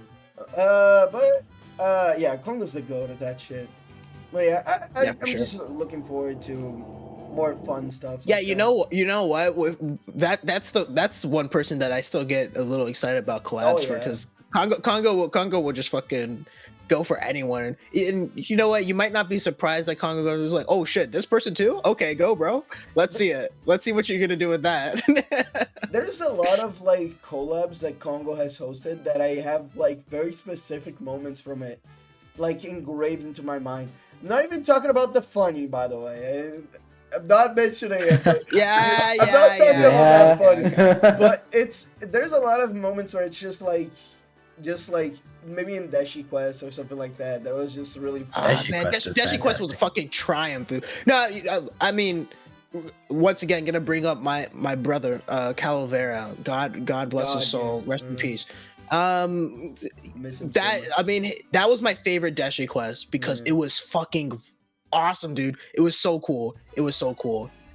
Yeah, Kongo's the goat at that shit. But yeah, I'm just looking forward to more fun stuff. Yeah, you know what? With that's one person that I still get a little excited about collabs for, because Congo will just fucking go for anyone. And you know what? You might not be surprised that Congo goes like, oh shit, this person too? Okay, go, bro. Let's see it. Let's see what you're gonna do with that. There's a lot of like collabs that Congo has hosted that I have like very specific moments from it, like engraved into my mind. I'm not even talking about the funny, by the way. I'm not mentioning it. But I'm not talking about that funny. But there's a lot of moments where it's just like maybe in Deshi Quest or something like that. That was just really fun. Deshi Quest was a fucking triumph. No, I mean, once again, gonna bring up my brother, Calavera. God bless his soul. Rest in peace. That was my favorite Deshi Quest because it was fucking awesome, dude. It was so cool.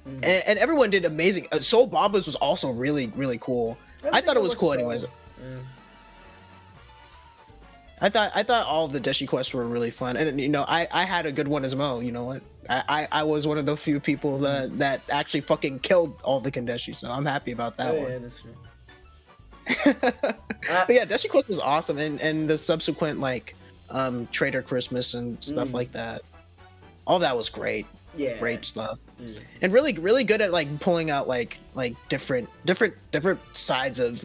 And everyone did amazing. Soul Bombas was also really, really cool. I thought it was cool anyways. I thought all of the Deshi quests were really fun, and you know, I had a good one as well. You know what? I was one of the few people that actually fucking killed all the Kandeshi, so I'm happy about that one. Yeah, that's true. But yeah, Deshi Quest was awesome, and the subsequent like Trader Christmas and stuff like that. All that was great. Yeah, great stuff, and really good at like pulling out like different sides of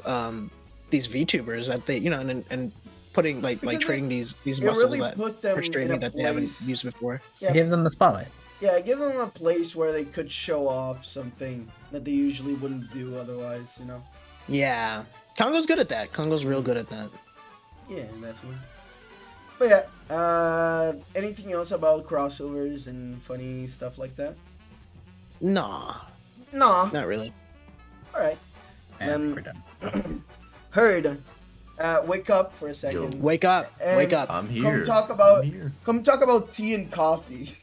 these VTubers that they, you know, and putting like trading these muscles really that frustrating that they haven't used before. Yeah. Give them the spotlight. Yeah, give them a place where they could show off something that they usually wouldn't do otherwise, you know? Yeah. Congo's good at that. Congo's real good at that. Yeah, definitely. But yeah, anything else about crossovers and funny stuff like that? Nah. Not really. Alright. And we're done. Heard. Wake up for a second. Wake up. I'm here. Come talk about tea and coffee.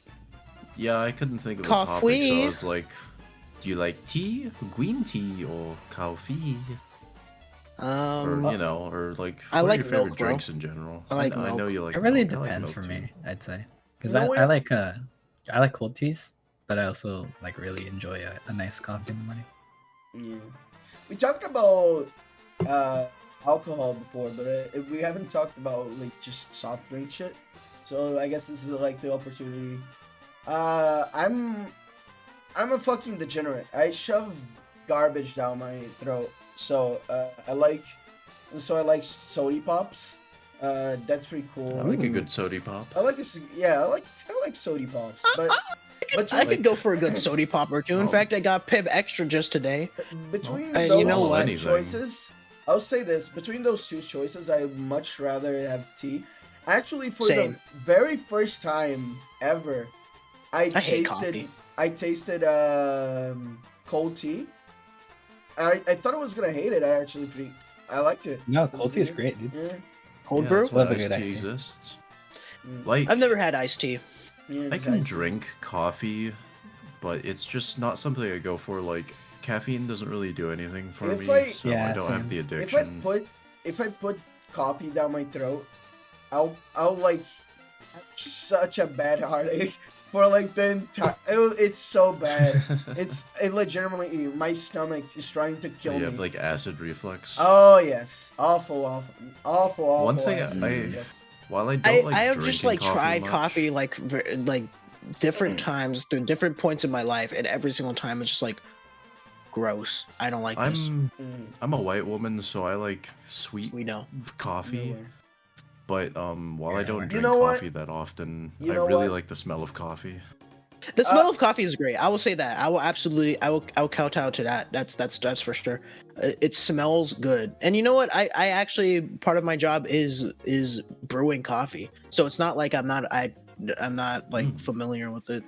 Yeah, I couldn't think of a topic, so I was like, do you like tea, green tea, or coffee? Or, you know, or like, I like your favorite milk, bro. drinks in general? I like I milk. know you like It really milk. depends I for like milk me, I'd say, because You know I like cold teas, but I also like really enjoy a nice coffee in the morning. Yeah. We talked about alcohol before, but we haven't talked about like just soft drink shit. So I guess this is like the opportunity. I'm a fucking degenerate. I shove garbage down my throat. So I like sody pops. That's pretty cool. I like a good sody pop. I like sody pops, but I could go for a good sody pop or two. In fact, I got Pib Extra just today. between And those you know what? two choices, I'll say this: between those two choices, I much rather have tea. Actually, for Same. the very first time ever, I hate tasted coffee. cold tea. I thought I was gonna hate it. I liked it. No, It was cold tea is weird. great, dude. Yeah. Cold Yeah, brew? that's why Love a good iced tea iced tea. exists. Mm. Like, I've never had iced tea. Yeah, I it's can iced tea. drink coffee, but it's just not something I go for. Like, caffeine doesn't really do anything for If me, I- so Yeah, I don't have same. the If I addiction. put coffee down my throat, I'll like have such a bad heartache for like the entire. It's so bad. It legitimately my stomach is trying to kill You me. have like acid reflux. Oh yes, awful. One thing acid I- reflux. While I don't like I have drinking just like coffee tried much, coffee like different times through different points in my life, and every single time it's just like gross. I don't like this. I'm a white woman, so I like sweet We know. coffee. Nowhere. But while I don't You drink know what? coffee that often, You I know really what? like the smell of coffee. The smell of coffee is great. I will say that. I will kowtow to that. That's for sure. It smells good. And you know what? I actually part of my job is brewing coffee. So it's not like I'm not like familiar with it.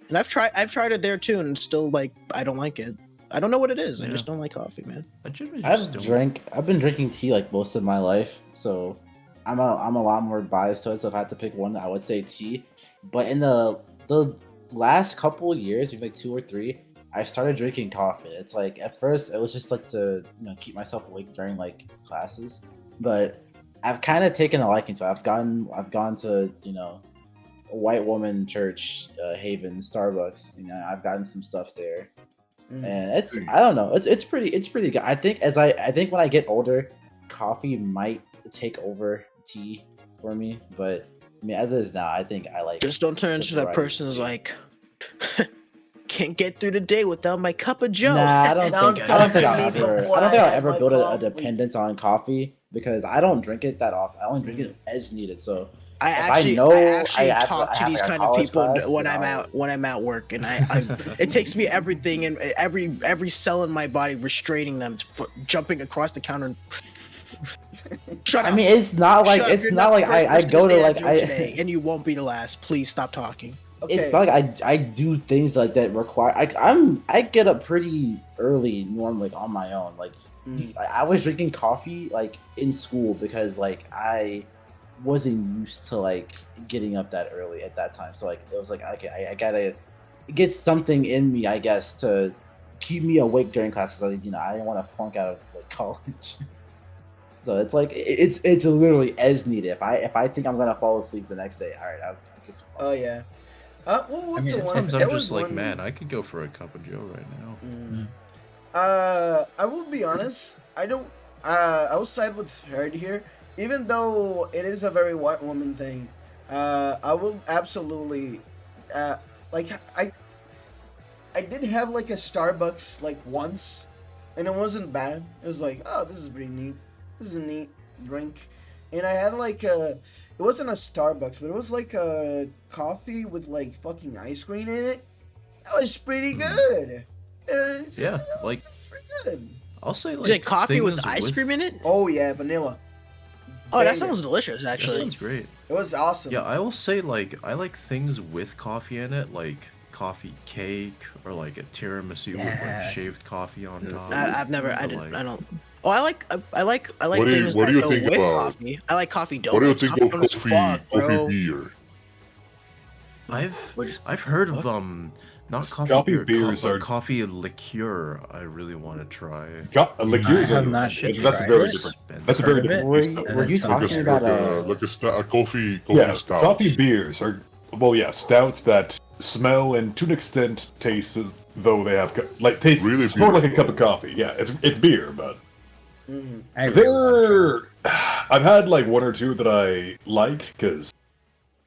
And I've tried it there too, and still like I don't like it. I don't know what it is. I Yeah. just don't like coffee, man. I generally just I've been drinking tea like most of my life, so I'm a lot more biased to it. So if I had to pick one, I would say tea. But in the last couple of years, maybe like 2 or 3, I started drinking coffee. It's like at first it was just like to keep myself awake during like classes, but I've kind of taken a liking to it. I've gone to a white woman church, Haven, Starbucks. I've gotten some stuff there. And it's I don't know, it's pretty good. I think when I get older, coffee might take over tea for me, but I mean as it is now, I think I like Just don't turn the into that variety of person who's tea. like can't get through the day without my cup of Joe. Nah, I don't Don't think I'll talk to me ever before I have my build a coffee. dependence on coffee because I don't drink it that often. I only drink it as needed. So I if actually, know I actually have- talk I to have, these like, a kind of college people class, when then I'm at work, and I it takes me everything and every cell in my body restraining them jumping across the counter. Shut up. I mean, it's not like Shut up. You're not the first I person go say to that like joke today, and you won't be the last. Please stop talking. It's not like I do things like that require. I get up pretty early normally on my own. Like I was drinking coffee like in school because like I wasn't used to like getting up that early at that time. So like it was like okay, I gotta get something in me, I guess, to keep me awake during classes. Like, I didn't want to flunk out of like college. So it's like it's literally as needed. If I think I'm gonna fall asleep the next day, all right, I guess. Oh yeah. Well, what's the one? Sometimes there I'm was just like, one- man, I could go for a cup of Joe right now. I will be honest. I don't. I will side with her here, even though it is a very white woman thing. I will absolutely, like I did have like a Starbucks like once, and it wasn't bad. It was like, oh, this is pretty neat. This is a neat drink, and I had like a. It wasn't a Starbucks, but it was like a coffee with like fucking ice cream in it. That was pretty good. Yeah, like pretty good. I'll say like Is it coffee with things ice cream in it? Oh yeah, vanilla. Oh, that Banger. sounds delicious, That actually. sounds great. It was awesome. Yeah, I will say like I like things with coffee in it, like coffee cake or like a tiramisu with Yeah. like shaved coffee on top. I've never. I But, didn't. like, I don't. Oh, I like What do you- things what that do you go think with about- coffee. I like coffee donuts. What do you think Coffee of donuts coffee, fuck, bro. coffee beer? I've heard of not coffee, Coffee beer, beers but are- coffee liqueur. I really want to try. Liqueurs I have are not that's tried very it. different. That's a very Heard of different. Were taste, you, though. were you That's Like talking a, about a coffee Yeah, stout. coffee beers are stouts that smell and to an extent taste as though they have taste Really sort of like a beer. cup of coffee. Yeah, it's beer, but Mm-hmm. I really love I've had like one or two that I like because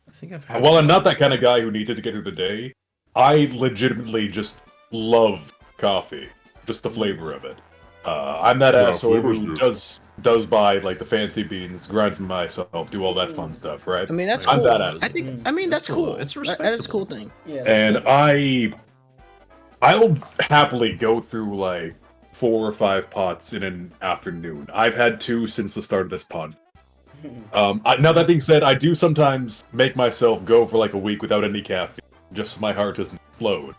I think I've had. while I'm not that kind of guy who needed to get through the day, I legitimately just love coffee, just the flavor of it. I'm that Yeah, asshole flavor's who good. does buy like the fancy beans, grinds them myself, do all that fun stuff, right? I mean, that's I'm cool. that I asshole. think. I mean, It's that's cool. It's That is a cool respectable. thing. Yeah. And I'll happily go through like 4 or 5 pots in an afternoon. I've had 2 since the start of this pod. Now that being said, I do sometimes make myself go for like a week without any caffeine, just so my heart doesn't explode.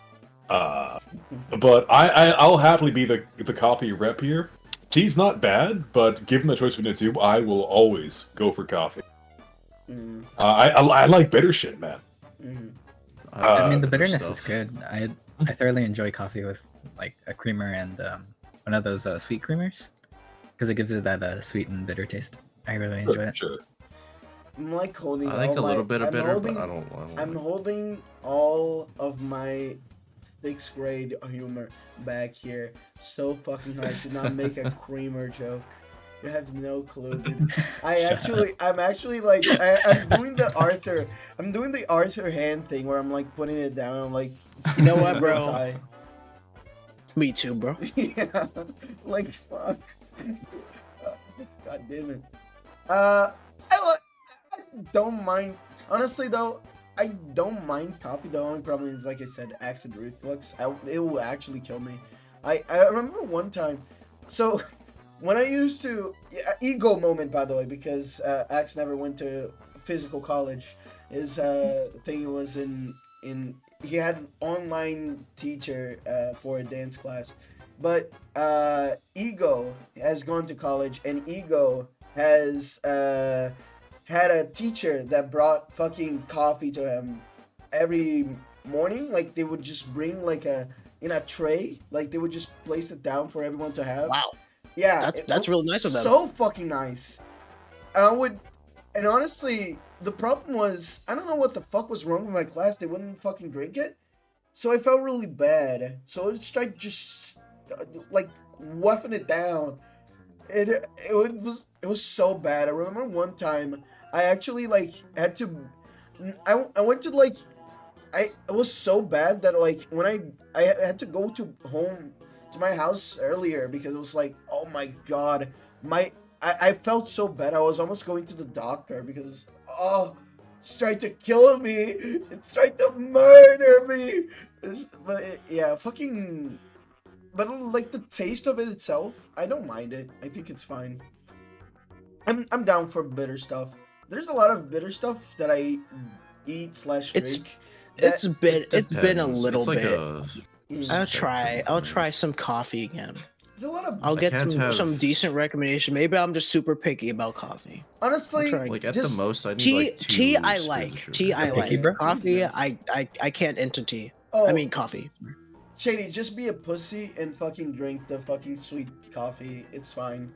But I'll happily be the coffee rep here. Tea's not bad, but given the choice between the two, I will always go for coffee. Mm-hmm. I like bitter shit, man. Mm-hmm. I mean, the bitter bitterness stuff. is good. I thoroughly enjoy coffee with like a creamer and one of those sweet creamers because it gives it that sweet and bitter taste. I really enjoy it. Sure. I'm like holding. I like all a little my, bit of I'm bitter, holding, but I don't. I'm like- holding all of my 6th grade humor back here. So fucking hard to not make a creamer joke. You have no clue, dude. I'm actually like, I'm doing the Arthur hand thing where I'm like putting it down. I'm like, You know what, bro? tie. Me too, bro. Yeah, like fuck. God damn it. I don't mind. Honestly, though, I don't mind coffee. The only problem is, like I said, acid reflux. It will actually kill me. I remember one time. So when I used to ego moment, by the way, because Axe never went to physical college. His thing was in he had an online teacher for a dance class, but Ego has gone to college, and Ego has had a teacher that brought fucking coffee to him every morning. Like they would just bring like in a tray, like they would just place it down for everyone to have. Wow. Yeah, That's real nice of them. So fucking nice. And honestly, the problem was, I don't know what the fuck was wrong with my class. They wouldn't fucking drink it. So I felt really bad. So I started just like whuffing it down. It was so bad. I remember one time I actually like had to. I went to like. It was so bad that like when I had to go to my house earlier because it was like, oh my god, I felt so bad. I was almost going to the doctor because it's trying to kill me. It's trying to murder me. But yeah, fucking. But like the taste of it itself, I don't mind it. I think it's fine. I'm down for bitter stuff. There's a lot of bitter stuff that I eat / drink. It's been a Depends. little It's like bit. a I'll try some coffee again. There's a lot of. I'll get can't have- some decent recommendation. Maybe I'm just super picky about coffee. Honestly, try. Like at just the most, I need Tea, like 2 tea I scoops of like. sugar. Tea I Picky, like. bro? Coffee, Jesus. I can't into tea. Oh, I mean coffee. Shady, just be a pussy and fucking drink the fucking sweet coffee. It's fine.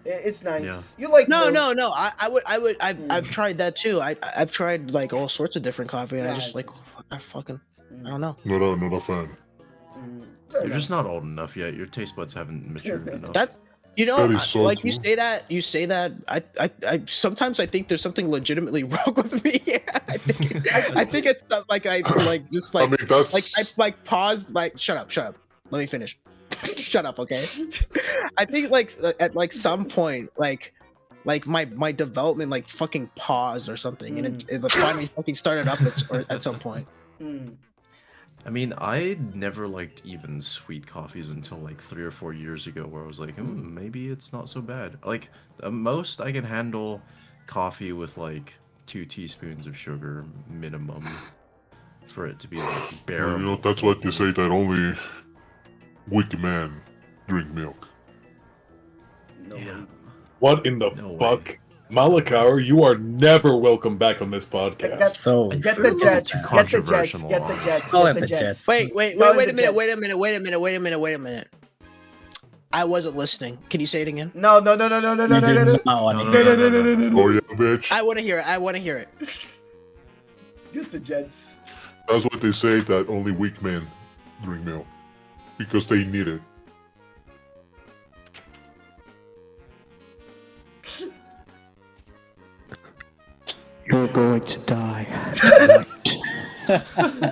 It's nice. Yeah. You like No, milk. no. I've tried that too. I've tried like all sorts of different coffee, and I just like I don't know. Not a fan. Fair You're enough. just not old enough yet. Your taste buds haven't matured enough. That you know, That is so like true. you say that. I sometimes I think there's something legitimately wrong with me. I think it's not like I like just like I mean, that's like I like paused like shut up. Let me finish. Shut up, okay? I think like at like some point like my development like fucking paused or something, and it finally fucking started up at some point. Mm. I mean, I never liked even sweet coffees until like 3 or 4 years ago, where I was like, maybe it's not so bad. Like, the most I can handle coffee with like 2 teaspoons of sugar minimum for it to be like bearable. that's what they say that only weak men drink milk. No Yeah. way. What in the No fuck? way. Malakar, you are never welcome back on this podcast. Get So Get feel the like Jets. it's Get the Jets. controversial, Get the honestly. Jets. Call Get it the the Jets. Jets. Wait Go a to the minute. Jets. Wait a minute. I wasn't listening. Can you say it again? No. You do not want to hear it. Oh yeah, bitch. I want to hear it. Get the Jets. That's what they say that only weak men drink milk because they need it. going to die.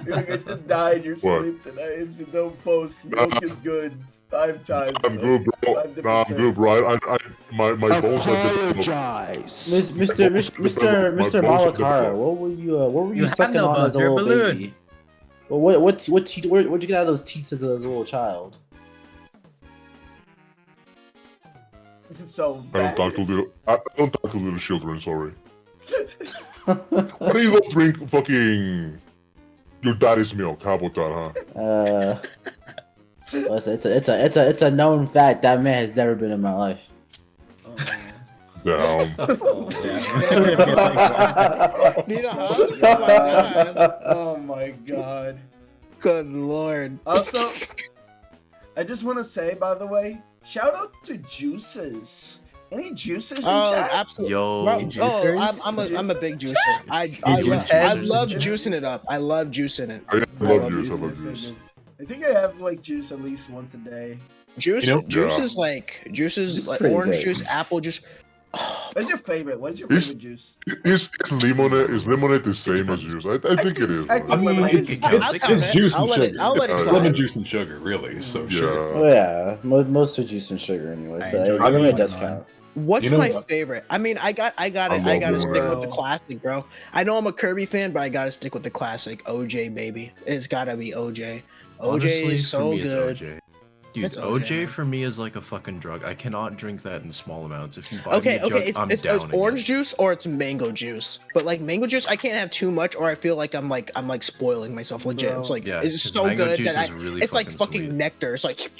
You're going to die in your What? sleep tonight if you don't post. Milk is good. 5 times. I'm good, bro. 5 different Nah, I'm good, bro. My bones are developed. Apologize. Mr. My bones Malakara, are what were you You had sucking no on balls, as a you're a little balloon. baby? Well, where'd you get out of those teats as a little child? This is so I don't bad. talk to little children. Sorry. Why do you go drink fucking your daddy's milk? How about that, huh? Listen, it's a known fact that man has never been in my life. Damn. Nina, huh? Oh my god. Oh my god. Good lord. Also, I just want to say, by the way, shout out to Juices. Any juices in Oh, chat? absolutely. Yo, Bro, juicers? I'm a big juicer. I juice love head? juicing it up. I love juicing it. I love juice. I love Juices, juice. I think I have like juice at least once a day. Juice, You know- juice Yeah. is like juices, It's like pretty orange good. juice, apple juice. What's your favorite? What is your Is- favorite juice? Is lemonade the same as juice? I think it is. I man. think I mean, lemonade it's, is it's, good. I'll it's, count it. juice I'll and let it- sugar. I'll let it It's slide. lemon juice and sugar, really. So sugar. Oh yeah, most are juice and sugar anyway. I So enjoy it really lemon does one. count. What's You know my what? favorite? I mean, I gotta love stick lemon. with the classic, bro. I know I'm a Kirby fan, but I gotta stick with the classic. OJ, baby, it's gotta be OJ. OJ honestly, is for so me, good. it's OJ. Dude, It's OJ, OJ man. for me is like a fucking drug. I cannot drink that in small amounts. If you buy Okay, me a jug, okay, I'm it's downing orange it. juice or it's mango juice. But like mango juice, I can't have too much, or I feel like I'm spoiling myself legit. Bro. It's like Yeah, it's 'cause so mango good juice that is really it's like fucking fucking sweet. nectar. It's like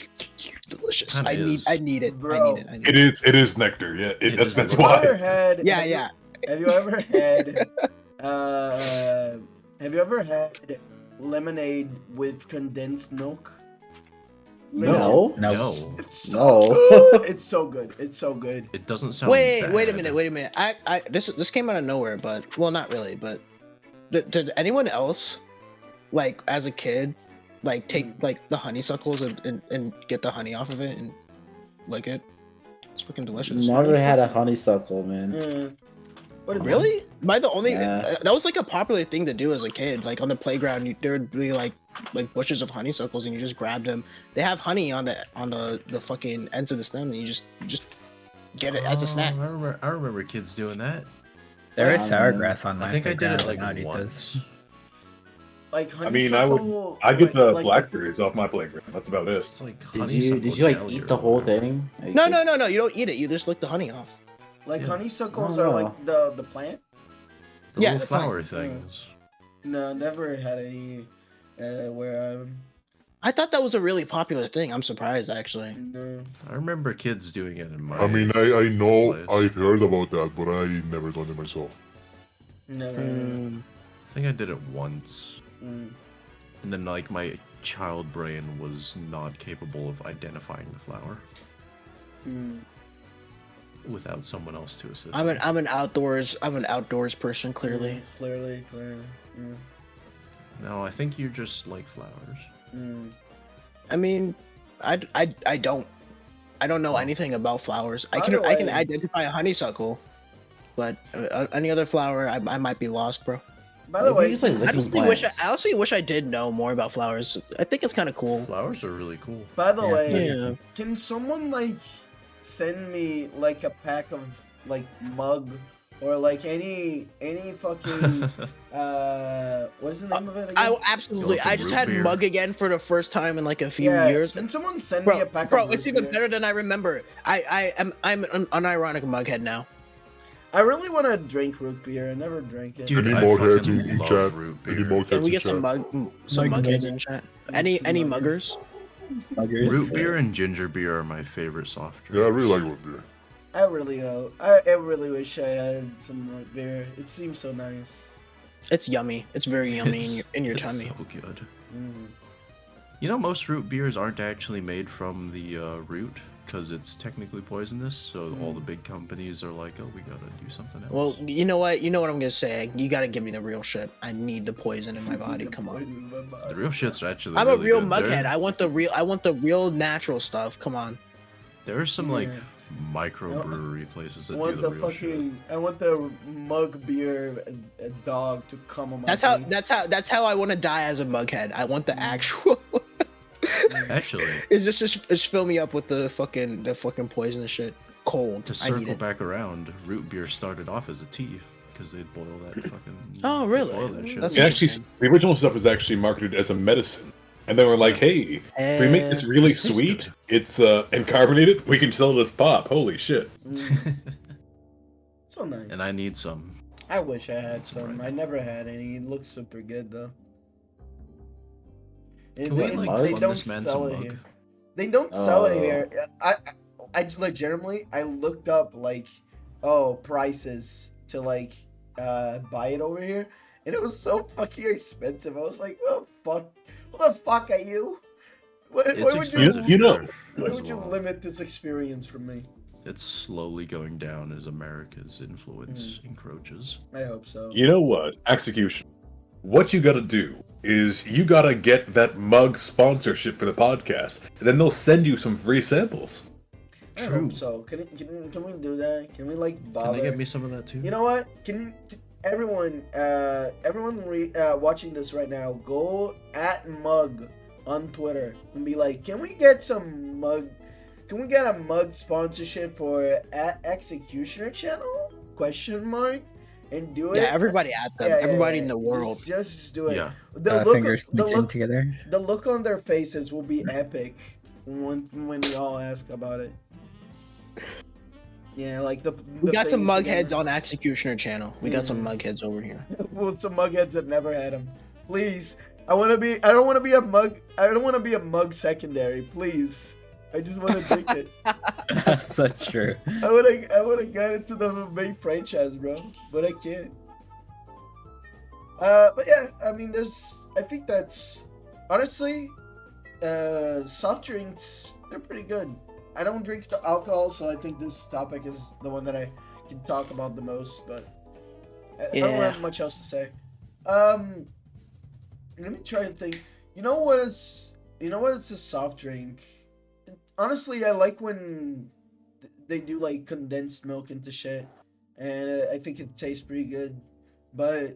delicious. Kinda I need is. I need it. I Bro. need it. I need It is nectar. Yeah, It that's is that's Have you ever why. had? Yeah, have you- yeah. Have you ever had? Have you ever had lemonade with condensed milk? No. No. It's so No. good. It's so good. It's so good. It doesn't sound Wait a bad. minute, wait a minute. This came out of nowhere, but well, not really. But did anyone else, like as a kid, like take like the honeysuckles and get the honey off of it and lick it? It's freaking delicious. Never had a honeysuckle, man. Mm. What is Really? Am I the only? Yeah. That was like a popular thing to do as a kid. Like on the playground, there would be like bushes of honeysuckles, and you just grabbed them. They have honey on the fucking ends of the stem, and you just get it as a snack. Oh, I remember kids doing that. There is Um, sour grass on my I think I did playground. it like I'd eat once. those. Like I mean, I honeysuckle. get the like blackberries off my playground. That's about it. It's like Did you like eat the whole thing? Like, No. You don't eat it. You just lick the honey off. Like Yeah. honeysuckles Oh, are wow. like the plant. The Yeah, little the plant. flower things. No, never had any. Where I thought that was a really popular thing. I'm surprised actually. no. I remember kids doing it in my. I mean, I know place. I've heard about that, but I never done it myself. Never. I think I did it once, Mm. and then like my child brain was not capable of identifying the flower Mm. without someone else to assist. I'm an outdoors person clearly. Clearly. Mm. No, I think you just like flowers. Mm. I mean, I don't know anything about flowers. I can Either way. identify a honeysuckle, but any other flower, I might be lost, bro. By the Maybe way, just, like, I licking honestly plants. wish I did know more about flowers. I think it's kind of cool. Flowers are really cool. by the Yeah. way, Yeah. can someone like send me like a pack of like mug or like any fucking what is the name of it again? I absolutely. You want some I just root had beer? mug again for the first time in like a few yeah, years. can someone send me a pack Bro, of it's root even beer? better than I remember. I'm an unironic mughead now. I really want to drink root beer. I never drank it. Dude, Any I more heads fucking in love chat? root Any beer. more Can heads we in get some chat? mugheads in chat? Any muggers? Root beer and ginger beer are my favorite soft drinks. Yeah, I really like root beer. I really hope. I really wish I had some root beer. It seems so nice. It's yummy. It's very yummy in your it's tummy. so good. Mm. You know, most root beers aren't actually made from the root because it's technically poisonous. So all the big companies are like, "Oh, we gotta do something else." Well, you know what? You know what I'm gonna say. You gotta give me the real shit. I need the poison in my body. Come on. the real shit's actually. I'm really a real good. mughead. I want the real natural stuff. Come on. There are some like microbrewery places that I do want the the real shit. fucking. I want the mug beer dog to come on my. That's how. face. That's how I want to die as a mughead. I want the actual. Actually, It's just fill me up with the fucking poison and shit. Cold. to I need circle it. back around, root beer started off as a tea because they'd boil that fucking. Oh, they'd really? Boil that shit. That's It actually, the original stuff was actually marketed as a medicine, and they were like, "Hey, if we make this really It tastes sweet, good. it's and carbonated, we can sell it as pop." Holy shit! So nice. And I need some. I wish I had That's some. right. I never had any. It looks super good though. And Can we they, like they fund don't this man sell some it mug? here. They don't sell it Oh. here. I just legitimately I looked up like prices to like buy it over here, and it was so fucking expensive. I was like, well, fuck, who the fuck are you? Why It's would expensive. You know, here why as would you well. limit this experience from me? It's slowly going down as America's influence encroaches. I hope so. You know what? Execution. What you gotta do is you gotta get that mug sponsorship for the podcast, and then they'll send you some free samples. I True. hope so. Can we do that? Can we like Can bother? they get me some of that too? You know what? Can everyone watching this right now go at mug on Twitter and be like, can we get some mug? Can we get a mug sponsorship for at Executioner channel? Question mark. And do it. Yeah, everybody at them. Everybody in the world. Just do it. Yeah. The Fingers pointing together. the look on their faces will be epic when we all ask about it. Yeah, like We got some face mugheads again. on Executioner channel. We got some Yeah. mugheads over here. Well, some mugheads that never had them. Please, I don't want to be a mug. I don't want to be a mug secondary. Please, I just want to drink it. That's so true. I would have got into the main franchise, bro, but I can't. But yeah, I mean, I think that's honestly, soft drinks. They're pretty good. I don't drink the alcohol, so I think this topic is the one that I can talk about the most. But I don't Yeah. have much else to say. Let me try and think. You know what? It's a soft drink. Honestly, I like when they do like condensed milk into shit, and I think it tastes pretty good. But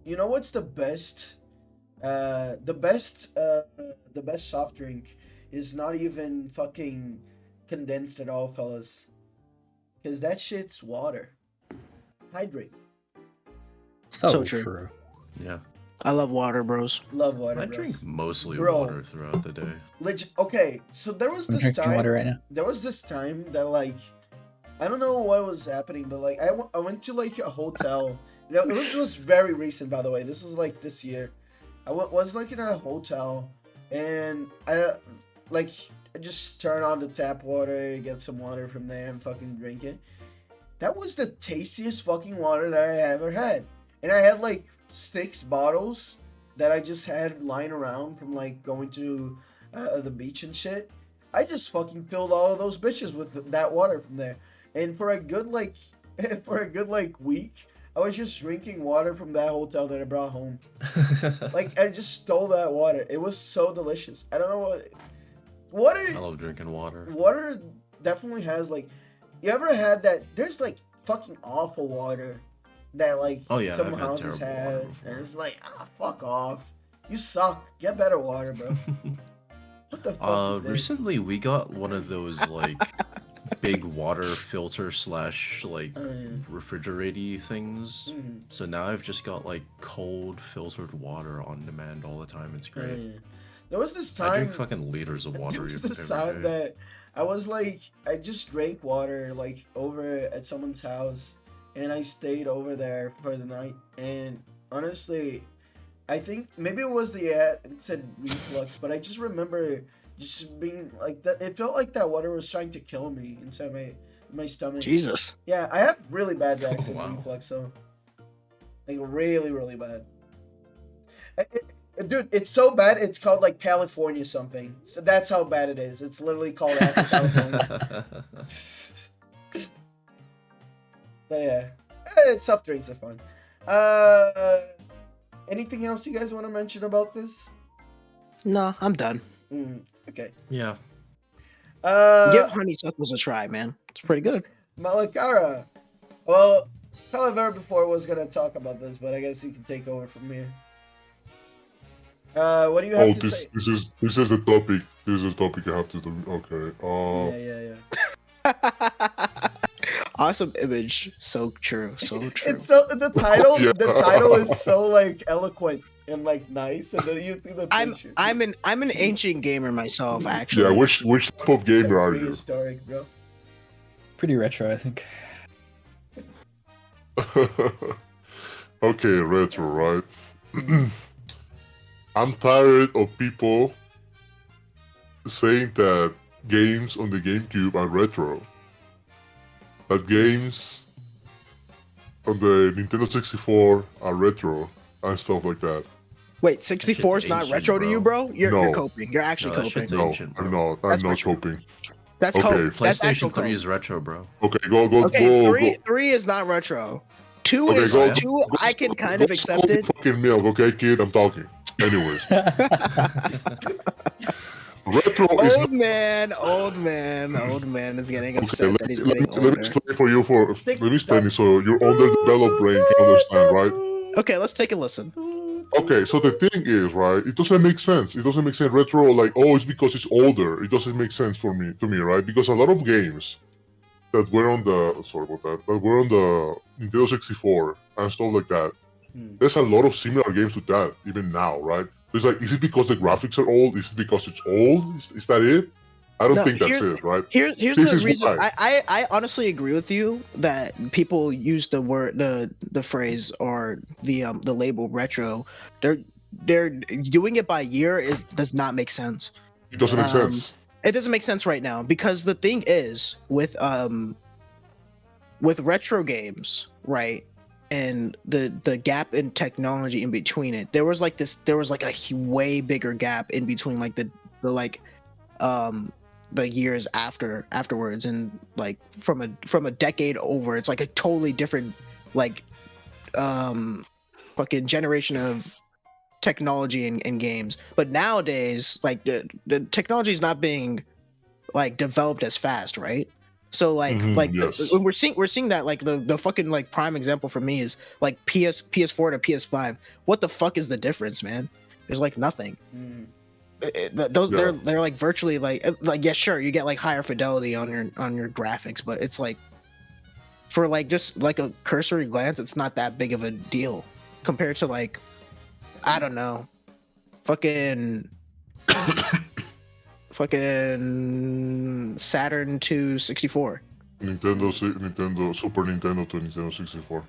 you know what's the best? The best soft drink is not even fucking condensed at all, fellas. Cause that shit's water. Hydrate. So true. true. Yeah. I love water, bros. Love water. I bros. drink mostly Bro. water throughout the day. Okay, so there was I'm this drinking time. water right now. There was this time that like, I don't know what was happening, but like I went to like a hotel. It was very recent, by the way. This was like this year. I was like in a hotel, and I just turn on the tap water, get some water from there, and fucking drink it. That was the tastiest fucking water that I ever had, and I had like 6 bottles that I just had lying around from like going to the beach and shit. I just fucking filled all of those bitches with that water from there, and for a good like week, I was just drinking water from that hotel that I brought home. Like I just stole that water. It was so delicious. I don't know what water. I love drinking water. Water definitely has like. You ever had that? There's like fucking awful water that like Oh, yeah, some I've had houses terrible have, water before. and it's like fuck off. You suck. Get better water, bro. What the fuck is this? Recently we got one of those like big water filter slash like Oh, yeah. refrigerator things. Mhm. So now I've just got like cold filtered water on demand all the time. It's Oh, great. yeah. There was this I time. drink fucking liters of There water was every this time day. that I was like, I just drank water like over at someone's house, and I stayed over there for the night. And honestly, I think maybe it was it said reflux, but I just remember just being like that. It felt like that water was trying to kill me inside my stomach. Jesus. Yeah, I have really bad acid wow. reflux, so like really, really bad. Dude, it's so bad. It's called like California something. So that's how bad it is. It's literally called after California. But yeah, soft drinks are fun. Anything else you guys want to mention about this? No, I'm done. Okay. Yeah. Give honeysuckles a try, man. It's pretty good. Malakara. Well, Calaver before was gonna talk about this, but I guess you can take over from here. What do you have to say? This is the topic. This is the topic I have to do. Okay. Yeah. Awesome image. So true. So true. It's so the title. Yeah. The title is so like eloquent and like nice, and then you see the picture. I'm an ancient gamer myself, actually. Yeah. Which type of gamer are you? Prehistoric, bro. Pretty retro, I think. Okay, retro, right? I'm tired of people saying that games on the GameCube are retro. That games on the Nintendo 64 are retro and stuff like that. Wait, 64 is not ancient, retro to you, bro? You're No. coping. You're actually No, that coping. shit's No, ancient, I'm bro. not. I'm That's not retro. coping. That's Okay. cope. That's actual PlayStation 3 cope. is retro, bro. Okay, go. Okay, three is not retro. Two Okay, is go. two. I can kind of accept it. Fucking milk, okay, kid. I'm talking. Anyways, retro is Old man is getting upset that he's getting let me older. explain for you. Let me explain it so your underdeveloped brain can understand, right? Okay, let's take a listen. Okay, so the thing is, right? It doesn't make sense. It doesn't make sense. Retro, like, oh, it's because it's older. It doesn't make sense to me, right? Because a lot of games that were on the that were on the Nintendo 64 and stuff like that. There's a lot of similar games to that even now, right? It's like, is it because the graphics are old? Is it because it's old? Is that it? I don't No, think that's it, right? Here's This the is reason. why. I honestly agree with you that people use the word the phrase or the label retro. They're doing it by year does not make sense. It doesn't make sense. It doesn't make sense right now because the thing is with retro games, right? And the gap in technology in between it, there was like a way bigger gap in between like the years afterwards, and like from a decade over, it's like a totally different like fucking generation of technology in games. But nowadays, like the technology is not being like developed as fast, right? So like yes. we're seeing that like the fucking like prime example for me is like PS4 to PS5. What the fuck is the difference, man? There's like nothing. They're like virtually like yeah, sure, you get like higher fidelity on your graphics, but it's like for like just like a cursory glance, it's not that big of a deal compared to like, I don't know, fucking Saturn to 64. Nintendo, Super Nintendo to Nintendo 64.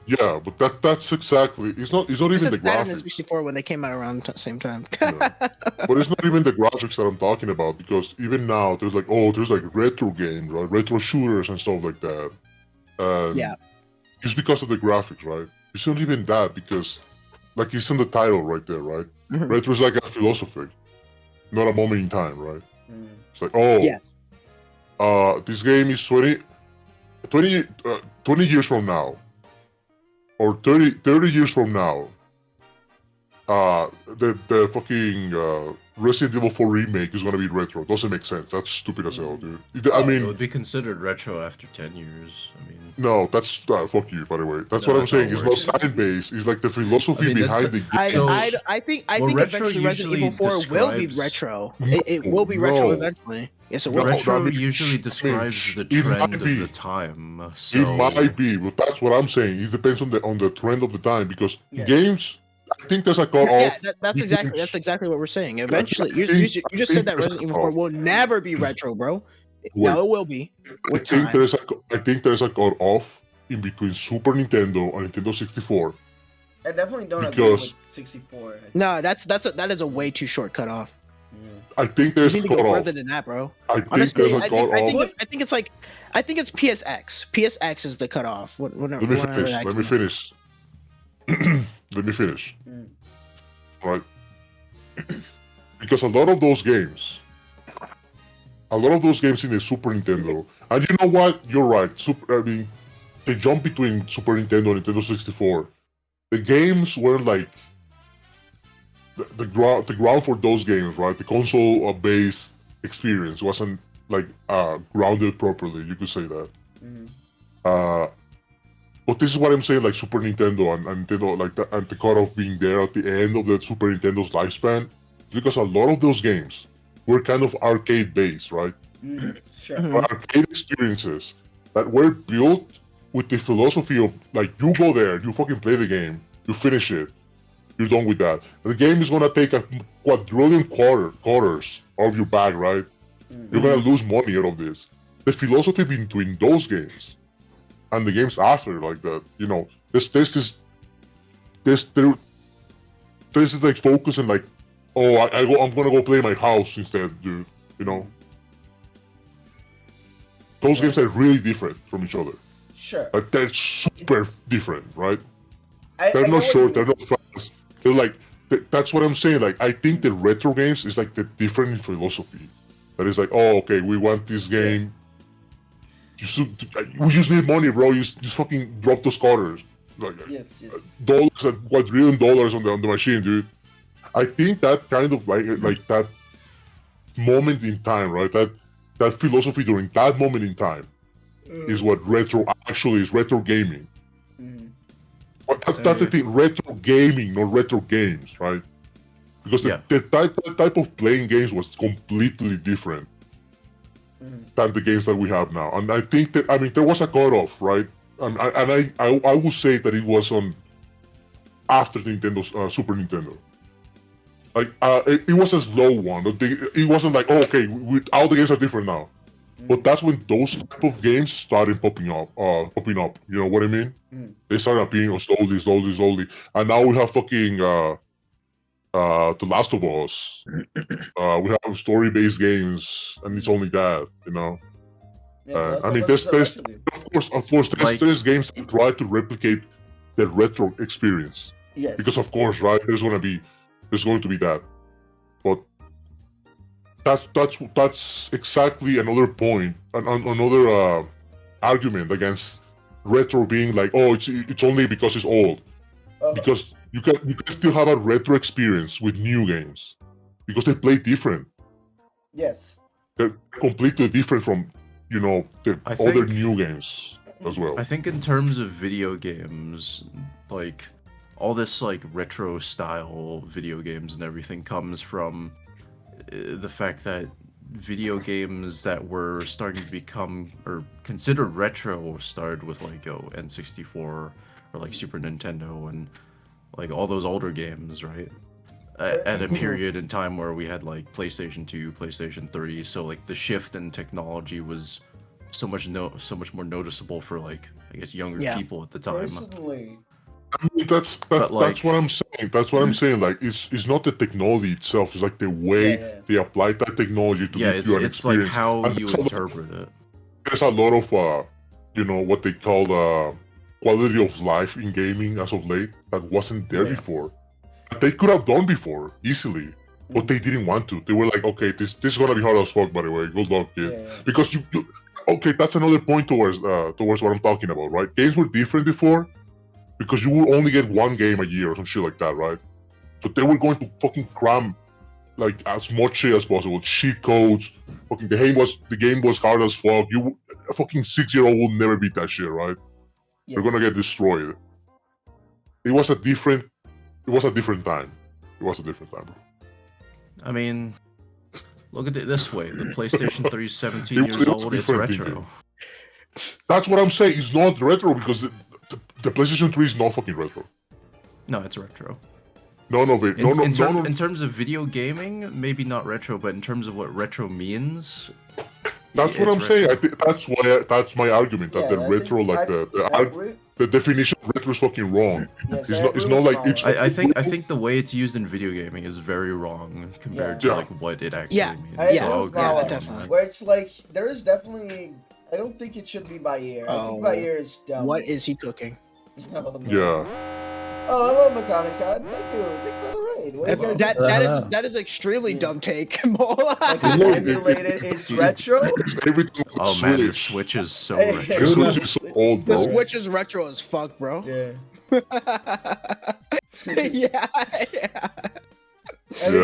Yeah, but that's exactly. It's not even the Saturn and graphics. 64 when they came out around the same time. Yeah. But it's not even the graphics that I'm talking about, because even now there's like retro games, right? Retro shooters and stuff like that. Yeah. Just because of the graphics, right? It's not even that, because like it's in the title right there, right? Retro is like a philosophy, not a moment in time, right? It's like, this game is 20 years from now, or 30 years from now, the fucking Resident Evil 4 remake is gonna be retro. Doesn't make sense. That's stupid as hell, dude. I mean, it would be considered retro after 10 years. I mean, no, that's fuck you. By the way, that's No, what I'm that's how saying. it It's works. not time based. It's like the philosophy behind the game. So- I think well, retro eventually Resident usually Evil 4 will be describes- retro. It will be retro No. eventually. Yes, it will. retro I mean, usually I describes mean, the it might trend of be. the time. So It might be, but that's what I'm saying. It depends on the trend of the time, because games. I think there's a cut Yeah, off. that's exactly what we're saying. Eventually, you think- just I said think that there's Resident a Evil 4 cutoff. will never be retro, bro. Wait. No, it will be with time. I think there's a cut off in between Super Nintendo and Nintendo 64. I definitely don't agree Because- with 64. No, that is a way too short cutoff. I think You there's need a to go cut off. further than that, bro. I think Honestly, there's a cut off. I think it's PSX. PSX is the cutoff. Whenever Let me that finish. Let me came out. finish. Let me finish. Right. Because a lot of those games in the Super Nintendo, and you know what? You're right. The jump between Super Nintendo and Nintendo 64, the games were like the ground for those games, right? The console based experience. It wasn't like grounded properly. You could say that. Mhm. But this is what I'm saying, like Super Nintendo and Nintendo, like the cutoff being there at the end of the Super Nintendo's lifespan, because a lot of those games were kind of arcade based, right? Sure. Arcade experiences that were built with the philosophy of like, you go there, you fucking play the game, you finish it, you're done with that. The game is gonna take a quadrillion quarters of your bag, right? You're gonna lose money out of this. The philosophy between those games and the games after, like that, you know, this is like focusing like, oh, I'm gonna go play my house instead, dude. You know, those games are really different from each other. Sure. Like they're super different, right? I They're get not what you short, mean. they're not fast. They're like, that's what I'm saying. Like, I think the retro games is like the different philosophy. That is like, oh, okay, we want this game. We just need money, bro. You just fucking drop those quarters. Like, Yes. dollars and quadrillion dollars on the machine, dude. I think that kind of like that moment in time, right? That philosophy during that moment in time is what retro actually is. Retro gaming. But that's the thing. Retro gaming, not retro games, right? Because the type of playing games was completely different than the games that we have now. And I think that, I mean, there was a cutoff, right? And I would say that it was on after Nintendo's Super Nintendo. Like it was a slow one. It wasn't like, oh, okay, all the games are different now. But that's when those type of games started popping up. You know what I mean? They started appearing slowly, and now we have fucking The Last of Us. We have story-based games, and it's only that, you know. Yeah, I mean, there's of course there's games that try to replicate the retro experience. Yes. Because of course, right? There's going to be that, but that's exactly another point, another argument against retro being like, oh, it's only because it's old. Because you can still have a retro experience with new games, because they play different. Yes. They're completely different from, you know, the other new games as well. I think in terms of video games, like all this like retro style video games and everything comes from the fact that video games that were starting to become or considered retro started with like N64 or like Super Nintendo and like all those older games, right? At a period in time where we had like PlayStation 2, PlayStation 3, so like the shift in technology was so much more noticeable for like, I guess, younger people at the time. Personally, I mean, that's what I'm saying. That's what I'm saying. Like, it's not the technology itself. It's like the way they apply that technology to give you an it's like experience. how And you there's interpret it. There's a lot of you know, what they call quality of life in gaming as of late that wasn't there before. They could have done before easily, but they didn't want to. They were like, okay, this is gonna be hard as fuck. By the way, good luck, kid. Because you okay, that's another point towards what I'm talking about, right? Games were different before because you would only get one game a year or some shit like that, right? But they were going to fucking cram like as much shit as possible, cheat codes. Fucking the game was hard as fuck. A fucking 6-year-old will never beat that shit, right? They're gonna get destroyed. It was a different time. It was a different time, bro. I mean, look at it this way: the PlayStation 3 is 17 years old. It's retro. That's what I'm saying. It's not retro because the PlayStation 3 is not fucking retro. No, it's retro. In terms of video gaming, maybe not retro, but in terms of what retro means, that's what I'm saying. I think that's my argument that the retro, like the definition of retro is fucking wrong. It's not like I think the way it's used in video gaming is very wrong compared to like what it actually means. Definitely. Where it's like there is definitely. I don't think it should be by ear. I think by ear is dumb. What is he cooking? Yeah. Oh, hello, Mechanic God. Thank you for the raid. What do you guys That is extremely dumb take. Like emulated, it's retro. Oh man, the Switch is so retro. The Switch is retro as fuck, bro. Yeah. yeah. I mean,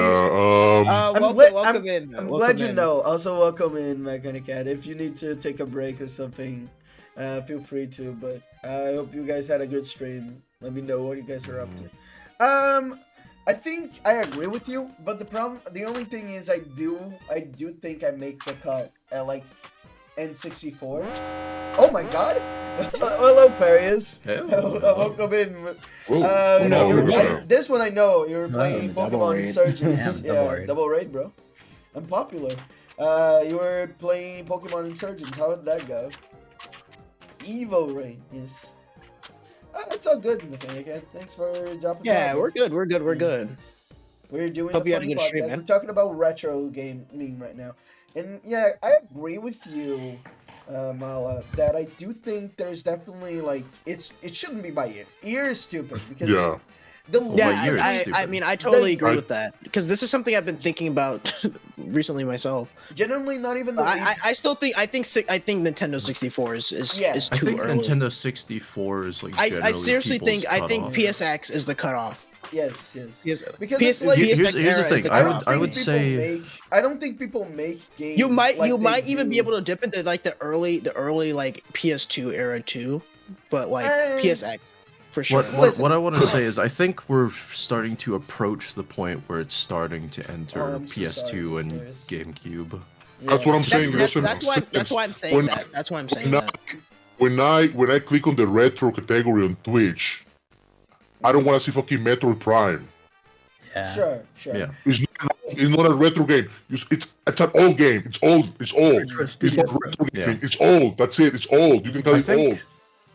Welcome in. I'm welcome glad you in. know. Also, welcome in, Mechanic Cat. If you need to take a break or something, feel free to. But I hope you guys had a good stream. Let me know what you guys are up to. I think I agree with you, but the only thing is, I do think I make the cut at like N64. Oh my God! Hello, Farius. Welcome in. This one I know. You were playing Pokemon Insurgents. Damn, double raid, bro. I'm popular. You were playing Pokemon Insurgents. How did that go? Evo raid, yes. It's all good, Mechanic. Thanks for dropping by. Yeah, we're good. We're good. We're good. We're doing Hope the you had a funny good podcast. stream, man. We're talking about retro gaming right now. And yeah, I agree with you, Mala, that I do think there's definitely like it shouldn't be by ear. Ear is stupid because Yeah. I mean, I totally agree with that because this is something I've been thinking about recently myself. Generally, not even the. I still think I think Nintendo 64 is I too think early. Nintendo 64 is like. I seriously think cutoff. PSX is the cutoff. Yes. Because it's like here's the thing. I would people say I don't think people make games. You might like even be able to dip into like the early like PS2 era too, but like PSX for sure. What I want to say is I think we're starting to approach the point where it's starting to enter PS2 and GameCube. Yeah. That's what I'm saying. That's why I'm saying that. That's why I'm saying that. When I click on the retro category on Twitch, I don't want to see fucking Metroid Prime. Yeah. Sure. Yeah. It's not a retro game. It's an old game. It's old. It's old. It's not retro game. Yeah. It's old. That's it. It's old. You can call it old.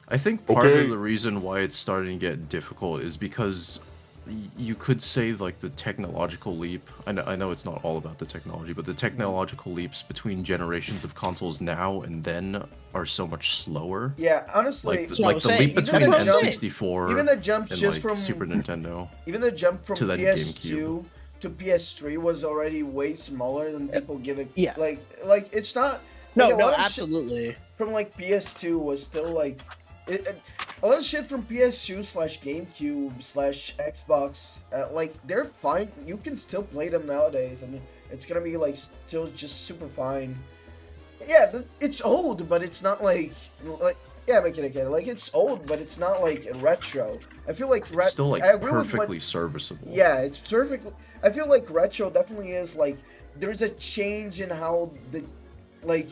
I think part of the reason why it's starting to get difficult is because you could say like the technological leap. I know it's not all about the technology, but the technological leaps between generations of consoles now and then are so much slower. Yeah, honestly, Like what the I'm leap saying. between That's what I'm saying. N64 even the jump and just like from Super Nintendo. even the jump from to then PS2 to PS3 was already way smaller than people give it. Yeah. Like it's not. No, like, a no, lot of shit absolutely. from like PS2 was still like a lot of shit from PS2 / GameCube / Xbox. Like they're fine. You can still play them nowadays. I mean, it's gonna be like still just super fine. Yeah, it's old, but it's not like yeah, Mechanic Cat. Like it's old, but it's not like retro. I feel like It's still like I agree with perfectly serviceable. Yeah, it's perfect. I feel like retro definitely is like there's a change in how the like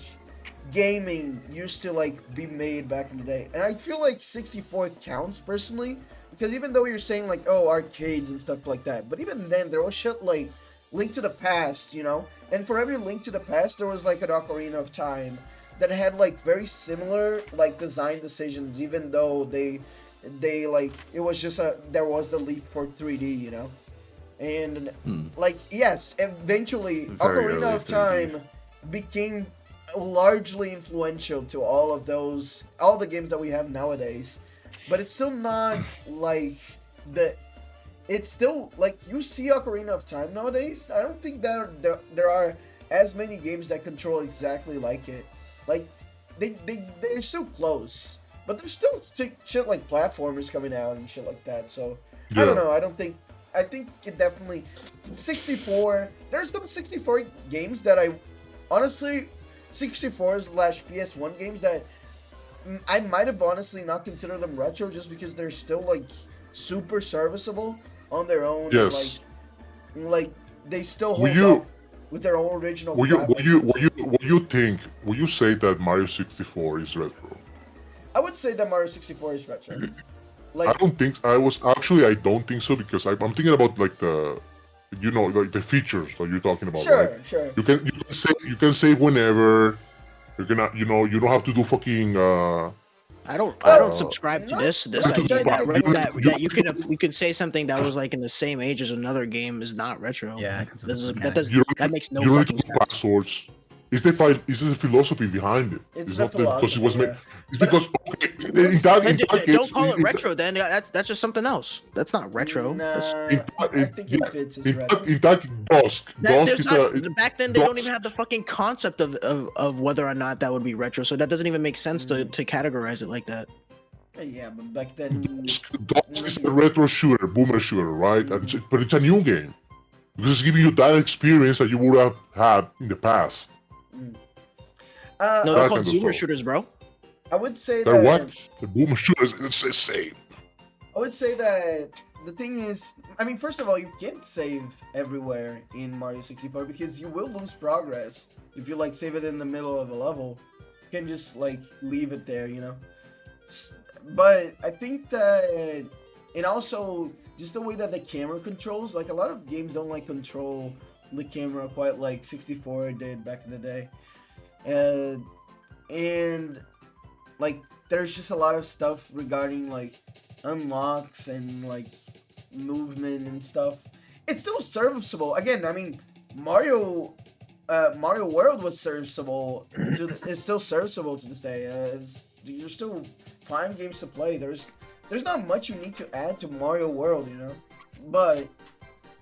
gaming used to like be made back in the day, and I feel like 64 counts personally because even though you're saying like arcades and stuff like that, but even then there was shit like Link to the Past, you know, and for every Link to the Past there was like an Ocarina of Time that had like very similar like design decisions, even though they like it was just there was the leap for 3D, you know. And like yes, eventually Very Ocarina early of 3D. Time became largely influential to all the games that we have nowadays, but it's still not like it's still like you see Ocarina of Time nowadays. I don't think that there are as many games that control exactly like it. Like they're so close, but there's still shit like platformers coming out and shit like that. So I don't know. I think it definitely 64. There's some 64 games that I honestly 64 / PS1 games that I might have honestly not considered them retro just because they're still like super serviceable on their own. Yes. Like they still hold up with their own original. Will you say that Mario 64 is retro? I would say that Mario 64 is retro. Like I don't think so because I'm thinking about like the like the features that you're talking about. sure. You can save whenever. You don't have to do fucking. I don't subscribe to this not idea technically. that you could say something that was like in the same age as another game is not retro. Yeah, Like, 'cause that makes no you don't fucking need to do sense. passwords. Is the philosophy behind it? It's not the because it was philosophy, made. It's because in that case, Don't call it retro then. That's just something else. That's not retro. Nah, That's- I think it fits as retro. in that Dusk there's is not, back then they don't Dusk- even have the fucking concept of whether or not that would be retro, so that doesn't even make sense to categorize it like that. Yeah, but back then. Dusk is a retro shooter, boomer shooter, right? But it's a new game. Because it's giving you that experience that you would have had in the past. No, That they're kind called of zoomer stuff. shooters, bro. I would say They're that. what? The boomer shooters, it's the same. I would say that the thing is, I mean, first of all, you can't save everywhere in Mario 64 because you will lose progress if you like save it in the middle of a level. You can just like leave it there, you know. But I think that, and also just the way that the camera controls, like a lot of games don't like control the camera quite like 64 did back in the day, and like there's just a lot of stuff regarding like unlocks and like movement and stuff. It's still serviceable. Again, I mean, Mario World was serviceable. It's still serviceable to this day. You're still fine games to play. There's not much you need to add to Mario World, you know. But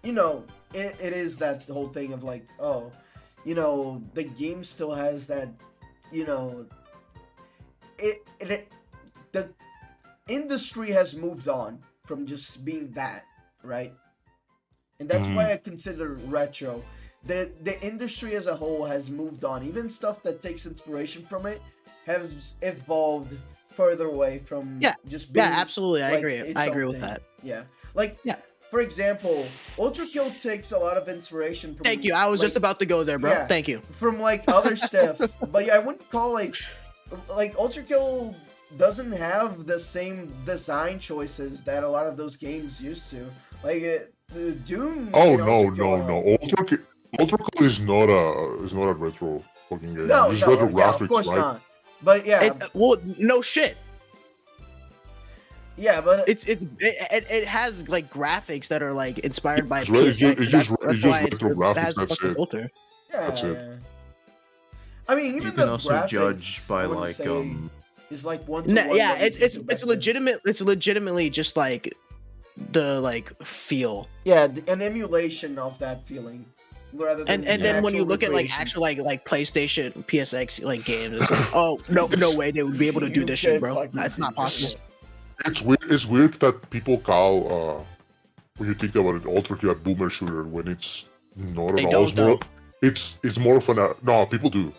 you know, it is that whole thing of like, oh, you know, the game still has that, you know, the industry has moved on from just being that, right? And that's why I consider retro. The industry as a whole has moved on. Even stuff that takes inspiration from it has evolved further away from just being. Yeah, absolutely. I like, agree. its I own agree with thing. that. Yeah. Like, for example, Ultra Kill takes a lot of inspiration from. Thank you. I was like, just about to go there, bro. yeah, Thank you. From like other stuff, but yeah, I wouldn't call like Ultra Kill doesn't have the same design choices that a lot of those games used to. Like Doom. Oh and no, Ultra Kill, no, no! Ultra Kill is not a retro fucking game. No, It's no, retro yeah, graphics, of course right? not. But yeah, Well, no shit. yeah, but It has like graphics that are like inspired by It's just PSX. retro graphics. It has the That's fucking it. filter. yeah, That's it. yeah. I mean, even You the can also graphics, judge by I wouldn't like say is like one. To No, one yeah, what we it's used to back then. legitimate. It's legitimately just like the like feel. Yeah, an emulation of that feeling, rather than And then when you actual look at like recreation. actual like PlayStation PSX like games, it's like, oh no way they would be able to do You this shit, can't bro. fucking That's do not this. possible. It's weird that people call when you think about it, Ultra Kill a boomer shooter when it's not They at all. don't, It's more of an no, people do,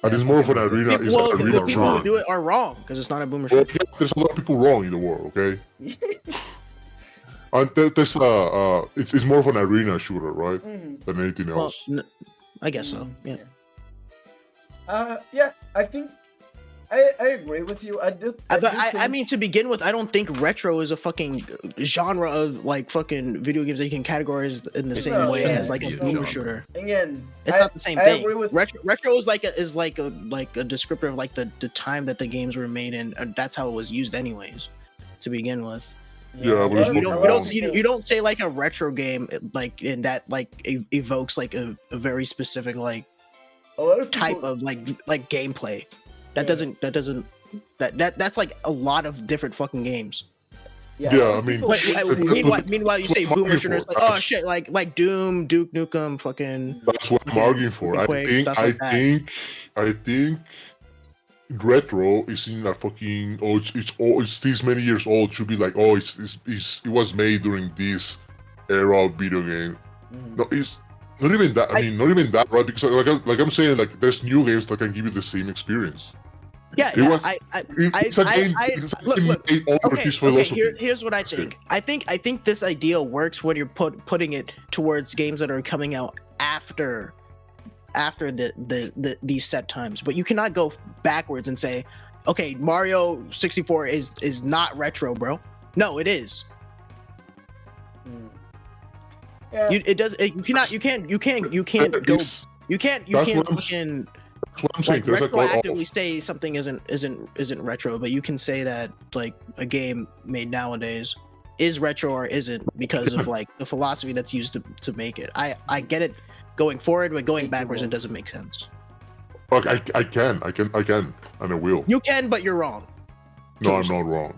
and Yeah, it's some more of an people do. arena. It's Well, an the arena people who shooter. do it are wrong because it's not a boomer Well, shooter. yeah, there's a lot of people wrong in the world, okay? And there's it's more of an arena shooter, right, Mhm. than anything Well, else. I guess so. Mhm. Yeah. Yeah, I think I agree with you. I do. But do I think- mean, to begin with, I don't think retro is a fucking genre of like fucking video games that you can categorize in the same No, way yeah, as like a it's boomer genre. shooter. again, It's I- not the same I thing. agree with Retro is like a descriptor of like the time that the games were made in. And that's how it was used anyways, to begin with. Yeah, but it's You not don't, wrong. you don't you don't say like a retro game like in that like evokes like a very specific like a lot of type people- of like gameplay. Yeah. That's like a lot of different fucking games. Yeah, a lot I of mean- people But say- meanwhile, you say That's what I'm boomer arguing shooters for. like oh shit like Doom, Duke Nukem, fucking That's what I'm arguing for. Quake, stuff I like that. think retro is in a fucking it's this many years old. Should be like it was made during this era of video game. Mhm. No, it's not even that. I mean, not even that, right? Because like I'm saying, like there's new games that can give you the same experience. yeah. It was- I It's a game. It's a game look. made over Okay, his philosophy. here's what I That's it. think. I think this idea works when you're putting it towards games that are coming out after these set times. But you cannot go backwards and say, okay, Mario 64 is not retro, bro. No, it is. Mm. Yeah, You can't go. It's- You can't That's what I'm fucking That's what I'm saying. like There's like retroactively say something isn't retro, but you can say that like a game made nowadays is retro or isn't because of like the philosophy that's used to make it. I get it going forward, but going Thank you, backwards it Wolf. doesn't make sense. Look, I can, and I will. You can, but you're wrong. No, I'm not wrong.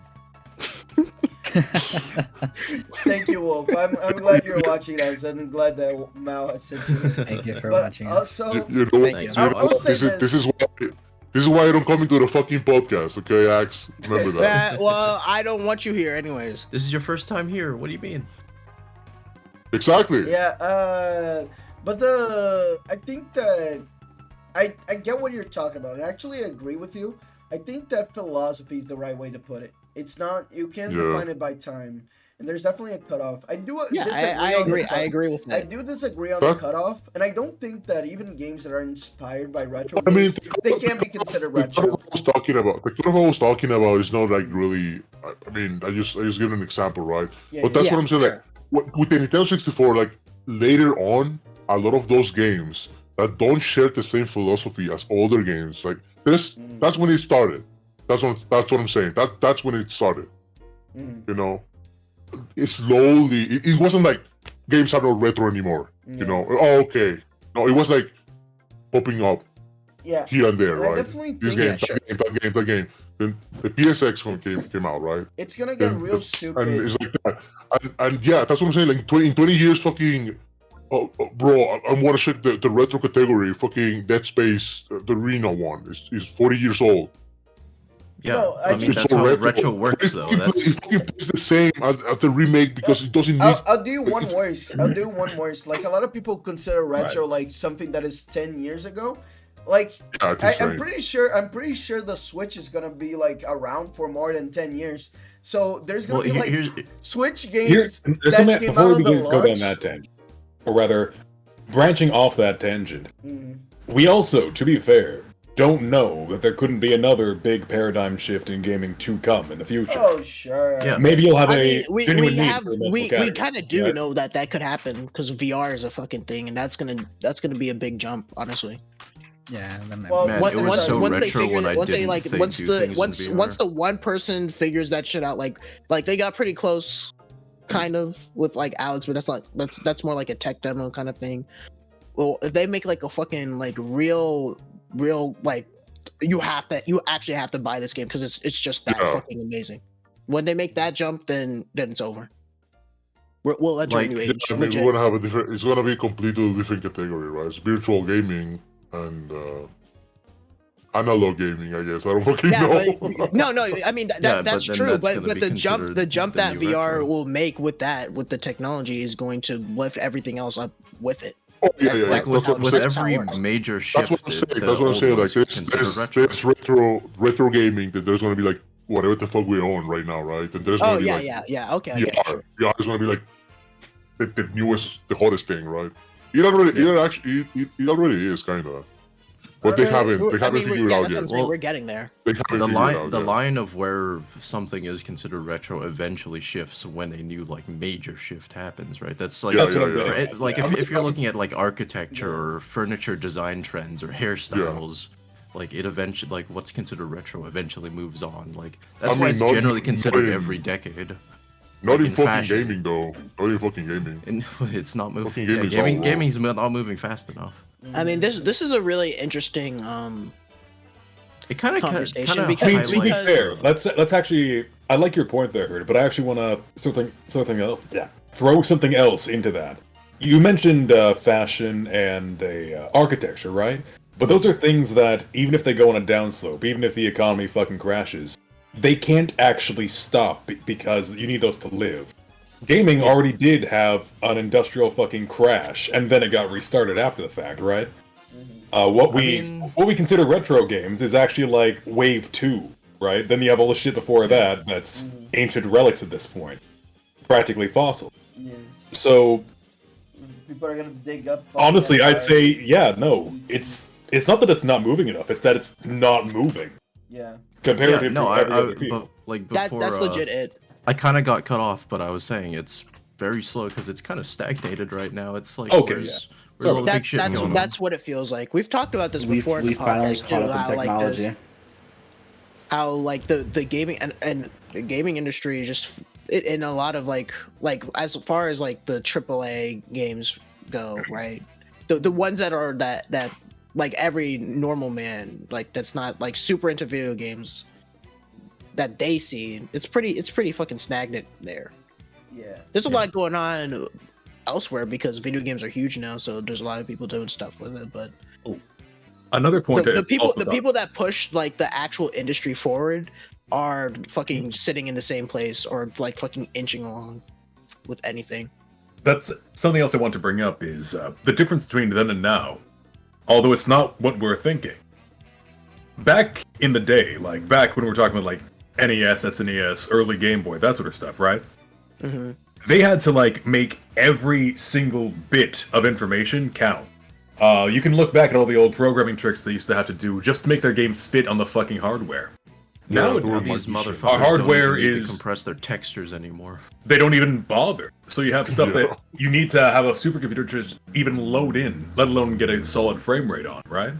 thank you, Wolf. I'm glad you're watching us, and I'm glad that Mao has sent you. Thank you for But watching us. also, You know what? Thank you. You know I'll what? say This is why I don't come into the fucking podcast, okay, Axe? Remember that. Well, I don't want you here anyways. This is your first time here. What do you mean? Exactly. Yeah, but I think that I get what you're talking about, and I actually agree with you. I think that philosophy is the right way to put it. It's not, you can't Yeah. define it by time, and there's definitely a cutoff. I do Yeah, disagree I on agree. the I agree with I that. do disagree on the That- cutoff, and I don't think that even games that are inspired by retro I mean, games, they can't be considered the retro. cutoff I was talking about. The cutoff I was talking about is not like really. I mean, I just give an example, right? Yeah, But that's yeah, what I'm saying. sure. Like with the Nintendo 64, like later on, a lot of those games that don't share the same philosophy as older games, like this, that's when it started. That's what I'm saying. That's when it started. Mhm. You know, it slowly. It wasn't like games are not retro anymore. You know, oh okay. No, it was like popping up Yeah, here and there, and I right? definitely This think game, that game. Then the PSX one came out, right? it's gonna get Then real and stupid. it's like that. And yeah, that's what I'm saying. Like in 20 years, fucking, bro, I want to check the retro category. Fucking Dead Space, the Reno one is 40 years old. Yeah, No, I mean just- that's how retro works, though. It fucking plays the same as the remake because it doesn't need. I'll do one worse. I'll do one worse. Like a lot of people consider retro like something that is 10 years ago. Like Yeah, it's I'm insane. pretty sure the Switch is gonna be like around for more than 10 years. So there's gonna Well, be like here's Switch Here, games that something, came before out we of the begin to go down launch. that tangent, or rather, branching off that tangent, Mhm. we also, to be fair, don't know that there couldn't be another big paradigm shift in gaming to come in the future. Oh sure. Yeah. Maybe you'll have I a mean, we genuine need have for a multiple we category, kind of do right? know that could happen because VR is a fucking thing, and that's gonna be a big jump, honestly. Yeah, that might Well, be- Man, what- it was once- so once they retro figure when that- I once they didn't like think once do the things once in VR. once the one person figures that shit out, like they got pretty close, kind of with like Alex, but that's more like a tech demo kind of thing. Well, if they make like a fucking like real like you actually have to buy this game because it's just that Yeah. fucking amazing. When they make that jump, then it's over. We'll enter Like, a new Yeah, age. I mean, legit. we're gonna have a different. It's gonna be a completely different category, right? It's virtual gaming and analog gaming. I guess I don't fucking Yeah, know. but no. I mean Yeah, but that's then true. that's But gonna be the jump considered the that new VR retro. will make with the technology is going to lift everything else up with it. Oh, yeah, yeah. Like That's with, what I'm with saying. that's how it every works. major That's shift, what I'm saying. the That's what I'm old saying. Like ones are there's considered retro. retro gaming that there's gonna be like whatever the fuck we're on right now, right? And there's gonna Oh be yeah, like yeah. Okay, I VR. get it, sure. VR is gonna be like the newest, the hottest thing, right? It already is kind of, but they haven't figured it out that's what yet. I'm saying. Well, We're getting there. They haven't The figured it line, out the yet. line of where something is considered retro eventually shifts when a new like major shift happens, right? That's like Yeah, That's what I'm yeah, getting yeah. at. like Yeah. if you're looking at like architecture or furniture design trends or hairstyles, like it eventually like what's considered retro eventually moves on. Like that's I why mean, it's not generally in- considered not in- every decade. Not like in in fucking fashion. gaming though. Not in fucking gaming. And it's not moving. Fucking Yeah, gaming's all wrong. gaming's not moving fast enough. I mean, this is a really interesting It kind of Conversation, I because- mean, to be because- fair, let's actually. I like your point there, Herd, but I actually want to something else. Yeah, throw something else into that. You mentioned fashion and architecture, right? But those are things that even if they go on a downslope, even if the economy fucking crashes, they can't actually stop because you need those to live. Gaming already did have an industrial fucking crash, and then it got restarted after the fact, right? What we consider retro games is actually like Wave 2, right? Then you have all the shit before that that's ancient relics at this point, practically fossil. Yes. So People are gonna dig up. honestly, I'd empires. say yeah, no, it's not that it's not moving enough; it's that it's not moving Yeah. comparative Yeah, no, to every other people. but like before, that's legit it. I kind of got cut off, but I was saying it's very slow because it's kind of stagnated right now. It's like Okay, where's, yeah. where's all the big That's shit going on? that's what it feels like. We've talked about this We before in the finally podcast caught too. up in How like technology. this, how like the gaming and the gaming industry just in a lot of like as far as like the AAA games go, right? The ones that are that like every normal man like that's not like super into video games that they see, it's pretty fucking stagnant there. Yeah. There's a lot going on elsewhere because video games are huge now, so there's a lot of people doing stuff with it. But Another point the to people also talk- people that push like the actual industry forward are fucking sitting in the same place or like fucking inching along with anything. that's something else I want to bring up is the difference between then and now. Although it's not what we're thinking. Back in the day, like back when we were talking about like NES, SNES, early Game Boy, that sort of stuff, right? Mm-hmm. They had to like make every single bit of information count. You can look back at all the old programming tricks they used to have to do just to make their games fit on the fucking hardware. Yeah, Now there were These like- motherfuckers our hardware don't even need is- to compress their textures anymore. they don't even bother. So you have stuff Yeah. that you need to have a supercomputer to just even load in, let alone get a solid frame rate on, right?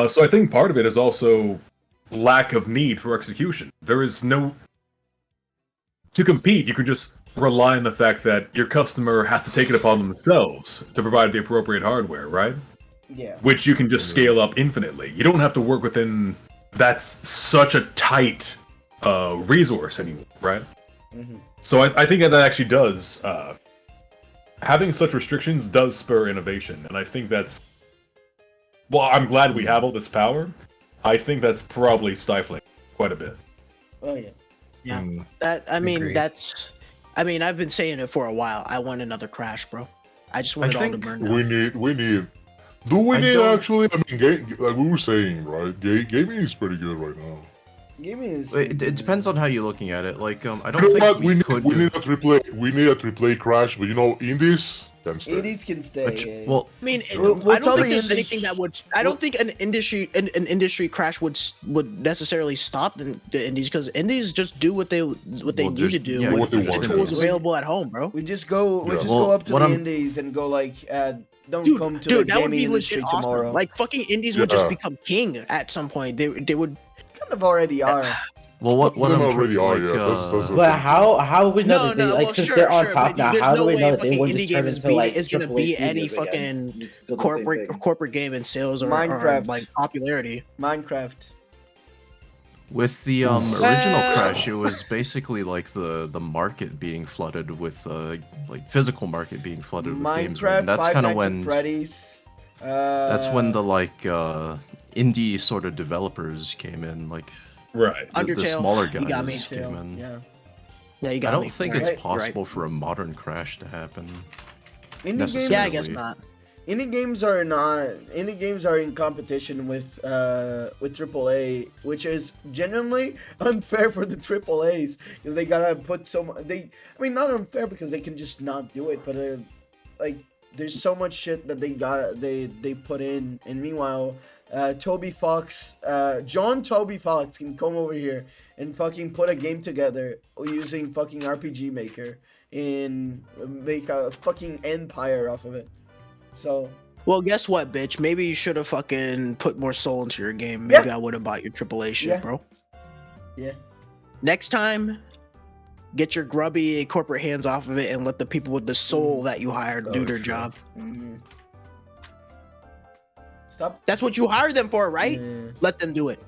So I think part of it is also lack of need for execution. There is no... To compete, you can just rely on the fact that your customer has to take it upon themselves to provide the appropriate hardware, right? Yeah. Which you can just scale up infinitely. You don't have to work within... That's such a tight resource anymore, right? Mm-hmm. So I think that actually does... having such restrictions does spur innovation, and I think that's... Well, I'm glad we have all this power. I think that's probably stifling quite a bit. Oh yeah. Yeah. Mm, That I mean, Agreed. that's. I mean, I've been saying it for a while. I want another Crash, bro. I just want I it all to think burn down. We need. Do we I need don't- actually? I mean, like we were saying, right? Gaming is pretty good right now. Gaming is. It depends on how you're looking at it. Like, I You don't know think what? we could We do... need a AAA Crash, but you know, indies can stay. Indies can stay. Well, I mean, We'll I tell don't think the there's indies- anything that would. I don't think an industry crash would necessarily stop the indies because indies just do what they Well, need there's- to do yeah, with what they the want to tools do. available at home, bro. we just go. We Yeah. just Well, go up to what the I'm- indies and go like, don't Dude, come to the that would gaming be industry legit awesome. tomorrow. Like fucking indies would just Yeah. become king at some point. They would. kind of already are. well, what Some I'm already are, like, yeah. That's the But thing. how would we know No, that they no, like well, since sure, they're on sure, top but now? there's How do no we way know that they fucking wouldn't indie just turn game is into like gonna AAA beat any studios again? fucking Just build the same thing. corporate game in sales or Minecraft. like popularity. Minecraft. with the original Crash, it was basically like the market being flooded with like physical market being flooded with games. Minecraft. And that's Five kind of Nights at when Freddy's. that's when the like indie sort of developers came in, like Right. the Undertale, smaller you got me. guys came in. Yeah. Yeah, you I got don't me. think You're it's right, you're right. possible for a modern Crash to happen. Indie games. Necessarily. Yeah, I guess not. Indie games are not. Indie games are in competition with AAA, which is genuinely unfair for the AAAs because they gotta put so much. I mean, not unfair because they can just not do it, but like there's so much shit that they put in, and meanwhile, Toby Fox, John Toby Fox can come over here and fucking put a game together using fucking RPG Maker and make a fucking empire off of it. So Well, guess what, bitch? Maybe you should have fucking put more soul into your game. Maybe I would have bought your AAA shit, Yeah. bro. yeah. Next time, get your grubby corporate hands off of it and let the people with the soul that you hired do Oh, their true. job. Mhm. Stop. That's what you hired them for, right? Yeah. Let them do it.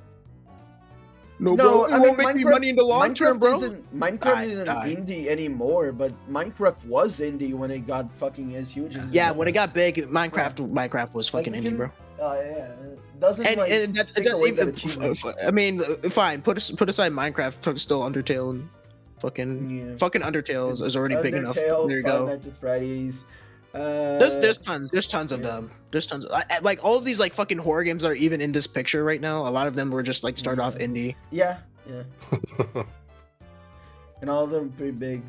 No, I mean, make me money in the long Minecraft term, bro. Minecraft isn't Die. indie anymore, but Minecraft was indie when it got fucking as huge as Yeah, it when it got was. big, Minecraft was Like, fucking you indie, bro. can- yeah, it doesn't And, like and that, take that- away that even- achievement. I mean, fine. Put aside Minecraft, still Undertale and fucking Yeah. Undertale is already big enough. Undertale, There you Five go. Nights at Freddy's. There's tons of yeah. them. There's tons. Like all of these like fucking horror games that are even in this picture right now. A lot of them were just like started off indie. Yeah, and all of them are pretty big.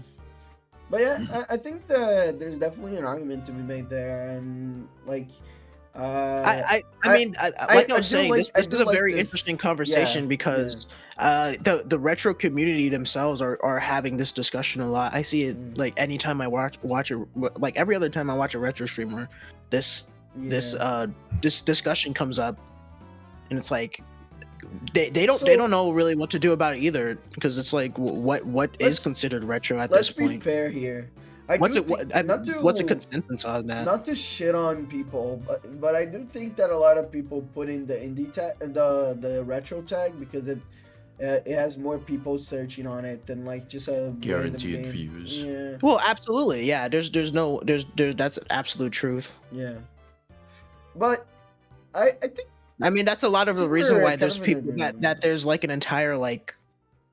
But yeah, I think that there's definitely an argument to be made there, and like, I mean, like I was do saying, like- this I is do a like very this- interesting conversation yeah, because the retro community themselves are having this discussion a lot. I see it like anytime I watch it, like every other time I watch a retro streamer, this discussion comes up, and it's like they don't know really what to do about it either because it's like what is Let's- considered retro at let's this be point. fair here. I What's do it? think- not to- What's a consensus on that? Not to shit on people, but I do think that a lot of people put in the indie tag, the retro tag, because it has more people searching on it than like just a Guaranteed random game. views. Yeah, Well, absolutely, yeah. There's that's absolute truth. yeah. But I think I mean, that's a lot of the People reason are why kind there's of in people agreement. that there's like an entire like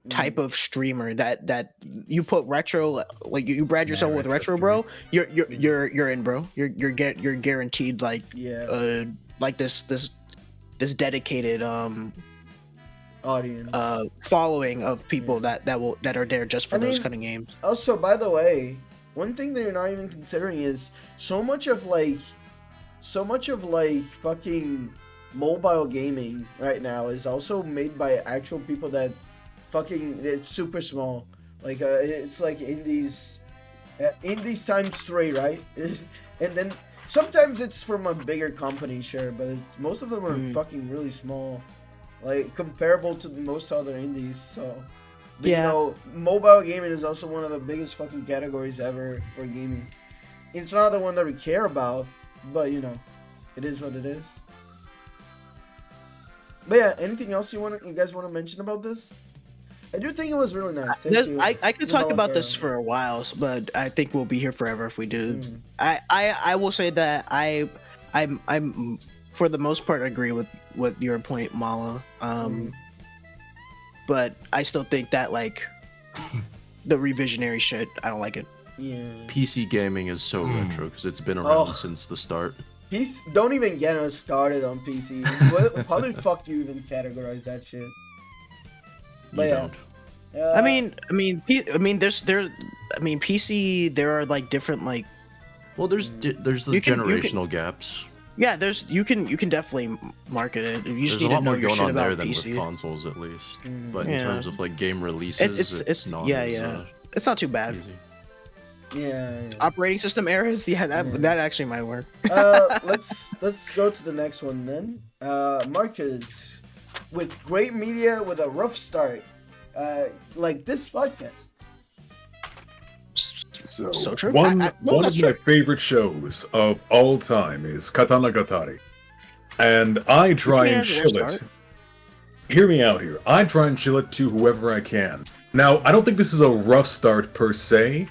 type of streamer that you put retro, like you brand yourself with retro, bro. You're in, bro. You're guaranteed like Yeah. like this dedicated Audience. following of people that are there just for those kind of games. Also, by the way, one thing that you're not even considering is so much of like fucking mobile gaming right now is also made by actual people that fucking, it's super small. Like it's like indies times 3, right? And then sometimes it's from a bigger company, sure, but most of them are fucking really small, like comparable to most other indies. So, but, you know, mobile gaming is also one of the biggest fucking categories ever for gaming. It's not the one that we care about, but you know, it is what it is. But yeah, anything else you guys want to mention about this? I do think it was really nice. Thank you. I could talk about this for a while, but I think we'll be here forever if we do. I will say that I'm for the most part agree with your point, Mala. But I still think that like the revisionary shit, I don't like it. Yeah. PC gaming is so retro because it's been around since the start. Don't even get us started on PC. How the fuck do you even categorize that shit? But yeah. I mean, PC. There are like different like. Well, there's the generational gaps. Yeah, you can definitely market it. You just need There's a to lot know more your going shit on there about than PC. with consoles, at least. But in Yeah. terms of like game releases, it's not. It's not too bad. Easy. Yeah. Operating system errors, that actually might work. Let's go to the next one then. Marcus, with great media with a rough start, like this podcast. So true. One that's of my favorite shows of all time is Katanagatari, and I try and chill it. Hear me out here. I try and chill it to whoever I can. Now, I don't think this is a rough start per se.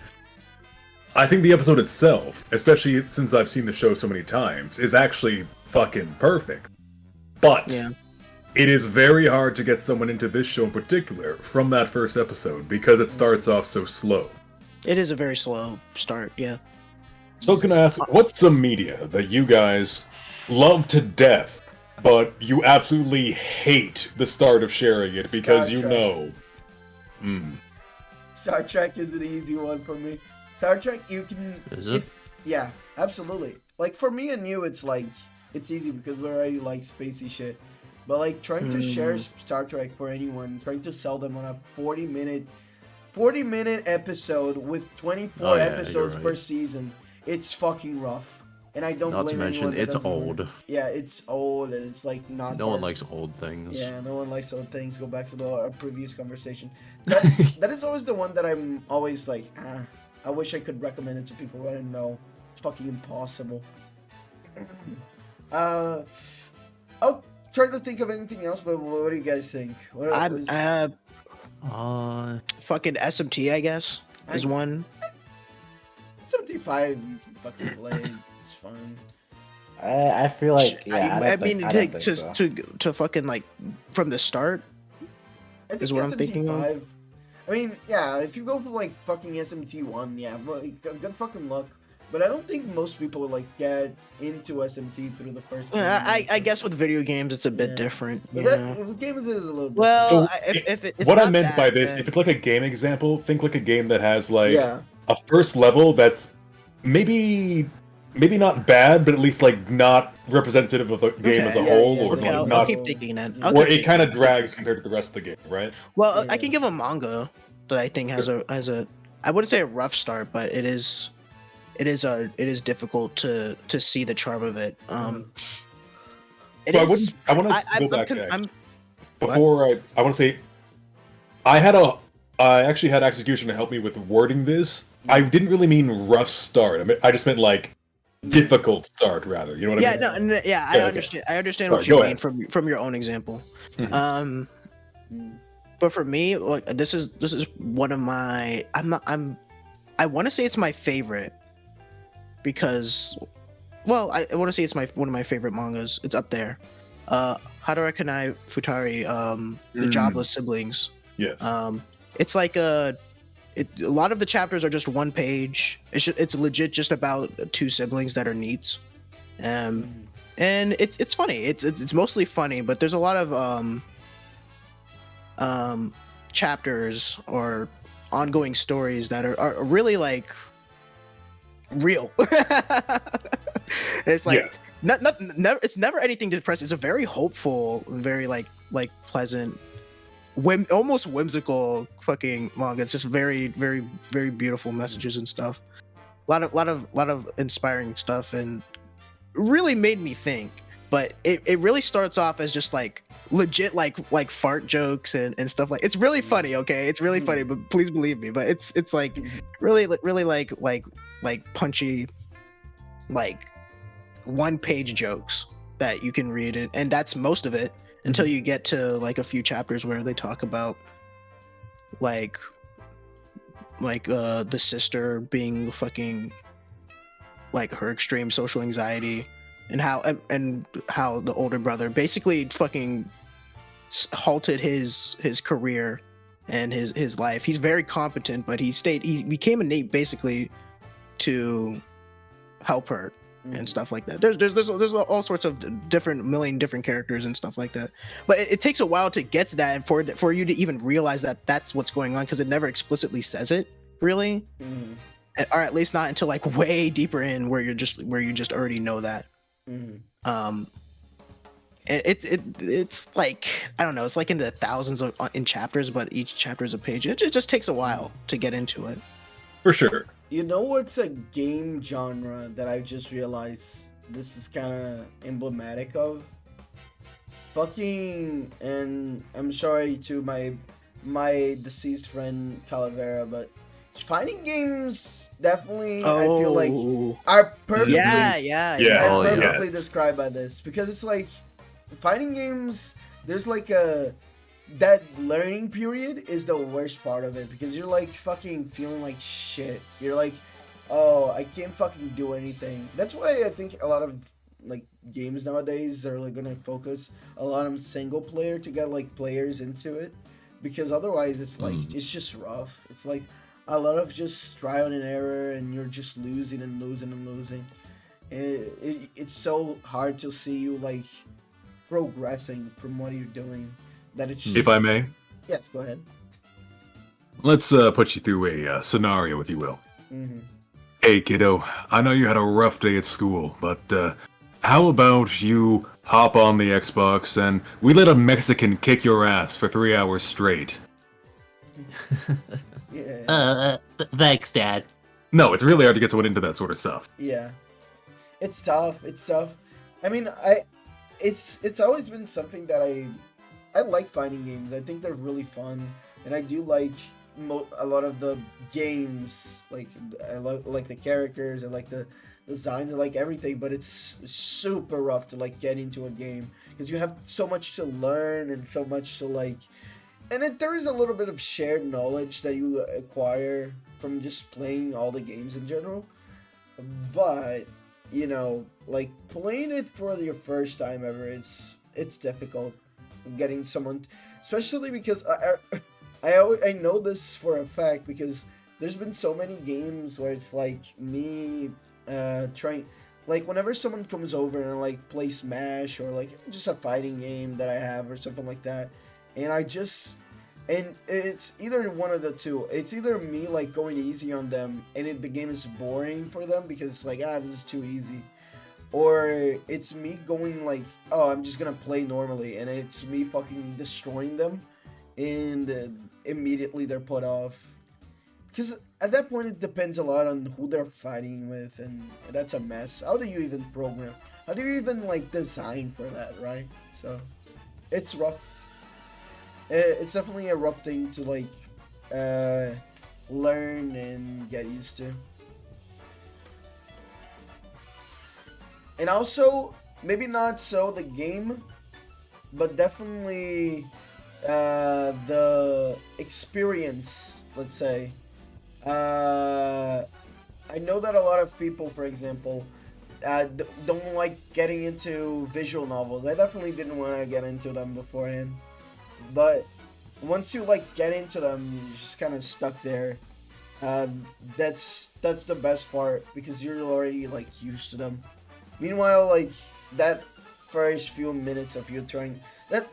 I think the episode itself, especially since I've seen the show so many times, is actually fucking perfect. But it is very hard to get someone into this show in particular from that first episode because it starts off so slow. It is a very slow start, yeah. So I was going to ask, what's some media that you guys love to death, but you absolutely hate the start of sharing it because you know... Star Trek is an easy one for me. Star Trek, you can... Is it? Yeah, absolutely. Like, for me and you, it's like... It's easy because we already like spacey shit. But, like, trying to share Star Trek for anyone, trying to sell them on a 40-minute episode with 24 episodes per season, it's fucking rough. And I don't Not blame to mention, anyone that it's doesn't old. Yeah, it's old and it's like not... No one likes old things. Yeah, no one likes old things. Go back to our previous conversation. That is always the one that I'm always like, I wish I could recommend it to people, but I don't know. It's fucking impossible. I'll try to think of anything else, but what do you guys think? Fucking SMT, I guess, is one. 75, you can fucking play. It's fun. I feel like I mean, to fucking like from the start is what I'm thinking of. I mean, yeah, if you go for like fucking SMT1, yeah, good fucking luck. But I don't think most people like get into SMT through the first game. I guess with video games it's a bit different. With games it is a little different. Well, So, if what I not meant that, by this, then- if it's like a game example, think like a game that has like a first level that's maybe not bad, but at least like not representative of the game as a whole, or like I'll not, keep thinking that. or it kind of drags compared to the rest of the game, right? Well, I can give a manga that I think has a I wouldn't say a rough start, but it is difficult to see the charm of it. I want to go back. Before I want to say, I actually had Execution to help me with wording this. I didn't really mean rough start. I just meant like difficult start, rather. You know what I mean? I understand. I understand what you mean from your own example. But for me, like this is one of my. I want to say it's my favorite because, well, I want to say it's one of my favorite mangas. It's up there. Haruka Kanai Futari, The Jobless Siblings. Yes. It's like a lot of the chapters are just one page. It's legit just about two siblings that are neats. And it's funny. It's mostly funny, but there's a lot of chapters or ongoing stories that are really like real. It's like Yes. never, it's never anything depressing. It's a very hopeful, very like pleasant, almost whimsical fucking manga. It's just very, very, very beautiful messages and stuff. A lot of inspiring stuff, and really made me think. But it really starts off as just like legit like fart jokes and stuff. Like, it's really funny. Okay, it's really funny, but please believe me. But it's like really like punchy, like one-page jokes that you can read, and that's most of it until you get to like a few chapters where they talk about like the sister being fucking like her extreme social anxiety, and how the older brother basically fucking halted his career and his life. He's very competent, but he became a Nate basically to help her and stuff like that. There's all sorts of million different characters and stuff like that. But it takes a while to get to that, and for you to even realize that that's what's going on, because it never explicitly says it really, or at least not until like way deeper in where you just already know that. It's like, I don't know, it's like in the thousands in chapters, but each chapter is a page. It just takes a while to get into it. For sure. You know what's a game genre that I just realized this is kind of emblematic of? Fucking, and I'm sorry to my deceased friend Calavera, but fighting games definitely I feel like are perfectly perfectly described by this, because it's like fighting games, there's like that learning period is the worst part of it, because you're like fucking feeling like shit. You're like, oh, I can't fucking do anything. That's why I think a lot of like games nowadays are like gonna focus a lot on single player to get like players into it, because otherwise it's like it's just rough. It's like a lot of just trial and error, and you're just losing and losing and losing. It's so hard to see you like progressing from what you're doing. That it's just... If I may? Yes, go ahead. Let's put you through a scenario, if you will. Hey, kiddo, I know you had a rough day at school, but how about you hop on the Xbox and we let a Mexican kick your ass for 3 hours straight? Thanks, Dad. No, it's really hard to get someone into that sort of stuff. Yeah. It's tough. I mean, it's always been something that I like fighting games. I think they're really fun, and I do like a lot of the games. Like I like the characters, I like the designs, I like everything. But it's super rough to like get into a game, because you have so much to learn and so much to like. And there is a little bit of shared knowledge that you acquire from just playing all the games in general. But you know, like playing it for your first time ever, it's difficult. Getting someone, especially because I know this for a fact, because there's been so many games where it's like me trying, like whenever someone comes over and like play Smash or like just a fighting game that I have or something like that, and it's either one of the two. It's either me like going easy on them and the game is boring for them because it's like, this is too easy. Or it's me going like, oh, I'm just gonna play normally, and it's me fucking destroying them, and immediately they're put off. Because at that point, it depends a lot on who they're fighting with, and that's a mess. How do you even program? How do you even like design for that, right? So, it's rough. It's definitely a rough thing to like learn and get used to. And also, maybe not so the game, but definitely the experience, let's say. I know that a lot of people, for example, don't like getting into visual novels. I definitely didn't want to get into them beforehand. But once you like get into them, you're just kind of stuck there. That's the best part because you're already like used to them. Meanwhile, like that first few minutes of you trying that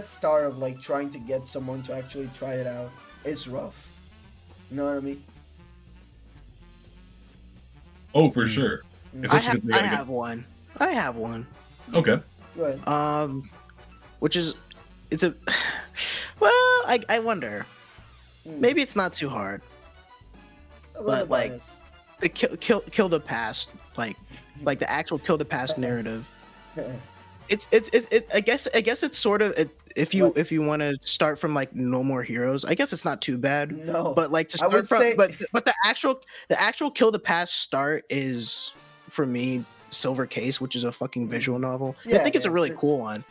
start of like trying to get someone to actually try it out, it's rough. You know what I mean? Oh, for sure. I have one. Okay. Go ahead. Which is, it's a, well, I wonder. Maybe it's not too hard, but like, the kill the past, like the actual kill the past narrative. It's I guess it's sort of if you want to start from like No More Heroes, I guess it's not too bad. No, but like to start from, but the actual kill the past start is for me Silver Case, which is a fucking visual novel. I think it's a really cool one.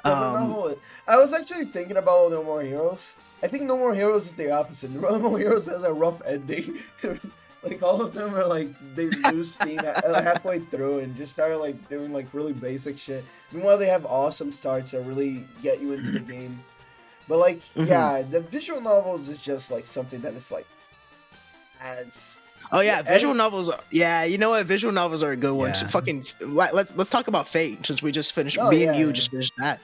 I was actually thinking about No More Heroes. I think No More Heroes is the opposite. No More Heroes has a rough ending. Like all of them are like they lose steam halfway through and just start like doing like really basic shit. Meanwhile, they have awesome starts that really get you into the game. But like, yeah, the visual novels is just like something that is like adds. Oh yeah, visual novels. Yeah, you know what? Visual novels are a good one. So fucking let's talk about Fate since we just finished. You just finished that.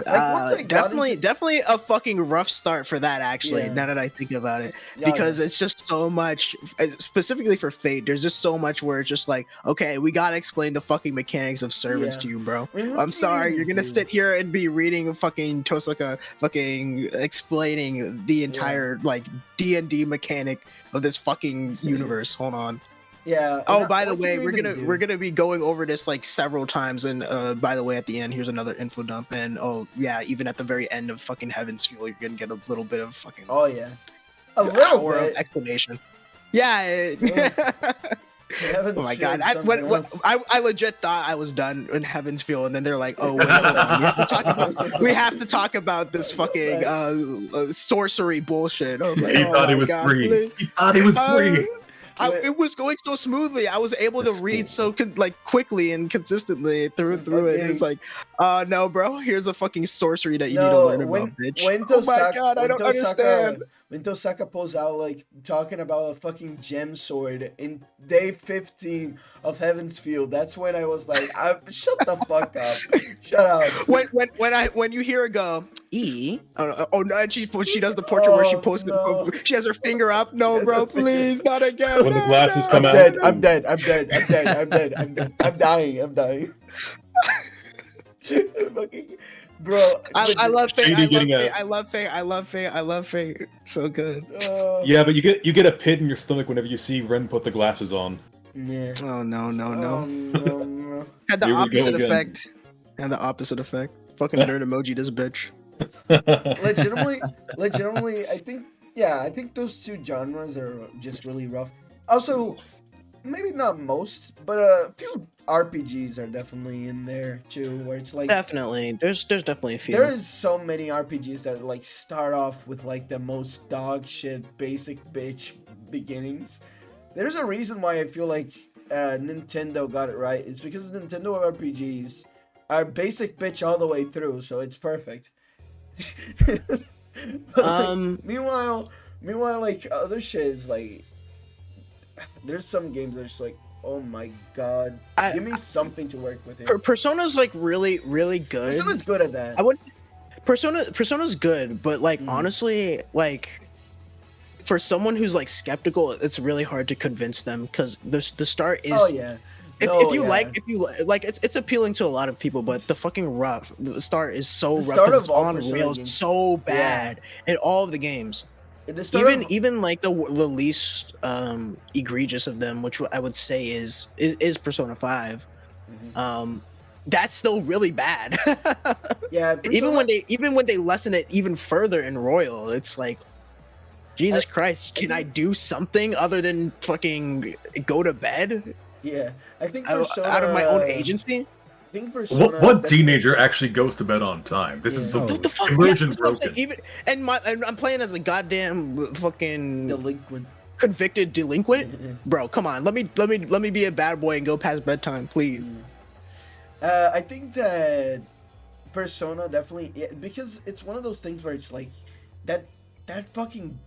Like, definitely a fucking rough start for that. Actually, now that I think about it, because it's just so much. Specifically for Fate, there's just so much where it's just like, okay, we gotta explain the fucking mechanics of servants to you, bro. I'm sorry, you're gonna sit here and be reading fucking Tosaka, fucking explaining the entire like D&D mechanic of this fucking universe. Hold on. Yeah. Oh, by the way, we're gonna be going over this like several times, and by the way, at the end, here's another info dump, and oh yeah, even at the very end of fucking Heaven's Fuel, you're gonna get a little bit of fucking a little bit of explanation. Yeah. Oh my god! I legit thought I was done in Heaven's Fuel, and then they're like, "Oh, wait, we have to talk about this fucking sorcery bullshit." Oh, he thought he was free. He thought he was free. It was going so smoothly. I was able to read so quickly and consistently through it. It's like, no, bro. Here's a fucking sorcery that you need to learn about, bitch. Oh my god, I don't understand. When Tosaka pulls out like talking about a fucking gem sword in day 15 of Heaven's Field, that's when I was like, shut the fuck up. Shut up. When you hear her go, oh no, and she does the portrait where she posts she has her finger up. No, bro, please, not again. When the glasses come out. I'm dead. I'm dying. Bro, I love Fate. I love Fate. So good. Yeah, but you get a pit in your stomach whenever you see Ren put the glasses on. Yeah. Oh no. No. Had the opposite effect. Fucking nerd emoji this bitch. Legitimately, I think those two genres are just really rough. Also, maybe not most, but a few RPGs are definitely in there too, where it's like definitely there's definitely a few. There is so many RPGs that like start off with like the most dog shit basic bitch beginnings. There's a reason why I feel like Nintendo got it right. It's because Nintendo RPGs are basic bitch all the way through, so it's perfect. Meanwhile, like other shit is like, there's some games that are just like, oh my god, give me something to work with. Persona's like really good. Persona's good at that. Persona's good, but like honestly, like for someone who's like skeptical, it's really hard to convince them because the start is. Oh yeah. If you like, it's appealing to a lot of people, but the start is so rough. It's on rails so bad in all of the games. Even like the least egregious of them, which I would say is Persona 5. That's still really bad. Yeah. Even when they lessen it even further in Royal, it's like, Jesus Christ, can I do something other than fucking go to bed? Yeah, I think Persona, out of my own agency. I think Persona. What teenager actually goes to bed on time? This is the immersion broken. And I'm playing as a goddamn fucking delinquent, convicted delinquent, bro. Come on, let me be a bad boy and go past bedtime, please. I think that Persona definitely, because it's one of those things where it's like that fucking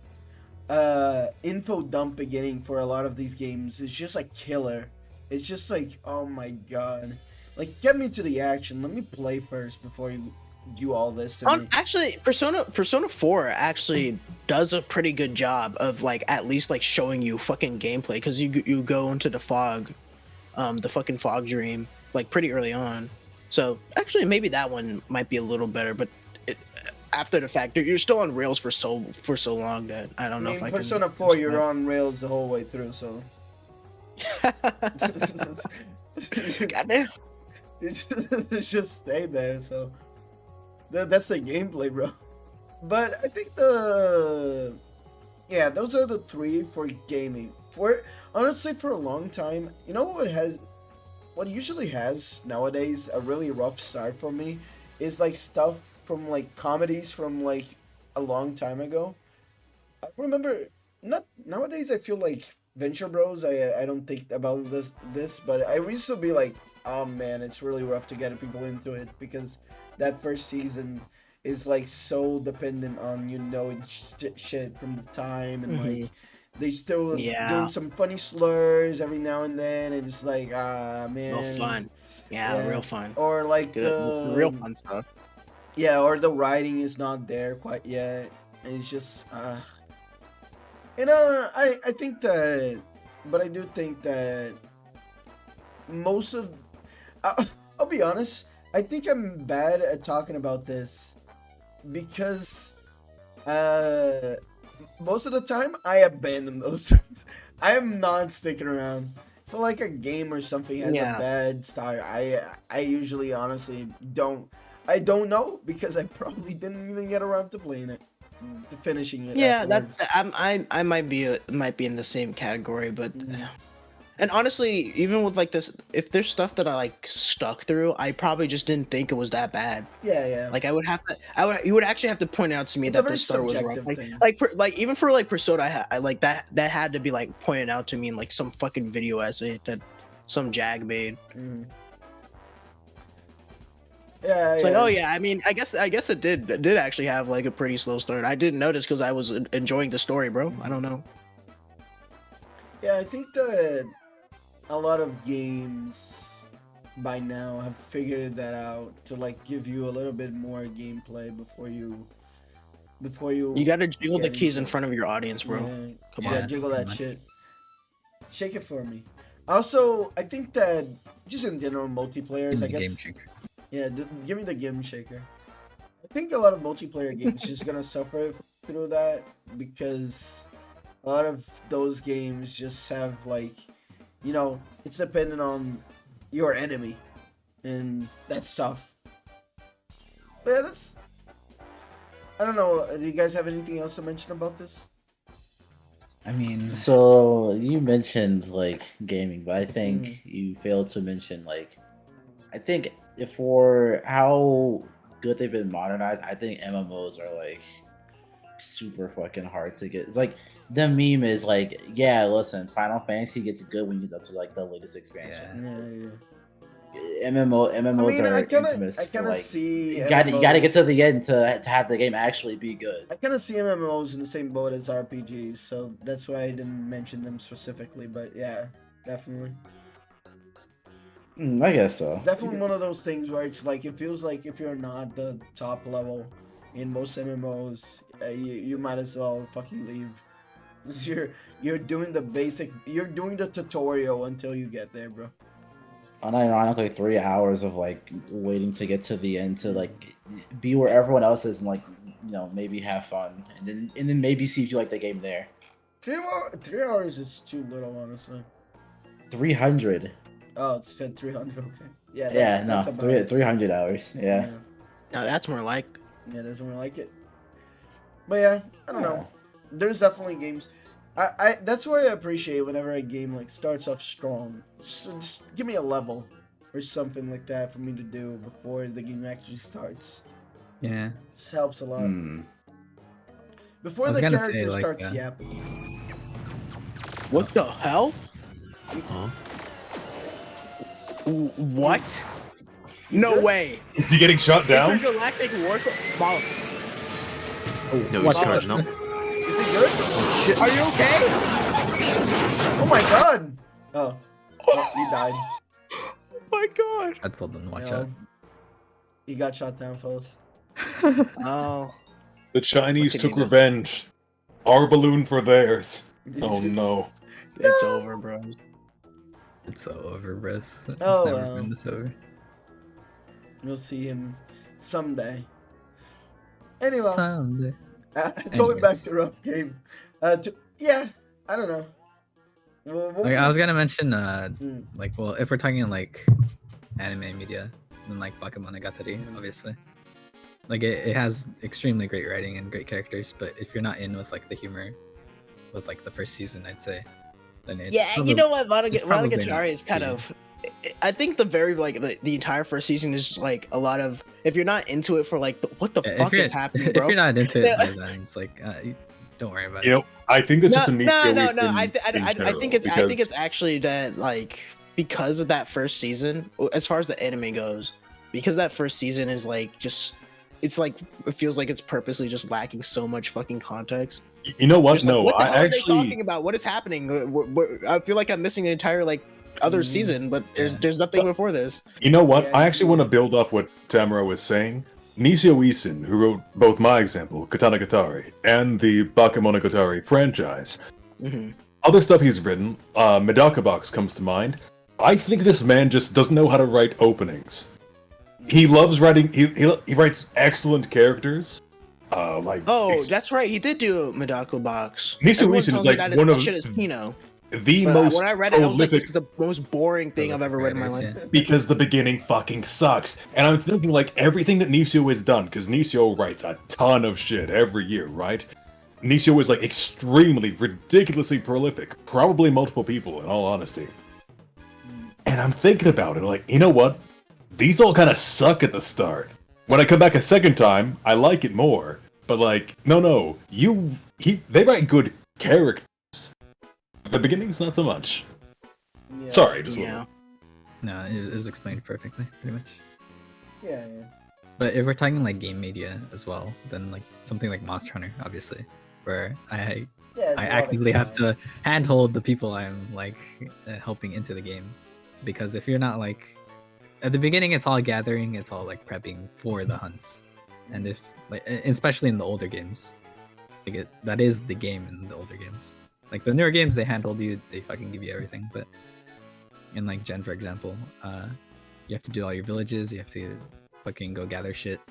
info dump beginning for a lot of these games is just like killer. It's just like, oh my god, like get me to the action. Let me play first before you do all this to me. Actually, Persona 4 actually does a pretty good job of like at least like showing you fucking gameplay, because you go into the fog, the fucking fog dream like pretty early on. So actually, maybe that one might be a little better, but after the fact, you're still on rails for so long that I don't know if I can. Persona 4, you're on rails the whole way through, so. Goddamn. Just stay there, so. That's the gameplay, bro. But I think those are the 3 for gaming. Honestly, for a long time, you know what usually has nowadays a really rough start for me is like stuff from like comedies from like a long time ago. I remember, not nowadays, I feel like Venture Bros, I don't think about this, but I used to be like, oh man, it's really rough to get people into it, because that first season is like so dependent on shit from the time, and like they still doing some funny slurs every now and then, and it's like, man, real fun. Yeah, real fun. Or like real fun stuff. Yeah, or the writing is not there quite yet, and it's just I think that, but I do think that most of I'll be honest, I think I'm bad at talking about this because most of the time I abandon those things. I am not sticking around. I feel like a game or something has a bad start. I usually honestly don't. I don't know, because I probably didn't even get around to playing it, to finishing it. Yeah, afterwards. I might be in the same category, but. And honestly, even with like this, if there's stuff that I like stuck through, I probably just didn't think it was that bad. Yeah. Like you would actually have to point out to me that this story was wrong. Like even for like Persona, I like that had to be like pointed out to me in like some fucking video essay that some jag made. Yeah, it's like, oh yeah, I mean, I guess it did actually have like a pretty slow start. I didn't notice because I was enjoying the story, bro. I don't know. Yeah, I think that a lot of games by now have figured that out to like give you a little bit more gameplay before you. You gotta jiggle the keys in front of your audience, bro. Come on, jiggle that shit. Shake it for me. Also, I think that just in general, multiplayers, I guess. Game shaker. Yeah, give me the game shaker. I think a lot of multiplayer games just gonna suffer through that, because a lot of those games just have like, it's dependent on your enemy, and that's tough. But yeah, I don't know. Do you guys have anything else to mention about this? I mean, so you mentioned like gaming, but I think you failed to mention like, I think for how good they've been modernized, I think MMOs are like super fucking hard to get. It's like the meme is like, yeah, listen, Final Fantasy gets good when you get up to like the latest expansion. MMOs are infamous. I kind of see. You gotta get to the end to have the game actually be good. I kind of see MMOs in the same boat as RPGs, so that's why I didn't mention them specifically. But yeah, definitely. I guess so. It's definitely one of those things where it's like, it feels like if you're not the top level in most MMOs, you might as well fucking leave. You're doing the basic, you're doing the tutorial until you get there, bro. Unironically, 3 hours of like waiting to get to the end to like be where everyone else is and like, maybe have fun and then maybe see if you like the game there. 3 hours is too little, honestly. 300. Oh, it said 300. Okay. Yeah. That's about 300 hours. Yeah. No, that's more like. Yeah, that's more like it. But yeah, I don't know. There's definitely games. I that's why I appreciate whenever a game like starts off strong. Just give me a level or something like that for me to do before the game actually starts. Yeah. This helps a lot. Before the character starts yapping. What the hell? Huh? What? No way. Is he getting shot down? Intergalactic Warfare. No, Watch he's out. charging up. Is he good? Are you okay? Oh my god! Oh, he died. Oh my god. I told them to watch Yo, out. he got shot down, fellas. Oh. The Chinese What can took you do? revenge. Our balloon for theirs. Oh no. It's over, bro. It's so over, bros. It's Oh, never well. been this over. We'll see him someday. Anyway, Someday. going back Anyways. to rough game. Yeah, I don't know. What Like, I was gonna mention, Mm. like, well, if we're talking like anime media, then like Bakemonogatari, obviously. Like, it has extremely great writing and great characters, but if you're not in with like the humor, with like the first season, I'd say, then it's Yeah, you know what? it's probably not Monogatari is kind for you. of. I think the very like the entire first season is like a lot of. If you're not into it for like what the If fuck you're- is happening, If bro? you're not into it Yeah. by then, it's like, don't worry about You it. know, I think that's No, just a no, Nisio no. Eastern I in think general, it's I think because- it's actually that like because of that first season, as far as the anime goes, because that first season is like just. It's like it feels like it's purposely just lacking so much fucking context. You know what? Just like, No, what the hell I are they actually. talking about? What is happening? I feel like I'm missing an entire like other season, but Yeah. there's nothing before this. You know what? Yeah, I actually want to build off what Tamara was saying. Nisio Isin, who wrote both my example, Katana Gatari, and the Bakemonogatari franchise. Mhm. Other stuff he's written, Medaka Box comes to mind. I think this man just doesn't know how to write openings. He loves writing. He writes excellent characters. Like Oh, that's right. He did do Medako Box. Nisio Everyone Isin tells is me like that one that of shit is Kino. the But most when I read it, I was like, prolific. "This is the most boring thing I've ever read in my life." Writers, Because the beginning fucking sucks. And I'm thinking like everything that Nisio has done, because Nisio writes a ton of shit every year, right? Nisio is like extremely, ridiculously prolific. Probably multiple people, in all honesty. And I'm thinking about it, like, you know what? These all kind of suck at the start. When I come back a second time, I like it more. But like, no, they write good characters. The beginning's not so much. Yeah. Sorry, just a Yeah. little. No, it was explained perfectly, pretty much. Yeah. But if we're talking like game media as well, then like something like Monster Hunter, obviously, where I Yeah. I actively have to handhold the people I'm like helping into the game, because if you're not like at the beginning, it's all gathering, it's all like prepping for the hunts, and if like especially in the older games, like that is the game in the older games. Like the newer games, they handhold you, they fucking give you everything, but in like Gen, for example, you have to do all your villages, you have to fucking go gather shit,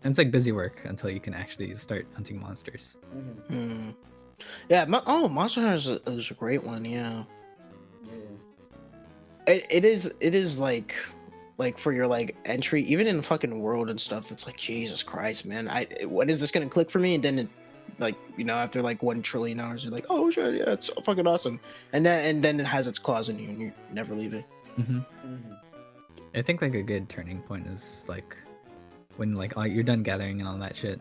and it's like busy work until you can actually start hunting monsters. Hmm. Yeah. Monster Hunter is a great one. Yeah. It is like for your like entry, even in the fucking world and stuff. It's like Jesus Christ, man. When is this gonna click for me? And then it, like, you know, after like 1 trillion hours, you're like, oh shit, yeah, it's fucking awesome. And then it has its claws in you, and you never leave it. I think like a good turning point is like when like you're done gathering and all that shit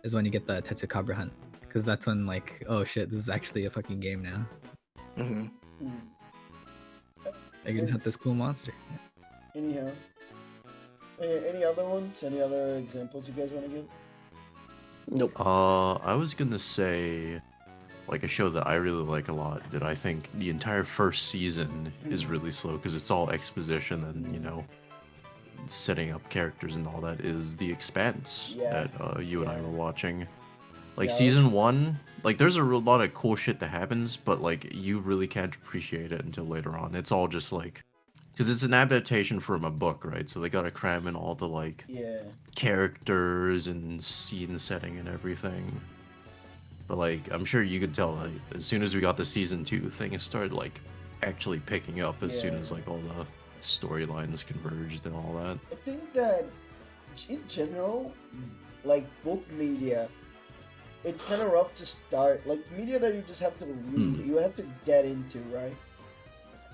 is when you get the Tetsukabra hunt, because that's when like, oh shit, this is actually a fucking game now. I can hunt this cool monster. Anyhow, any other ones? Any other examples you guys want to give? Nope. I was gonna say, like a show that I really like a lot, that I think the entire first season is really slow because it's all exposition and, you know, setting up characters and all that, is The Expanse that you and I were watching. Like season 1, like there's a lot of cool shit that happens, but like you really can't appreciate it until later on. It's all just like, because it's an adaptation from a book, right? So they gotta cram in all the like characters and scene setting and everything. But like, I'm sure you could tell, like, as soon as we got the season 2, things started like actually picking up as soon as like all the storylines converged and all that. I think that in general, like book media, it's kind of rough to start. Like media that you just have to read, you have to get into, right?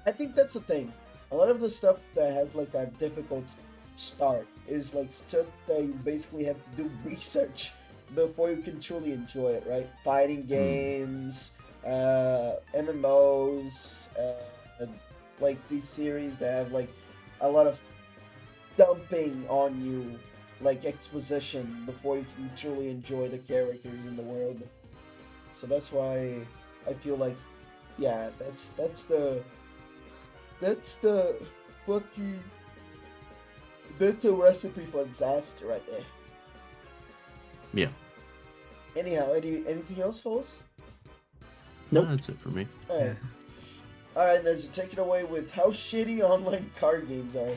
I think that's the thing. A lot of the stuff that has like a difficult start is like stuff that you basically have to do research before you can truly enjoy it, right? Fighting games, MMOs, like these series that have like a lot of dumping on you, like exposition before you can truly enjoy the characters in the world. So that's why I feel like, yeah, that's the fucking that's a recipe for disaster right there. Yeah. Anyhow, anything else, fellas? No, that's it for me. Alright. Alright, there's a take it away with how shitty online card games are.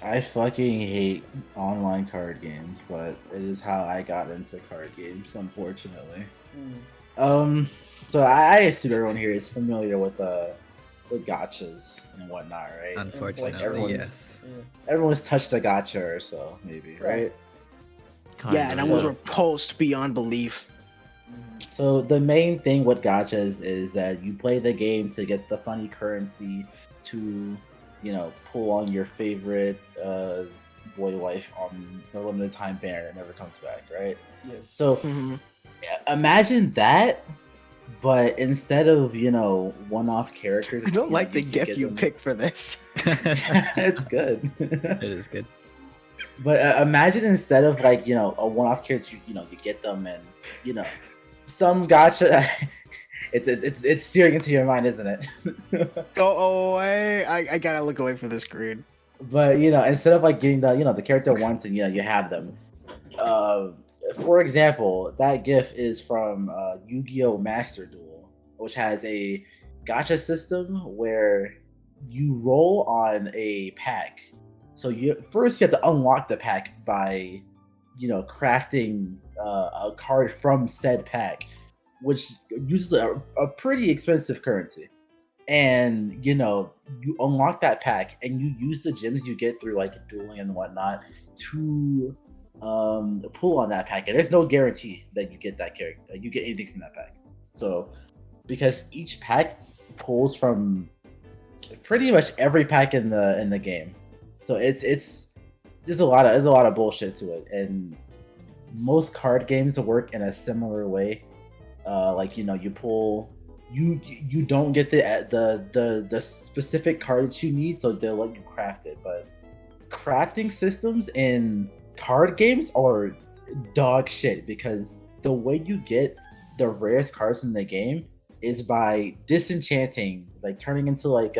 I fucking hate online card games, but it is how I got into card games, unfortunately. So I assume everyone here is familiar with gachas and whatnot, right? Unfortunately, yes. Everyone's touched a gacha or so, maybe, right? Yeah, and I was repulsed beyond belief. So the main thing with gachas is that you play the game to get the funny currency to, you know, pull on your favorite boy wife on the limited time banner that never comes back, right? Yes. So imagine that, but instead of, you know, one-off characters, I don't you like know, the GIF you picked for this. It's good. It is good. But imagine instead of like, you know, a one-off character, you know, you get them and, you know, some gacha. it's steering into your mind, isn't it? Go away! I gotta look away from the screen. But you know, instead of like getting the character once and you know you have them. For example, that GIF is from Yu-Gi-Oh! Master Duel, which has a gacha system where you roll on a pack. So you first have to unlock the pack by, you know, crafting a card from said pack, which uses a pretty expensive currency. And you know, you unlock that pack and you use the gems you get through like dueling and whatnot to pull on that pack. And there's no guarantee that you get that character, you get anything from that pack. So because each pack pulls from pretty much every pack in the game, so it's there's a lot of bullshit to it. And most card games work in a similar way. Like, you know, you pull, you don't get the specific card that you need, so they'll let you craft it. But crafting systems in card games are dog shit, because the way you get the rarest cards in the game is by disenchanting, like turning into like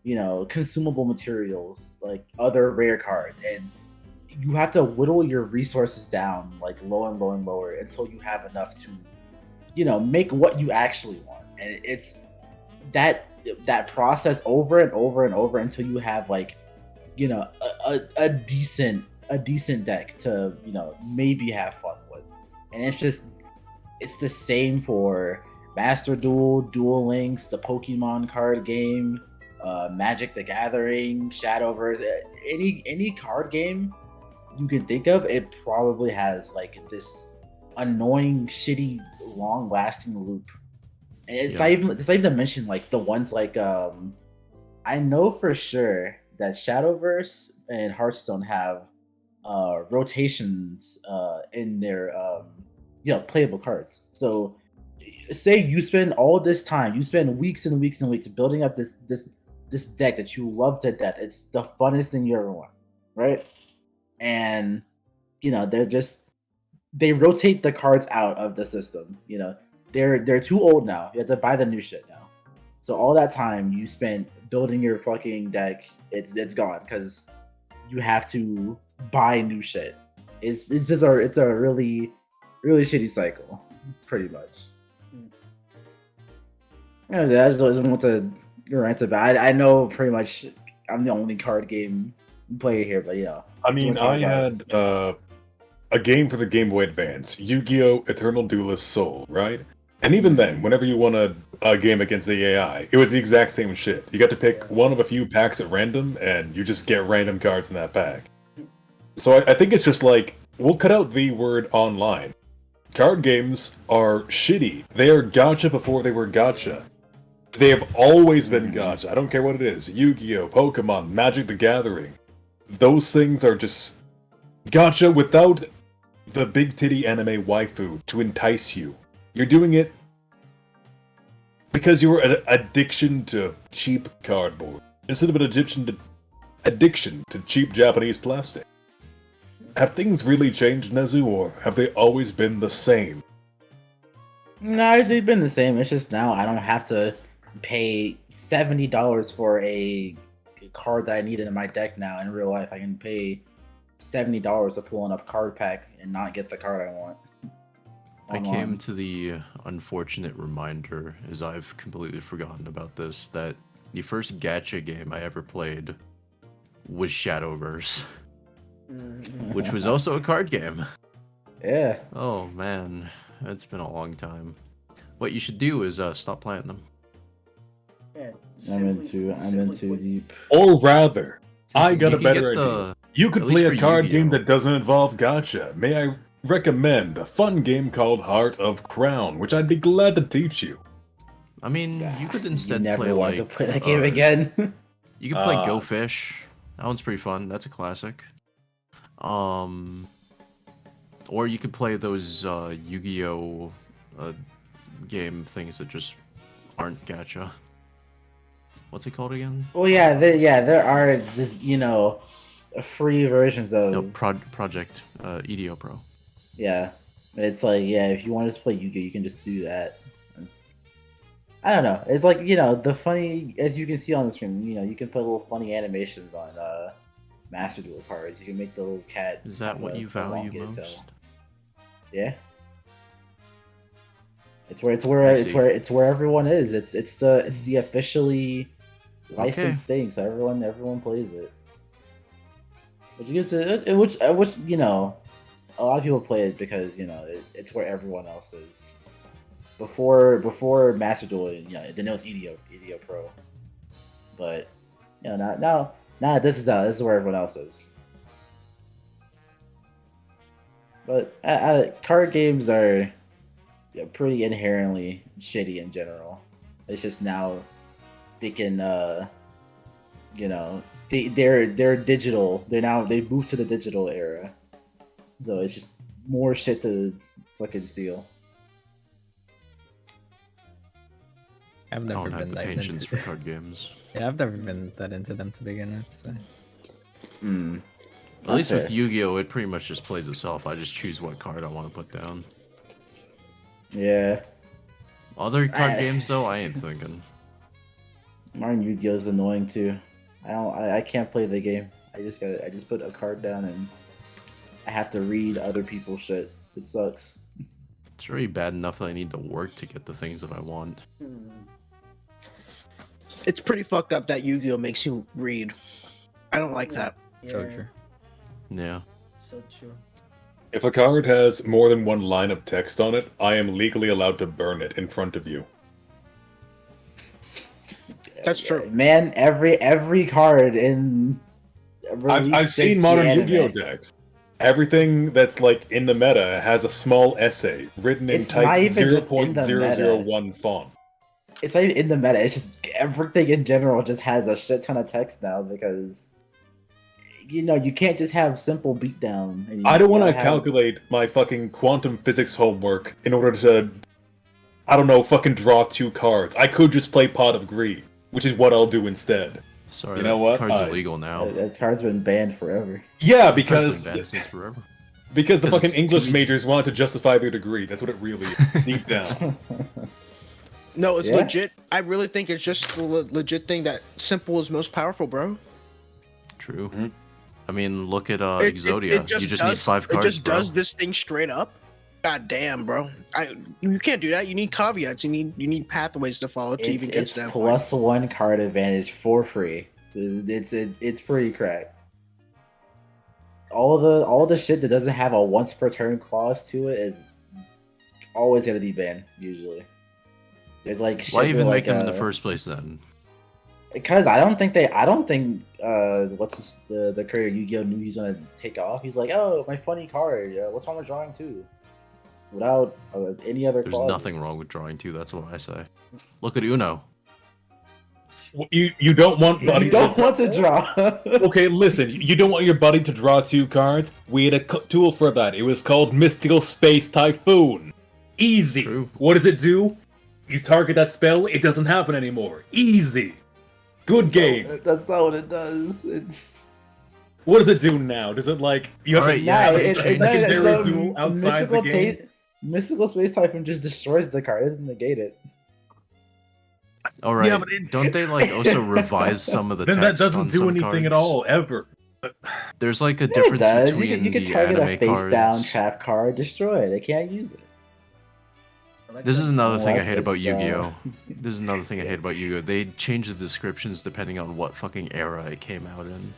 you know, consumable materials, like other rare cards, and you have to whittle your resources down like lower and lower and lower until you have enough to, you know, make what you actually want. And it's that process over and over and over until you have like, you know, a decent deck to, you know, maybe have fun with. And it's the same for Master Duel, Duel Links, the Pokemon card game, Magic the Gathering, Shadowverse, any card game you can think of, it probably has like this annoying, shitty, long-lasting loop. And it's not even to mention like the ones like I know for sure that Shadowverse and Hearthstone have rotations in their you know, playable cards. So say you spend all this time, you spend weeks and weeks and weeks building up this deck that you love to death. It's the funnest thing you ever want, right? And you know, they rotate the cards out of the system. You know, they're too old now. You have to buy the new shit now. So all that time you spent building your fucking deck, it's gone because you have to buy new shit. It's a really shitty cycle, pretty much. Yeah, I just want to rant about. I know pretty much I'm the only card game player here, but yeah. I mean, I had a game for the Game Boy Advance, Yu-Gi-Oh! Eternal Duelist Soul, right? And even then, whenever you won a game against the AI, it was the exact same shit. You got to pick one of a few packs at random, and you just get random cards in that pack. So I think it's just like, we'll cut out the word online. Card games are shitty. They are gacha before they were gacha. They have always been gacha. I don't care what it is. Yu-Gi-Oh!, Pokemon, Magic the Gathering. Those things are just gacha without the big titty anime waifu to entice you. You're doing it because you're an addiction to cheap cardboard instead of an addiction to cheap Japanese plastic. have things really changed, Nezu, or have they always been the same? No, they've been the same. It's just now I don't have to pay $70 for a card that I needed in my deck now. In real life, I can pay $70 to pull enough card pack and not get the card I want. I Online. came to the unfortunate reminder, as I've completely forgotten about this, that the first gacha game I ever played was Shadowverse, which was also a card game. Yeah. Oh man, it's been a long time. What you should do is stop playing them. Yeah, I'm in too put- deep. Or rather, I got You a can better get idea. You could at least play a for card Yu-Gi-Oh! game that doesn't involve gacha. May I recommend a fun game called Heart of Crown, which I'd be glad to teach you. I mean, you could You instead never play want like to play that game again. you could play Uh, Go Fish. That one's pretty fun. That's a classic. Or you could play those Yu-Gi-Oh game things that just aren't gacha. What's it called again? Well, yeah, there are just free versions of No, Project EDO Pro. yeah. It's like if you want to just play Yu-Gi-Oh, you can just do that. I don't know. It's like the funny, as you can see on the screen. You can put little funny animations on Master Duel cards. You can make the little cat. Is that what you value most? Yeah. It's where everyone is. It's the officially licensed thing, so everyone plays it. Which gives it, which a lot of people play it because it's where everyone else is. Before Master Duel, then it was EDO Pro, but now this is where everyone else is. But card games are pretty inherently shitty in general. It's just now they can they're digital. They've moved to the digital era, so it's just more shit to fucking steal. I've I never don't have been the that patience for into. card games. Yeah, I've never been that into them to begin with. So. At least with fair. Yu-Gi-Oh, it pretty much just plays itself. I just choose what card I want to put down. Yeah, Other card games though, I ain't thinking. Modern Yu-Gi-Oh is annoying too. I can't play the game. I just put a card down and I have to read other people's shit. It sucks. It's already bad enough that I need to work to get the things that I want. It's pretty fucked up that Yu-Gi-Oh makes you read. I don't like that. So Yeah, true. Yeah. So true. If a card has more than one line of text on it, I am legally allowed to burn it in front of you. That's true. Man, every card in I've seen modern Yu-Gi-Oh decks. Everything that's like in the meta has a small essay written in It's not type even just in the 0.001 font. It's not even in the meta. It's just everything in general just has a shit ton of text now because you can't just have simple beatdown. And I don't want to gotta have- calculate my fucking quantum physics homework in order to, I don't know, fucking draw 2 cards. I could just play Pot of Greed, which is what I'll do instead. Sorry, You that know what? card's I- illegal now. That card's been banned forever. Yeah, Card's because been banned since forever. the 'Cause fucking it's English too easy. majors wanted to justify their degree. That's what it really is, deep down. No, it's Yeah? legit. I really think it's just the legit thing that simple is most powerful, bro. True. Mhm. I mean, look at It Exodia. You just need 5 cards, It just bro. does this thing straight up. God damn, bro. You can't do that. You need caveats. You need pathways to follow to even get It's to that point. +1 card advantage for free. So it's pretty cracked. All the shit that doesn't have a once per turn clause to it is always gonna be banned. Usually, there's like shit Why even like, make them in the first place then? Because I don't think what's the creator of Yu-Gi-Oh knew he's gonna take off. He's like, oh, my funny card. What's wrong with drawing 2? Without any other There's clauses. nothing wrong with drawing 2, that's what I say. Look at Uno. You don't want buddy You don't want to draw. Okay, listen, you don't want your buddy to draw 2 cards? We had a tool for that. It was called Mystical Space Typhoon. Easy. True. What does it do? You target that spell, it doesn't happen anymore. Easy. Good game. That's not what it does. What does it do now? Does it like you have Alright, to yeah, have it's a changed. secondary duel outside the game? Mystical Space Typhoon just destroys the card. It doesn't negate it. All right. Yeah, but Don't they like also revise some of the Then text that doesn't on do some anything at cards? all ever. There's like a Yeah, it difference does. between You can the target anime a face cards. down trap card, destroy it. They can't use it. This is another thing I Unless hate about it's, Yu-Gi-Oh. This is another thing I hate about Yu-Gi-Oh. They change the descriptions depending on what fucking era it came out in.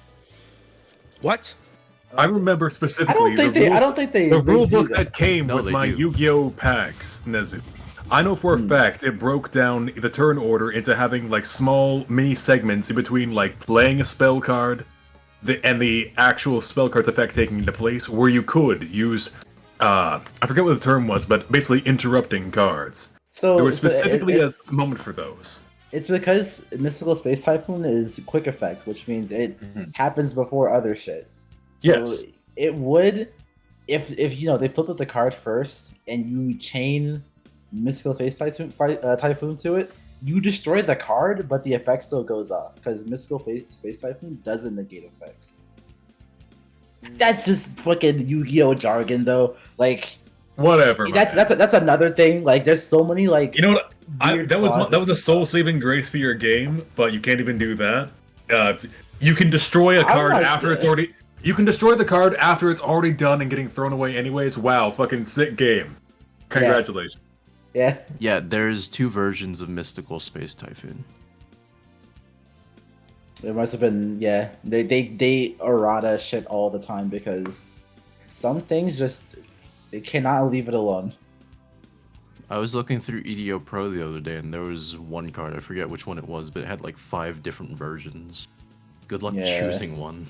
What? I remember I specifically don't think they. the they rule do book that came No, with they my do. Yu-Gi-Oh packs, Nezu. I know for a fact it broke down the turn order into having like small mini segments in between like playing a spell card and the actual spell card's effect taking into place, where you could use I forget what the term was, but basically interrupting cards. So There was so specifically a it's moment for those. it's because Mystical Space Typhoon is quick effect, which means it happens before other shit. So Yes. it would if you know they flip up the card first and you chain Mystical Space Typhoon to it, you destroy the card, but the effect still goes off because Mystical Space Typhoon doesn't negate effects. That's just fucking Yu-Gi-Oh jargon, though. Like Whatever. that's another thing. Like there's so many like You know what? weird That was clauses a and soul stuff. saving grace for your game, but you can't even do that. You can destroy a I'm card not after it's saying- already. You can destroy the card after it's already done and getting thrown away anyways. Wow, fucking sick game. Congratulations. Yeah. Yeah, there's two versions of Mystical Space Typhoon. It must have been they errata shit all the time because some things just they cannot leave it alone. I was looking through EDO Pro the other day, and there was one card, I forget which one it was, but it had like 5 different versions. Good luck Yeah. choosing one.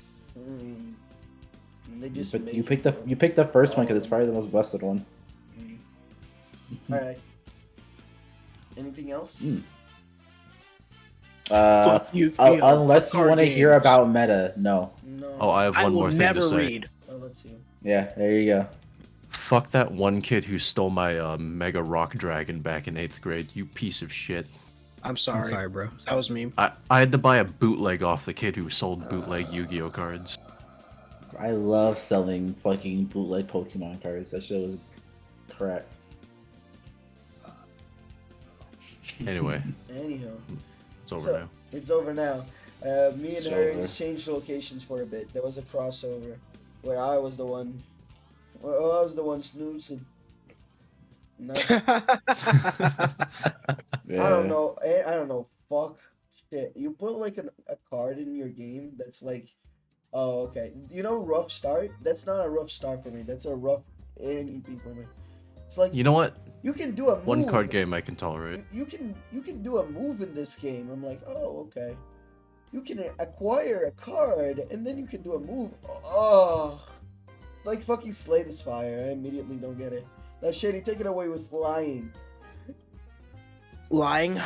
They just But make you pick the first one because it's probably the most busted one. All right. Anything else? Fuck you. Unless you card want to hear games. about meta, no. No. Oh, I have I one will more thing never to say. read. Oh, let's see. Yeah, there you go. Fuck that one kid who stole my Mega Rock Dragon back in 8th grade, you piece of shit. I'm sorry. I'm sorry, bro. That was me. I had to buy a bootleg off the kid who sold bootleg Yu-Gi-Oh cards. I love selling fucking bootleg Pokemon cards. That shit was correct. Anyway, Anyhow, it's over So- now. it's over now. Me and It's her over. exchanged locations for a bit. There was a crossover where I was the one snoozing. No, I don't know. I don't know. Fuck shit. You put like a card in your game that's like, oh okay. You know, rough start. That's not a rough start for me. That's a rough anything for me. It's like You know what? you can do a move. One card game I can tolerate. You can do a move in this game. I'm like, oh okay. You can acquire a card and then you can do a move. Oh, it's like fucking Slay this Fire. I immediately don't get it. Now Shady, take it away with lying. Lying.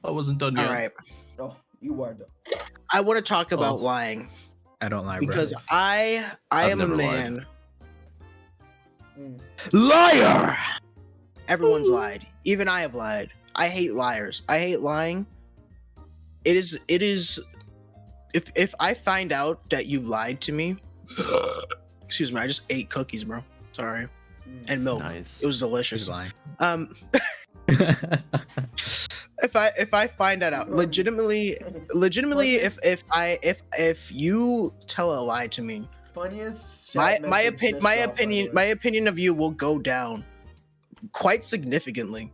I wasn't done yet. All right. Oh, you are though. I want to talk about Oh. lying I don't lie, because bro. I I've am a never lied. man. Mm. Liar. Everyone's lied. Even I have lied. I hate liars. I hate lying. It is if I find out that you lied to me, excuse me, I just ate cookies, bro. Sorry. And milk. Nice. It was He's delicious. lying. If I find that out, legitimately if you tell a lie to me, Funniest. my chat message just dropped, by the way. my opinion of you will go down quite significantly.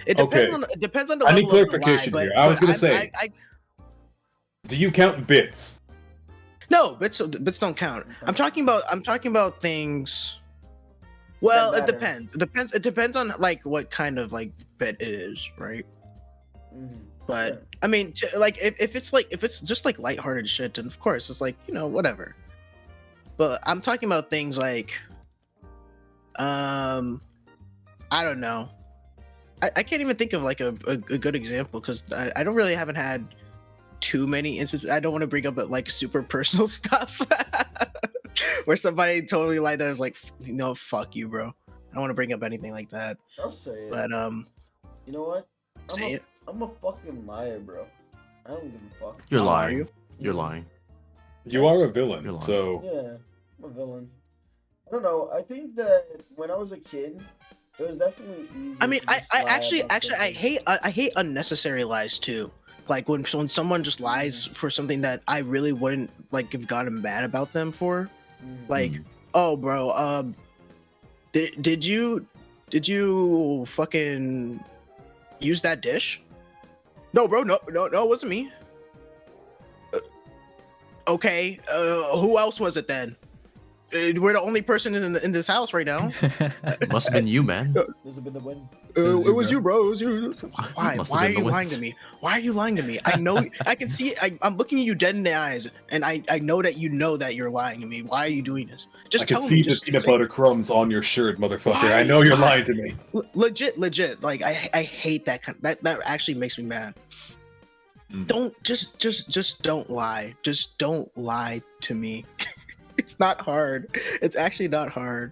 It Okay. depends on the I level need of the lie, clarification but here. I was gonna I'm- say- Do you count bits? no, bits don't count. I'm talking about things. Well, That it matter. depends. It depends on like what kind of like bit it is, right? Mhm. But Sure. I mean, like if it's just like lighthearted shit, then of course it's like, you know, whatever. But I'm talking about things like, I don't know. I can't even think of like a good example because I don't really haven't had too many instances. I don't want to bring up like super personal stuff where somebody totally lied that I was like, no, fuck you, bro. I don't want to bring up anything like that. I'll say it. But You know what? say it. I'm a fucking liar, bro. I don't give a fuck. You're Oh, are lying. you? You're lying. You are a villain, Villain. so Yeah, I'm a villain. I don't know. I think that when I was a kid, it was definitely easy. I mean, to I just lie actually, about I something. hate unnecessary lies too. Like when someone just lies for something that I really wouldn't like have gotten mad about them for. Like, oh, bro, did you fucking use that dish? No, bro, no, it wasn't me. Okay, who else was it then? We're the only person in this house right now. Must have been you, man. This has been the win. It was you, bro. It was you. Why? Must have Why are been the you wind. lying to me? Why are you lying to me? I know. I can see. I'm looking at you dead in the eyes, and I know that you know that you're lying to me. Why are you doing this? Just I tell can me. see the Just peanut say- butter crumbs on your shirt, motherfucker. Why? I know you're Why? lying to me. Legit. Like I hate that. That actually makes me mad. Don't just don't lie. Just don't lie to me. It's not hard. It's actually not hard.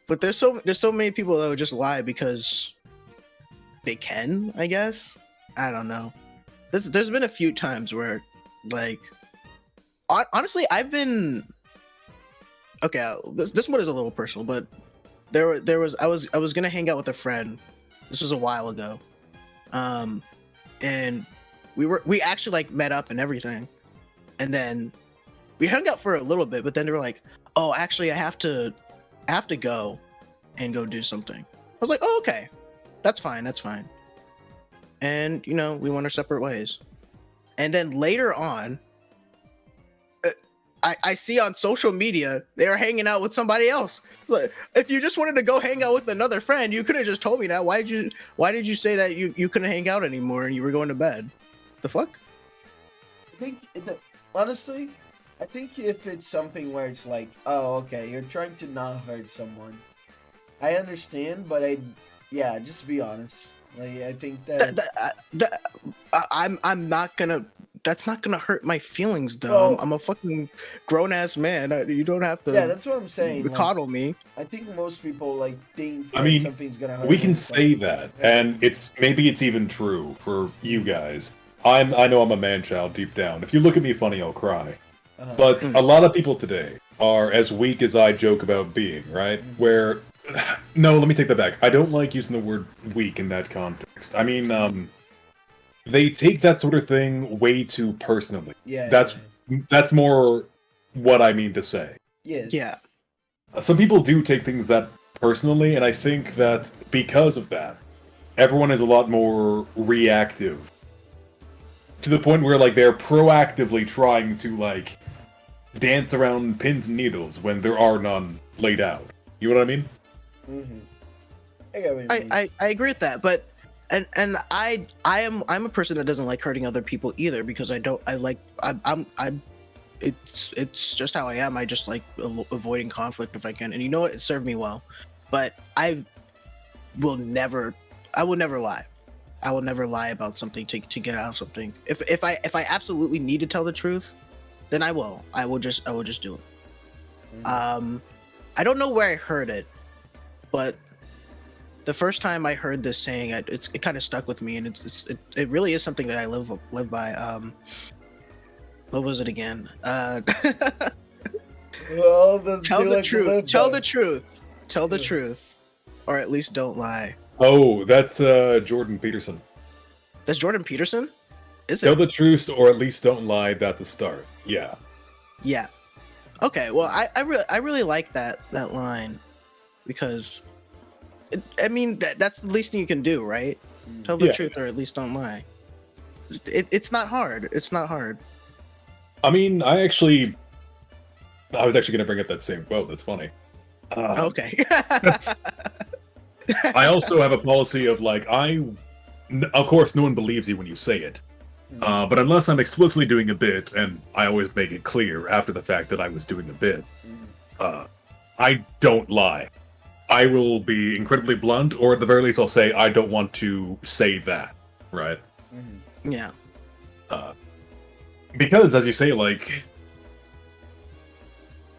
But there's so many people that would just lie because they can, I guess. I don't know. There's been a few times where, like, honestly, I've been okay. This one is a little personal, but there was I was gonna hang out with a friend. This was a while ago, and we actually like met up and everything, and then we hung out for a little bit. But then they were like, "Oh, actually, I have to go and go do something." I was like, "Oh, okay, that's fine. And we went our separate ways. And then later on, I see on social media they're hanging out with somebody else. Look, if you just wanted to go hang out with another friend, you could have just told me that. Why did you say that you couldn't hang out anymore and you were going to bed? The fuck? I think, honestly, I think if it's something where it's like, oh, okay, you're trying to not hurt someone, I understand, but just be honest. Like, I think I'm not gonna. That's not gonna hurt my feelings, though. Well- I'm a fucking grown ass man. You don't have to. yeah, that's what I'm saying. Like, Coddle me. I think most people like think I that mean, something's gonna hurt. we them can and stuff. say that, and maybe it's even true for you guys. I know I'm a man child deep down. If you look at me funny, I'll cry. Uh-huh. But a lot of people today are as weak as I joke about being, right? Where, no, let me take that back. I don't like using the word weak in that context. I mean, they take that sort of thing way too personally. Yeah. That's more what I mean to say. Yes. Yeah. Some people do take things that personally, and I think that because of that, everyone is a lot more reactive. To the point where, like, they're proactively trying to, like, dance around pins and needles when there are none laid out. You know what I mean? Mm-hmm. I get what you mean. I agree with that, but and I'm a person that doesn't like hurting other people either because it's just how I am. I just like avoiding conflict if I can, and it served me well. But I will never lie. I will never lie about something to get out of something. If I absolutely need to tell the truth, then I will. I will just do it. I don't know where I heard it, but the first time I heard this saying, it kind of stuck with me, and it really is something that I live by. What was it again? Well, Tell the truth. Tell the truth. Tell the truth, or at least don't lie. Oh, that's Jordan Peterson. That's Jordan Peterson? Is Tell it? the truth, or at least don't lie. That's a start. Yeah. Yeah. Okay. Well, I really like that line because, that's the least thing you can do, right? Tell the Yeah. truth, or at least don't lie. It's not hard. It's not hard. I mean, I was actually going to bring up that same quote. That's funny. Okay. I also have a policy of, like, of course, no one believes you when you say it. But unless I'm explicitly doing a bit, and I always make it clear after the fact that I was doing a bit, I don't lie. I will be incredibly blunt, or at the very least, I'll say I don't want to say that, right? Yeah. Because, as you say, like,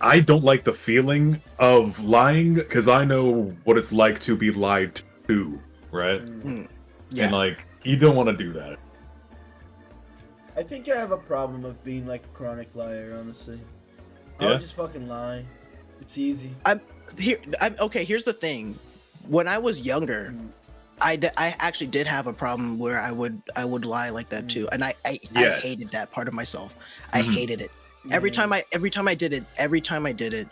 I don't like the feeling of lying, because I know what it's like to be lied to, right? Yeah. And, like, you don't want to do that. I think I have a problem of being like a chronic liar. Honestly, I Yeah? would just fucking lie. It's easy. Here's the thing. When I was younger, I actually did have a problem where I would lie like that too, and I Yes. hated that part of myself. I Mm-hmm. hated it. Every time I did it,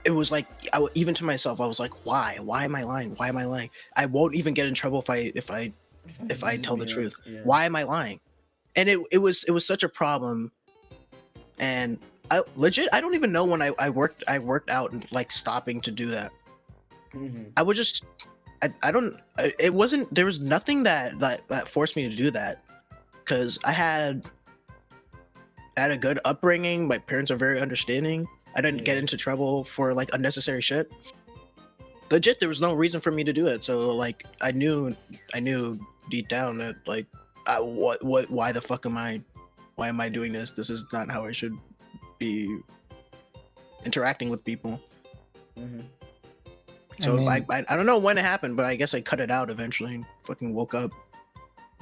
it was like even to myself, I was like, why? Why am I lying? Why am I lying? I won't even get in trouble if I tell the truth. Yeah. Why am I lying? And it was such a problem. And I don't even know when I worked out and like stopping to do that. Mhm. I would just it wasn't, there was nothing that forced me to do that, because I had a good upbringing. My parents are very understanding. I didn't get into trouble for like unnecessary shit. Legit, there was no reason for me to do it. So like I knew deep down that like why the fuck am I doing this? This is not how I should be interacting with people. Mhm. So I I mean- don't know when it happened, but I guess I cut it out eventually and fucking woke up.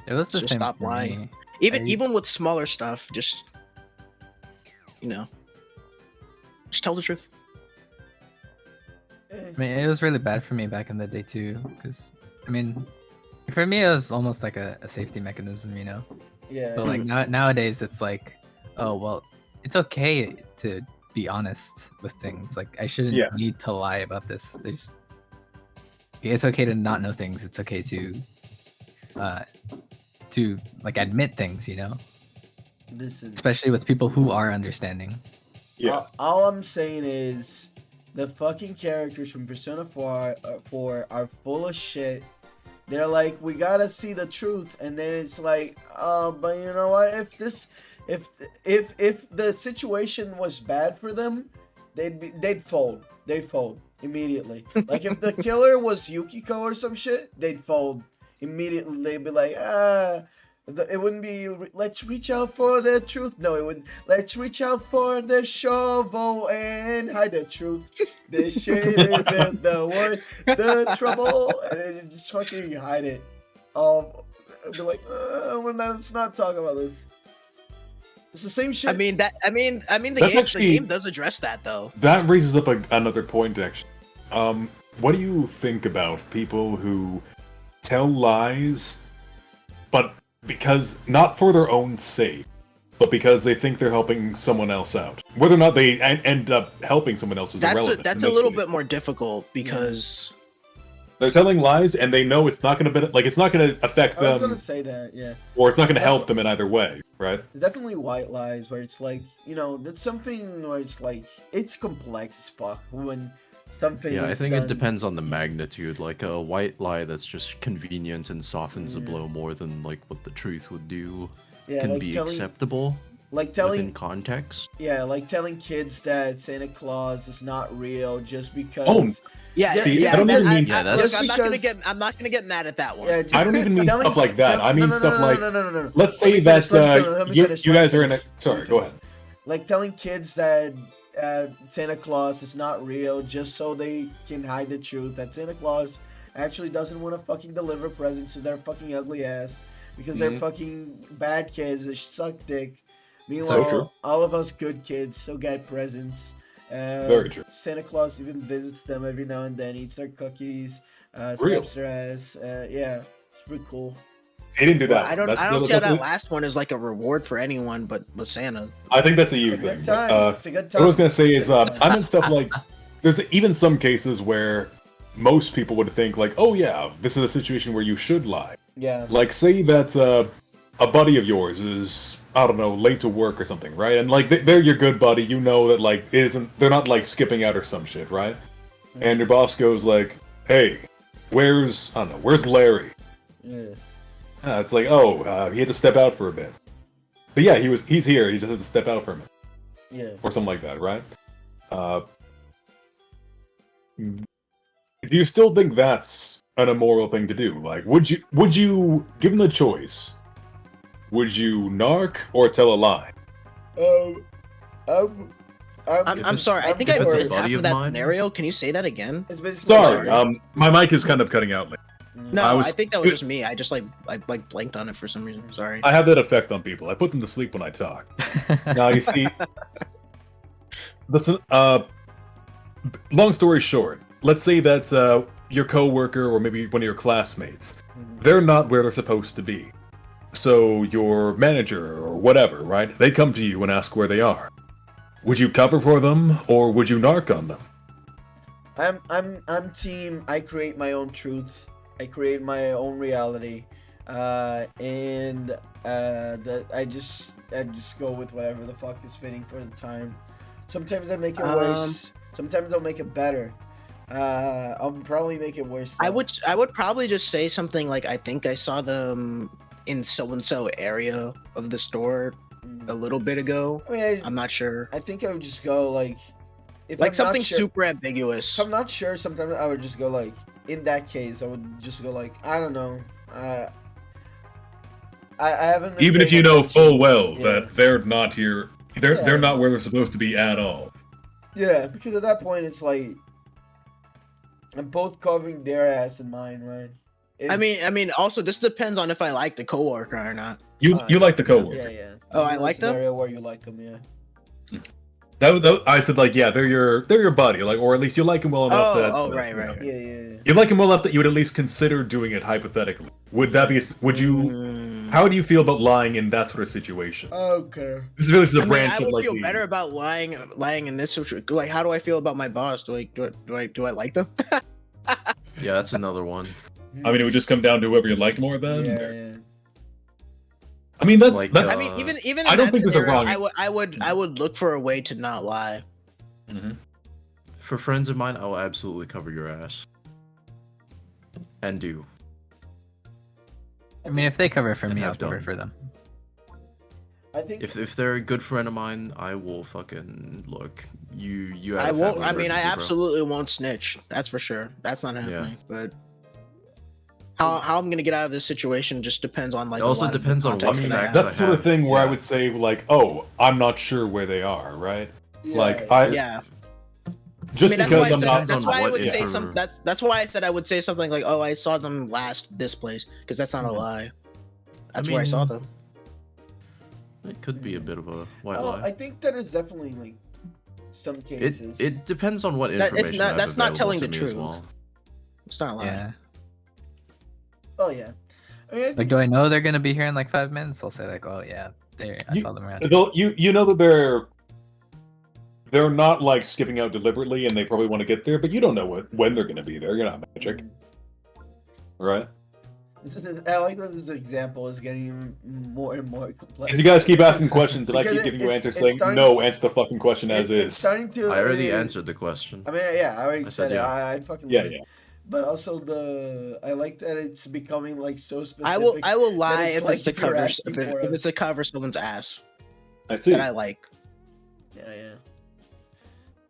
It was the Just same stop for lying. me. Even I- even with smaller stuff, just just tell the truth. I mean, it was really bad for me back in the day too, because I mean, for me it was almost like a safety mechanism, you know. Yeah. But like nowadays, it's like, oh well, it's okay to be honest with things. Like I shouldn't Yeah. need to lie about this. It's okay to not know things. It's okay to like admit things, you know, Listen. especially with people who are understanding. Yeah. All I'm saying is, the fucking characters from Persona 4 are full of shit. They're like, we gotta see the truth, and then it's like, but you know what? If the situation was bad for them, they'd fold. They'd fold immediately. Like if the killer was Yukiko or some shit, they'd fold immediately. They'd be like, it wouldn't be, let's reach out for the truth. No, it would, let's reach out for the shovel and hide the truth. This shit isn't the worth the trouble. And then just fucking hide it. I'd be like, let's not talk about this. It's the same shit. I mean the That's game does address that though. That raises up another point, actually. What do you think about people who tell lies, but because not for their own sake, but because they think they're helping someone else out? Whether or not they end up helping someone else is irrelevant. That's in a this little case. bit more difficult because They're telling lies, and they know it's not going to it's not going to affect I was them, gonna say that, yeah. or it's not going to help them in either way, right? There's definitely white lies where it's like, that's something where it's like, it's complex as fuck when something Yeah, I is think done. it depends on the magnitude. Like a white lie that's just convenient and softens the blow more than like what the truth would do Yeah, can like be telling- acceptable Like within telling, context. yeah, like telling kids that Santa Claus is not real just because. Oh, yeah, See, yeah, I don't even mean- Yeah, look, that's- I'm because- not gonna get mad at that one. Yeah, I don't even mean telling- stuff like that. I mean no, stuff like, no. let's Let me say finish, that let me you finish, you let me guys are in a... finish. Sorry, go ahead. Like telling kids that Santa Claus is not real just so they can hide the truth that Santa Claus actually doesn't want to fucking deliver presents to their fucking ugly ass because they're fucking bad kids that suck dick. Meanwhile, true. all of us good kids still get presents. Very true. Santa Claus even visits them every now and then, eats their cookies, Real. slaps their ass. Yeah, it's pretty cool. He didn't do Well, that. I don't That's- see how that that's- last one is like a reward for anyone but Santa. I think that's a you It's a thing. good but, time. It's a good what I was time. gonna say is, It's a good I time. meant stuff like, there's even some cases where most people would think like, oh yeah, this is a situation where you should lie. Yeah. Like, say that a buddy of yours is, I don't know, late to work or something, right? And like they're your good buddy, you know that like they're not like skipping out or some shit, right? And your boss goes like, hey, where's Larry? Yeah. It's like, oh, he had to step out for a bit. But yeah, he's here. He just had to step out for a minute Yeah. or something like that, right? Do you still think that's an immoral thing to do? Like, would you, given the choice, would you narc or tell a lie? I'm sorry. I think I if it's a missed half buddy of of that mine- scenario. Can you say that again? It's basically Sorry, my mic is kind of cutting out. No, I I, was- think that was just me. I just like blanked on it for some reason. Sorry. I have that effect on people. I put them to sleep when I talk. Now you see, listen. Long story short, let's say that your coworker or maybe one of your classmates, they're not where they're supposed to be. So your manager or whatever, right? They come to you and ask where they are. Would you cover for them or would you narc on them? I'm team. I create my own truth. I create my own reality, and that I just go with whatever the fuck is fitting for the time. Sometimes I make it worse. Sometimes I'll make it better. I'll probably make it worse. I though. would probably just say something like, I think I saw them in so and so area of the store a little bit ago. I mean, I'm not sure. I think I would just go like, if Like I'm something not sure, super ambiguous. If I'm not sure, sometimes I would just go like, in that case, I would just go like, I don't know. I haven't. been Even if paying you know attention. full well Yeah. that they're not here, they're not where they're supposed to be at all. Yeah, because at that point it's like, I'm both covering their ass and mine, right? I mean, also this depends on if I like the coworker or not. You like the coworker. Yeah. Oh, This I is a like them? scenario where you like them, yeah. That I said like, yeah, they're your buddy, like, or at least you like him well enough that. Right. Yeah. You like him well enough that you would at least consider doing it hypothetically. Would that be? Would you? How do you feel about lying in that sort of situation? Okay. This is really just a I mean, branch I of would like feel the. better about lying in this situation. Like, how do I feel about my boss? Do I like them? Yeah, that's another one. I mean, it would just come down to whoever you like more then. Yeah. I mean, that's Like, that's. I mean, even I in don't that think there's a scenario, wrong- I would look for a way to not lie. For friends of mine, I will absolutely cover your ass. And do. I mean, if they cover for And me, I'll have cover done. for them. I think If they're a good friend of mine, I will fucking look. You. Had I a won't. family I mean, I emergency, bro. absolutely won't snitch. That's for sure. That's not happening. But how I'm gonna get out of this situation just depends on like. It also a lot of the depends on what context that I facts have. That's the sort of have, thing where I yeah. would say like, oh, I'm not sure where they are, right? Like I Yeah. just I mean, because I'm said- not. Depends that's on why I what would say info- some. That's why I said I would say something like, "Oh, I saw them last this place," because that's not a lie. That's where I saw mean, them. It could be a bit of a white Oh, lie. I think that is definitely like some cases. It depends on what That- it's information. not- I have that's not available telling to the me as truth. well. It's not a lie. Yeah. Oh yeah. I mean, I Like, think, do I know they're gonna be here in like 5 minutes? I'll say like, oh yeah, I You- saw them around. You know that they're not like skipping out deliberately, and they probably want to get there, but you don't know when they're going to be there. You're not magic, right? I like that this example is getting even more and more complex. Because you guys keep asking questions, and I Because keep giving you it's- answers it's saying starting- no. Answer the fucking question as It's is. starting to. I already answered the question. I mean, yeah, I already I said said it. yeah. I fucking Yeah, love it. yeah. But also I like that it's becoming like so specific. I will lie it's if like it's to if you're cover asking for if it's us. to cover someone's ass I see. that I like. Yeah.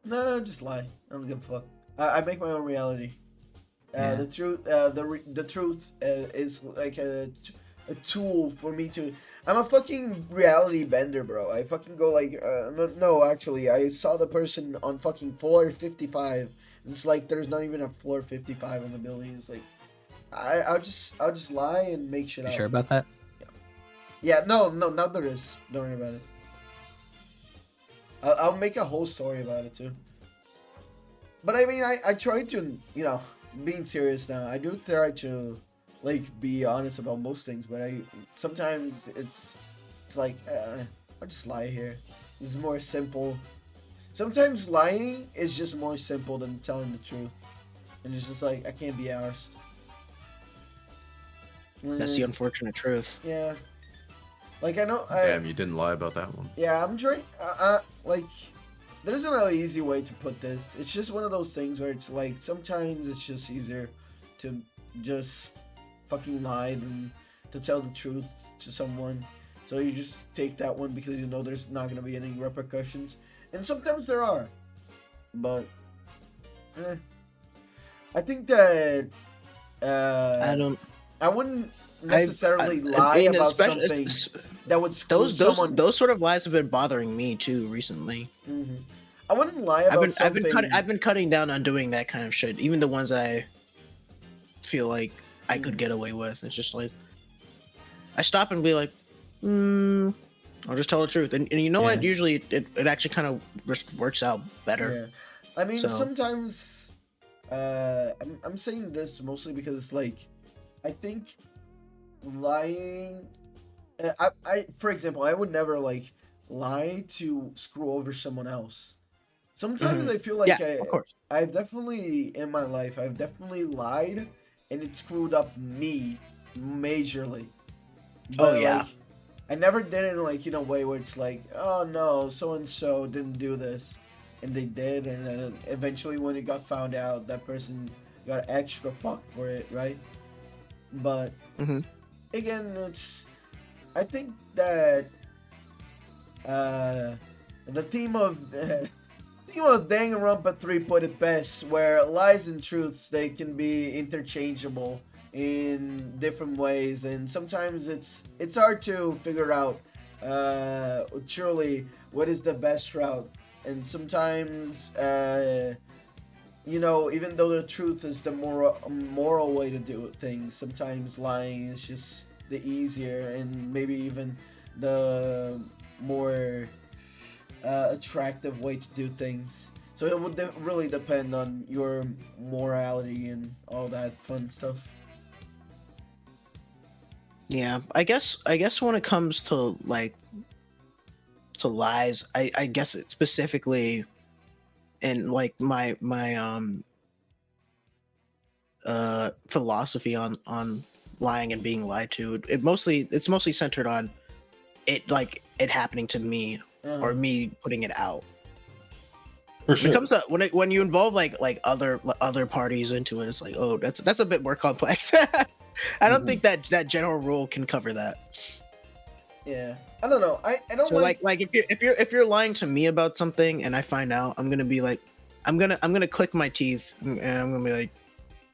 No, just lie. I don't give a fuck. I make my own reality. Yeah. The truth. The truth is like a tool for me to. I'm a fucking reality bender, bro. I fucking go like, no, actually, I saw the person on fucking floor 55. It's like there's not even a floor 55 in the building. It's like, I'll just lie and make shit You up. sure about that? Yeah, no, now there is. Don't worry about it. I'll make a whole story about it too. But I mean, I try to, being serious now, I do try to, like, be honest about most things, but sometimes it's like, I'll just lie here. This is more simple. Sometimes lying is just more simple than telling the truth. And it's just like, I can't be arsed. That's the unfortunate truth. Yeah. Like, I know... Damn, you didn't lie about that one. Yeah, I'm trying. Like, there isn't an easy way to put this. It's just one of those things where it's like sometimes it's just easier to just fucking lie than to tell the truth to someone. So you just take that one because you know there's not gonna be any repercussions, and sometimes there are. But I think that I wouldn't necessarily lie mean, about especially- something that would screw someone. Those sort of lies have been bothering me too recently. Mhm. I wouldn't lie about something. I've been cutting down on doing that kind of shit. Even the ones I feel like I could get away with. It's just like I stop and be like, I'll just tell the truth. And you know what? Yeah. Usually it actually kind of works out better. Yeah. I mean, So- sometimes I'm saying this mostly because like I think lying I for example, I would never like lie to screw over someone else. Sometimes I feel like Yeah, of course. I've definitely in my life I've definitely lied and it screwed up me majorly. Oh, yeah. like, I never did it like in a way where it's like, oh no, so and so didn't do this, and they did, and then eventually when it got found out, that person got extra fucked for it, right? But Mhm. again, I think that the theme of Danganronpa 3 put it best, where lies and truths, they can be interchangeable in different ways, and sometimes it's hard to figure out truly what is the best route, and sometimes even though the truth is the moral way to do things, sometimes lying is just the easier and maybe even the more attractive way to do things. So it would really depend on your morality and all that fun stuff. Yeah, I guess when it comes to like to lies, I guess it specifically in like my philosophy on lying and being lied to. It's mostly centered on it happening to me or me putting it out. For When sure. it comes to when you involve like other parties into it, it's like, oh, that's a bit more complex. I don't think that general rule can cover that. Yeah, I don't know. I don't So like if you're lying to me about something and I find out, I'm gonna be like, I'm gonna click my teeth and I'm gonna be like,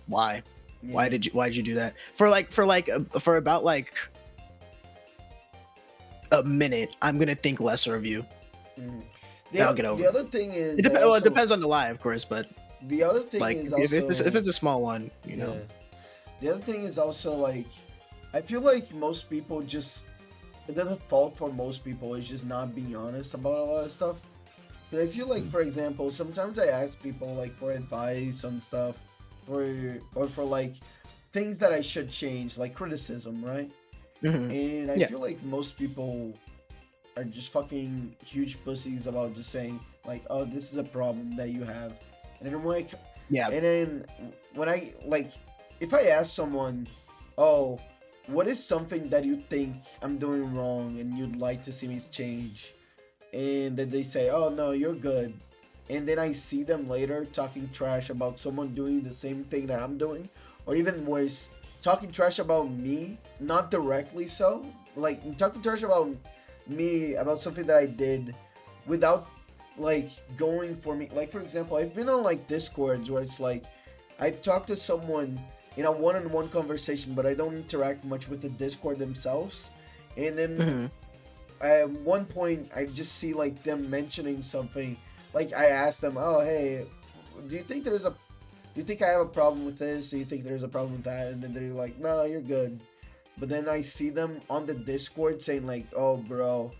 why? Why'd you do that? For about like a minute, I'm gonna think lesser of you. I'll get over the other thing is it depends on the lie, of course, but the other thing like is if also it's a small one, you know. Yeah. The other thing is also like, I feel like most people just, the fault for most people is just not being honest about a lot of stuff. 'Cause I feel like, for example, sometimes I ask people like for advice on stuff, or for like things that I should change, like criticism, right? And I feel like most people are just fucking huge pussies about just saying like, oh, this is a problem that you have, and I'm like, yeah. And then when I like, if I ask someone, oh, what is something that you think I'm doing wrong and you'd like to see me change, and then they say, oh no, you're good, and then I see them later talking trash about someone doing the same thing that I'm doing, or even worse, talking trash about me, not directly so, like talking trash about me about something that I did without like going for me. Like for example, I've been on like Discords where it's like I've talked to someone in a one-on-one conversation, but I don't interact much with the Discord themselves, and then at one point I just see like them mentioning something, like I asked them, oh hey, do you think I have a problem with this? Do you think there's a problem with that? And then they're like, no, you're good. But then I see them on the Discord saying like, oh bro,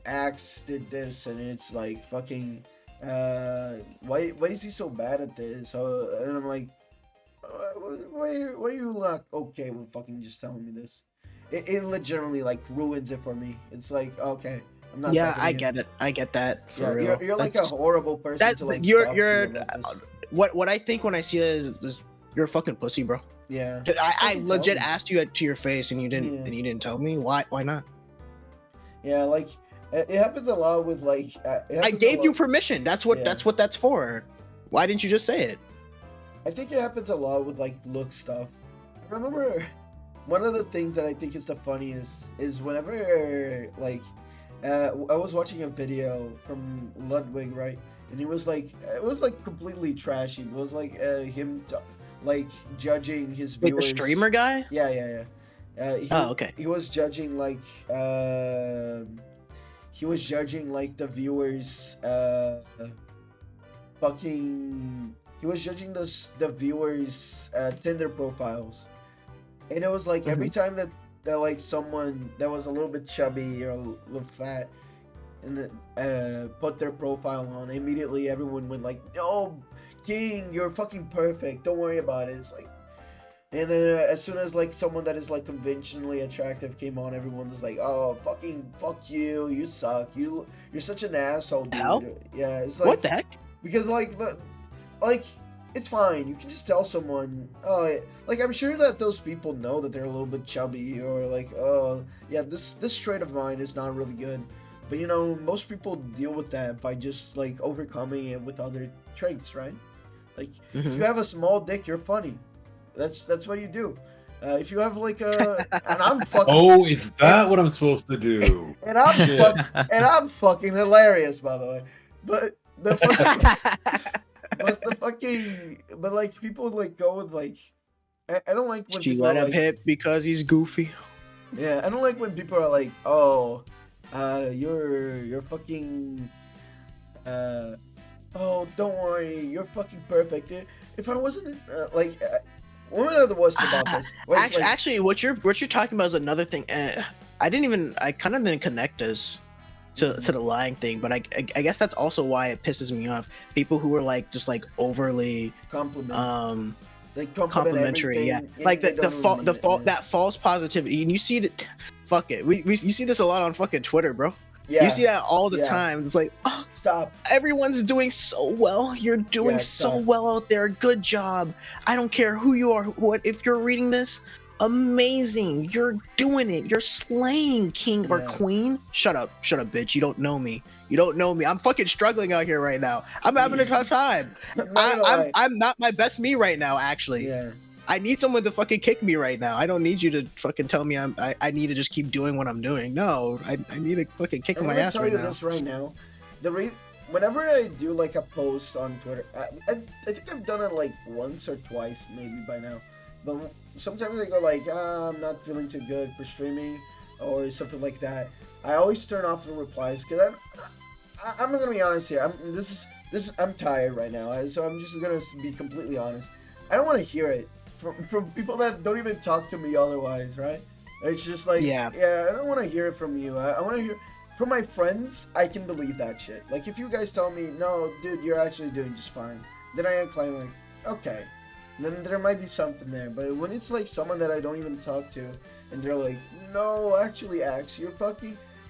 Axe did this, and it's like fucking why is he so bad at this? And I'm like, why are you not okay with fucking just telling me this? It legitimately like ruins it for me. It's like, okay, I'm not. Yeah, I get it. I get that. For real. You're like a That's- horrible person that to like. you're talk you're to about this. what I think when I see that is you're a fucking pussy, bro. Yeah. I Fucking legit tell me. asked you to your face and you didn't tell me. Why not? Yeah, like it happens a lot with like. I gave you permission. That's what that's for. Why didn't you just say it? I think it happens a lot with like look stuff. I remember one of the things that I think is the funniest is whenever like I was watching a video from Ludwig, right? And he was like, it was like completely trashy. It was like him like judging his Like viewers. the streamer guy? Yeah. Okay. He was judging like he was judging like the viewers fucking he was judging the viewers Tinder profiles, and it was like every time that like someone that was a little bit chubby or a little fat and put their profile on, immediately everyone went like, "No, King, you're fucking perfect. Don't worry about it." It's like, and then as soon as like someone that is like conventionally attractive came on, everyone was like, "Oh, fucking fuck you. You suck. You're such an asshole, dude." Hell? Yeah, it's like, What the heck? because like it's fine. You can just tell someone, oh, like I'm sure that those people know that they're a little bit chubby or like, oh, yeah, this trait of mine is not really good. But you know, most people deal with that by just like overcoming it with other traits, right? Like if you have a small dick, you're funny. That's what you do. If you have like a, and I'm fucking. Oh, is that what I'm supposed to do? And I'm fucking hilarious, by the way. But the fucking, but like people like go with like, I don't like when She people let are him like, hit because he's goofy. yeah, I don't like when people are like, oh, you're fucking, oh, don't worry, you're fucking perfect. If I wasn't women are the worst about this. Where it's Actually, what you're talking about is another thing. I kind of didn't connect this to the lying thing, but I guess that's also why it pisses me off. People who are like just like overly compliment. Like complimentary, yeah. Like that false positivity, and you see that. Fuck it, you see this a lot on fucking Twitter, bro. Yeah. You see that all the time. It's like, oh, stop. Everyone's doing so well. You're doing so well out there. Good job. I don't care who you are. What if you're reading this? Amazing. You're doing it. You're slaying, king or queen. Shut up, bitch. You don't know me. I'm fucking struggling out here right now. I'm having a tough time. I'm not my best me right now, actually. Yeah. I need someone to fucking kick me right now. I don't need you to fucking tell me I need to just keep doing what I'm doing. No, I need to fucking kick my ass right now. I'm gonna tell you this right now. Whenever I do like a post on Twitter, I think I've done it like once or twice maybe by now. But sometimes I go like, I'm not feeling too good for streaming or something like that. I always turn off the replies because I'm not gonna be honest here. I'm tired right now, so I'm just gonna be completely honest. I don't want to hear it from people that don't even talk to me otherwise, right? It's just like, yeah, I don't want to hear it from you. I want to hear from my friends. I can believe that shit. Like if you guys tell me, no, dude, you're actually doing just fine, then I incline like, okay, then there might be something there. But when it's like someone that I don't even talk to, and they're like, no, actually, Axe,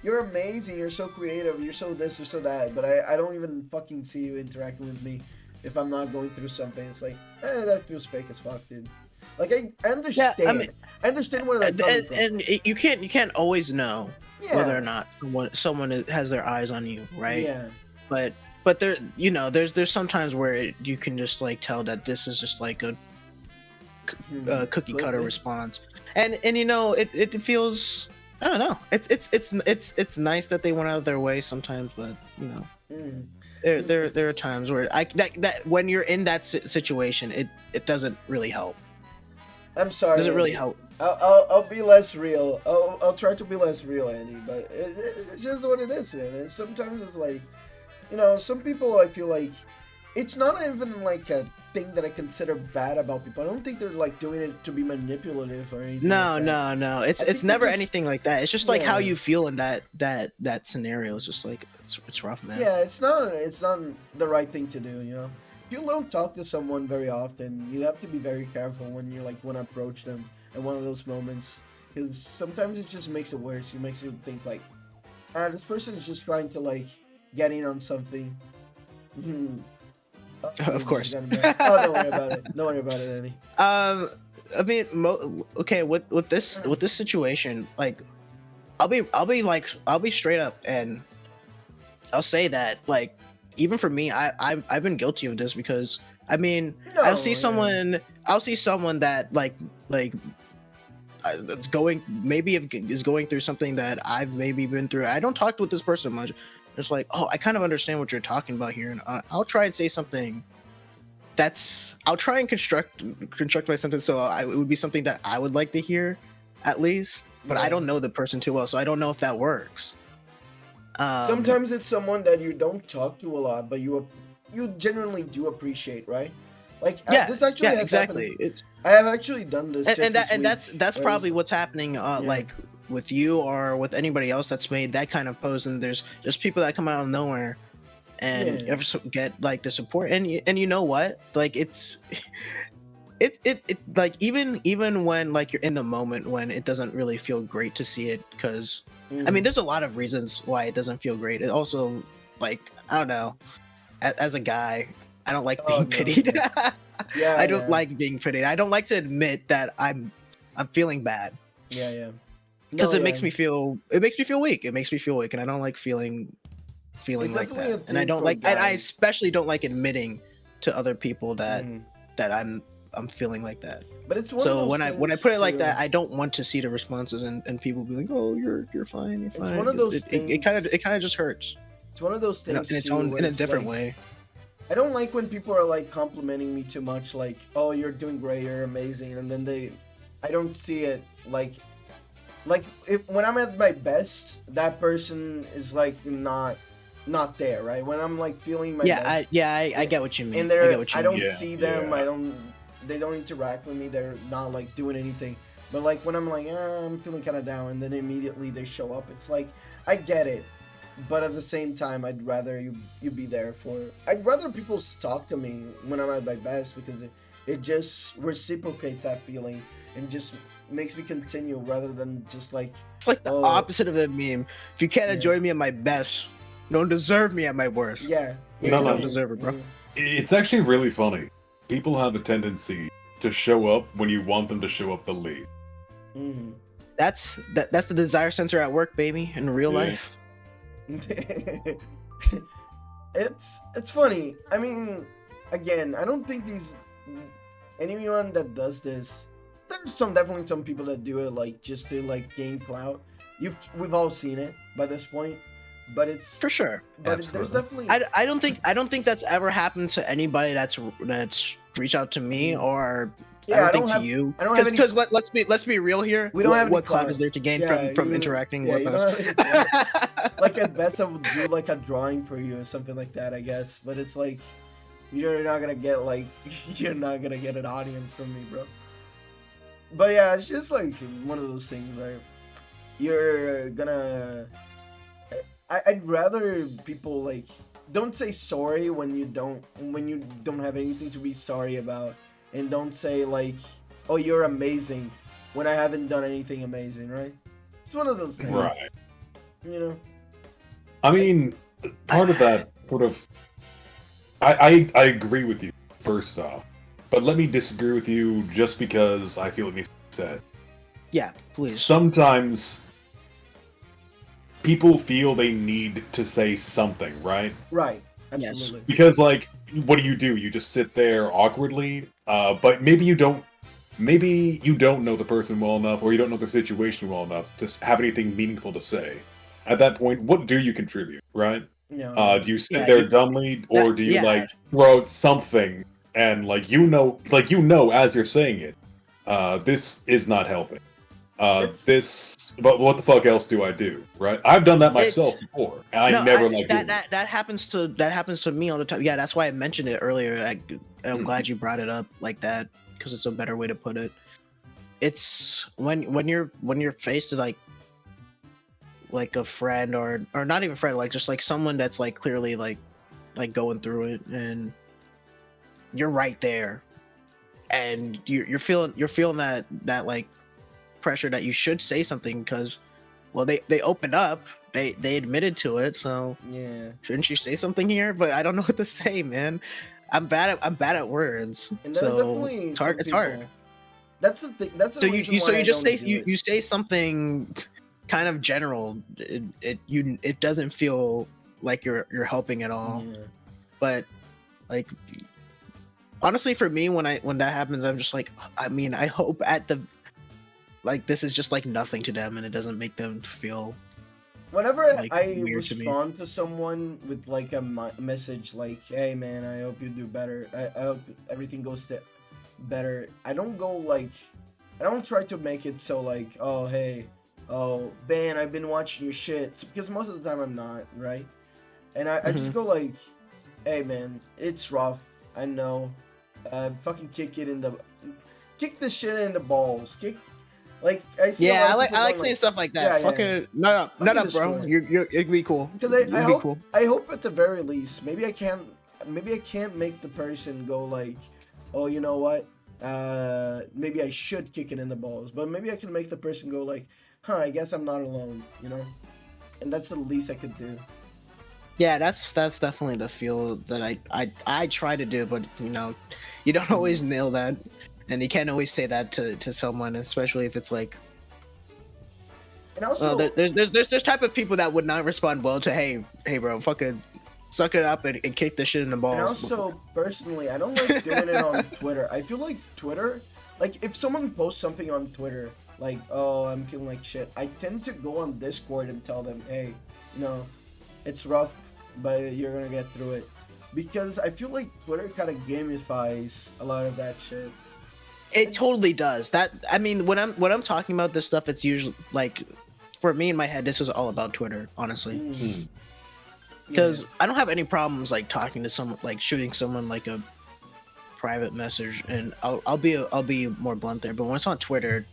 you're amazing, you're so creative, you're so this, you're so that, but I don't even fucking see you interacting with me if I'm not going through something. It's like, that feels fake as fuck, dude. Like I understand. Yeah, I understand where they're coming from. And you can't always know whether or not someone has their eyes on you, right? Yeah. But there's sometimes where you can just like tell that this is just like a cookie cutter response, and it feels, I don't know. It's nice that they went out of their way sometimes, but there are times where that when you're in that situation, it doesn't really help. I'm sorry. It doesn't really help. I'll be less real. I'll try to be less real, Andy. But it's just what it is, man. And sometimes it's like, some people I feel like it's not even like a thing that I consider bad about people. I don't think they're like doing it to be manipulative or anything. No. It's never anything like that. It's just like how you feel in that scenario. It's just like it's rough, man. Yeah, it's not the right thing to do. If you don't talk to someone very often, you have to be very careful when you want to approach them at one of those moments, because sometimes it just makes it worse. It makes you think like, this person is just trying to like get in on something. Of course. Don't worry about it. Don't worry about it, Andy. I mean, okay, with this situation, like, I'll be straight up, and I'll say that, like, even for me, I've been guilty of this, because I mean, I'll see someone that that's is going through something that I've maybe been through. I don't talk with this person much. It's like, oh, I kind of understand what you're talking about here, and I'll try and say something. I'll try and construct my sentence so it would be something that I would like to hear, at least. But I don't know the person too well, so I don't know if that works. Sometimes it's someone that you don't talk to a lot, but you genuinely do appreciate, right? Like, this actually has exactly. happened. I have actually done this, and, just and that this and week, that's where probably it's- what's happening like with you or with anybody else that's made that kind of post, and there's just people that come out of nowhere and Yeah. get like the support, and you know what, like it's it like even when like you're in the moment when it doesn't really feel great to see it, because I mean there's a lot of reasons why it doesn't feel great. It also, like, I don't know, as a guy, I don't like being Oh, no, pitied. Yeah, I don't yeah. like being pitied. I don't like to admit that I'm feeling bad, Yeah. because No, it makes yeah. me feel weak. It makes me feel weak, and I don't like feeling It's like definitely a that. And I thing don't for like, and I guys. especially don't like admitting to other people that Mhm. that I'm feeling like that. But it's one of So those when I things put it like too- that, I don't want to see the responses and people be like, "Oh, you're fine, you're fine." one of those it kind of just hurts It's one of those in, things in its too, own where in a it's different like- way. I don't like when people are like complimenting me too much, like, "Oh, you're doing great, you're amazing," and then I don't see it like when I'm at my best, that person is like not there, right? When I'm like feeling my best, I get what you mean. and I they're get what you I don't mean. Yeah, see them, yeah. they don't interact with me, they're not like doing anything. But like when I'm like, I'm feeling kind of down, and then immediately they show up, it's like I get it. But at the same time, I'd rather you be there for. I'd rather people talk to me when I'm at my best, because it just reciprocates that feeling and just makes me continue, rather than just like It's like the oh, opposite of the meme. If you can't Yeah. enjoy me at my best, you don't deserve me at my worst. yeah. You No, don't no. deserve it, bro. Mhm. It's actually really funny. People have a tendency to show up when you want them to show up to leave. Mhm. That's the desire sensor at work, baby, in real Yeah. life. It's funny. I mean, again, I don't think anyone that does this. There's definitely some people that do it like just to like gain clout. We've all seen it by this point, but it's For sure. But there's definitely I don't think that's ever happened to anybody that's reached out to me, or Yeah, I don't think to you. I don't have any- Because let's be real here. We don't have any what clout clout. is there to gain Yeah, from you- interacting yeah, with you us? don't have any clout. Like at best, I would do like a drawing for you or something like that, I guess. But it's like you're not gonna get an audience from me, bro. But yeah, it's just like one of those things, right? You're gonna. I'd rather people like don't say sorry when you don't have anything to be sorry about, and don't say like, "Oh, you're amazing," when I haven't done anything amazing, right? It's one of those things, Right. You know. I mean, part of that sort of. I agree with you, first off. But let me disagree with you just because I feel it needs to be said. Yeah, please. Sometimes people feel they need to say something, right? Right. Yes. Absolutely. Because, like, what do? You just sit there awkwardly, but maybe you don't know the person well enough, or you don't know their situation well enough to have anything meaningful to say. At that point, what do you contribute, right? No. Do you sit Yeah, there dumbly, or do you like throw out something and like as you're saying it, this is not helping. But what the fuck else do I do, right? I've done that myself before, and I never like doing it. that happens to me all the time. Yeah, that's why I mentioned it earlier. I'm glad you brought it up like that, because it's a better way to put it. It's when you're faced with like a friend or not even friend, like just like someone that's like clearly like going through it, and you're right there, and you're feeling that like pressure that you should say something, because well they opened up, they admitted to it, so Yeah. shouldn't you say something here? But I don't know what to say, man. I'm bad at words, And there's so definitely it's some hard. It's hard. people- That's the thing. That's the So reason you why I just don't say do it. you say something kind of general. It doesn't feel like you're helping at all. Yeah. But like honestly, for me, when that happens, I'm just like, I mean, I hope this is just like nothing to them, and it doesn't make them feel Whenever like, I weird to me. respond to someone with like a message like, "Hey man, I hope you do better. I hope everything goes better." I don't try to make it so like, "Oh hey, oh man, I've been watching your shit," because most of the time I'm not, right? And I just go like, "Hey man, it's rough. I know. Fucking kick it in the." kick the shit in the balls. Kick, like I see. Yeah, a lot of I like people saying going, stuff like that. Yeah, yeah, Fucking nut up, Fucking bro. destroy. It'd be cool. Because It'd I be hope, cool. I hope at the very least, maybe I can't make the person go like, oh, you know what? Maybe I should kick it in the balls, but maybe I can make the person go like, huh? I guess I'm not alone, you know. And that's the least I could do. Yeah, that's definitely the feel that I try to do, but you know, you don't always nail that, and you can't always say that to someone, especially if it's like. And also, there's type of people that would not respond well to hey bro, fucking suck it up and kick the shit in the balls. And also, personally, I don't like doing it on Twitter. I feel like Twitter, like if someone posts something on Twitter, like, oh, I'm feeling like shit, I tend to go on Discord and tell them, hey, you know, it's rough, but you're gonna get through it. Because I feel like Twitter kind of gamifies a lot of that shit. It totally does. That, I mean, when I'm talking about this stuff, it's usually like, for me in my head, this was all about Twitter, honestly. Because I don't have any problems like talking to someone, like shooting someone like a private message, and I'll be more blunt there. But when it's on Twitter,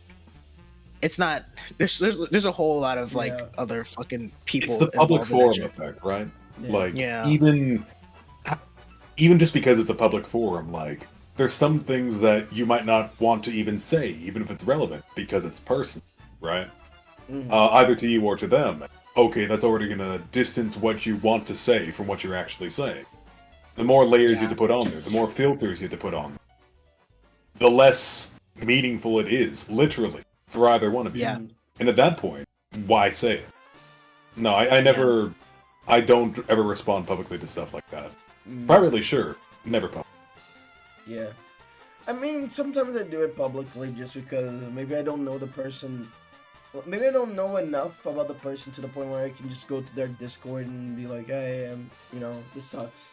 it's not. There's a whole lot of like other fucking people. It's the public involved in forum effect, right? Yeah. Like, Yeah. even just because it's a public forum, like, there's some things that you might not want to even say, even if it's relevant, because it's personal, right? Either to you or to them. Okay, that's already gonna distance what you want to say from what you're actually saying. The more layers you have to put on there, the more filters you have to put on, the less meaningful it is, literally, for either one of you. Yeah. And at that point, why say it? No, I never, I don't ever respond publicly to stuff like that. Privately, sure, never public. Yeah. I mean, sometimes I do it publicly just because maybe I don't know the person. Maybe I don't know enough about the person to the point where I can just go to their Discord and be like, hey, you know, this sucks.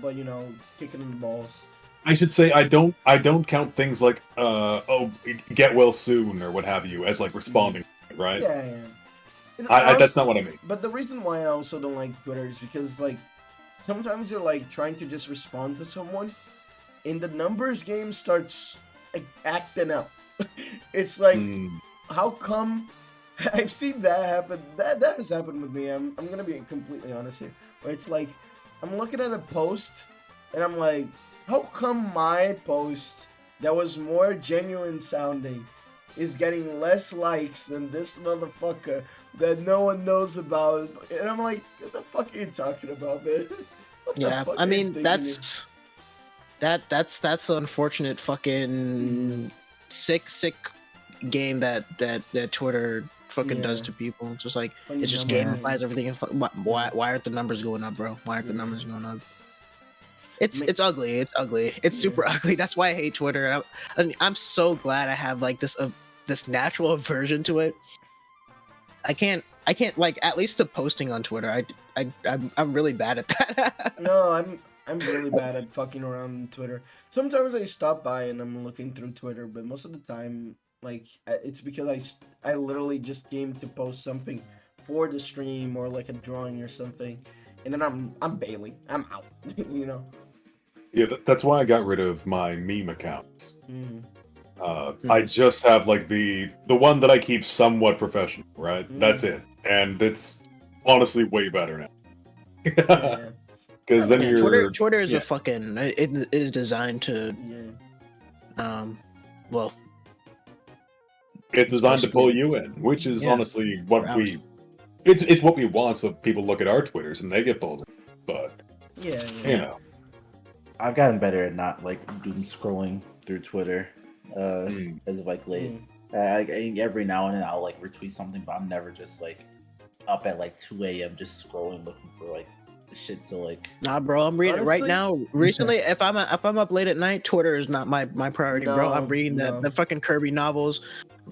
But, you know, kicking in the balls. I should say I don't count things like oh, get well soon or what have you as like responding, right? Yeah. And That's not what I mean. But the reason why I also don't like Twitter is because, like, sometimes you're, like, trying to just respond to someone, and the numbers game starts like, acting up. It's like, how come? I've seen that happen. That has happened with me. I'm gonna be completely honest here. Where it's like, I'm looking at a post, and I'm like, how come my post that was more genuine sounding is getting less likes than this motherfucker that no one knows about? And I'm like, what the fuck are you talking about, man? What the Yeah, fuck I are you mean, thinking that's the unfortunate fucking sick game that Twitter fucking does to people. Just like it just gamifies everything. Why aren't the numbers going up, bro? Why aren't the numbers going up? It's ugly. It's ugly. It's super ugly. That's why I hate Twitter. I'm so glad I have like this natural aversion to it. I can't like, at least to posting on Twitter. I'm really bad at that. No, I'm really bad at fucking around on Twitter. Sometimes I stop by and I'm looking through Twitter, but most of the time, like, it's because I literally just came to post something for the stream or like a drawing or something, and then I'm bailing. I'm out. You know. Yeah, that's why I got rid of my meme accounts. I just have like the one that I keep somewhat professional, right? That's it, and it's honestly way better now. Because then you're Twitter is a fucking it is designed to well, it's designed to pull you in, which is honestly what it's what we want. So people look at our Twitters and they get pulled in. But you know, I've gotten better at not like doom scrolling through Twitter as of like late. Every now and then I'll like retweet something, but I'm never just like up at like 2 a.m. just scrolling looking for like shit to like. Nah, bro, I'm reading right now. Recently, if I'm up late at night, Twitter is not my priority, bro. I'm reading the fucking Kirby novels.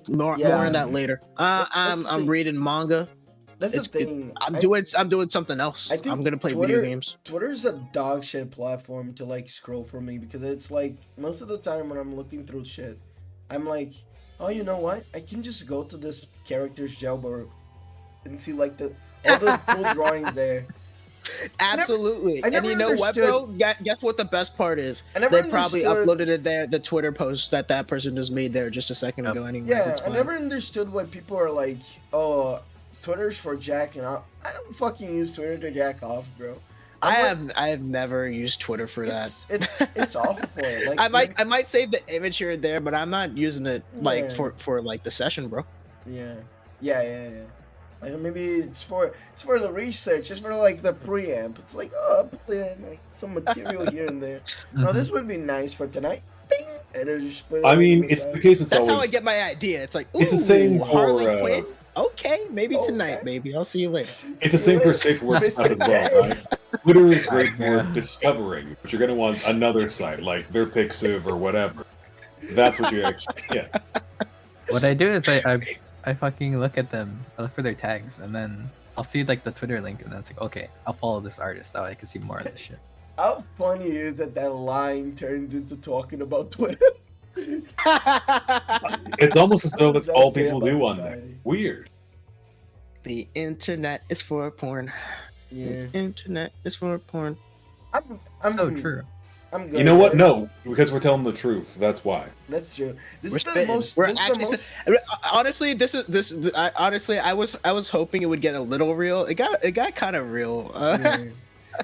More on that later. I'm reading manga. That's the thing. I'm doing something else. I think I'm gonna play video games. Twitter's a dog shit platform to like scroll for me because it's like most of the time when I'm looking through shit, I'm like, oh, you know what? I can just go to this character's jailbird and see like all the cool drawings there. Absolutely. I And never you know what, understood- bro? Guess what the best part is? I never They probably understood- uploaded it there, the Twitter post that person just made there just a second ago. Anyway, Yeah, I never understood why people are like, oh, Twitter's for jacking off. I don't fucking use Twitter to jack off, bro. I have never used Twitter for that. It's awful for it. Like, I might save the image here and there, but I'm not using it like Yeah. for like the session, bro. Yeah. Like maybe it's for the research, it's for like the preamp. It's like, oh, put in like some material here and there. No, this would be nice for tonight. Bing! And then just put it I on mean, the it's side. the case. It's That's how I always. get my idea. It's like, ooh, It's the same for, Harley Quinn. Okay, maybe tonight, baby. I'll see you later. It's the same for safe word stuff as well, right? Twitter is great for Yeah. discovering, but you're gonna want another site like their Pixiv or whatever. That's what you actually. Yeah. What I do is I fucking look at them. I look for their tags, and then I'll see like the Twitter link, and then it's like, okay, I'll follow this artist. That way I can see more of this shit. How funny is that line turned into talking about Twitter? It's almost as though that's Don't all say people about do on there. society. Weird. The internet is for porn. Yeah. The internet is for porn. I'm So true. I'm good. You know what? at it. No, because we're telling the truth. That's why. That's true. This We're is the spitting. most. We're This is the actually most. honestly, honestly, I was hoping it would get a little real. It got kind of real. Yeah.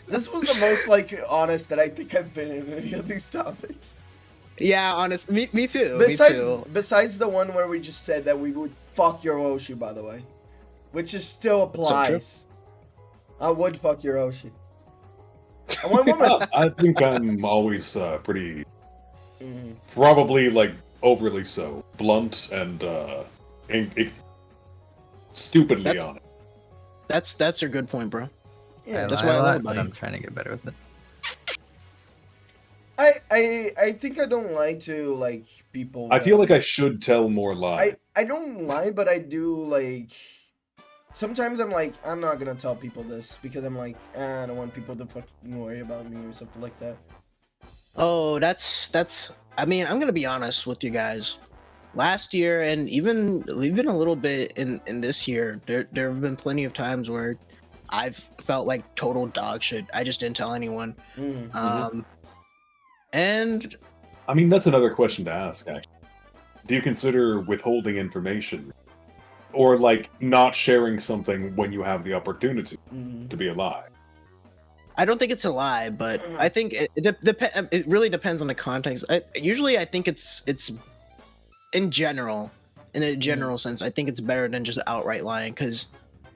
This was the most like honest that I think I've been in any of these topics. Yeah, honest. Me too. Besides, me too. besides the one where we just said that we would fuck your Oshi, by the way, which is still applies. I would fuck your Oshi. I want woman. I think I'm always pretty, Mhm. probably like overly so, blunt and stupidly That's- on it. That's a good point, bro. Yeah, that's lie what I a love lot, about but you. I'm trying to get better with it. I think I don't lie to like people. I feel like I should tell more lies. I don't lie, but I do like. Sometimes I'm like, I'm not gonna tell people this because I'm like, I don't want people to fucking worry about me or something like that. Oh, that's. I mean, I'm gonna be honest with you guys. Last year and even a little bit in this year, there have been plenty of times where I've felt like total dog shit. I just didn't tell anyone. And I mean, that's another question to ask, actually. Do you consider withholding information or like not sharing something when you have the opportunity to be a lie? I don't think it's a lie, but I think it really depends on the context. Usually I think it's in a general sense, I think it's better than just outright lying, because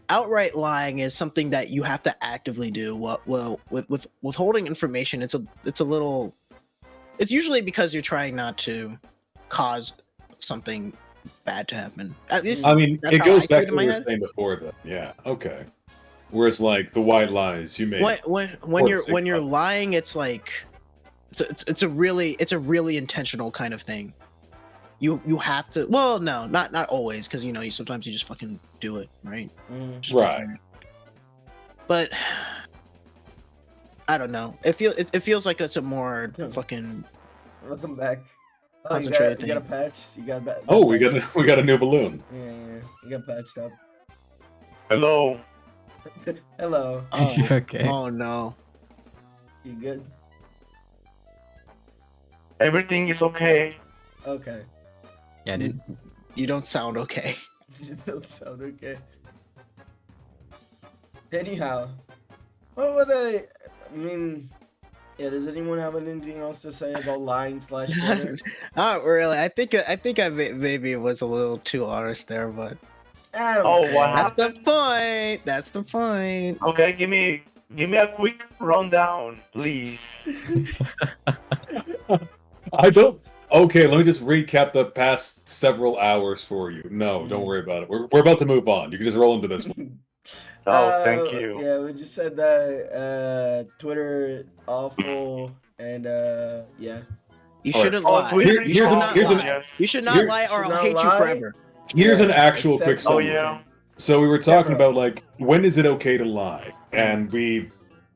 outright lying is something that you have to actively do. Well, with withholding information, it's a little. It's usually because you're trying not to cause something bad to happen. At least, I mean, that's it how goes I see back it to in what my you were head. saying before, then. Yeah, okay. Whereas, like, the white lies you make. When you're lying, it's like it's a really intentional kind of thing. You have to. Well, no, not always, because you sometimes you just fucking do it, right? Just Right. fucking- But I don't know. It feels like it's a more fucking. Welcome back. Oh, you Concentrated got a thing. patch. You got that. Oh, we got a new balloon. Yeah, you got patched up. Hello. Hello. Oh, Okay. oh no. You good? Everything is okay. Okay. Yeah, dude. You don't sound okay. You don't sound okay. Anyhow, what would I mean? Yeah, does anyone have anything else to say about lying / Twitter? Not really. I think I maybe was a little too honest there, but I don't Oh, care. what that's the happened? point. That's the point. Okay, give me a quick rundown, please. I don't. Okay, let me just recap the past several hours for you. No, don't worry about it. We're about to move on. You can just roll into this one. Oh, thank you. Yeah, we just said that Twitter awful and yeah. You All right. shouldn't Oh, lie. Twitter You is should an- not here's an- lie. yes. You should not Here- lie, or Should I'll not hate lie? you forever. Here's Yeah, an actual quick except- Oh summary. yeah. So we were talking bro. about like when is it okay to lie, and we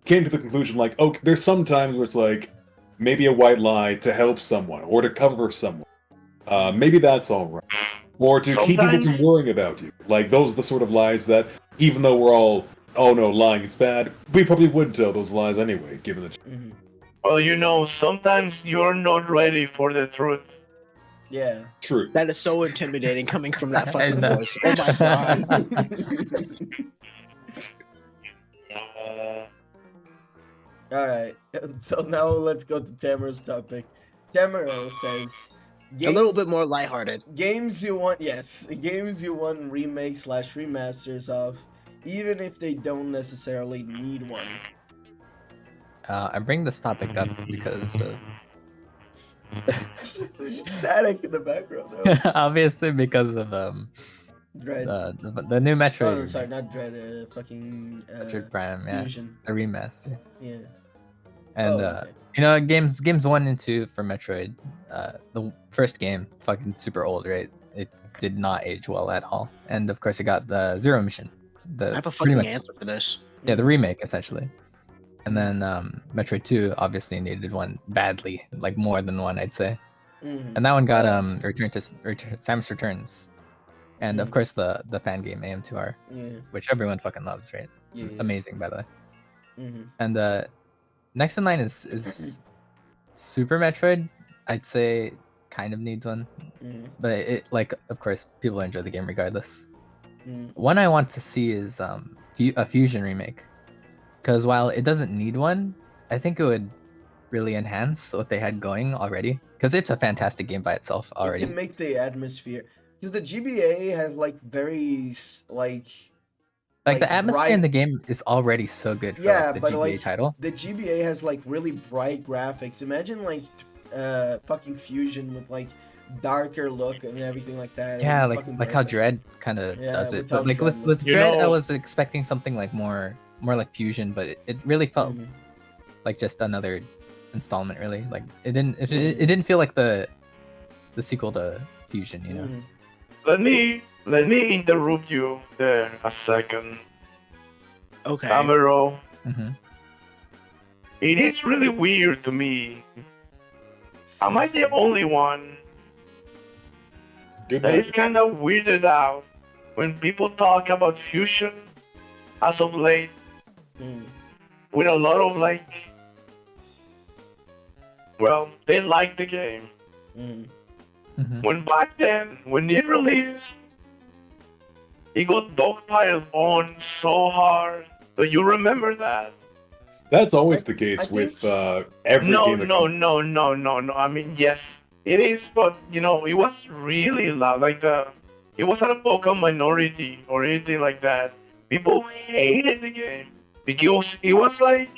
came to the conclusion like, okay, there's some times where it's like maybe a white lie to help someone or to cover someone. Maybe that's all right, or to keep people Sometimes- from worrying about you. Like those are the sort of lies that, even though we're all oh no, lying is bad, we probably would tell those lies anyway, given the. Mhm. Well, you know, sometimes you're not ready for the truth. Yeah. True. That is so intimidating coming from that fucking know. voice. Oh my god. All right. So now let's go to Tamara's topic. Tamara says, A little bit more lighthearted. games you want, yes, games you want remakes slash remasters of, even if they don't necessarily need one. I bring this topic up because of There's just static in the background though. obviously because of Dread. the new Metroid. Oh, no, remake, sorry, not Dread. Fucking Metroid Prime, yeah, Fusion. a remaster. Yeah. And okay. you know, games 1 and 2 for Metroid, the first game, fucking super old, right? It did not age well at all, and of course it got the Zero Mission. I have a pretty fucking much- answer for this. Yeah, the remake essentially. And then Metroid 2 obviously needed one badly, like more than one, I'd say. Mhm. And that one got Samus Returns, and of course the fan game AM2R, Yeah. which everyone fucking loves, right? Yeah. Amazing, by the way. Mm-hmm. And next in line is Super Metroid. I'd say kind of needs one, Mm-hmm. but it, like, of course people enjoy the game regardless. Mm-hmm. One I want to see is a Fusion remake, because while it doesn't need one, I think it would really enhance what they had going already, because it's a fantastic game by itself It already. can make the atmosphere, because the GBA has like very Like the atmosphere in bright- the game is already so good for Yeah, like, the but GBA like title. the GBA has like really bright graphics. Imagine like fucking Fusion with like darker look and everything like that. Yeah, It'd be like fucking how perfect. Dread kind of Yeah, does it, with how but like Dread with looks. You Dread, I know- was expecting something like more like Fusion, but it really felt Mhm. like just another installment. Really, like it didn't feel like the sequel to Fusion, you know. Mhm. Let me interrupt you there a second. Okay. Camero, Hmm. it is really weird to me. Am I the only one Good that night. is kind of weirded out when people talk about Fusion as of late Mhm. with a lot of like, well, they like the game. Mhm. Hmm. When back then, when it released, it got dogpiled on so hard. Do you remember that? That's always the case I with think- every No, game. That no, no, no, no, no. I mean, yes, it is, but you know, it was really loud. Like it was a vocal minority or anything like that. People hated the game because it was like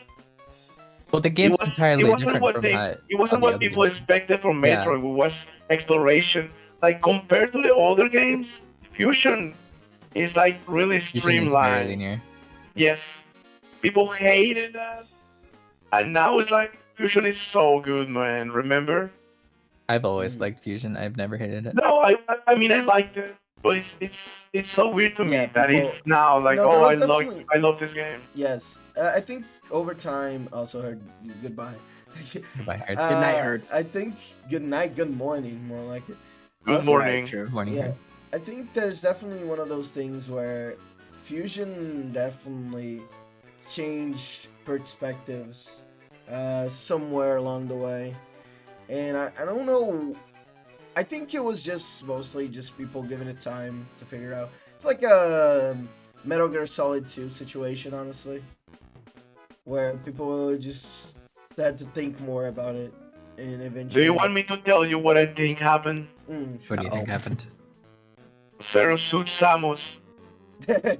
Well, the game's entirely it wasn't different what from they, how it wasn't the what other people games. expected from Yeah. Metroid. It was exploration. Like compared to the other games, Fusion is like really Fusion is very streamlined. linear. Yes, people hated that, and now it's like Fusion is so good, man. Remember? I've always Mhm. liked Fusion. I've never hated it. No, I mean I liked it, but it's so weird to me Yeah, that people- it's now like, No, there oh, was definitely- I love this game. Yes, I think over time also heard goodbye. Goodbye, Hard. Good night, Herd. I think good night, good morning, more like it. Good Also, morning. Good morning, Yeah, Hard. I think there's definitely one of those things where Fusion definitely changed perspectives somewhere along the way, and I don't know. I think it was just mostly just people giving it time to figure it out. It's like a Metal Gear Solid 2 situation, honestly, where people just had to think more about it, and eventually. Do you want me to tell you what I think happened? What do you think happened? Zero Suit Samus.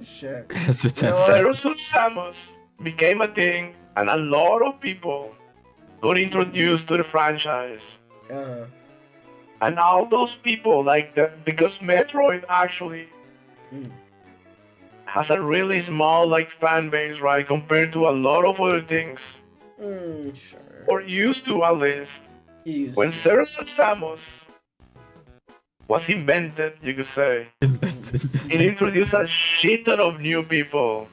Sure. Because it's You know what? Zero Suit Samus became a thing, and a lot of people got introduced to the franchise. Uh, And all those people, like that, because Metroid actually Mm. has a really small like fan base, right, compared to a lot of other things, sure. or used to at least. He used When to. Zero Suit Samus was invented, you could say, it introduced a shit ton of new people,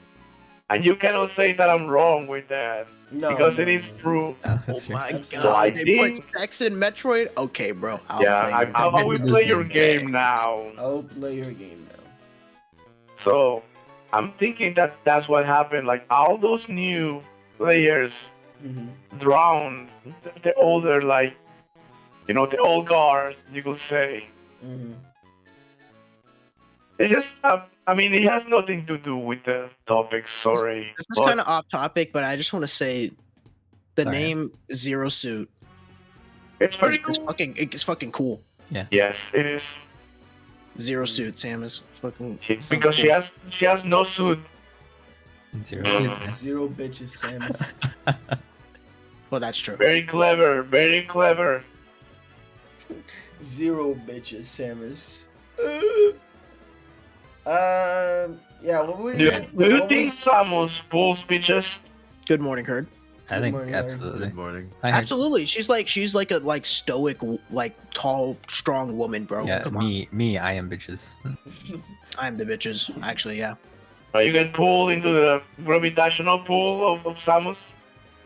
and you cannot say that I'm wrong with that No, because no, it is no. true. Oh, Oh that's true. my Absolutely. So I god, they put think- sex in Metroid? Okay, bro. I'll Yeah, play it. how about we This play game your game bangs. now? I'll play your game now. So, I'm thinking that that's what happened. Like all those new players drowned the older, like the old guard, you could say. It's just, I mean, it has nothing to do with the topic. Sorry, This is but kind of off topic, but I just want to say the Sorry. name Zero Suit it's pretty is cool. it's fucking cool. Yes, it is. Zero Suit, Sam is fucking sounds Because cool. she has no suit. Zero suit. man. Zero bitches, Samus. Well, that's true. Very clever, very clever. Zero bitches, Samus. Yeah. What were Do you? you think Samus pulls bitches? Good morning, Kurt. I think morning, Aaron. absolutely. Good morning. I heard- Absolutely, she's like a stoic, like tall, strong woman, bro. Yeah, Come on, me, I am bitches. I am the bitches. Actually, yeah. You get pulled into the gravitational pull of Samus.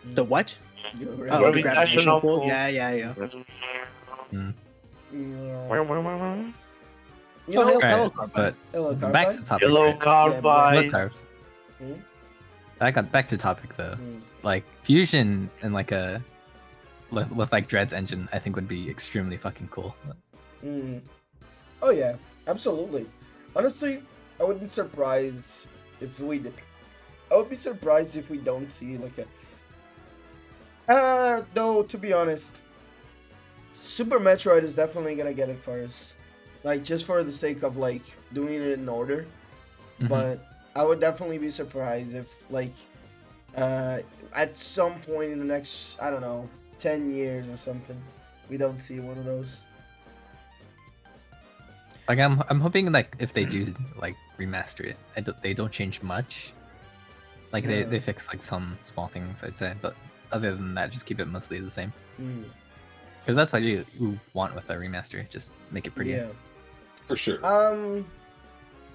The what? You're right. Oh, the Gravitational gravitational pull. pull. Yeah. You know, hello, Right, Carbide. but hello, back to Carbide. topic. Yellow right? carbide. Look, Tarv. Hmm? I got back to topic though. Hmm. Like fusion and like a with like Dread's engine, I think would be extremely fucking cool. Mm. Oh yeah, absolutely. Honestly, I would be surprised if we did. I would be surprised if we don't see like a. Though to be honest, Super Metroid is definitely gonna get it first, like just for the sake of like doing it in order. Mhm. But I would definitely be surprised if like, at some point in the next, I don't know, 10 years or something, we don't see one of those. Like I'm hoping like if they do like remaster it, they don't change much. Like Yeah. they fix like some small things, I'd say, but other than that, just keep it mostly the same. Mm. Because that's what you want with a remaster. Just make it prettier. Yeah. For sure.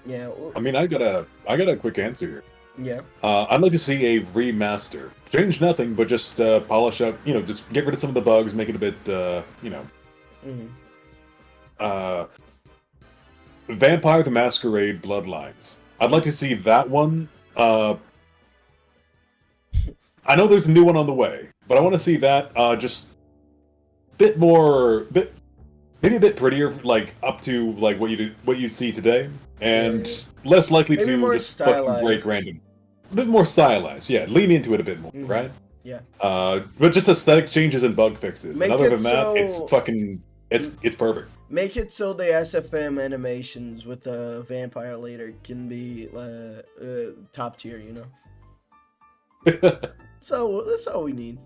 Yeah. I mean, I got a quick answer here. Yeah. I'd like to see a remaster. Change nothing, but just polish up. Just get rid of some of the bugs, make it a bit. Mm. Vampire the Masquerade Bloodlines. I'd like to see that one. I know there's a new one on the way, but I want to see that just maybe a bit prettier, like up to like what you see today, and less likely Maybe to more just fucking break stylized. random. A bit more stylized, yeah. Lean into it a bit more, Mhm. right? Yeah. But just aesthetic changes and bug fixes. Make and other it than that, it's so- fucking it's perfect. Make it so the SFM animations with a vampire later can be top tier, So that's all we need.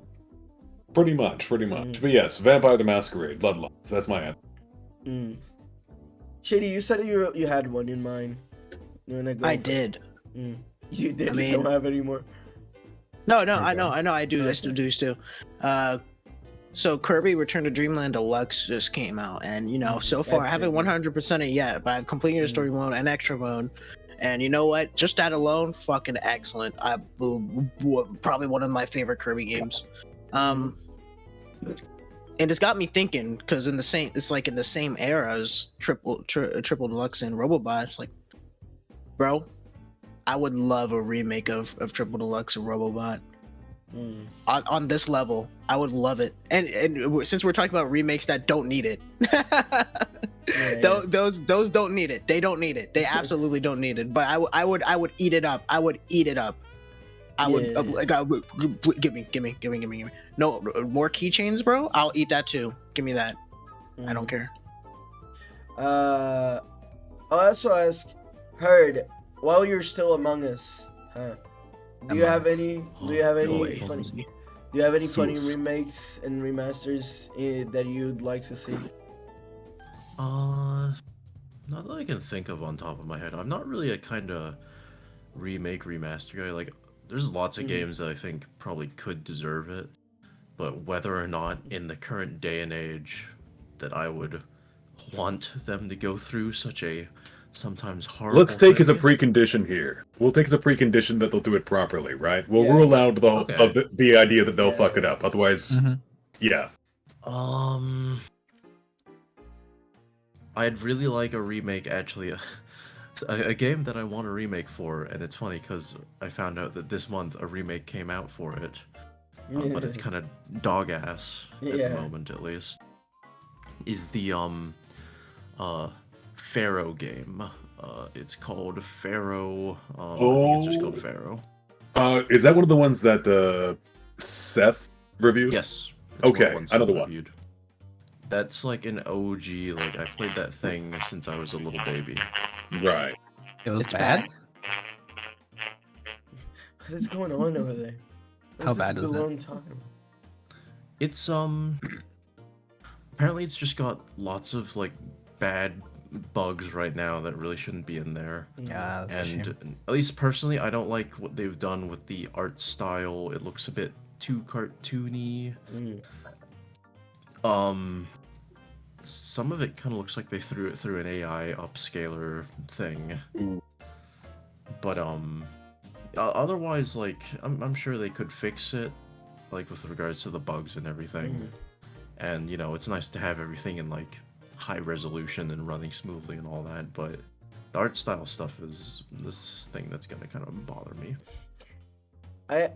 Pretty much. But yes, Vampire the Masquerade Bloodlines. That's my answer. Mm. Shady, you said you had one in mind. You wanna go I for- did. Mm. You did. I You mean- don't have any more. No, Okay. I know, I do. I still do still. So Kirby Return to Dreamland Deluxe just came out, and so far I haven't 100% it yet, but I've completed the story mode and extra mode. And you know what? Just that alone, fucking excellent. Probably one of my favorite Kirby games. And it's got me thinking because it's like in the same era as Triple Deluxe and Robobot. It's like, bro, I would love a remake of Triple Deluxe and Robobot. Mm. On this level, I would love it. And since we're talking about remakes that don't need it, Yeah. those don't need it. They don't need it. They absolutely don't need it. But I would eat it up. I would eat it up. I would give me. No more keychains, bro. I'll eat that too. Give me that. I don't care. I'll also ask, Heard, while you're still among us, do you have any funny? Do you have any funny Sus. remakes and remasters that you'd like to see? Not that I can think of on top of my head. I'm not really a kind of remaster guy. Like, there's lots of games that I think probably could deserve it, but whether or not in the current day and age that I would want them to go through such a sometimes horrible. Let's take as a thing. precondition here. We'll take as a precondition that they'll do it properly, right? We'll Yeah. rule out Okay. the idea that they'll Yeah. fuck it up. Otherwise, yeah. I'd really like a remake, actually. A game that I want a remake for, and it's funny because I found out that this month a remake came out for it, but it's kind of dog ass at the moment, at least. Is the Pharaoh game? It's called Pharaoh. I think it's just called Pharaoh. Is that one of the ones that Seth reviewed? Yes. Okay, I know the one. Reviewed. That's like an OG. Like I played that thing since I was a little baby. Right. It was It's bad. What is going on over there? How bad was it? It's apparently it's just got lots of like bad bugs right now that really shouldn't be in there. Yeah, that's a shame. And at least personally, I don't like what they've done with the art style. It looks a bit too cartoony. Some of it kind of looks like they threw it through an AI upscaler thing. But otherwise, like I'm sure they could fix it, like with regards to the bugs and everything. And you know, it's nice to have everything in like high resolution and running smoothly and all that. But the art style stuff is this thing that's gonna kind of bother me. I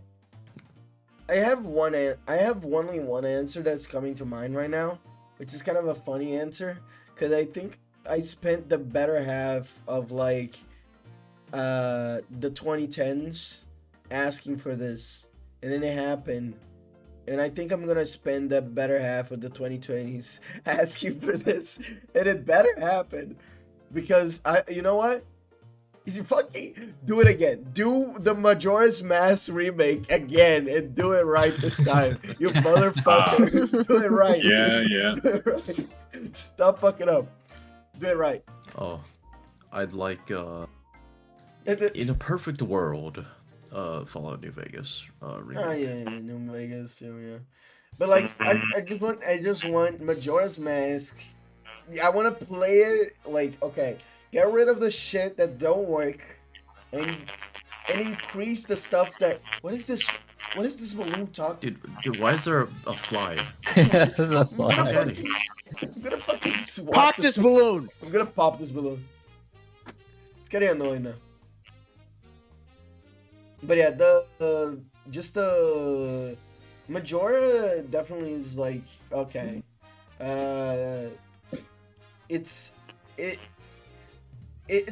have only one answer that's coming to mind right now, which is kind of a funny answer, because I think I spent the better half of like the 2010s asking for this, and then it happened, and I think I'm gonna spend the better half of the 2020s asking for this, and it better happen, because you know what? You fucking do it again. Do the Majora's Mask remake again and do it right this time. You motherfucker. Do it right. Yeah. Do it right. Stop fucking up. Do it right. Oh, I'd like in a perfect world, Fallout New Vegas remake. Oh yeah, New Vegas, yeah. But like, I just want Majora's Mask. I want to play it like, okay, get rid of the shit that don't work, and increase the stuff that. What is this? What is this balloon talking? Dude, why is there a fly? This is a fly. I'm gonna fucking swap Pop this balloon. I'm gonna pop this balloon. It's getting annoying now. But yeah, the Majora definitely is like, okay. It's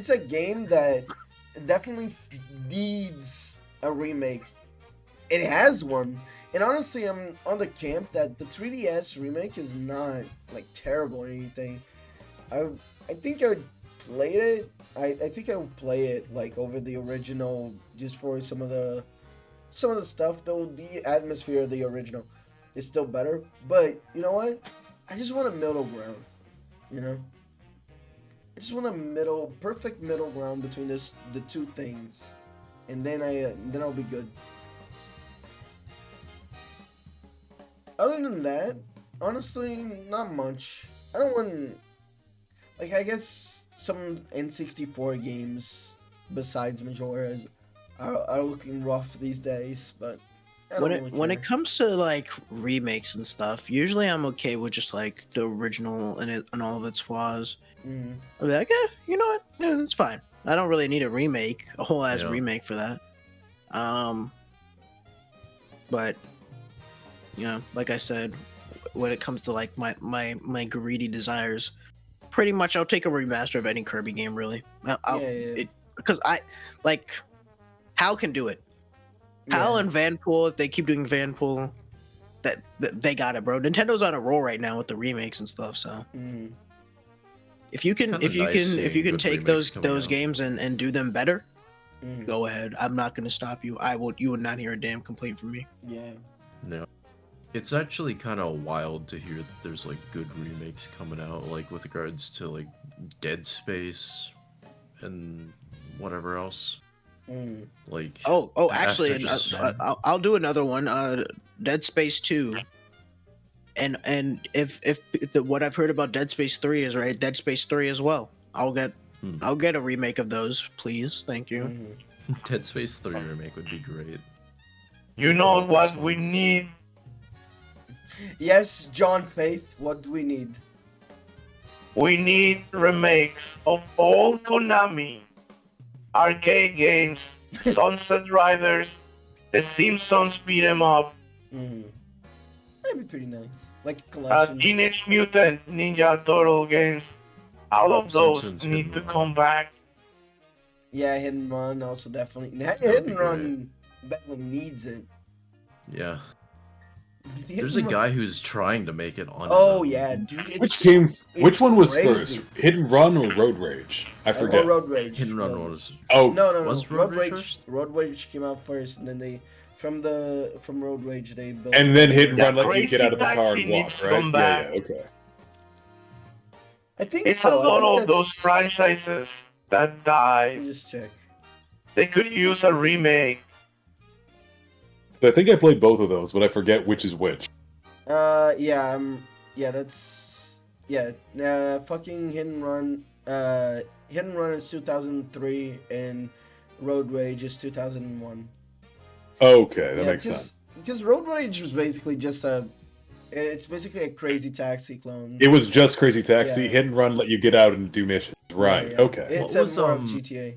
a game that definitely needs a remake. It has one, and honestly, I'm on the camp that the 3DS remake is not like terrible or anything. I think I would play it. I think I would play it like over the original, just for some of the stuff. Though the atmosphere of the original is still better. But you know what? I just want a middle ground. You know, I just want a perfect middle ground between the two things, and then I'll be good. Other than that, honestly, not much. I don't want, like, I guess some N64 games besides Majora's are looking rough these days, but I don't really When care. it comes to like remakes and stuff, usually I'm okay with just like the original and all of its flaws. Mm. I'll be like, you know what? Yeah, it's fine. I don't really need a remake, a whole ass Yeah. remake for that. But you know, like I said, when it comes to like my greedy desires, pretty much I'll take a remaster of any Kirby game. Really, because I like Hal can do it. Hal and Vanpool, if they keep doing Vanpool, that they got it, bro. Nintendo's on a roll right now with the remakes and stuff. So if you can take those games and do them better, go ahead. I'm not gonna stop you. You would not hear a damn complaint from me. Yeah. No. It's actually kind of wild to hear that there's like good remakes coming out, like with regards to like Dead Space and whatever else. Like actually, I'll do another one. Dead Space 2. And if what I've heard about Dead Space 3 is right, Dead Space 3 as well. I'll get a remake of those, please. Thank you. Dead Space 3 remake would be great. You know what we need? Yes, John Faith. What do we need? We need remakes of all Konami arcade games, Sunset Riders, The Simpsons beat 'em up, Mm-hmm. That'd be pretty nice. Like a collection. Teenage Mutant Ninja Turtle games. All of those Simpsons need Hit to and Run. come back. Yeah, Hit and Run also definitely. Hit would and be Run definitely needs it. Yeah. Hit There's a and Run- guy who's trying to make it on. Oh yeah, dude. Which one was crazy. first? Hit and Run or Road Rage? I forget. Or Road Rage. Hit and Run was. Oh, No. Was Road Road Rage Rage. first? Road Rage came out first, and then they from Road Rage they built. and then Hit and Yeah, Run let you Crazy get out of the car Taxi and walk, needs to right? come back. Yeah, okay. I think It's so. a lot I think of those that's- franchises that Let died. me just check. They could use a remake. So I think I played both of those, but I forget which is which. Yeah, that's fucking Hit and Run. Hit and Run is 2003, and Road Rage is 2001. Okay, that makes sense. Because Road Rage was basically just it's basically a Crazy Taxi clone. It was just Crazy Taxi. Yeah. Hit and Run let you get out and do missions. Right. Yeah. Okay. It's What was, more of um, GTA.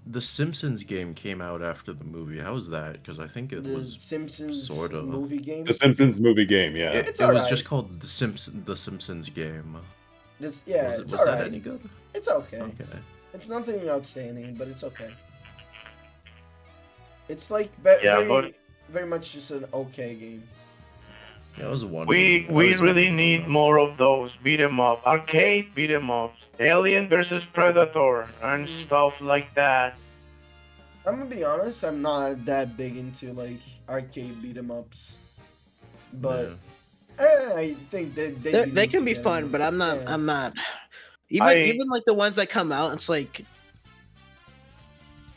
The Simpsons game came out after the movie. How was that? Because I think it The was Simpsons sorta. movie game. The Simpsons movie game. Yeah. It It's was alright. just called the Simpsons game. It's Was, it's was alright. that any good? It's okay. Okay. It's nothing outstanding, but it's okay. It's like Yeah, very much just an okay game. Yeah, it was one. We really need more of those beat 'em up, arcade beat 'em ups, Alien versus Predator, and stuff like that. I'm gonna be honest, I'm not that big into like arcade beat 'em ups, but I think They can be fun, but I'm not. Yeah. I'm not. I- Even like the ones that come out, it's like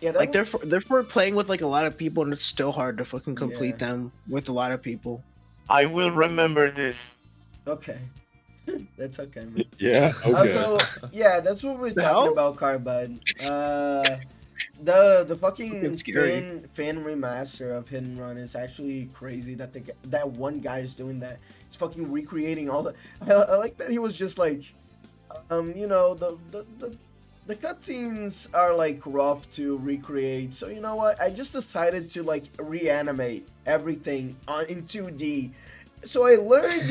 Yeah, that like one- they're for playing with like a lot of people, and it's still hard to fucking complete Yeah. them with a lot of people. I will remember this. okay. That's okay, man. Yeah. Okay. Also, yeah, that's what we're The talking hell? about, Carbide. The fucking Fucking scary. fan remaster of Hit and Run is actually crazy. That one guy is doing that. He's fucking recreating all the. I like that he was just like, the cutscenes are like rough to recreate. So you know what? I just decided to like reanimate everything in 2D. So I learned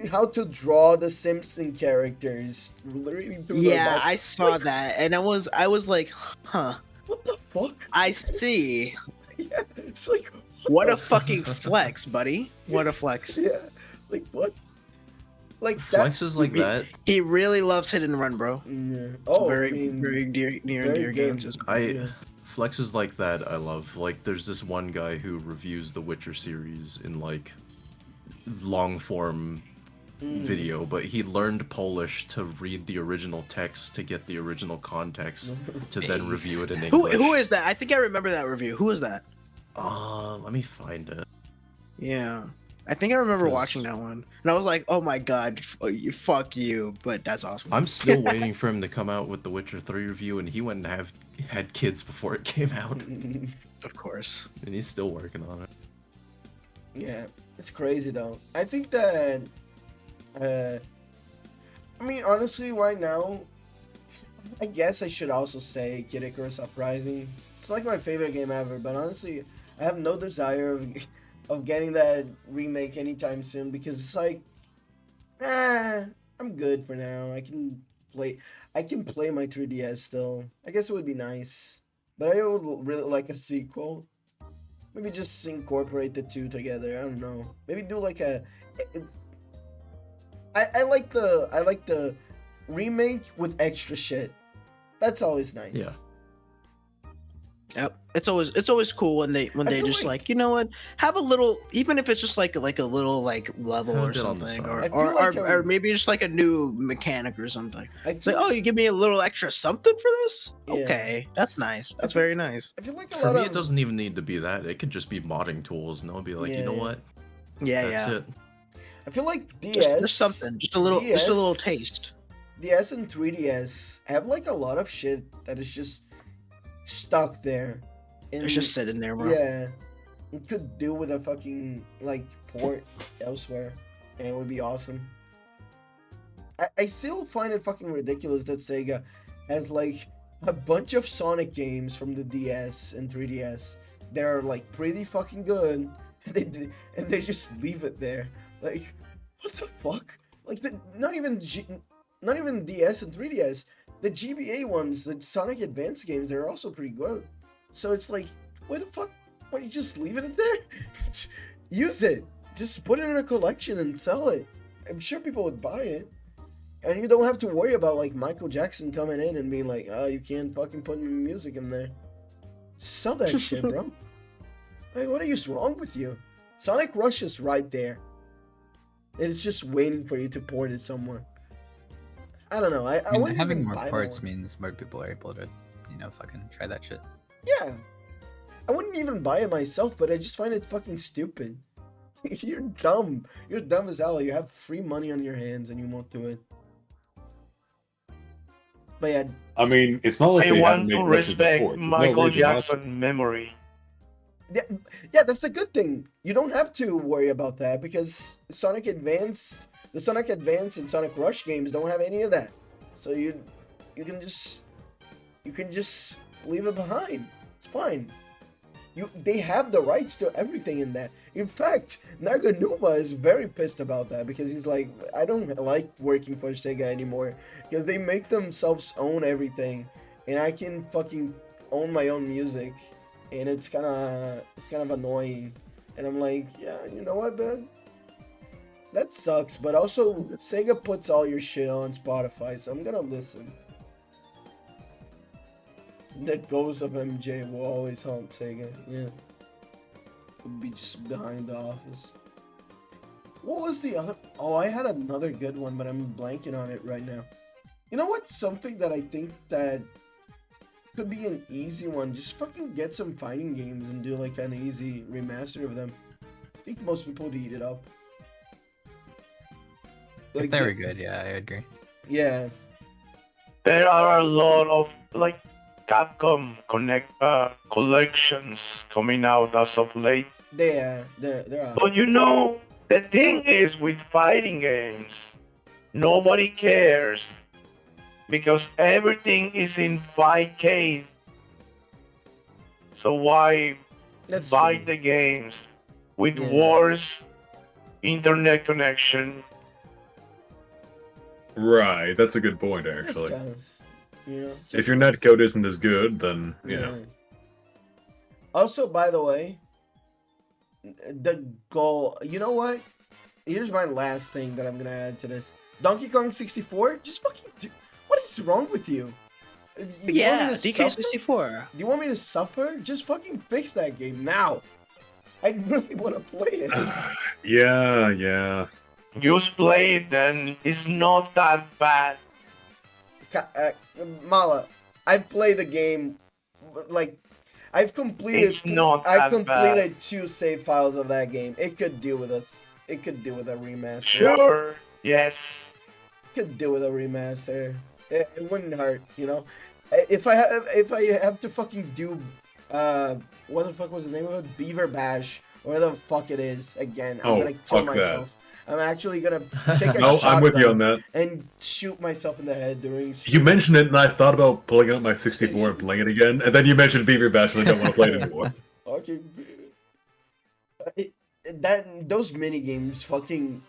how to draw the Simpson characters. Reading through the Yeah, box. I saw that, and I was like, huh. What the fuck? I see. Yeah, it's like What the a fucking flex, buddy. What a flex. Yeah, like what? Like Flexes like that. He really loves Hit and Run, bro. Yeah. It's Oh, very, I mean, very near and very dear good. games. Yeah. Flexes like that I love. Like there's this one guy who reviews the Witcher series in like long form video, but he learned Polish to read the original text to get the original context to then review it in English. Who is that? I think I remember that review. Who is that? Let me find it. Yeah. I think I remember 'Cause- watching that one. And I was like, oh my god, fuck you. But that's awesome. I'm still waiting for him to come out with the Witcher 3 review, and he went and had kids before it came out, Of course. and he's still working on it. Yeah, it's crazy though. I think that, I mean, honestly, right now, I guess I should also say Kid Icarus Uprising. It's like my favorite game ever, but honestly, I have no desire of getting that remake anytime soon because it's like, I'm good for now. I can play my 3DS still. I guess it would be nice, but I would really like a sequel. Maybe just incorporate the two together. I don't know. Maybe do like a. I like the remake with extra shit. That's always nice. Yeah. Yep. It's always cool when they feel just like- like, you know what, have a little, even if it's just like a little like level Have a or bit on the something, side. or, I feel like or maybe just like a new mechanic or something. I It's like, feel, oh, you give me a little extra something for this? Yeah. Okay, that's nice. That's very nice. I feel like a For lot me, of it doesn't even need to be that. It could just be modding tools, and I'll be like, you know Yeah. what? Yeah, That's yeah. it. I feel like Just something, just a little DS taste. DS and 3DS have like a lot of shit that is just stuck there. It's just sitting there, bro. Yeah, it could do with a fucking like port elsewhere, and it would be awesome. I still find it fucking ridiculous that Sega has like a bunch of Sonic games from the DS and 3DS that are like pretty fucking good, and they just leave it there. Like, what the fuck? Like, not even DS and 3DS. The GBA ones, the Sonic Advance games, they're also pretty good. So it's like, what the fuck? Why don't you just leave it there? Use it. Just put it in a collection and sell it. I'm sure people would buy it. And you don't have to worry about like Michael Jackson coming in and being like, oh, you can't fucking put music in there. Sell that shit, bro. Like, what is wrong with you? Sonic Rush is right there. It's just waiting for you to port it somewhere. I don't know. I mean, wouldn't having even more buy ports that one. means more people are able to, fucking try that shit. Yeah. I wouldn't even buy it myself, but I just find it fucking stupid. You're dumb. You're dumb as hell. You have free money on your hands and you won't do it. But yeah. I mean, it's not like I they haven't want to made much of respect before. There's no Michael reason not to. Jackson memory. Yeah, that's a good thing. You don't have to worry about that because the Sonic Advance and Sonic Rush games don't have any of that. So you can just leave it behind. It's fine. They have the rights to everything in that. In fact, Naganuma is very pissed about that because he's like, I don't like working for Sega anymore because they make themselves own everything, and I can fucking own my own music, and it's kind of annoying. And I'm like, yeah, you know what, man? That sucks. But also, Sega puts all your shit on Spotify, so I'm gonna listen. The ghost of MJ will always haunt Sega. Yeah. Would be just behind the office. What was the other? Oh, I had another good one, but I'm blanking on it right now. You know what? Something that I think that could be an easy one. Just fucking get some fighting games and do like an easy remaster of them. I think most people would eat it up. If Like they were good, yeah, I agree. Yeah. There are a lot of like Capcom collections coming out as of late. There are. But you know, the thing is with fighting games, nobody cares because everything is in 5K. So why That's buy true. the games with Yeah. worse internet connection? Right, that's a good point, This actually. guy's, you know. If your netcode isn't as good, then, you know. Also, by the way, the goal. You know what? Here's my last thing that I'm gonna add to this. Donkey Kong 64. Just fucking. What is wrong with you? You want me Yeah, to suffer? DK64. You want me to suffer? Just fucking fix that game now. I really want to play it. Yeah. Just play it then. It's not that bad. Mala, I've played the game. Like, I've completed. It's not I that completed bad. 2 save files of that game. It could do with us. It could do with a remaster. Sure. Yes. Could do with a remaster. It wouldn't hurt, you know. If I have to fucking do what the fuck was the name of it? Beaver Bash, or whatever the fuck it is. Again, I'm Oh, gonna kill fuck that. myself. I'm actually gonna take a No, I'm with you shotgun on that. and shoot myself in the head during. You mentioned it, and I thought about pulling out my 64 and playing it again, and then you mentioned Beaver Bash, and I don't want to play it anymore. Okay. Those mini games fucking.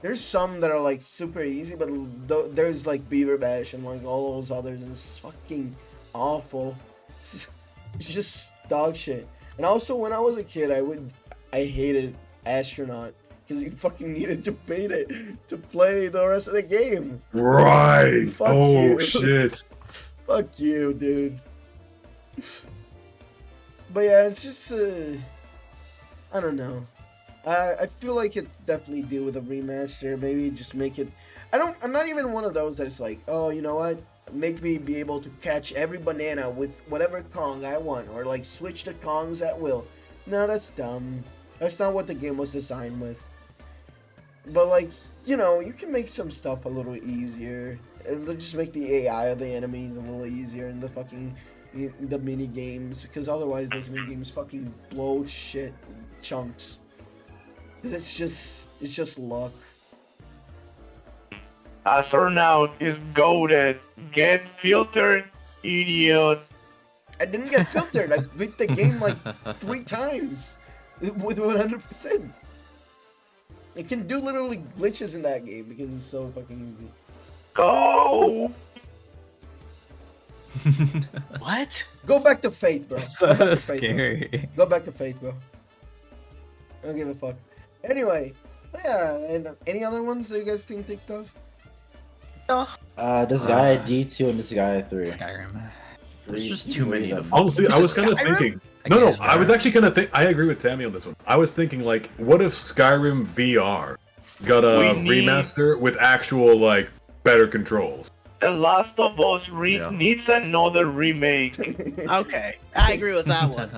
There's some that are like super easy, but there's like Beaver Bash and like all those others, and it's fucking awful. It's just dog shit. And also, when I was a kid, I hated Astronaut because you fucking needed to beat it to play the rest of the game. Right. Fuck Oh, you. shit. Fuck you, dude. But yeah, it's just I don't know. I feel like it definitely do with a remaster. Maybe just make it. I'm not even one of those that's like, oh, you know what? Make me be able to catch every banana with whatever Kong I want, or like switch the Kongs at will. No, that's dumb. That's not what the game was designed with. But like, you know, you can make some stuff a little easier. It'll just make the AI of the enemies a little easier in the mini games, because otherwise those mini games fucking blow shit in chunks. It's just luck. Astronaut is goaded. Get filtered Idiot. I didn't get filtered. I beat the game like 3 times with 100%. It can do literally glitches in that game because it's so fucking easy. Go. What? Go back to Faith, bro. So Go back to Faith, bro. scary. Go back to Faith, bro. I don't give a fuck. Anyway, yeah, and any other ones that you guys think of? This guy D2 and this guy 3. Skyrim. There's just too many of them. Honestly, I was kind of Skyrim? thinking. I No, guess I was Skyrim. actually gonna think. I agree with Tammy on this one. I was thinking like, what if Skyrim VR got a We need- remaster with actual like better controls? The Last of Us Yeah. needs another remake. Okay, I agree with that one.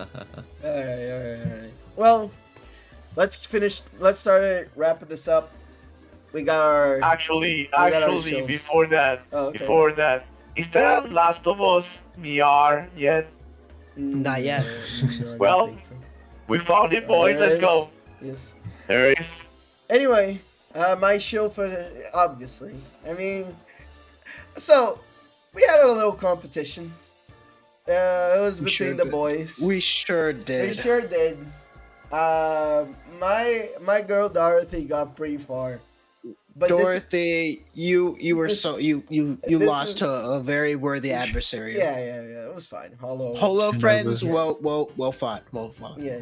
Alright. Well, let's start it, wrapping this up. We got our... Actually, got our shows. before that, Oh, okay. is there a Last of Us VR yet? Not yet. No, I don't Well, think so. We found it, boys. There Let's is. go. Yes. There is. Anyway, my show for... Obviously. I mean... So, we had a little competition. It was We between sure the did. boys. We sure did. We sure did. My girl Dorothy got pretty far. But Dorothy, you were this- so you this lost to is- a very worthy adversary. Yeah, it was fine. Hello. Hello, Shinobu. friends. Yeah. Well fought. Well fought. Yeah.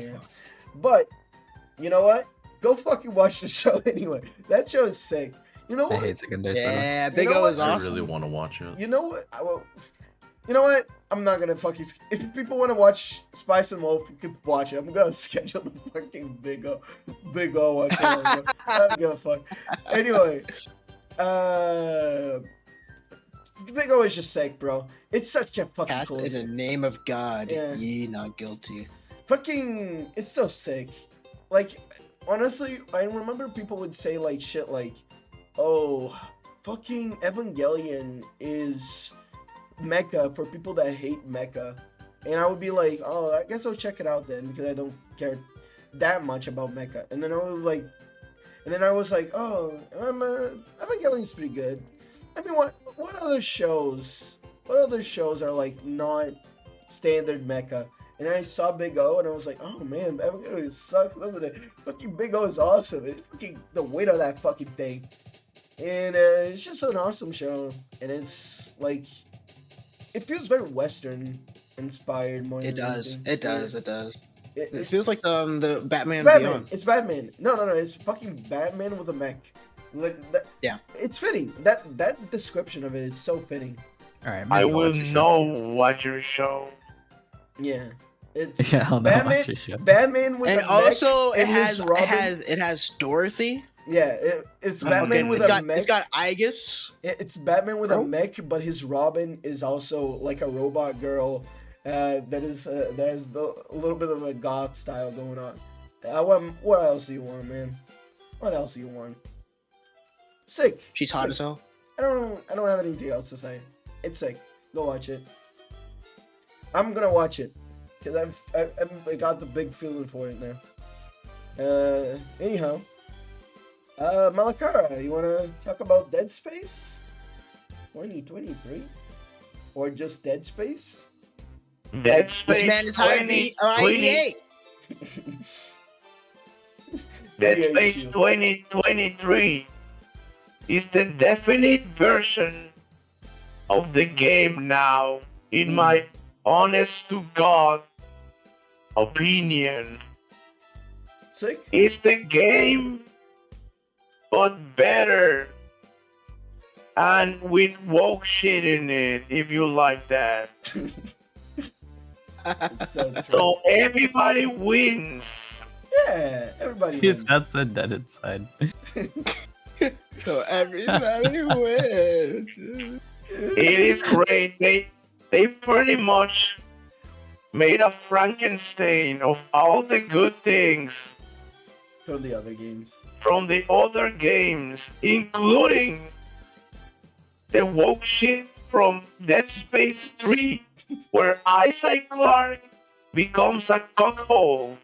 But you know what? Go fucking watch the show anyway. That show is sick. You know I what? hate Second Days. Yeah, You Big know O what? is I awesome. really want to watch it. You know what? You know what? I'm not gonna fucking. If people want to watch Spice and Wolf, you can watch it. I'm gonna schedule the fucking Big O watch it. I don't give a fuck. Anyway, Big O is just sick, bro. It's such a fucking Cast cool. in the name of God, Yeah. ye not guilty. Fucking, it's so sick. Like, honestly, I remember people would say like shit like, "Oh, fucking Evangelion is mecha for people that hate mecha," and I would be like, "Oh, I guess I'll check it out then because I don't care that much about mecha." And then I was like, "Oh, Evangelion's pretty good." I mean, what other shows? What other shows are like not standard mecha? And then I saw Big O, and I was like, "Oh man, Evangelion sucks, doesn't it?" Fucking Big O is awesome. It's fucking the weight of that fucking thing, and it's just an awesome show. And it's like, it feels very Western inspired more. It than does. anything. It does. It does. It, It feels like the Batman it's Batman. Beyond. It's Batman. No. It's fucking Batman with a mech. Like that. Yeah. It's fitting. That description of it is so fitting. All right, I maybe I'll will watch your show. know what your show. Yeah. It's Yeah, I'll know Batman. watch your show. Batman with And a also, mech it and his has Robin. it has Dorothy. Yeah, it's Oh, Batman goodness. with It's a got mech. it's got Aegis. It's Batman with a Bro. mech, but his Robin is also like a robot girl that has a little bit of a goth style going on. What else do you want, man? What else do you want? Sick. She's hot Sick. as hell. I don't have anything else to say. It's sick. Go watch it. I'm gonna watch it because I got the big feeling for it now. Anyhow, Malakara, you wanna talk about Dead Space 2023 or just Dead Space? Dead Space This man is hired to be 20, Dead Yeah, Space issue. 2023 is the definite version of the game now, in my honest to God opinion. Sick. It's the game, but better. And with woke shit in it, if you like that. It's so true. So everybody wins. Yeah, everybody. His wins. head said dead inside. So everybody wins. It is great. They pretty much made a Frankenstein of all the good things From the other games. from the other games, including the woke shit from Dead Space 3, where Isaac Clarke becomes a cockhole.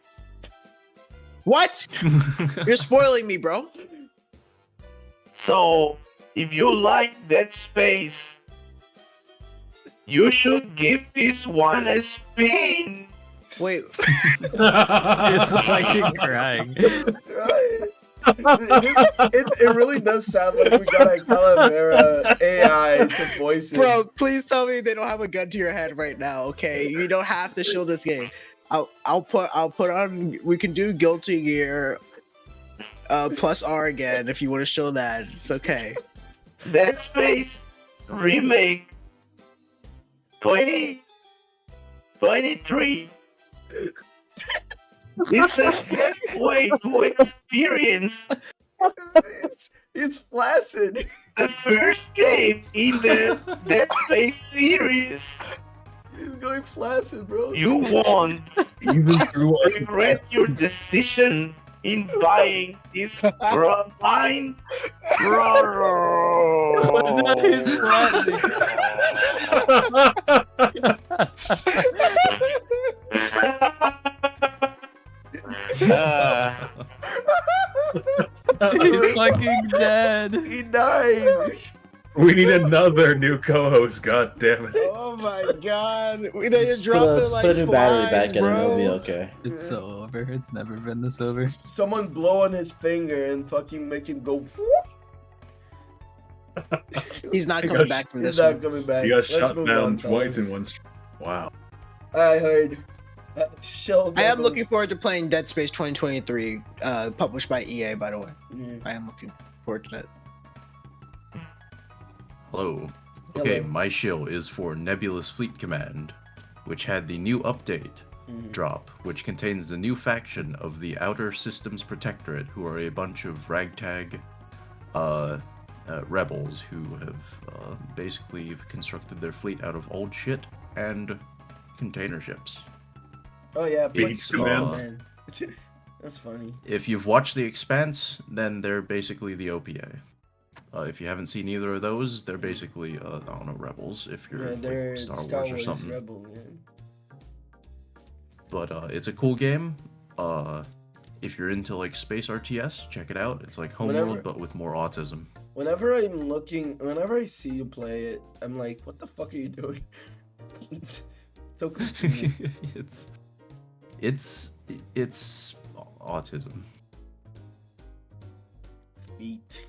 What? You're spoiling me, bro. So, if you like Dead Space, You should give this one a spin. Wait, It's fucking crying. Right. It really does sound like we got a Calavera AI to voice it. bro, please tell me they don't have a gun to your head right now. Okay, you don't have to show this game. I'll put on. We can do Guilty Gear plus R again if you want to show that. It's okay. Dead Space remake 2023. It's a way to experience It's flaccid. the first game in the Dead Space series. He's going flaccid, bro. You won't Even through regret your decision in buying this frontline He's fucking dead. He died. We need another new co-host. God damn it! Oh my god, they just Put drop a, it like put a new battery flies, back in and it'll be bro. okay. It's so over. It's never been this over. Someone blow on his finger and fucking make it go. He's not He coming got- back from He's this not one. coming back. He got Let's shot move down on, twice fellas. in one stream. Wow. I heard. Shell I am goggles. looking forward to playing Dead Space 2023, published by EA, by the way. Mm. I am looking forward to that. Hello. Okay, Hello. my shill is for Nebulous Fleet Command, which had the new update Mhm. drop, which contains the new faction of the Outer Systems Protectorate, who are a bunch of ragtag rebels who have basically constructed their fleet out of old shit and container ships. Oh yeah, Big Fleet command. Command. That's funny. If you've watched The Expanse, then they're basically the OPA. If you haven't seen either of those, they're basically, I don't know, rebels, if you're Yeah, they're like Star, Star Wars or Wars something. Rebel. Yeah. But it's a cool game. If you're into like space RTS, check it out. It's like Whenever- Homeworld, but with more autism. Whenever I see you play it, I'm like, what the fuck are you doing? It's so confusing. it's autism. Feet.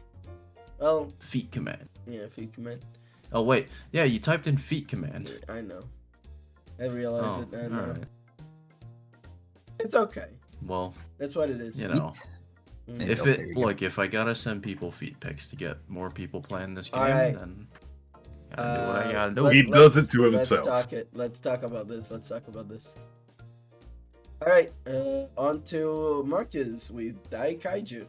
Well, Feet command. yeah, Feet Command. Oh wait, yeah, you typed in feet command. I know. I realize Oh, it. I know. alright. It's okay. Well, That's what it is. you know, Mm. if Okay, it there you go. look, if I gotta send people feet pics to get more people playing this game, Alright. then gotta do what I gotta do. He does it to Let's himself. talk it. Let's talk about this. All right, on to Marcus with Dai Kaiju.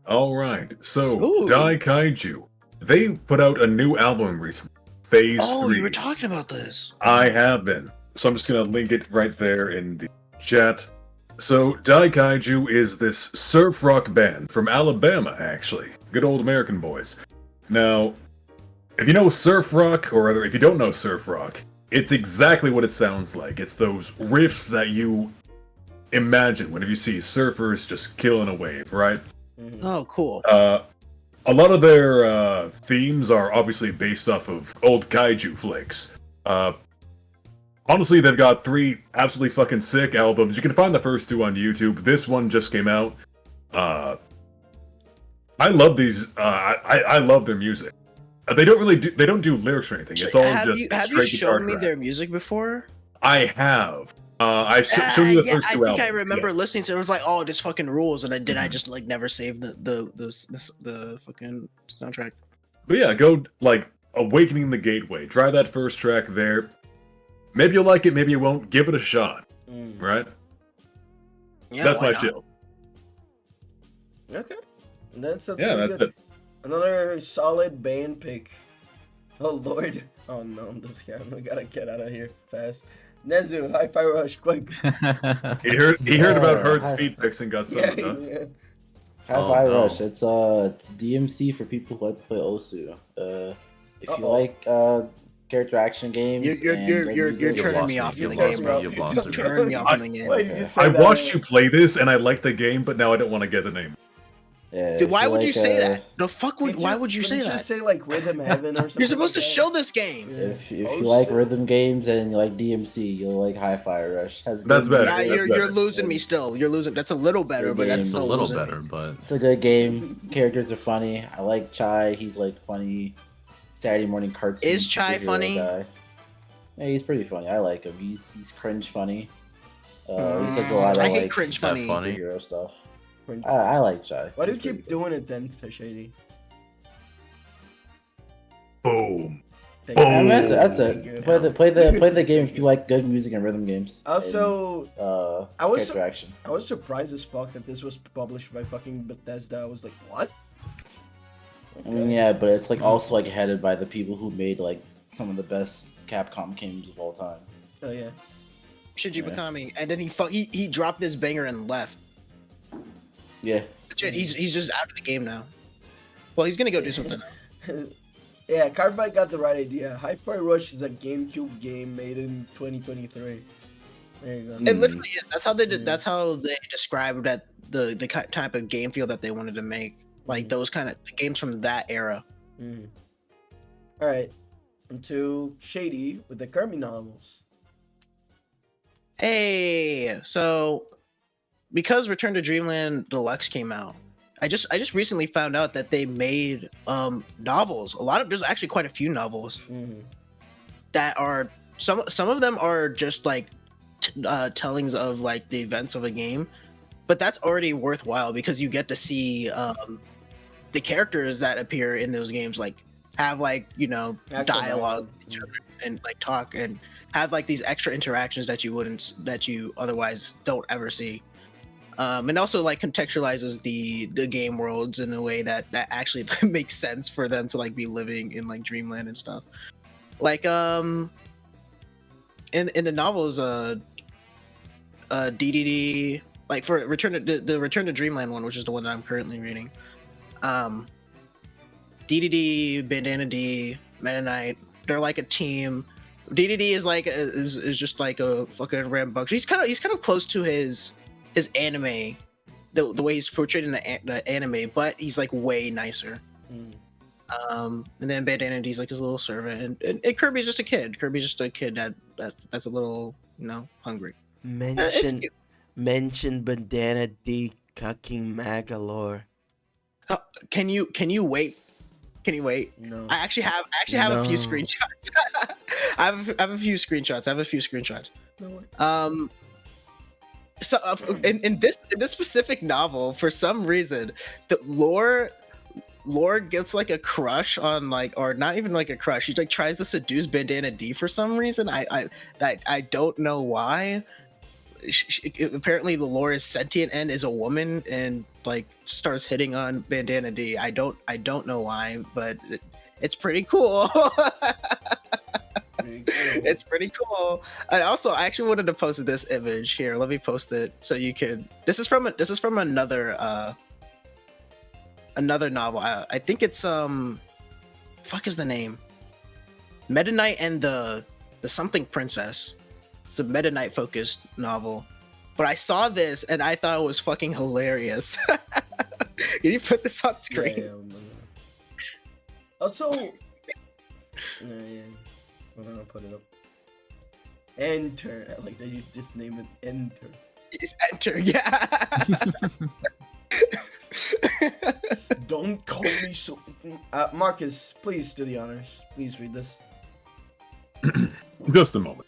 All right. So, Ooh. Dai Kaiju. They put out a new album recently. Phase 3. you were talking about this. I have been. So I'm just gonna link it right there in the chat. So Dai Kaiju is this surf rock band from Alabama, actually. Good old American boys. Now, if you know surf rock, or rather, if you don't know surf rock, it's exactly what it sounds like. It's those riffs that you imagine whenever you see surfers just killing a wave, right? Oh, cool. A lot of their themes are obviously based off of old kaiju flicks. Honestly, they've got 3 absolutely fucking sick albums. You can find the first 2 on YouTube. This one just came out. I love these. I love their music. They don't do lyrics or anything. It's all have just you, have straight you guitar shown me track. their music before? I have. I showed you the Yeah, first I 2 think albums. I remember yeah. listening to it. It was like, oh, this fucking rules, and then I Mhm. just like never saved the fucking soundtrack. But yeah, go like Awakening the Gateway. Try that first track there. Maybe you'll like it, maybe you won't. Give it a shot, Mm. right? Yeah, That's why my not? chill. Okay, and that's Yeah, pretty that's good. it. Another solid band pick. Oh lord. Oh no, this guy. We gotta get out of here fast. Nezu, Hi-Fi Rush, quick. He heard about Yeah, Herd's hi. feet picks and got Yeah, something, huh? yeah. Hi-Fi no. Rush. It's DMC for people who like to play Osu. If you Uh-oh. like character action games, You're and good music- turning lost me me. off You in the lost game, me. bro. You You're lost me. turning me off in the game. Why did you say I that? watched you play this and I liked the game, but now I don't want to get the name. Yeah, Dude, why if you would you like, say that? The fuck would? Can't Why would you say couldn't that? Just say like Rhythm Heaven or something. You're supposed to like that? show this game. Yeah. If Oh, you like shit. rhythm games and you like DMC, you'll like Hi-Fi Rush. Has That's good better. Nah, music. That's you're better. losing me still. You're losing. That's a little It's better, good but that's games. It's a still little losing better, me. but It's a good game. Characters are funny. I like Chai. He's like funny. Saturday morning cartoon. Is Chai superhero funny? Guy. Yeah, he's pretty funny. I like him. He's cringe funny. He says a lot of I hate like cringe Is that funny. funny? superhero stuff. Cringe. I like Chai. Why do you He's pretty keep good. doing it then, Shady? Boom. Thank you. I mean, that's Thank you. it. Play the game if you like good music and rhythm games. Also, and, I was character action. I was surprised as fuck that this was published by fucking Bethesda. I was like, what? I mean, yeah, but it's like also like headed by the people who made like some of the best Capcom games of all time. Oh yeah. Shinji Yeah. Mikami, and then he dropped this banger and left. Yeah. Shit, he's just out of the game now. Well, he's gonna go do something. Yeah, Carbide got the right idea. Hi-Fi Rush is a GameCube game made in 2023. There you go. It literally is. That's how they did. That's how they described that the type of game feel that they wanted to make, like those kind of games from that era. Mhm. All right, into Shady with the Kirby novels. Hey, so because Return to Dreamland Deluxe came out, I just recently found out that they made novels. There's actually quite a few novels that are some of them are just like tellings of like the events of a game, but that's already worthwhile because you get to see the characters that appear in those games like have like Actual dialogue dialogue. with each other and like talk and have like these extra interactions that you otherwise don't ever see. And also like contextualizes the game worlds in a way that actually makes sense for them to like be living in like Dreamland and stuff. Like in the novels, DDD, like for the Return to Dreamland one, which is the one that I'm currently reading. DDD, Bandana D, Meta Knight, they're like a team. DDD is like is just like a fucking rambunctious. He's kind of close to his anime, the way he's portrayed in the anime, but he's like way nicer. And then Bandana D's like his little servant, and Kirby's just a kid. Kirby's just a kid that's a little hungry. Mention Bandana D cucking Magalore. Can you wait? Can you wait? No. I actually have a few screenshots. I have a few screenshots. No. So in this specific novel, for some reason, the lore gets like a crush on or not even like a crush. She like tries to seduce Bandana D for some reason. I don't know why. Apparently the lore is sentient and is a woman and like starts hitting on Bandana D. I don't know why, but it's pretty cool. It's pretty cool. And also, I actually wanted to post this image here. Let me post it so you can. This is from another novel. I think it's fuck is the name? Meta Knight and the something princess. It's a Meta Knight focused novel. But I saw this and I thought it was fucking hilarious. Can you put this on screen? Yeah. Also, yeah. I'm gonna put it up. Enter. I like that you just name it Enter. It's Enter, yeah. Don't call me so. Marcus, please do the honors. Please read this. Just a moment.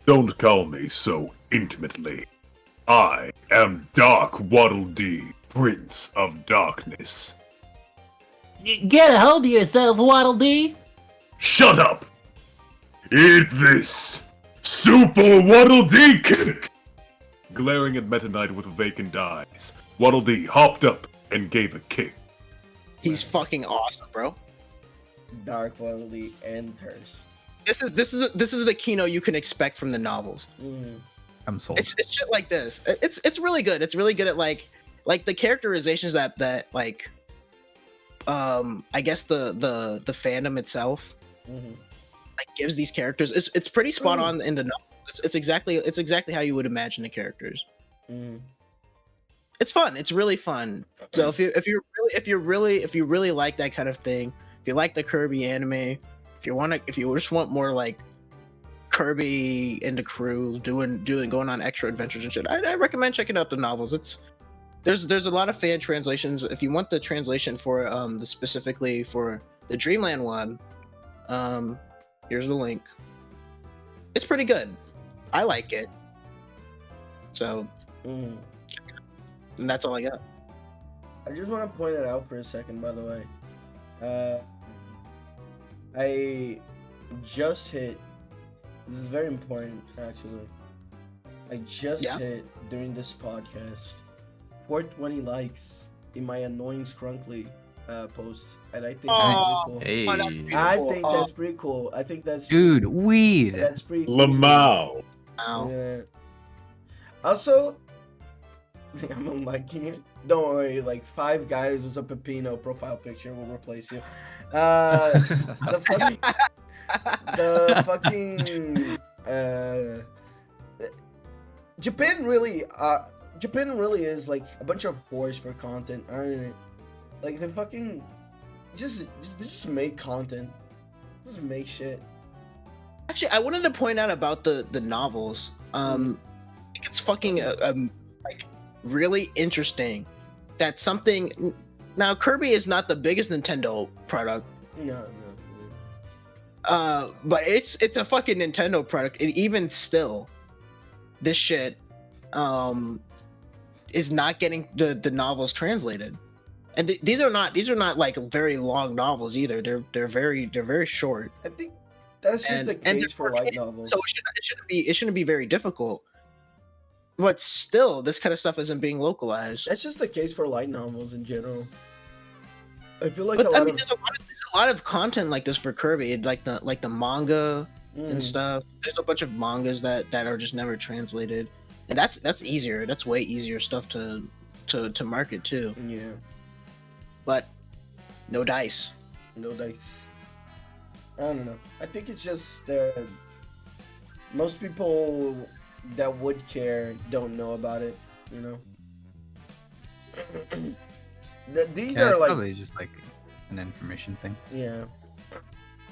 Don't call me so intimately. I am Dark Waddle Dee, Prince of Darkness. Get a hold of yourself, Waddle Dee. Shut up! Eat this! Super Waddle Dee kick! Glaring at Meta Knight with vacant eyes, Waddle Dee hopped up and gave a kick. He's fucking awesome, bro. Dark Quality enters. This is the Kino you can expect from the novels. I'm sold. It's shit like this. It's really good. It's really good at like the characterizations that like I guess the fandom itself like gives these characters. It's pretty spot on in the novel. It's exactly how you would imagine the characters. It's fun. It's really fun. So if you really like that kind of thing, if you like the Kirby anime, if you just want more like Kirby and the crew going on extra adventures and shit, I recommend checking out the novels. There's a lot of fan translations. If you want the translation for specifically for the Dreamland one, here's the link. It's pretty good. I like it. So, and that's all I got. I just want to point it out for a second, by the way. I just hit. This is very important, actually. I just hit during this podcast 420 likes in my annoying Scrunkly post, and I think that's pretty cool. Hey. I think that's pretty cool. I think that's Dude, weed. That's pretty cool. Lamau. Yeah. Also, I'm liking it. Don't worry, like 5 guys with a Pepino profile picture will replace you. The fucking Japan really is like a bunch of whores for content, aren't it? Like they fucking just make content, just make shit. Actually, I wanted to point out about the novels. I think it's fucking like really interesting that something. Now Kirby is not the biggest Nintendo product. No. But it's a fucking Nintendo product, and even still, this shit is not getting the novels translated. And these are not like very long novels either. They're very short. I think that's just the case for light novels. So it shouldn't be very difficult. But still, this kind of stuff isn't being localized. That's just the case for light novels in general. I feel like But, there's there's a lot of content like this for Kirby, like the manga and stuff. There's a bunch of mangas that are just never translated, and that's easier. That's way easier stuff to market too. Yeah. But no dice. No dice. I don't know. I think it's just most people that would care don't know about it. You know. These are it's like probably just like an information thing. Yeah.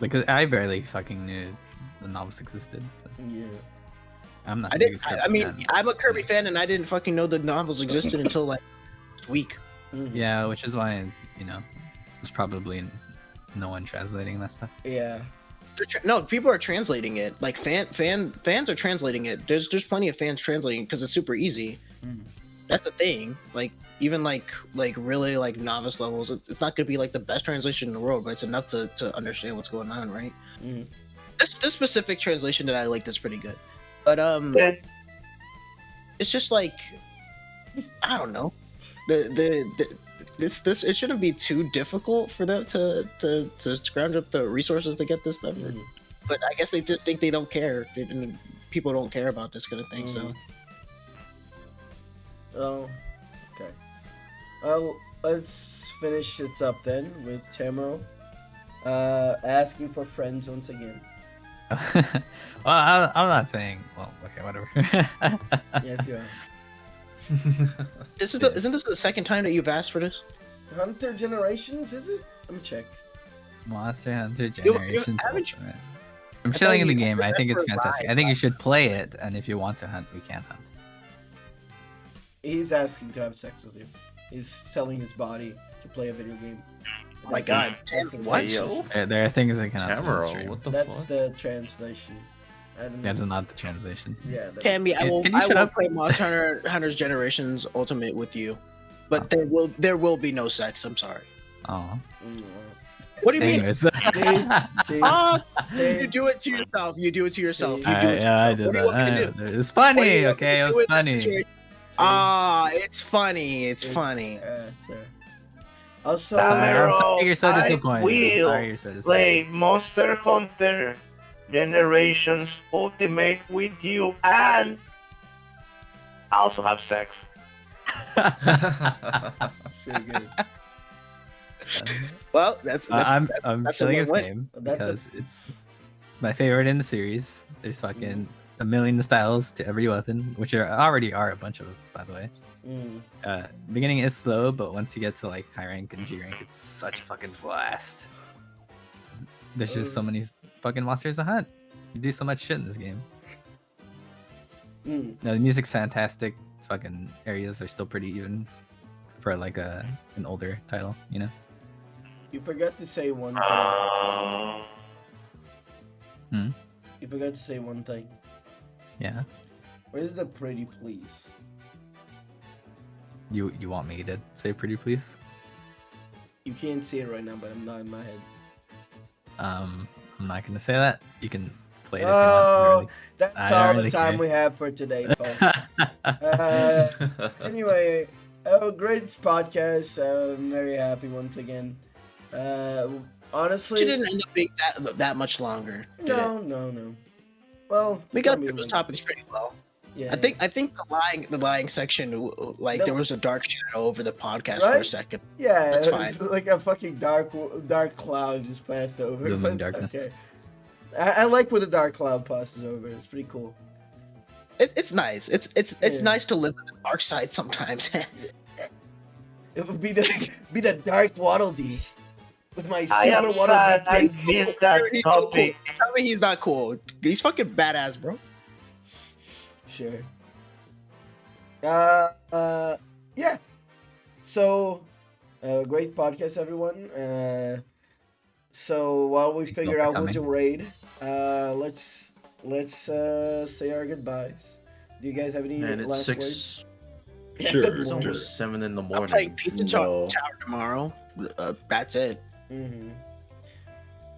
Because I barely fucking knew the novels existed. So. Yeah. I'm not. I mean, I'm a Kirby fan, and I didn't fucking know the novels existed until like this week. Yeah, which is why there's probably no one translating that stuff. Yeah. No, people are translating it. Like fans are translating it. There's plenty of fans translating because it's super easy. That's the thing. Like even like really like novice levels, it's not gonna be like the best translation in the world, but it's enough to understand what's going on, right? This specific translation that I like is pretty good, but it's just like I don't know. This it shouldn't be too difficult for them to scrounge up the resources to get this stuff. But I guess they just think they don't care. People don't care about this kind of thing. So. Oh, okay. Let's finish this up then with Tamaro asking for friends once again. Well, I'm not saying. Well, okay, whatever. Yes, you are. Isn't this the second time that you've asked for this? Hunter Generations, is it? Let me check. Monster Hunter Generations. haven't Ultimate. I'm chilling in the game. I think it's fantastic. I think you should play it, and if you want to hunt, we can hunt. He's asking to have sex with you. He's selling his body to play a video game. Oh my god. What? There are things I cannot say on Tamaro, stream. what the That's fuck? the translation. That's not the translation. Yeah. Tammy, I will Can you shut up? play Monster Hunter's Generations Ultimate with you, but there will be no sex. I'm sorry. Oh. What do you Anyways. mean? You do it to yourself. You do it to yourself. You do it. Yeah, I did What do you want me to that. do? It was funny. What do you want Okay, me it to was do in that funny. situation? It's funny. It's funny. Sir. Also, I'm sorry you're so I disappointed. I'm will sorry you're so disappointed. play Monster Hunter Generations Ultimate with you and also have sex. Pretty good. Well, that's I'm that's chilling a this win. game That's because it's my favorite in the series. There's fucking a million styles to every weapon, which already are a bunch of, by the way. Beginning is slow, but once you get to like high rank and G rank, it's such a fucking blast. There's just so many fucking monsters to hunt. You do so much shit in this game. No, the music's fantastic. Fucking areas are still pretty even for like an older title, you know. You forgot to say one thing. You forgot to say one thing. Yeah. Where's the pretty please? You want me to say pretty please? You can't see it right now, but I'm not in my head. I'm not gonna say that. You can play it if you want. That's all the time we have for today, folks. Anyway, great podcast. I'm very happy once again. Honestly, She didn't end up being that much longer. No. Well, We got through those topics pretty well. Yeah. I think the lying section, like there was a dark shadow over the podcast for a Right? second. Yeah, That's it fine. was like a fucking dark cloud just passed over. Looming but darkness. okay. I like when the dark cloud passes over. It's pretty cool. It's nice. It's nice to live in the dark side sometimes. It would be the dark Waddle Dee with my I am super Waddle sad I Dee. missed that He's so cool. topic. Tell me he's not cool. He's fucking badass, bro. Sure. Yeah. So, great podcast, everyone. So while we figure out who to raid, let's say our goodbyes. Do you guys have any Man, it's last 6. words? Sure, It's sure. almost 7 in the I'm morning. playing Pizza No. Tower tomorrow. That's it.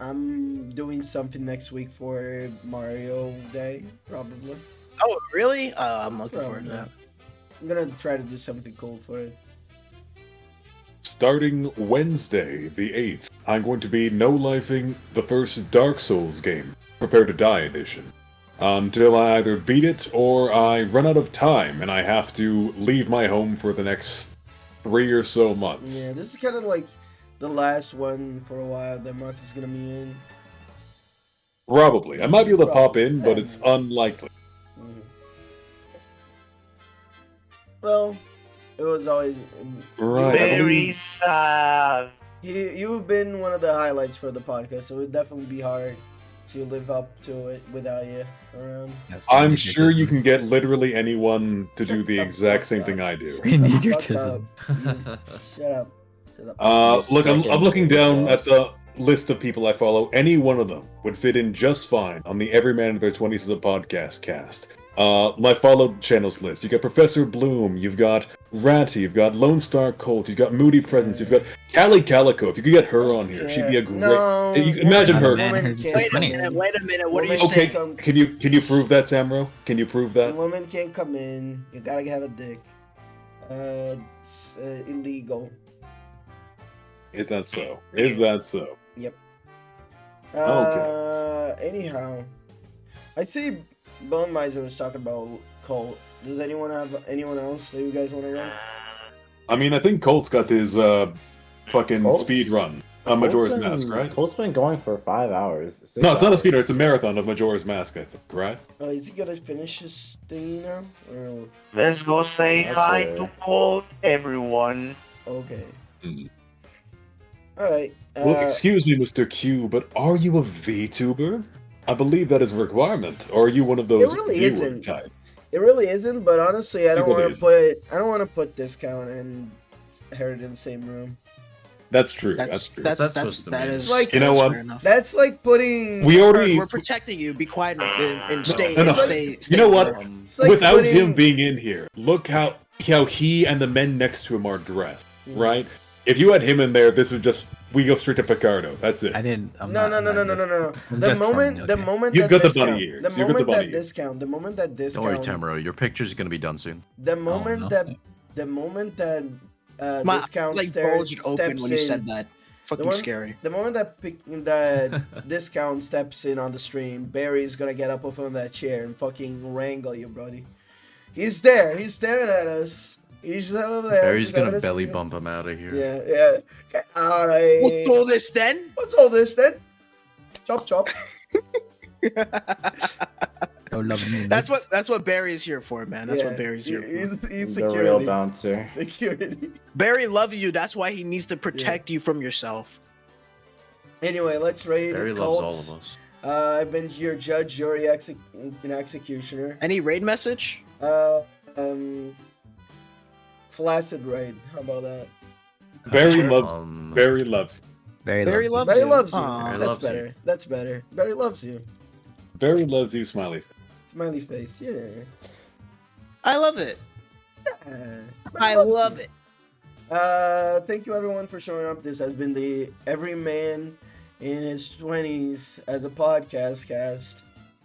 I'm doing something next week for Mario Day, probably. Oh, really? I'm looking forward to that. I'm gonna try to do something cool for it. Starting Wednesday, the 8th, I'm going to be no-lifing the first Dark Souls game, Prepare to Die edition, until I either beat it or I run out of time and I have to leave my home for the next 3 or so months. Yeah, this is kind of like the last one for a while that Mark is gonna be in. Probably. I might be able to pop in, but it's unlikely. Well, it was always Right. I Very believe- sad. You've been one of the highlights for the podcast, so it would definitely be hard to live up to it without you around. I'm sure you can get literally anyone to do the exact same thing I do. We need your Shut up. tism. Shut up. Look, I'm looking down at the list of people I follow. Any one of them would fit in just fine on the Every Man in Their 20s is a Podcast cast. My followed channels list. You got Professor Bloom, you've got Ratty, you've got Lone Star Colt, you've got Moody Presence, you've got Callie Calico. If you could get her on here, she'd be a great. No, Imagine her. Wait a minute. What are you Okay, saying? can you prove that, Samro? Can you prove that? Women can't come in. You gotta have a dick. It's illegal. Is that so? Is that so? Yep. Okay. Anyhow, I see Bone Miser was talking about Colt. Does anyone else that you guys want to run? I mean, I think Colt's got his fucking Colt's- speed run on Majora's Colt's been- Mask, right? Colt's been going for 5 hours. 6 No, it's not a hours. speed run. It's a marathon of Majora's Mask, I think, right? Is he gonna finish his thing now? Or Let's go say That's hi a- to Colt, everyone. okay. Hmm. All right. Well, excuse me, Mr. Q, but are you a VTuber? I believe that is a requirement. Or are you one of those It really viewer isn't. type? It really isn't, but honestly, I don't really want to put. I don't want to put Discount and Herod in the same room. That's true. That's true. What's that supposed to that mean? is Like- You know that's what? fair enough. That's like putting. We already. We're protecting you. Be quiet and stay. No, no. Stay. You know what? It's like Without putting- him being in here, look how he and the men next to him are dressed, right? If you had him in there, this would just we go straight to Picardo. That's it. I didn't. I'm No. not The just moment, from the Nokia. moment You've that got the discount, bunny ears. the You've got moment the bunny that ears. discount, the moment that Don't worry, discount, Tamaro. Your picture's gonna be done soon. the moment no. the moment that My discount like stare- bulged open when you steps said in, that. Fucking one- scary. the moment that discount steps in on the stream, Barry's gonna get up from that chair and fucking wrangle you, buddy. He's there. He's staring at us. He's over there. Barry's He's gonna having a belly cigarette. bump him out of here. Yeah. Get out of here. What's all this then? What's all this then? Chop chop. Go love me. That's what Barry's here for, man. That's what Barry's here for. He's The security. real bouncer. Security. Barry loves you. That's why he needs to protect you from yourself. Anyway, let's raid Barry cults. loves all of us. I've been your judge, jury, executioner. Any raid message? Flaccid raid. How about that? Barry loves. Barry loves. Barry loves Barry loves you. Aw. Barry That's loves you. better. That's better. Barry loves you. Barry loves you, smiley face. Smiley face. Yeah. I love it. Barry I loves love you. it. Thank you everyone for showing up. This has been the Every Man in His 20s as a podcast cast.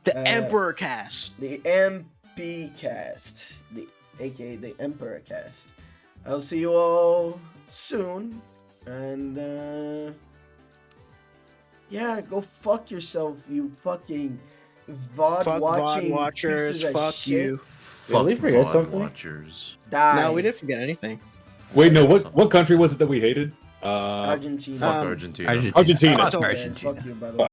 The Emperor cast. The MP cast. AKA the Emperor cast. I'll see you all soon. And yeah, go fuck yourself, you fucking VOD Fuck watching VOD watchers. pieces of Fuck shit. you. Did we forget VOD something? Watchers. Die. No, we didn't forget anything. Wait, no. What country was it that we hated? Argentina. Fuck Argentina. Argentina. Argentina. Fuck Fuck Argentina. you, by the way.